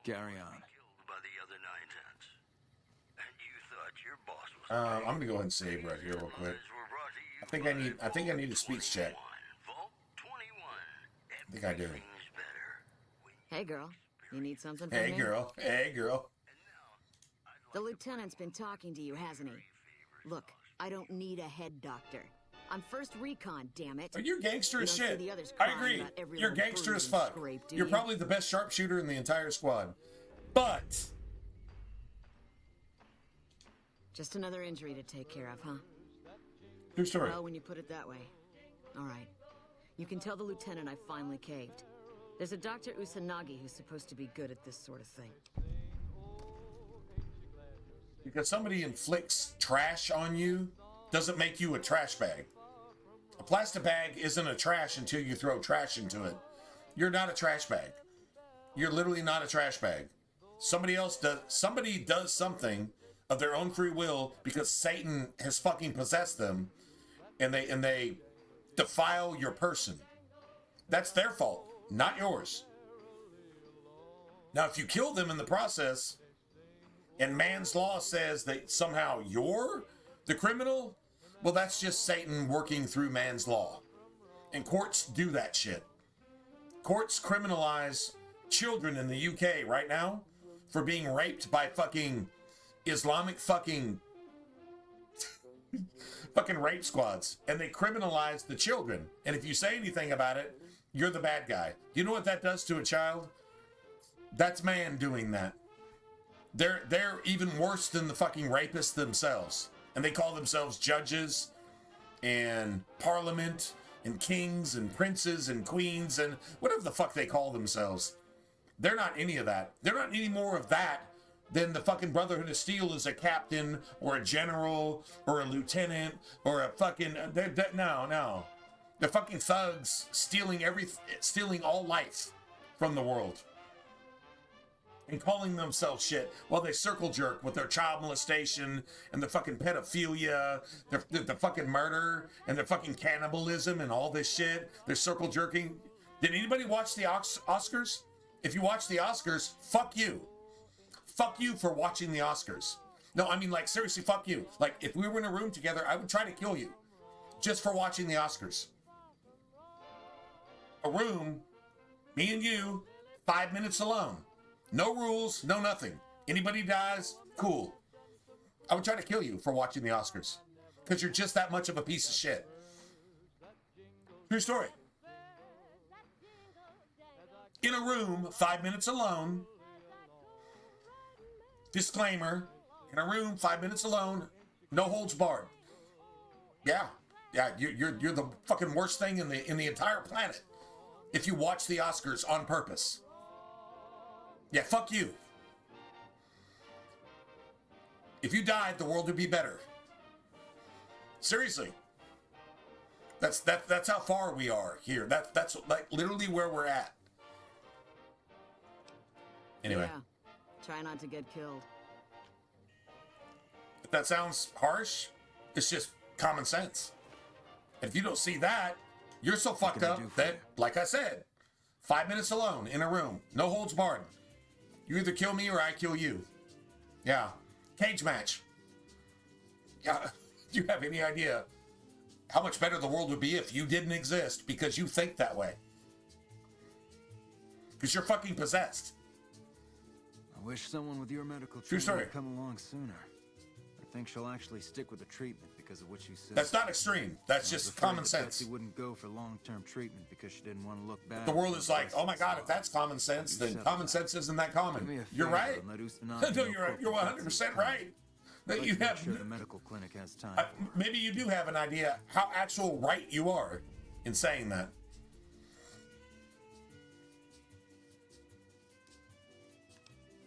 Carry on. I'm gonna go ahead and save right here real quick. I think I need a speech check. I think I do. Hey, girl. You need something from Hey, me? girl. Hey, girl. The lieutenant's been talking to you, hasn't he? Look, I don't need a head doctor. I'm 1st Recon, damn it. Oh, you're gangster as You don't shit. see the others I crying agree. about every You're little gangster bruise as and fuck. scrape, do You're you? probably the best sharpshooter in the entire squad. But Just another injury to take care of, huh? true story. Well, when you put it that way. All right. You can tell the lieutenant I finally caved. There's a Dr. Usanagi who's supposed to be good at this sort of thing. Because somebody inflicts trash on you doesn't make you a trash bag. A plastic bag isn't a trash until you throw trash into it. You're not a trash bag. You're literally not a trash bag. Somebody does something of their own free will because Satan has fucking possessed them, and they defile your person. That's their fault, not yours. Now, if you kill them in the process, and man's law says that somehow you're the criminal, well, that's just Satan working through man's law. And courts do that shit. Courts criminalize children in the UK right now for being raped by fucking Islamic fucking rape squads. And they criminalize the children. And if you say anything about it, you're the bad guy. Do you know what that does to a child? That's man doing that. They're even worse than the fucking rapists themselves. And they call themselves judges and parliament and kings and princes and queens and whatever the fuck they call themselves. They're not any of that. They're not any more of that than the fucking Brotherhood of Steel is a captain or a general or a lieutenant or a fucking... No. They're fucking thugs stealing all life from the world. And calling themselves shit while they circle jerk with their child molestation and the fucking pedophilia, the fucking murder and the fucking cannibalism and all this shit. They're circle jerking. Did anybody watch the Oscars? If you watch the Oscars, fuck you. Fuck you for watching the Oscars. No, I mean, like, seriously, fuck you. Like, if we were in a room together, I would try to kill you just for watching the Oscars. A room, me and you, 5 minutes alone. No rules, no nothing. Anybody dies, cool. I would try to kill you for watching the Oscars. Because you're just that much of a piece of shit. True story. In a room, 5 minutes alone. Disclaimer. In a room, 5 minutes alone. No holds barred. Yeah, you're the fucking worst thing in the entire planet. If you watch the Oscars on purpose. Yeah, fuck you. If you died, the world would be better. Seriously. That's how far we are here. That's like literally where we're at. Anyway. Yeah. Try not to get killed. If that sounds harsh, it's just common sense. And if you don't see that, you're so fucked up that, like I said, 5 minutes alone in a room, no holds barred. You either kill me or I kill you. Yeah. Cage match. Yeah. Do you have any idea how much better the world would be if you didn't exist because you think that way? Because you're fucking possessed. I wish someone with your medical True treatment story. would come along sooner. I think she'll actually stick with the treatment because of what you said. That's not extreme. That's just common sense. Betsy wouldn't go for long-term treatment because she didn't want to look bad. The world is like, oh my God, if that's common sense, then common sense isn't that common. You're right. No, you're 100% right. That you have. Sure the medical clinic has time. Maybe you do have an idea how actual right you are in saying that.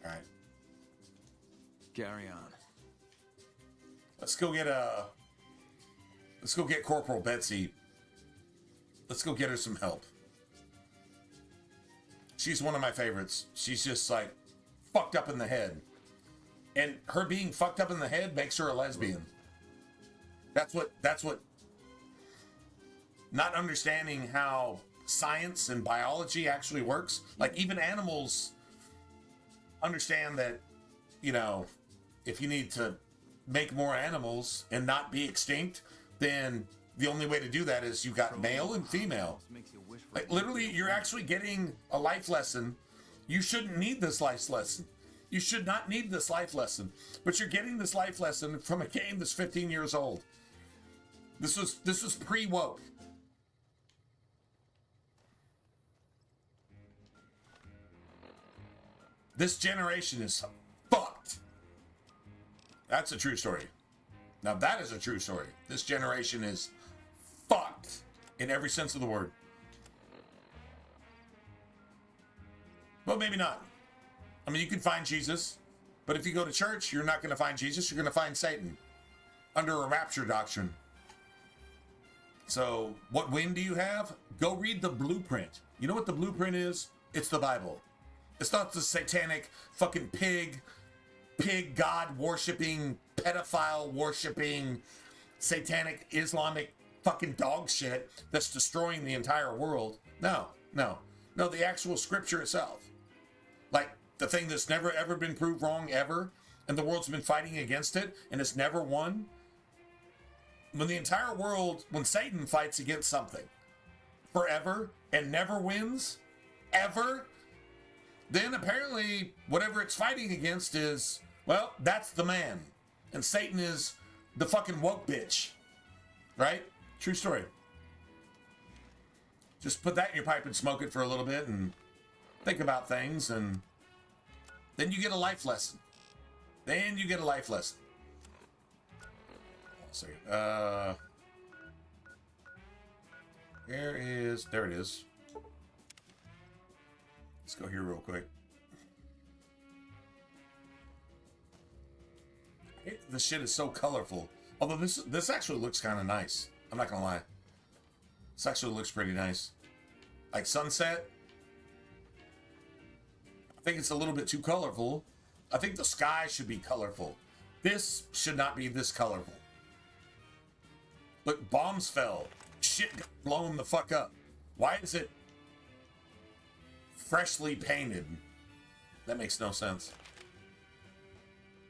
All right. Carry on. Let's go get Corporal Betsy. Let's go get her some help. She's one of my favorites. She's just like fucked up in the head. And her being fucked up in the head makes her a lesbian. That's what not understanding how science and biology actually works. Like even animals understand that, you know, if you need to make more animals and not be extinct, then the only way to do that is you got male and female. Like literally, you're actually getting a life lesson. You shouldn't need this life lesson. You should not need this life lesson. But you're getting this life lesson from a game that's 15 years old. This was pre-woke. This generation is fucked. That's a true story. Now that is a true story. This generation is fucked in every sense of the word. Well, maybe not. I mean, you can find Jesus, but if you go to church, you're not going to find Jesus. You're going to find Satan under a rapture doctrine. So what win do you have? Go read the blueprint. You know what the blueprint is? It's the Bible. It's not the satanic fucking pig God worshipping, pedophile worshipping, satanic Islamic fucking dog shit that's destroying the entire world. No, the actual scripture itself. Like the thing that's never ever been proved wrong ever and the world's been fighting against it, and it's never won. When the entire world, when Satan fights against something forever and never wins, ever, then apparently whatever it's fighting against is, well, that's the man. And Satan is the fucking woke bitch. Right? True story. Just put that in your pipe and smoke it for a little bit and think about things, and then you get a life lesson. Then you get a life lesson. There it is. Let's go here real quick. This shit is so colorful. Although this actually looks kind of nice. I'm not gonna lie. This actually looks pretty nice. Like sunset. I think it's a little bit too colorful. I think the sky should be colorful. This should not be this colorful. Look, bombs fell. Shit got blown the fuck up. Why is it freshly painted? That makes no sense.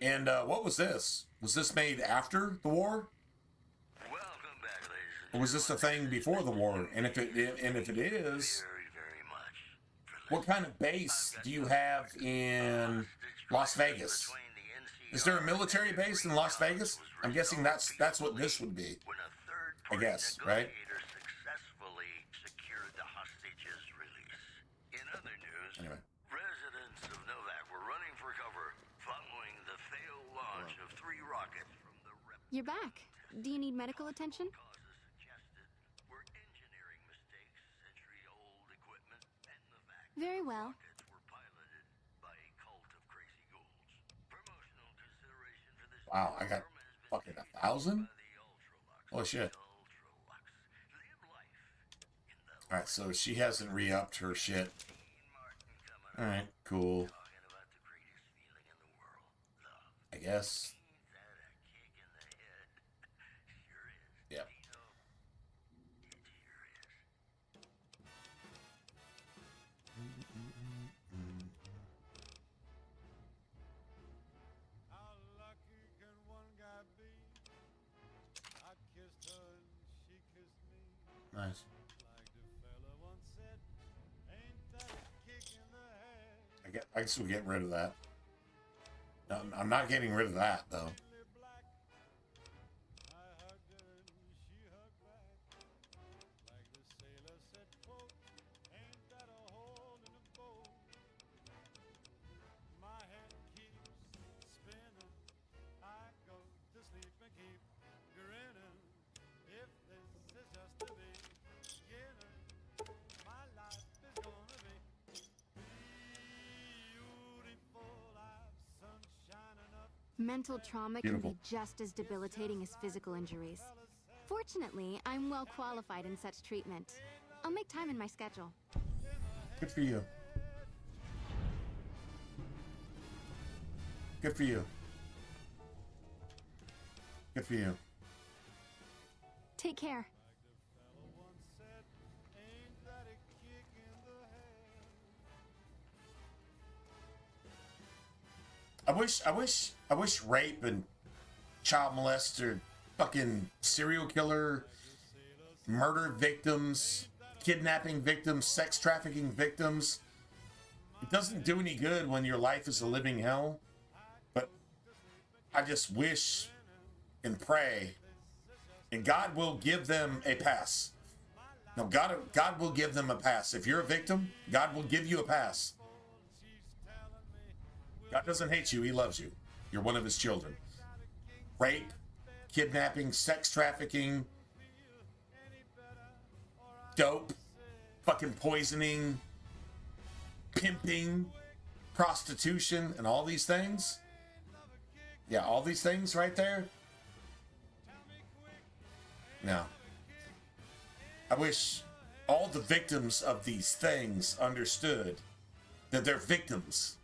And what was this? Was this made after the war? Or was this a thing before the war? And if it is, what kind of base do you have in Las Vegas? Is there a military base in Las Vegas? I'm guessing that's what this would be. I guess, right? Anyway. Residents of Novak were running for cover following the failed launch of 3 rockets from the You're back. Do you need medical attention? Very well. Wow, I got fucking 1,000? Oh shit. Alright, so she hasn't re-upped her shit. Alright, cool. I guess. Yep. Nice. I guess we're getting rid of that. No, I'm not getting rid of that, though. Mental trauma can be just as debilitating as physical injuries. Fortunately, I'm well qualified in such treatment. I'll make time in my schedule. Good for you. Good for you. Good for you. Take care. I wish rape and child molester, fucking serial killer, murder victims, kidnapping victims, sex trafficking victims. It doesn't do any good when your life is a living hell. But I just wish and pray, and God will give them a pass. No, God will give them a pass. If you're a victim, God will give you a pass. God doesn't hate you, he loves you. You're one of his children. Rape, kidnapping, sex trafficking, dope, fucking poisoning, pimping, prostitution, and all these things. Yeah, all these things right there. Now, I wish all the victims of these things understood that they're victims.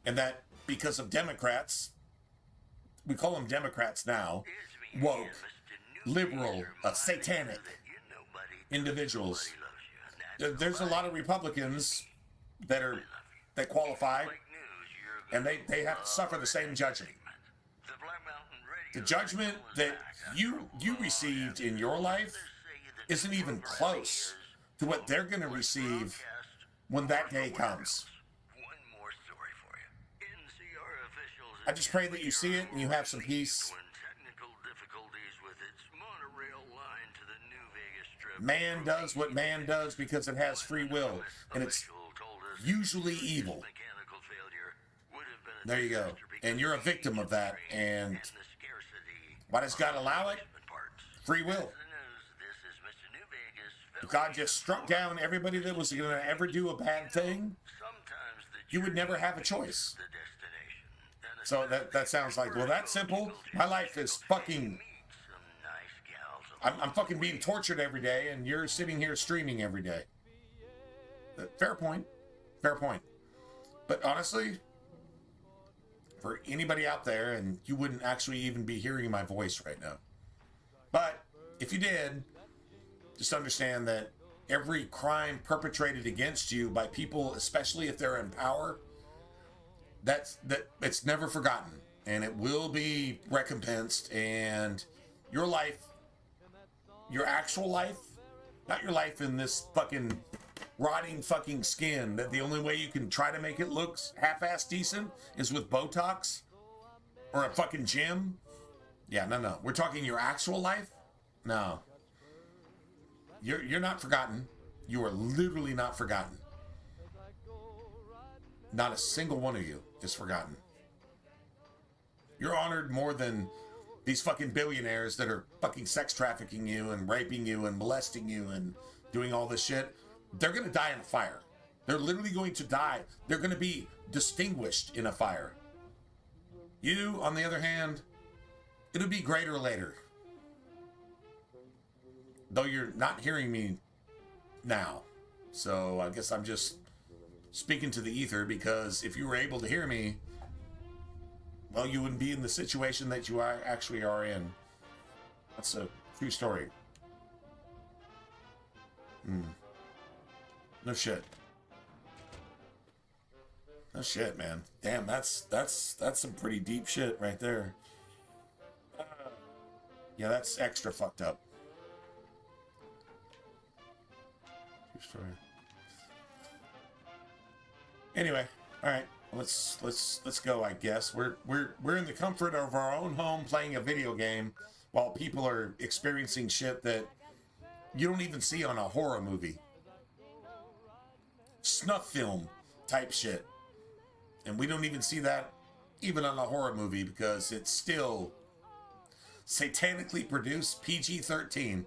And that because of Democrats, we call them Democrats now, woke, liberal, satanic individuals. There's a lot of Republicans that qualify and they have to suffer the same judgment. The judgment that you received in your life isn't even close to what they're going to receive when that day comes. I just pray that you see it and you have some peace. Man does what man does because it has free will, and it's usually evil. There you go. And you're a victim of that, and why does God allow it? Free will. If God just struck down everybody that was going to ever do a bad thing, you would never have a choice. So that sounds like, well, that's simple. My life is fucking... I'm fucking being tortured every day, and you're sitting here streaming every day. Fair point. Fair point. But honestly, for anybody out there, and you wouldn't actually even be hearing my voice right now. But if you did, just understand that every crime perpetrated against you by people, especially if they're in power, that it's never forgotten, and it will be recompensed. And your life, your actual life, not your life in this fucking rotting fucking skin, that the only way you can try to make it look half-ass decent is with Botox or a fucking gym. Yeah, no. We're talking your actual life. No. You're not forgotten. You are literally not forgotten. Not a single one of you is forgotten. You're honored more than these fucking billionaires that are fucking sex trafficking you and raping you and molesting you and doing all this shit. They're going to die in a fire. They're literally going to die. They're going to be distinguished in a fire. You, on the other hand, it'll be greater later. Though you're not hearing me now. So I guess I'm just speaking to the ether, because if you were able to hear me, well, you wouldn't be in the situation that you actually are in. That's a true story. No shit. No shit, man. Damn, that's some pretty deep shit right there. Yeah, that's extra fucked up. True story. Anyway, all right. Let's go, I guess. We're in the comfort of our own home playing a video game while people are experiencing shit that you don't even see on a horror movie. Snuff film type shit. And we don't even see that even on a horror movie because it's still satanically produced PG-13.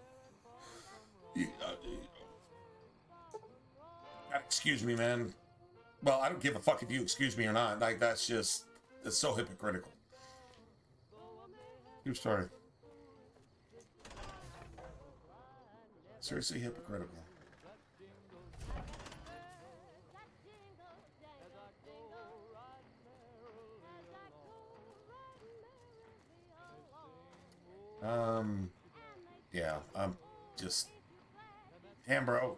Excuse me, man. Well, I don't give a fuck if you excuse me or not. Like, that's so hypocritical. True story. Seriously hypocritical. Yeah, I'm just... Damn, bro.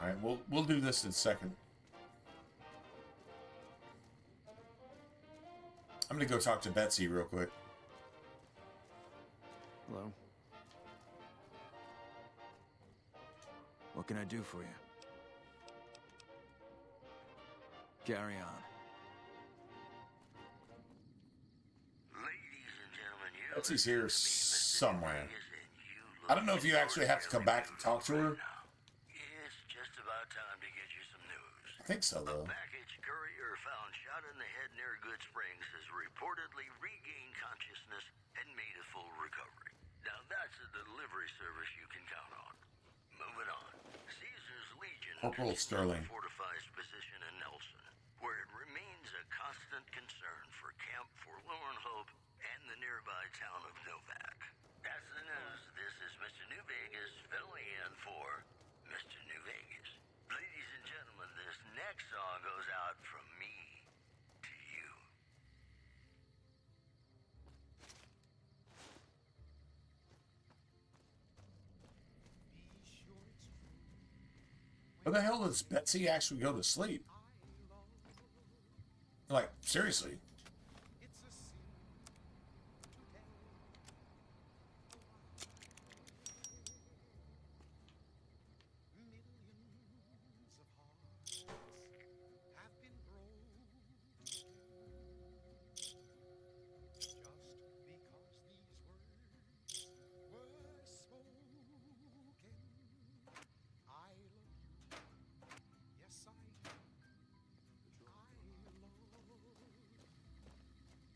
All right, we'll do this in a second. I'm gonna go talk to Betsy real quick. Hello? What can I do for you? Carry on. Betsy's here somewhere. I don't know if you actually have to come back and talk to her. I think so, though. Package courier found shot in the head near Good Springs has reportedly regained consciousness and made a full recovery. Now that's a delivery service you can count on. Moving on. Caesar's Legion Corporal Sterling fortifies position in Nelson, where it remains a constant concern for Camp Forlorn Hope and the nearby town of Novak. That's the news. This is Mr. New Vegas filling in for Mr. New Vegas. Ladies and gentlemen, this next song goes out from me to you. Where the hell does Betsy actually go to sleep? Like, seriously.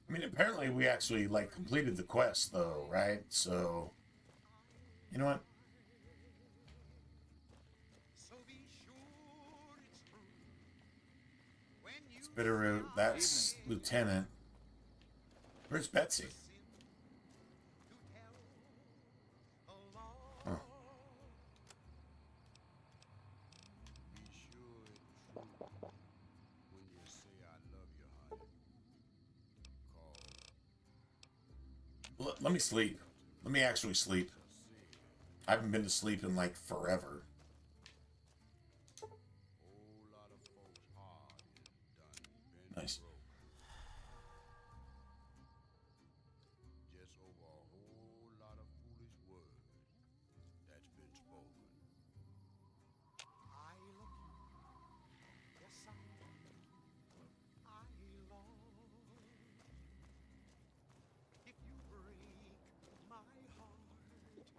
I mean, apparently we actually, like, completed the quest, though, right? So, you know what? It's Bitterroot. That's Lieutenant. Where's Betsy? Huh. Let me sleep. Let me actually sleep. I haven't been to sleep in like forever. Nice.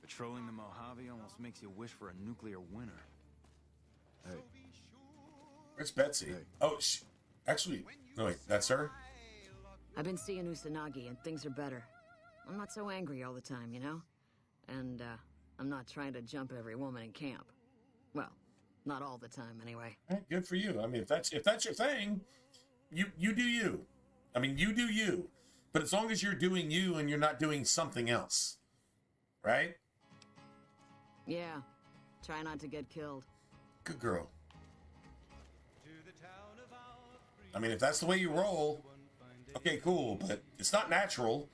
Patrolling the Mojave almost makes you wish for a nuclear winter. Hey. Where's Betsy? Hey. Oh, actually, no, wait, that's her? I've been seeing Usanagi and things are better. I'm not so angry all the time, you know? And, I'm not trying to jump every woman in camp. Well, not all the time, anyway. Hey, good for you. I mean, if that's your thing, you do you. I mean, you do you. But as long as you're doing you and you're not doing something else, right? Yeah. Try not to get killed. Good girl. I mean, if that's the way you roll, okay, cool. But it's not natural.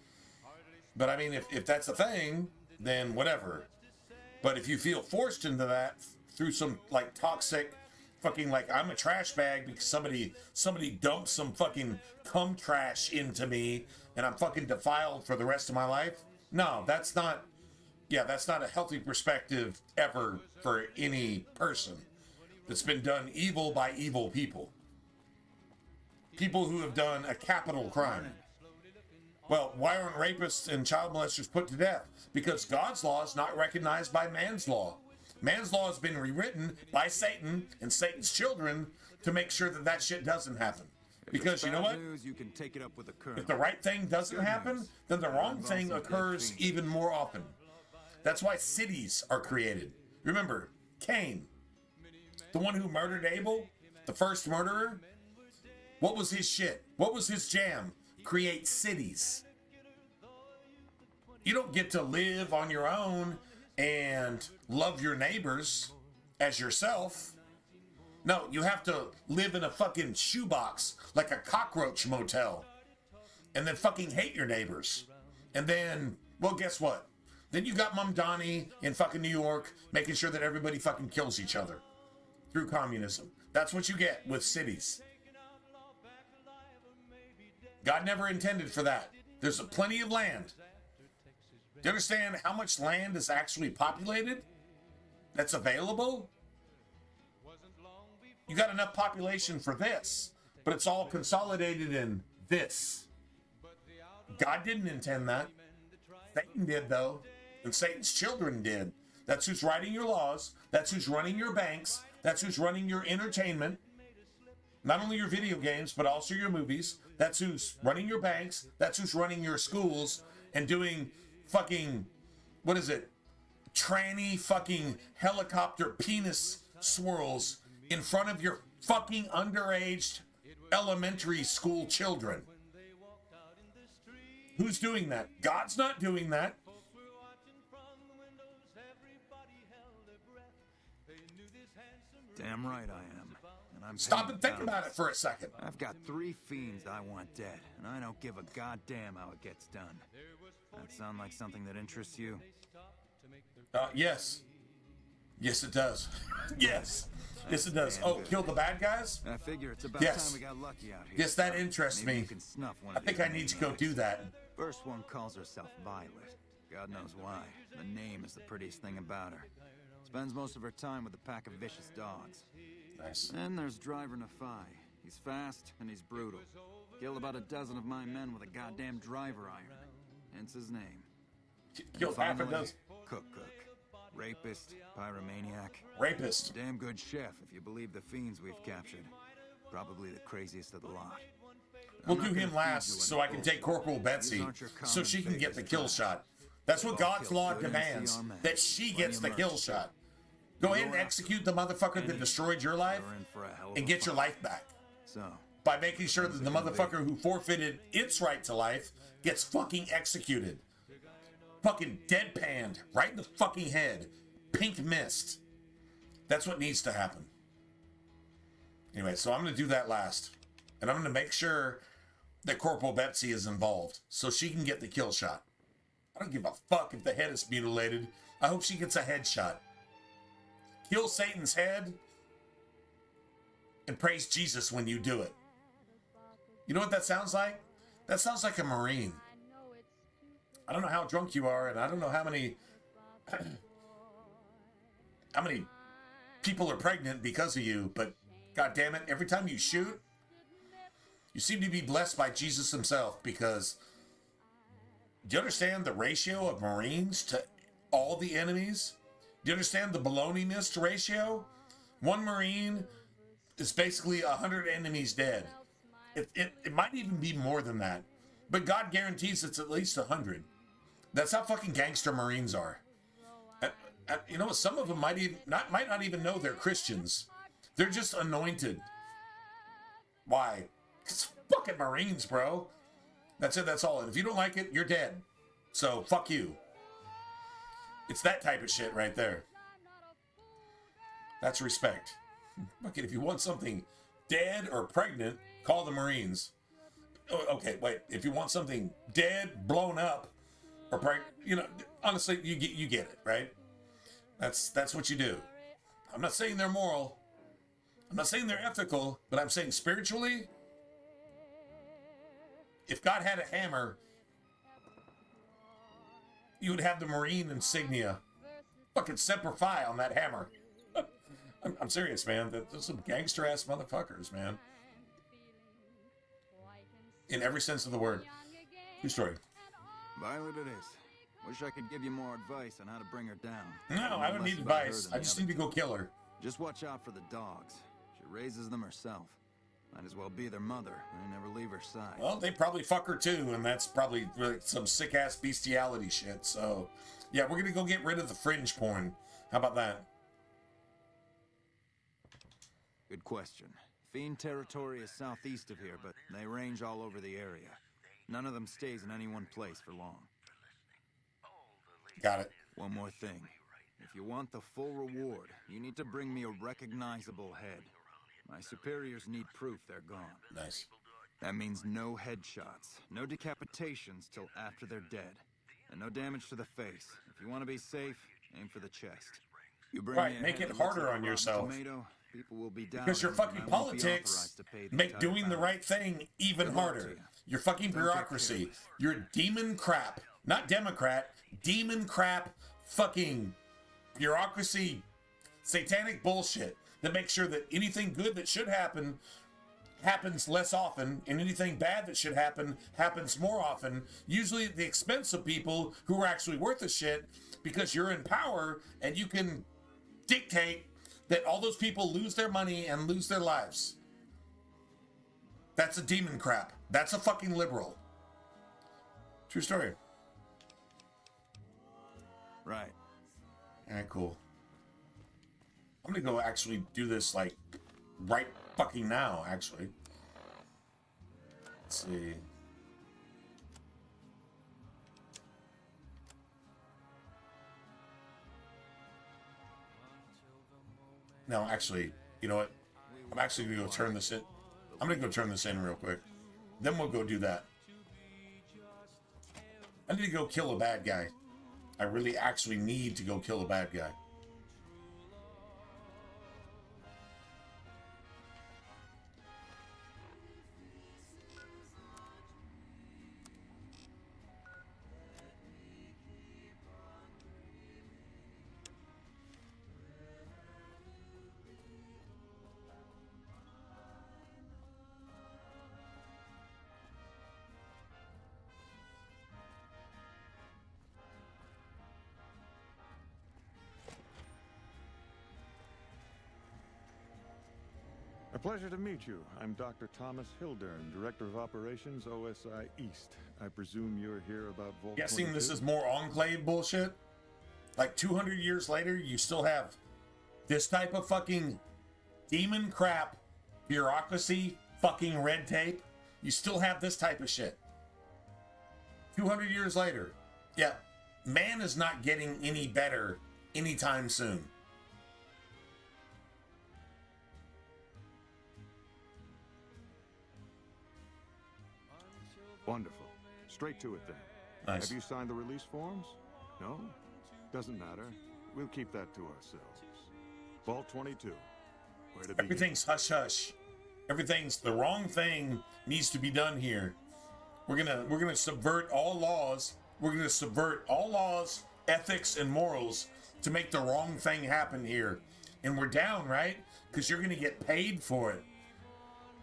But I mean, if that's the thing, then whatever. But if you feel forced into that through some, like, toxic fucking, like, I'm a trash bag because somebody dumped some fucking cum trash into me and I'm fucking defiled for the rest of my life. No, that's not, that's not a healthy perspective ever for any person that's been done evil by evil people. People who have done a capital crime. Well, why aren't rapists and child molesters put to death? Because God's law is not recognized by man's law. Man's law has been rewritten by Satan and Satan's children to make sure that that shit doesn't happen. Because you know what? News, you can take it up with the colonel. If the right thing doesn't happen, then the wrong thing occurs even more often. That's why cities are created. Remember, Cain, the one who murdered Abel, the first murderer, what was his shit? What was his jam? Create cities. You don't get to live on your own and love your neighbors as yourself. No, you have to live in a fucking shoebox like a cockroach motel and then fucking hate your neighbors. And then, well, guess what? Then you got Mom Donnie in fucking New York making sure that everybody fucking kills each other through communism. That's what you get with cities. God never intended for that. There's plenty of land. Do you understand how much land is actually populated? That's available? You got enough population for this, but it's all consolidated in this. God didn't intend that. Satan did, though. And Satan's children did. That's who's writing your laws. That's who's running your banks. That's who's running your entertainment. Not only your video games, but also your movies. That's who's running your banks. That's who's running your schools and doing fucking, what is it? Tranny fucking helicopter penis swirls in front of your fucking underage elementary school children. Who's doing that? God's not doing that. Damn right I am. And I'm Stop and think about it for a second. I've got 3 fiends I want dead, and I don't give a goddamn how it gets done. That sound like something that interests you? Yes. Yes, it does. Yes. Yes, it does. Oh, kill the bad guys? I figure it's about Yes. time we got lucky out here. Yes, that interests Maybe me. you can snuff one I of think these I need to go maniacs. do that. First one calls herself Violet. God knows why. The name is the prettiest thing about her. Spends most of her time with a pack of vicious dogs. Nice. Then there's Driver Nephi. He's fast and he's brutal. Killed about a dozen of my men with a goddamn driver iron. Hence his name. Killed half a dozen. Cook. Rapist, pyromaniac. Rapist. Damn good chef, if you believe the fiends we've captured. Probably the craziest of the lot. We'll do him last so I can take Corporal Betsy so she can get the kill shot. That's what God's law demands, that she gets the kill shot. Go ahead and execute the motherfucker that destroyed your life and get your life back. By making sure that the motherfucker who forfeited its right to life gets fucking executed. Fucking deadpanned right in the fucking head. Pink mist. That's what needs to happen. Anyway, so I'm going to do that last. And I'm going to make sure that Corporal Betsy is involved so she can get the kill shot. I don't give a fuck if the head is mutilated. I hope she gets a headshot. Kill Satan's head and praise Jesus when you do it. You know what that sounds like? That sounds like a Marine. I don't know how drunk you are, and I don't know how many people are pregnant because of you, but God damn it, every time you shoot, you seem to be blessed by Jesus himself, because do you understand the ratio of Marines to all the enemies? Do you understand the baloney mist ratio? One Marine is basically 100 enemies dead. It might even be more than that, but God guarantees it's at least 100. That's how fucking gangster Marines are. You know, some of them might not even know they're Christians. They're just anointed. Why? It's fucking Marines, bro. That's it, that's all. And if you don't like it, you're dead. So, fuck you. It's that type of shit right there. That's respect. Fucking, if you want something dead or pregnant, call the Marines. Okay, wait. If you want something dead, blown up, or pregnant, you know, honestly, you get it, right? That's what you do. I'm not saying they're moral. I'm not saying they're ethical, but I'm saying spiritually, if God had a hammer, you would have the Marine insignia. Fucking Semper Fi on that hammer. I'm serious, man. Those some gangster-ass motherfuckers, man. In every sense of the word. True story. Violet it is. Wish I could give you more advice on how to bring her down. No, I don't need advice. I just need to go kill her. Just watch out for the dogs. She raises them herself. Might as well be their mother and never leave her side. Well, they probably fuck her too, and that's probably some sick-ass bestiality shit. So, yeah, we're gonna go get rid of the fringe porn. How about that? Good question. Fiend territory is southeast of here, but they range all over the area. None of them stays in any one place for long. Got it. One more thing. If you want the full reward, you need to bring me a recognizable head. My superiors need proof they're gone. Nice. That means no headshots, no decapitations till after they're dead, and no damage to the face. If you want to be safe, aim for the chest. You bring Right, me a make head it that looks harder like a on rotten yourself. Tomato, people will be down Because your fucking politics make doing the right thing even harder. Your fucking bureaucracy. Your demon crap. Not Democrat. Demon crap fucking bureaucracy satanic bullshit that makes sure that anything good that should happen happens less often, and anything bad that should happen happens more often, usually at the expense of people who are actually worth a shit, because you're in power and you can dictate that all those people lose their money and lose their lives. That's a demon crap. That's a fucking liberal. True story. Right. Alright, cool. I'm gonna go actually do this, like, right fucking now, actually. Let's see. No, actually, you know what? I'm actually gonna go turn this in. I'm gonna go turn this in real quick. Then we'll go do that. I need to go kill a bad guy. I really actually need to go kill a bad guy. A pleasure to meet you. I'm Dr. Thomas Hildern, Director of Operations, OSI East. I presume you're here about Vault 22? Guessing this is more Enclave bullshit? Like 200 years later, you still have this type of fucking demon crap, bureaucracy, fucking red tape. You still have this type of shit. 200 years later. Yeah, man is not getting any better anytime soon. Wonderful. Straight to it then. Nice. Have you signed the release forms? No? Doesn't matter. We'll keep that to ourselves. Vault 22. Where to begin? Everything's hush-hush. Everything's the wrong thing needs to be done here. We're gonna subvert all laws. We're gonna subvert all laws, ethics, and morals to make the wrong thing happen here. And we're down, right? Because you're gonna get paid for it.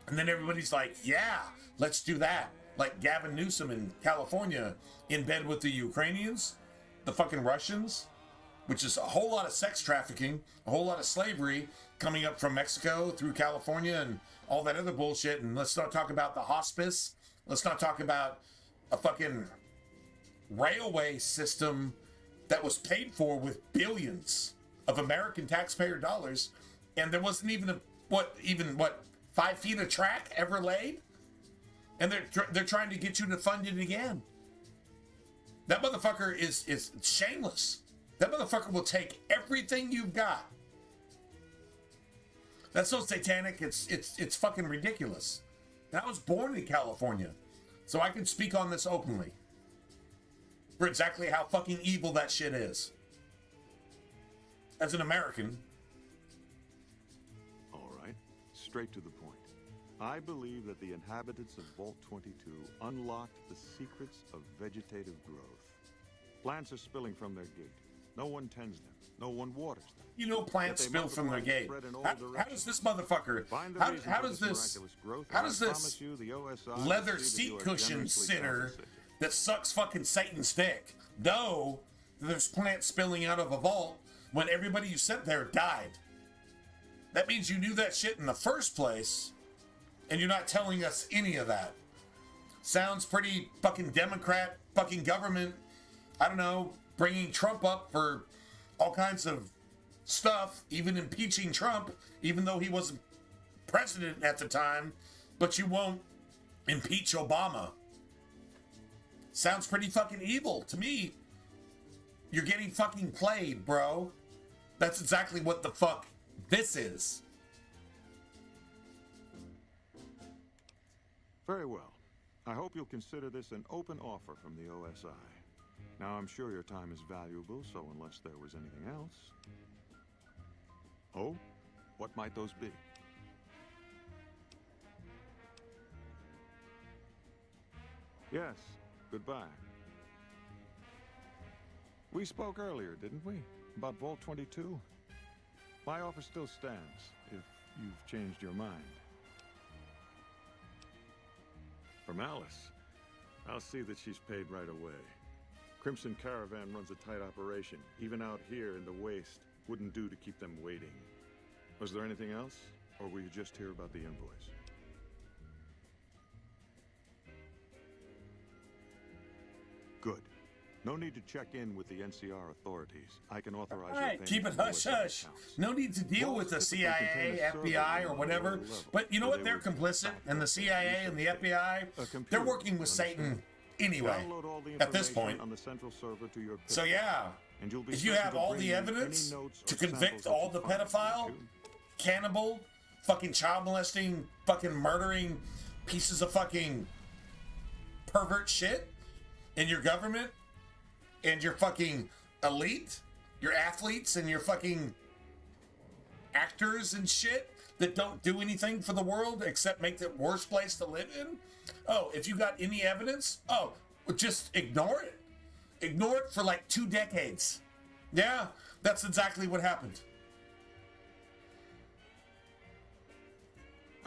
And then everybody's like, yeah, let's do that. Like Gavin Newsom in California in bed with the Ukrainians, the fucking Russians, which is a whole lot of sex trafficking, a whole lot of slavery coming up from Mexico through California and all that other bullshit. And let's not talk about the hospice. Let's not talk about a fucking railway system that was paid for with billions of American taxpayer dollars. And there wasn't even what 5 feet of track ever laid. And they're trying to get you to fund it again. That motherfucker is shameless. That motherfucker will take everything you've got. That's so satanic. It's fucking ridiculous. And I was born in California, so I can speak on this openly for exactly how fucking evil that shit is. As an American. All right. Straight to the point. I believe that the inhabitants of Vault 22 unlocked the secrets of vegetative growth. Plants are spilling from their gate. No one tends them. No one waters them. You know plants spill from their gate. How does this motherfucker, how does this leather seat cushion sitter that sucks fucking Satan's dick know that there's plants spilling out of a vault when everybody you sent there died? That means you knew that shit in the first place. And you're not telling us any of that. Sounds pretty fucking Democrat, fucking government. I don't know, bringing Trump up for all kinds of stuff, even impeaching Trump, even though he wasn't president at the time, but you won't impeach Obama. Sounds pretty fucking evil to me. You're getting fucking played, bro. That's exactly what the fuck this is. Very well. I hope you'll consider this an open offer from the OSI. Now, I'm sure your time is valuable, so unless there was anything else... Oh? What might those be? Yes. Goodbye. We spoke earlier, didn't we? About Vault 22? My offer still stands, if you've changed your mind. From Alice, I'll see that she's paid right away. Crimson Caravan runs a tight operation. Even out here in the waste, wouldn't do to keep them waiting. Was there anything else, or were you just here about the invoice? Good. No need to check in with the NCR authorities. I can authorize your payment. Keep it hush-hush. No need to deal with the CIA, FBI, or whatever. But you know what? They're complicit. And the CIA and the FBI, they're working with Satan anyway, at this point. So yeah, if you have all the evidence to convict all the pedophile, cannibal, fucking child molesting, fucking murdering pieces of fucking pervert shit in your government, and your fucking elite, your athletes, and your fucking actors and shit that don't do anything for the world except make the worst place to live in? Oh, if you got any evidence, just ignore it. Ignore it for like 2 decades. Yeah, that's exactly what happened.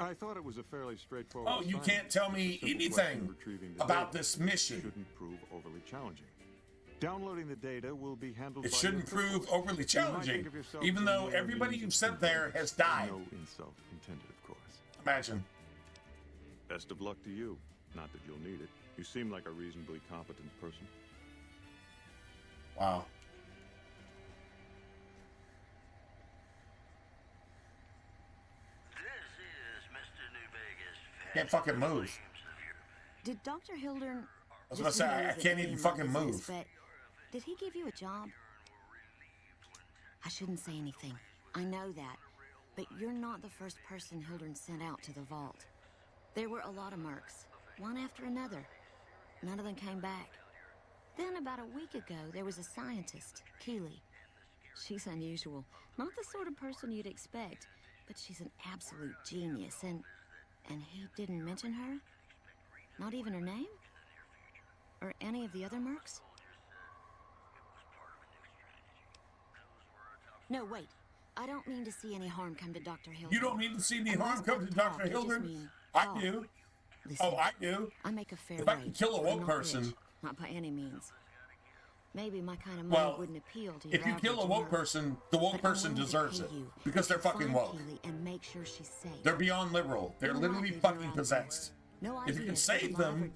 I thought it was a fairly straightforward Oh, you can't tell me anything about this mission. Shouldn't prove overly challenging. Downloading the data will be handled. It shouldn't prove overly challenging, even though everybody you've sent there has died. No insult intended, of course. Imagine. Best of luck to you. Not that you'll need it. You seem like a reasonably competent person. Wow. This is Mr. New Vegas. Can't fucking move. Did Dr. Hildern... I was gonna say, I can't even fucking move. But did he give you a job? I shouldn't say anything. I know that. But you're not the first person Hildern sent out to the vault. There were a lot of mercs, one after another. None of them came back. Then about a week ago, there was a scientist, Keeley. She's unusual. Not the sort of person you'd expect, but she's an absolute genius, and he didn't mention her? Not even her name? Or any of the other mercs? No, wait. I don't mean to see any harm come to Dr. Hildern. You don't mean to see any harm come to Dr. Hildern? I do. Listen, oh, I do. I make a fair If I can kill a woke not person... rich, not by any means. Maybe my kind of money wouldn't appeal to your if you kill a woke person, the woke person deserves it. Because they're fucking woke. And make sure she's safe. They're beyond liberal. They're literally fucking possessed. No if you can idea save them,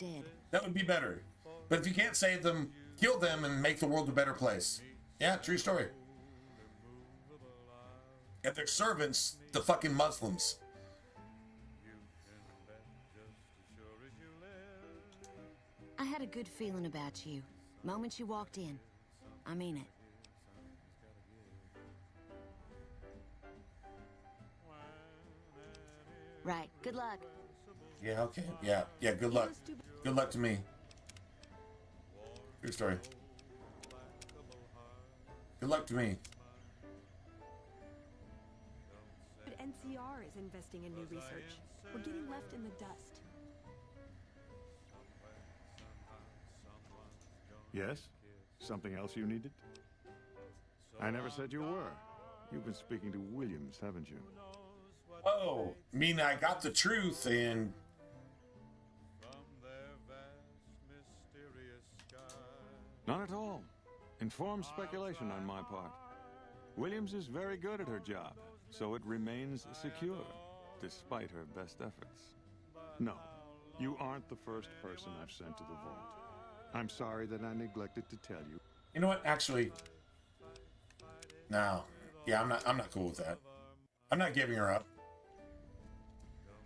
that would be better. But if you can't save them, kill them and make the world a better place. Yeah, true story. And their servants, the fucking Muslims. I had a good feeling about you. Moment you walked in. I mean it. Right. Good luck. Yeah, okay. Yeah, good luck. Good luck to me. True story. Good luck to me. But NCR is investing in new research. We're getting left in the dust. Yes? Something else you needed? I never said you were. You've been speaking to Williams, haven't you? Oh, mean I got the truth and... Not at all. Informed speculation on my part. Williams is very good at her job, so it remains secure, despite her best efforts. No, you aren't the first person I've sent to the vault. I'm sorry that I neglected to tell you. You know what? Actually, no. Yeah, I'm not cool with that. I'm not giving her up.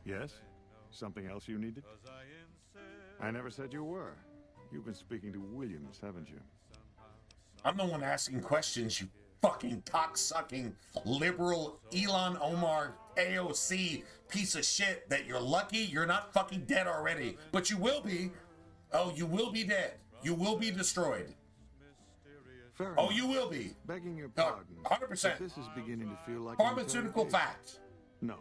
Yes? Something else you needed? I never said you were. You've been speaking to Williams, haven't you? I'm the one asking questions, you fucking cock-sucking liberal Elon Omar AOC piece of shit that you're lucky you're not fucking dead already. But you will be. Oh, you will be dead. You will be destroyed. Fair oh, enough. you will be. Begging your pardon. 100%. This is beginning to feel like pharmaceutical fact. No,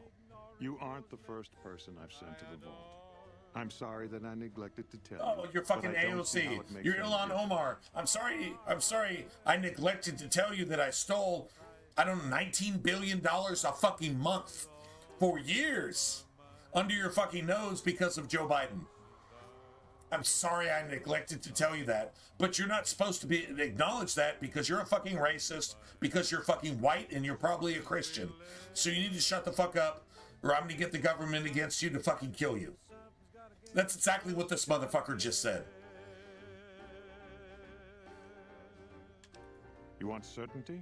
you aren't the first person I've sent to the vault. I'm sorry that I neglected to tell you. Oh, you're fucking AOC. You're Elon Omar. I'm sorry. I neglected to tell you that I stole, I don't know, $19 billion a fucking month for years under your fucking nose because of Joe Biden. I'm sorry I neglected to tell you that, but you're not supposed to be acknowledge that because you're a fucking racist, because you're fucking white, and you're probably a Christian. So you need to shut the fuck up, or I'm gonna get the government against you to fucking kill you. That's exactly what this motherfucker just said. You want certainty?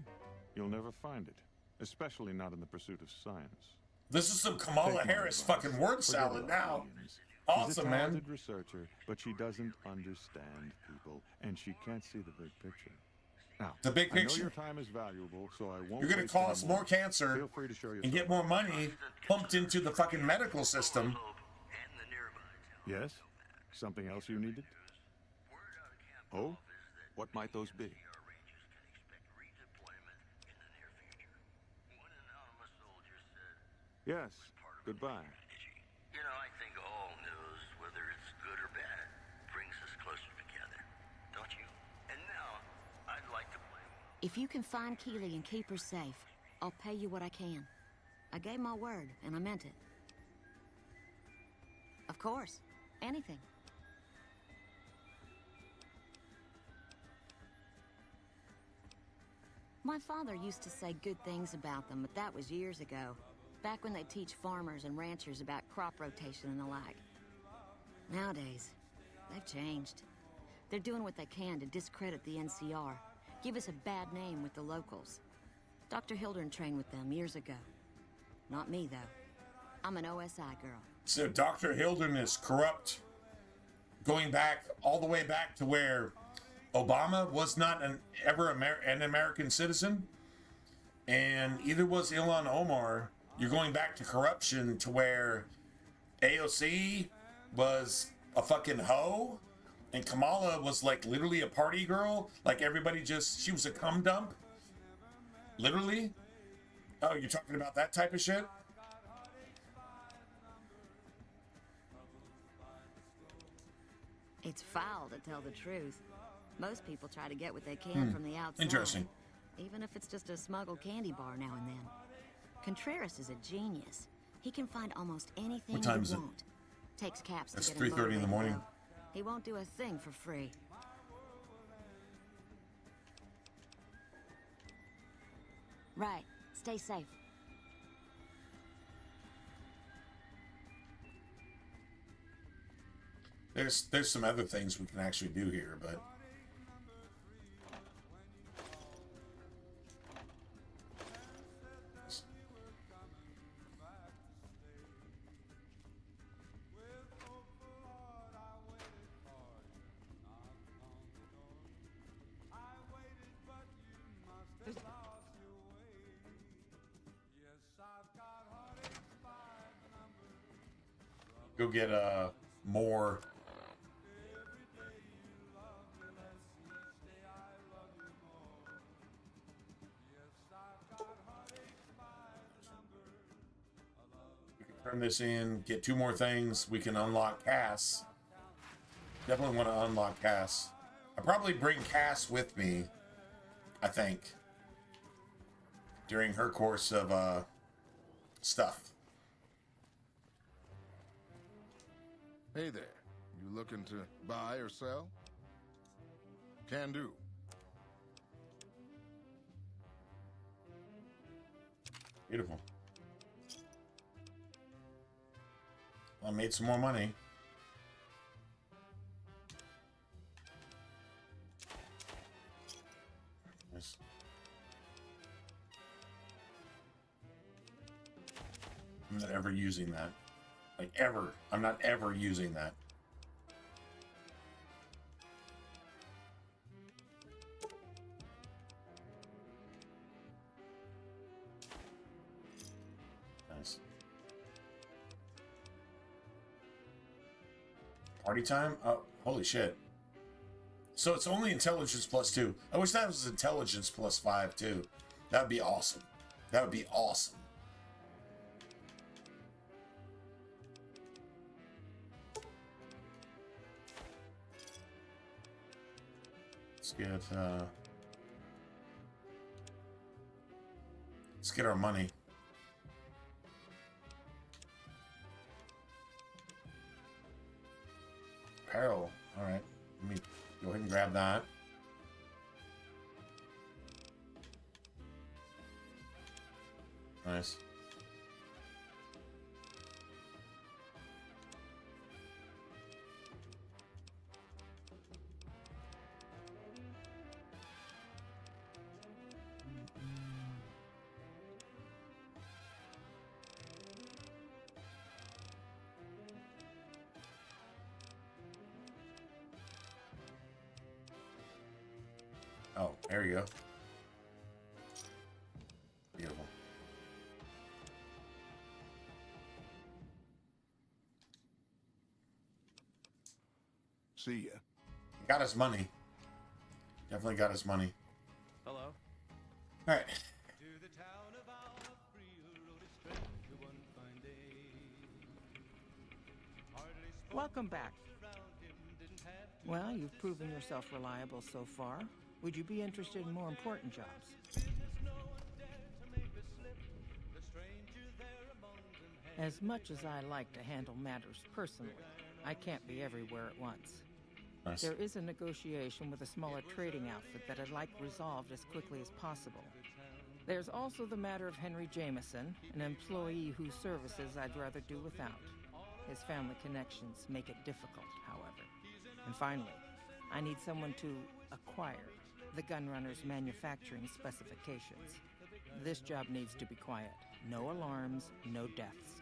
You'll never find it, especially not in the pursuit of science. This is some Kamala Harris fucking word salad now. Awesome, She's a man. talented researcher, but she doesn't understand people, and she can't see the big picture. Now, the big I know picture. your time is valuable, so I won't. You're going to waste cause any more cancer Feel free to show and get more money pumped into the fucking medical system. Yes? Something else you needed? Oh? What might those be? Yes. Goodbye. You know, I think all news, whether it's good or bad, brings us closer together. Don't you? And now, I'd like to play. If you can find Keeley and keep her safe, I'll pay you what I can. I gave my word, and I meant it. Of course. Anything. My father used to say good things about them, but that was years ago. Back when they teach farmers and ranchers about crop rotation and the like. Nowadays, they've changed. They're doing what they can to discredit the NCR, give us a bad name with the locals. Dr. Hildern trained with them years ago. Not me, though. I'm an OSI girl. So Dr. Hildern is corrupt, going back all the way back to where Obama was not an American citizen, and either was Ilhan Omar. You're going back to corruption to where AOC was a fucking hoe, and Kamala was like literally a party girl. Like everybody she was a cum dump. Literally. Oh, you're talking about that type of shit? It's foul to tell the truth. Most people try to get what they can from the outside. Interesting. Even if it's just a smuggled candy bar now and then. Contreras is a genius. He can find almost anything What time you is it? want. Takes caps It's to get him 3:30 in the motivated, morning. though. He won't do a thing for free. Right. Stay safe. There's some other things we can actually do here, but go get more. We can turn this in, get 2 more things. We can unlock Cass. Definitely want to unlock Cass. I'll probably bring Cass with me, I think, during her course of stuff. Hey there. You looking to buy or sell? Can do. Beautiful. I made some more money. Nice. I'm not ever using that. Like, ever. I'm not ever using that. Nice. Party time? Oh, holy shit. So it's only intelligence +2. I wish that was intelligence +5 too. That would be awesome. That would be awesome. Let's get our money. Apparel. All right. Let me go ahead and grab that. Nice. Oh, there you go. Beautiful. See ya. Got his money. Definitely got his money. Hello. All right. Welcome back. Well, you've proven yourself reliable so far. Would you be interested in more important jobs? As much as I like to handle matters personally, I can't be everywhere at once. Nice. There is a negotiation with a smaller trading outfit that I'd like resolved as quickly as possible. There's also the matter of Henry Jameson, an employee whose services I'd rather do without. His family connections make it difficult, however. And finally, I need someone to acquire the gunrunner's manufacturing specifications. This job needs to be quiet. No alarms, no deaths.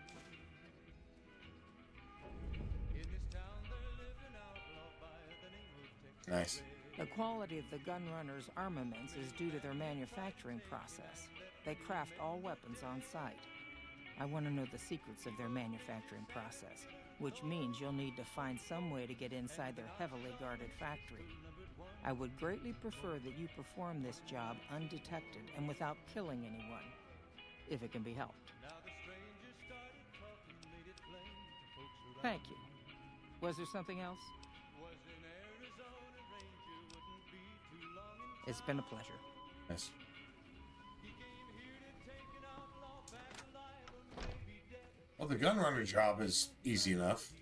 Nice. The quality of the gunrunner's armaments is due to their manufacturing process. They craft all weapons on site. I want to know the secrets of their manufacturing process, which means you'll need to find some way to get inside their heavily guarded factory. I would greatly prefer that you perform this job undetected and without killing anyone, if it can be helped. Thank you. Was there something else? It's been a pleasure. Yes. Well, the gunrunner job is easy enough.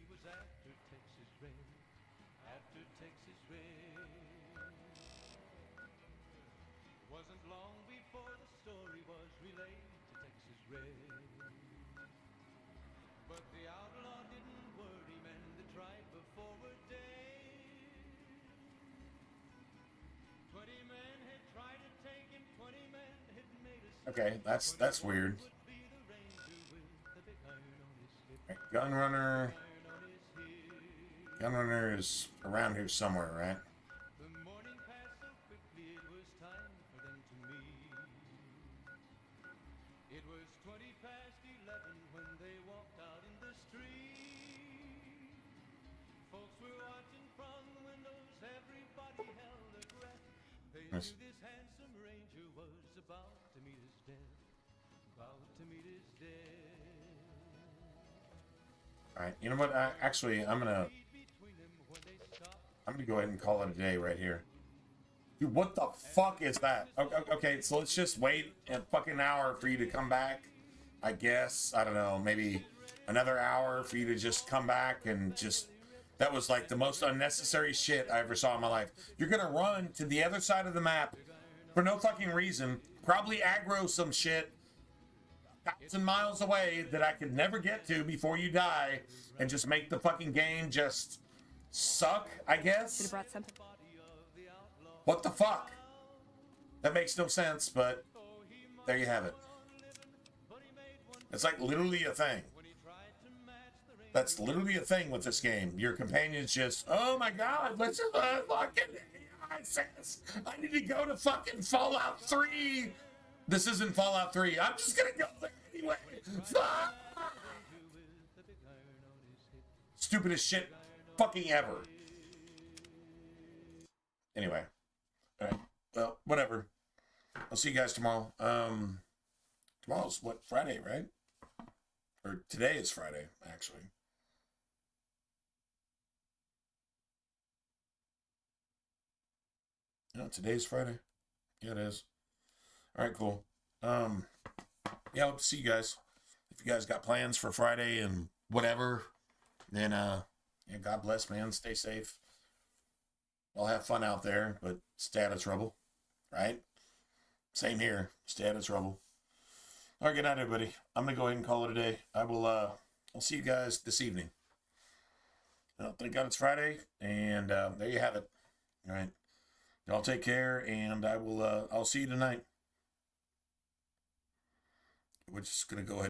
Okay, that's weird. Right, Gunrunner is around here somewhere, right? Nice. All right, you know what? Actually, I'm gonna go ahead and call it a day right here. Dude, what the fuck is that? Okay, so let's just wait a fucking hour for you to come back. I guess, I don't know, maybe another hour for you to just come back and just... That was like the most unnecessary shit I ever saw in my life. You're gonna run to the other side of the map for no fucking reason, probably aggro some shit 1,000 miles away that I could never get to before you die, and just make the fucking game just suck, I guess? Should have brought something. What the fuck? That makes no sense, but there you have it. It's like literally a thing. That's literally a thing with this game. Your companion's just, oh my god, let's just fucking... I need to go to fucking Fallout 3. This isn't Fallout 3. I'm just gonna go there anyway. Fuck. Stupidest shit fucking ever. Anyway. Alright. Well, whatever. I'll see you guys tomorrow. Tomorrow's what? Friday, right? Or today is Friday, actually. No, today's Friday. Yeah, it is. All right, cool. Yeah, I'll see you guys. If you guys got plans for Friday and whatever, then yeah, God bless, man. Stay safe. I'll have fun out there, but stay out of trouble, right? Same here. Stay out of trouble. All right, good night, everybody. I'm gonna go ahead and call it a day. I'll see you guys this evening. Thank God it's Friday, and there you have it. All right. Y'all take care, and I'll see you tonight. We're just gonna go ahead.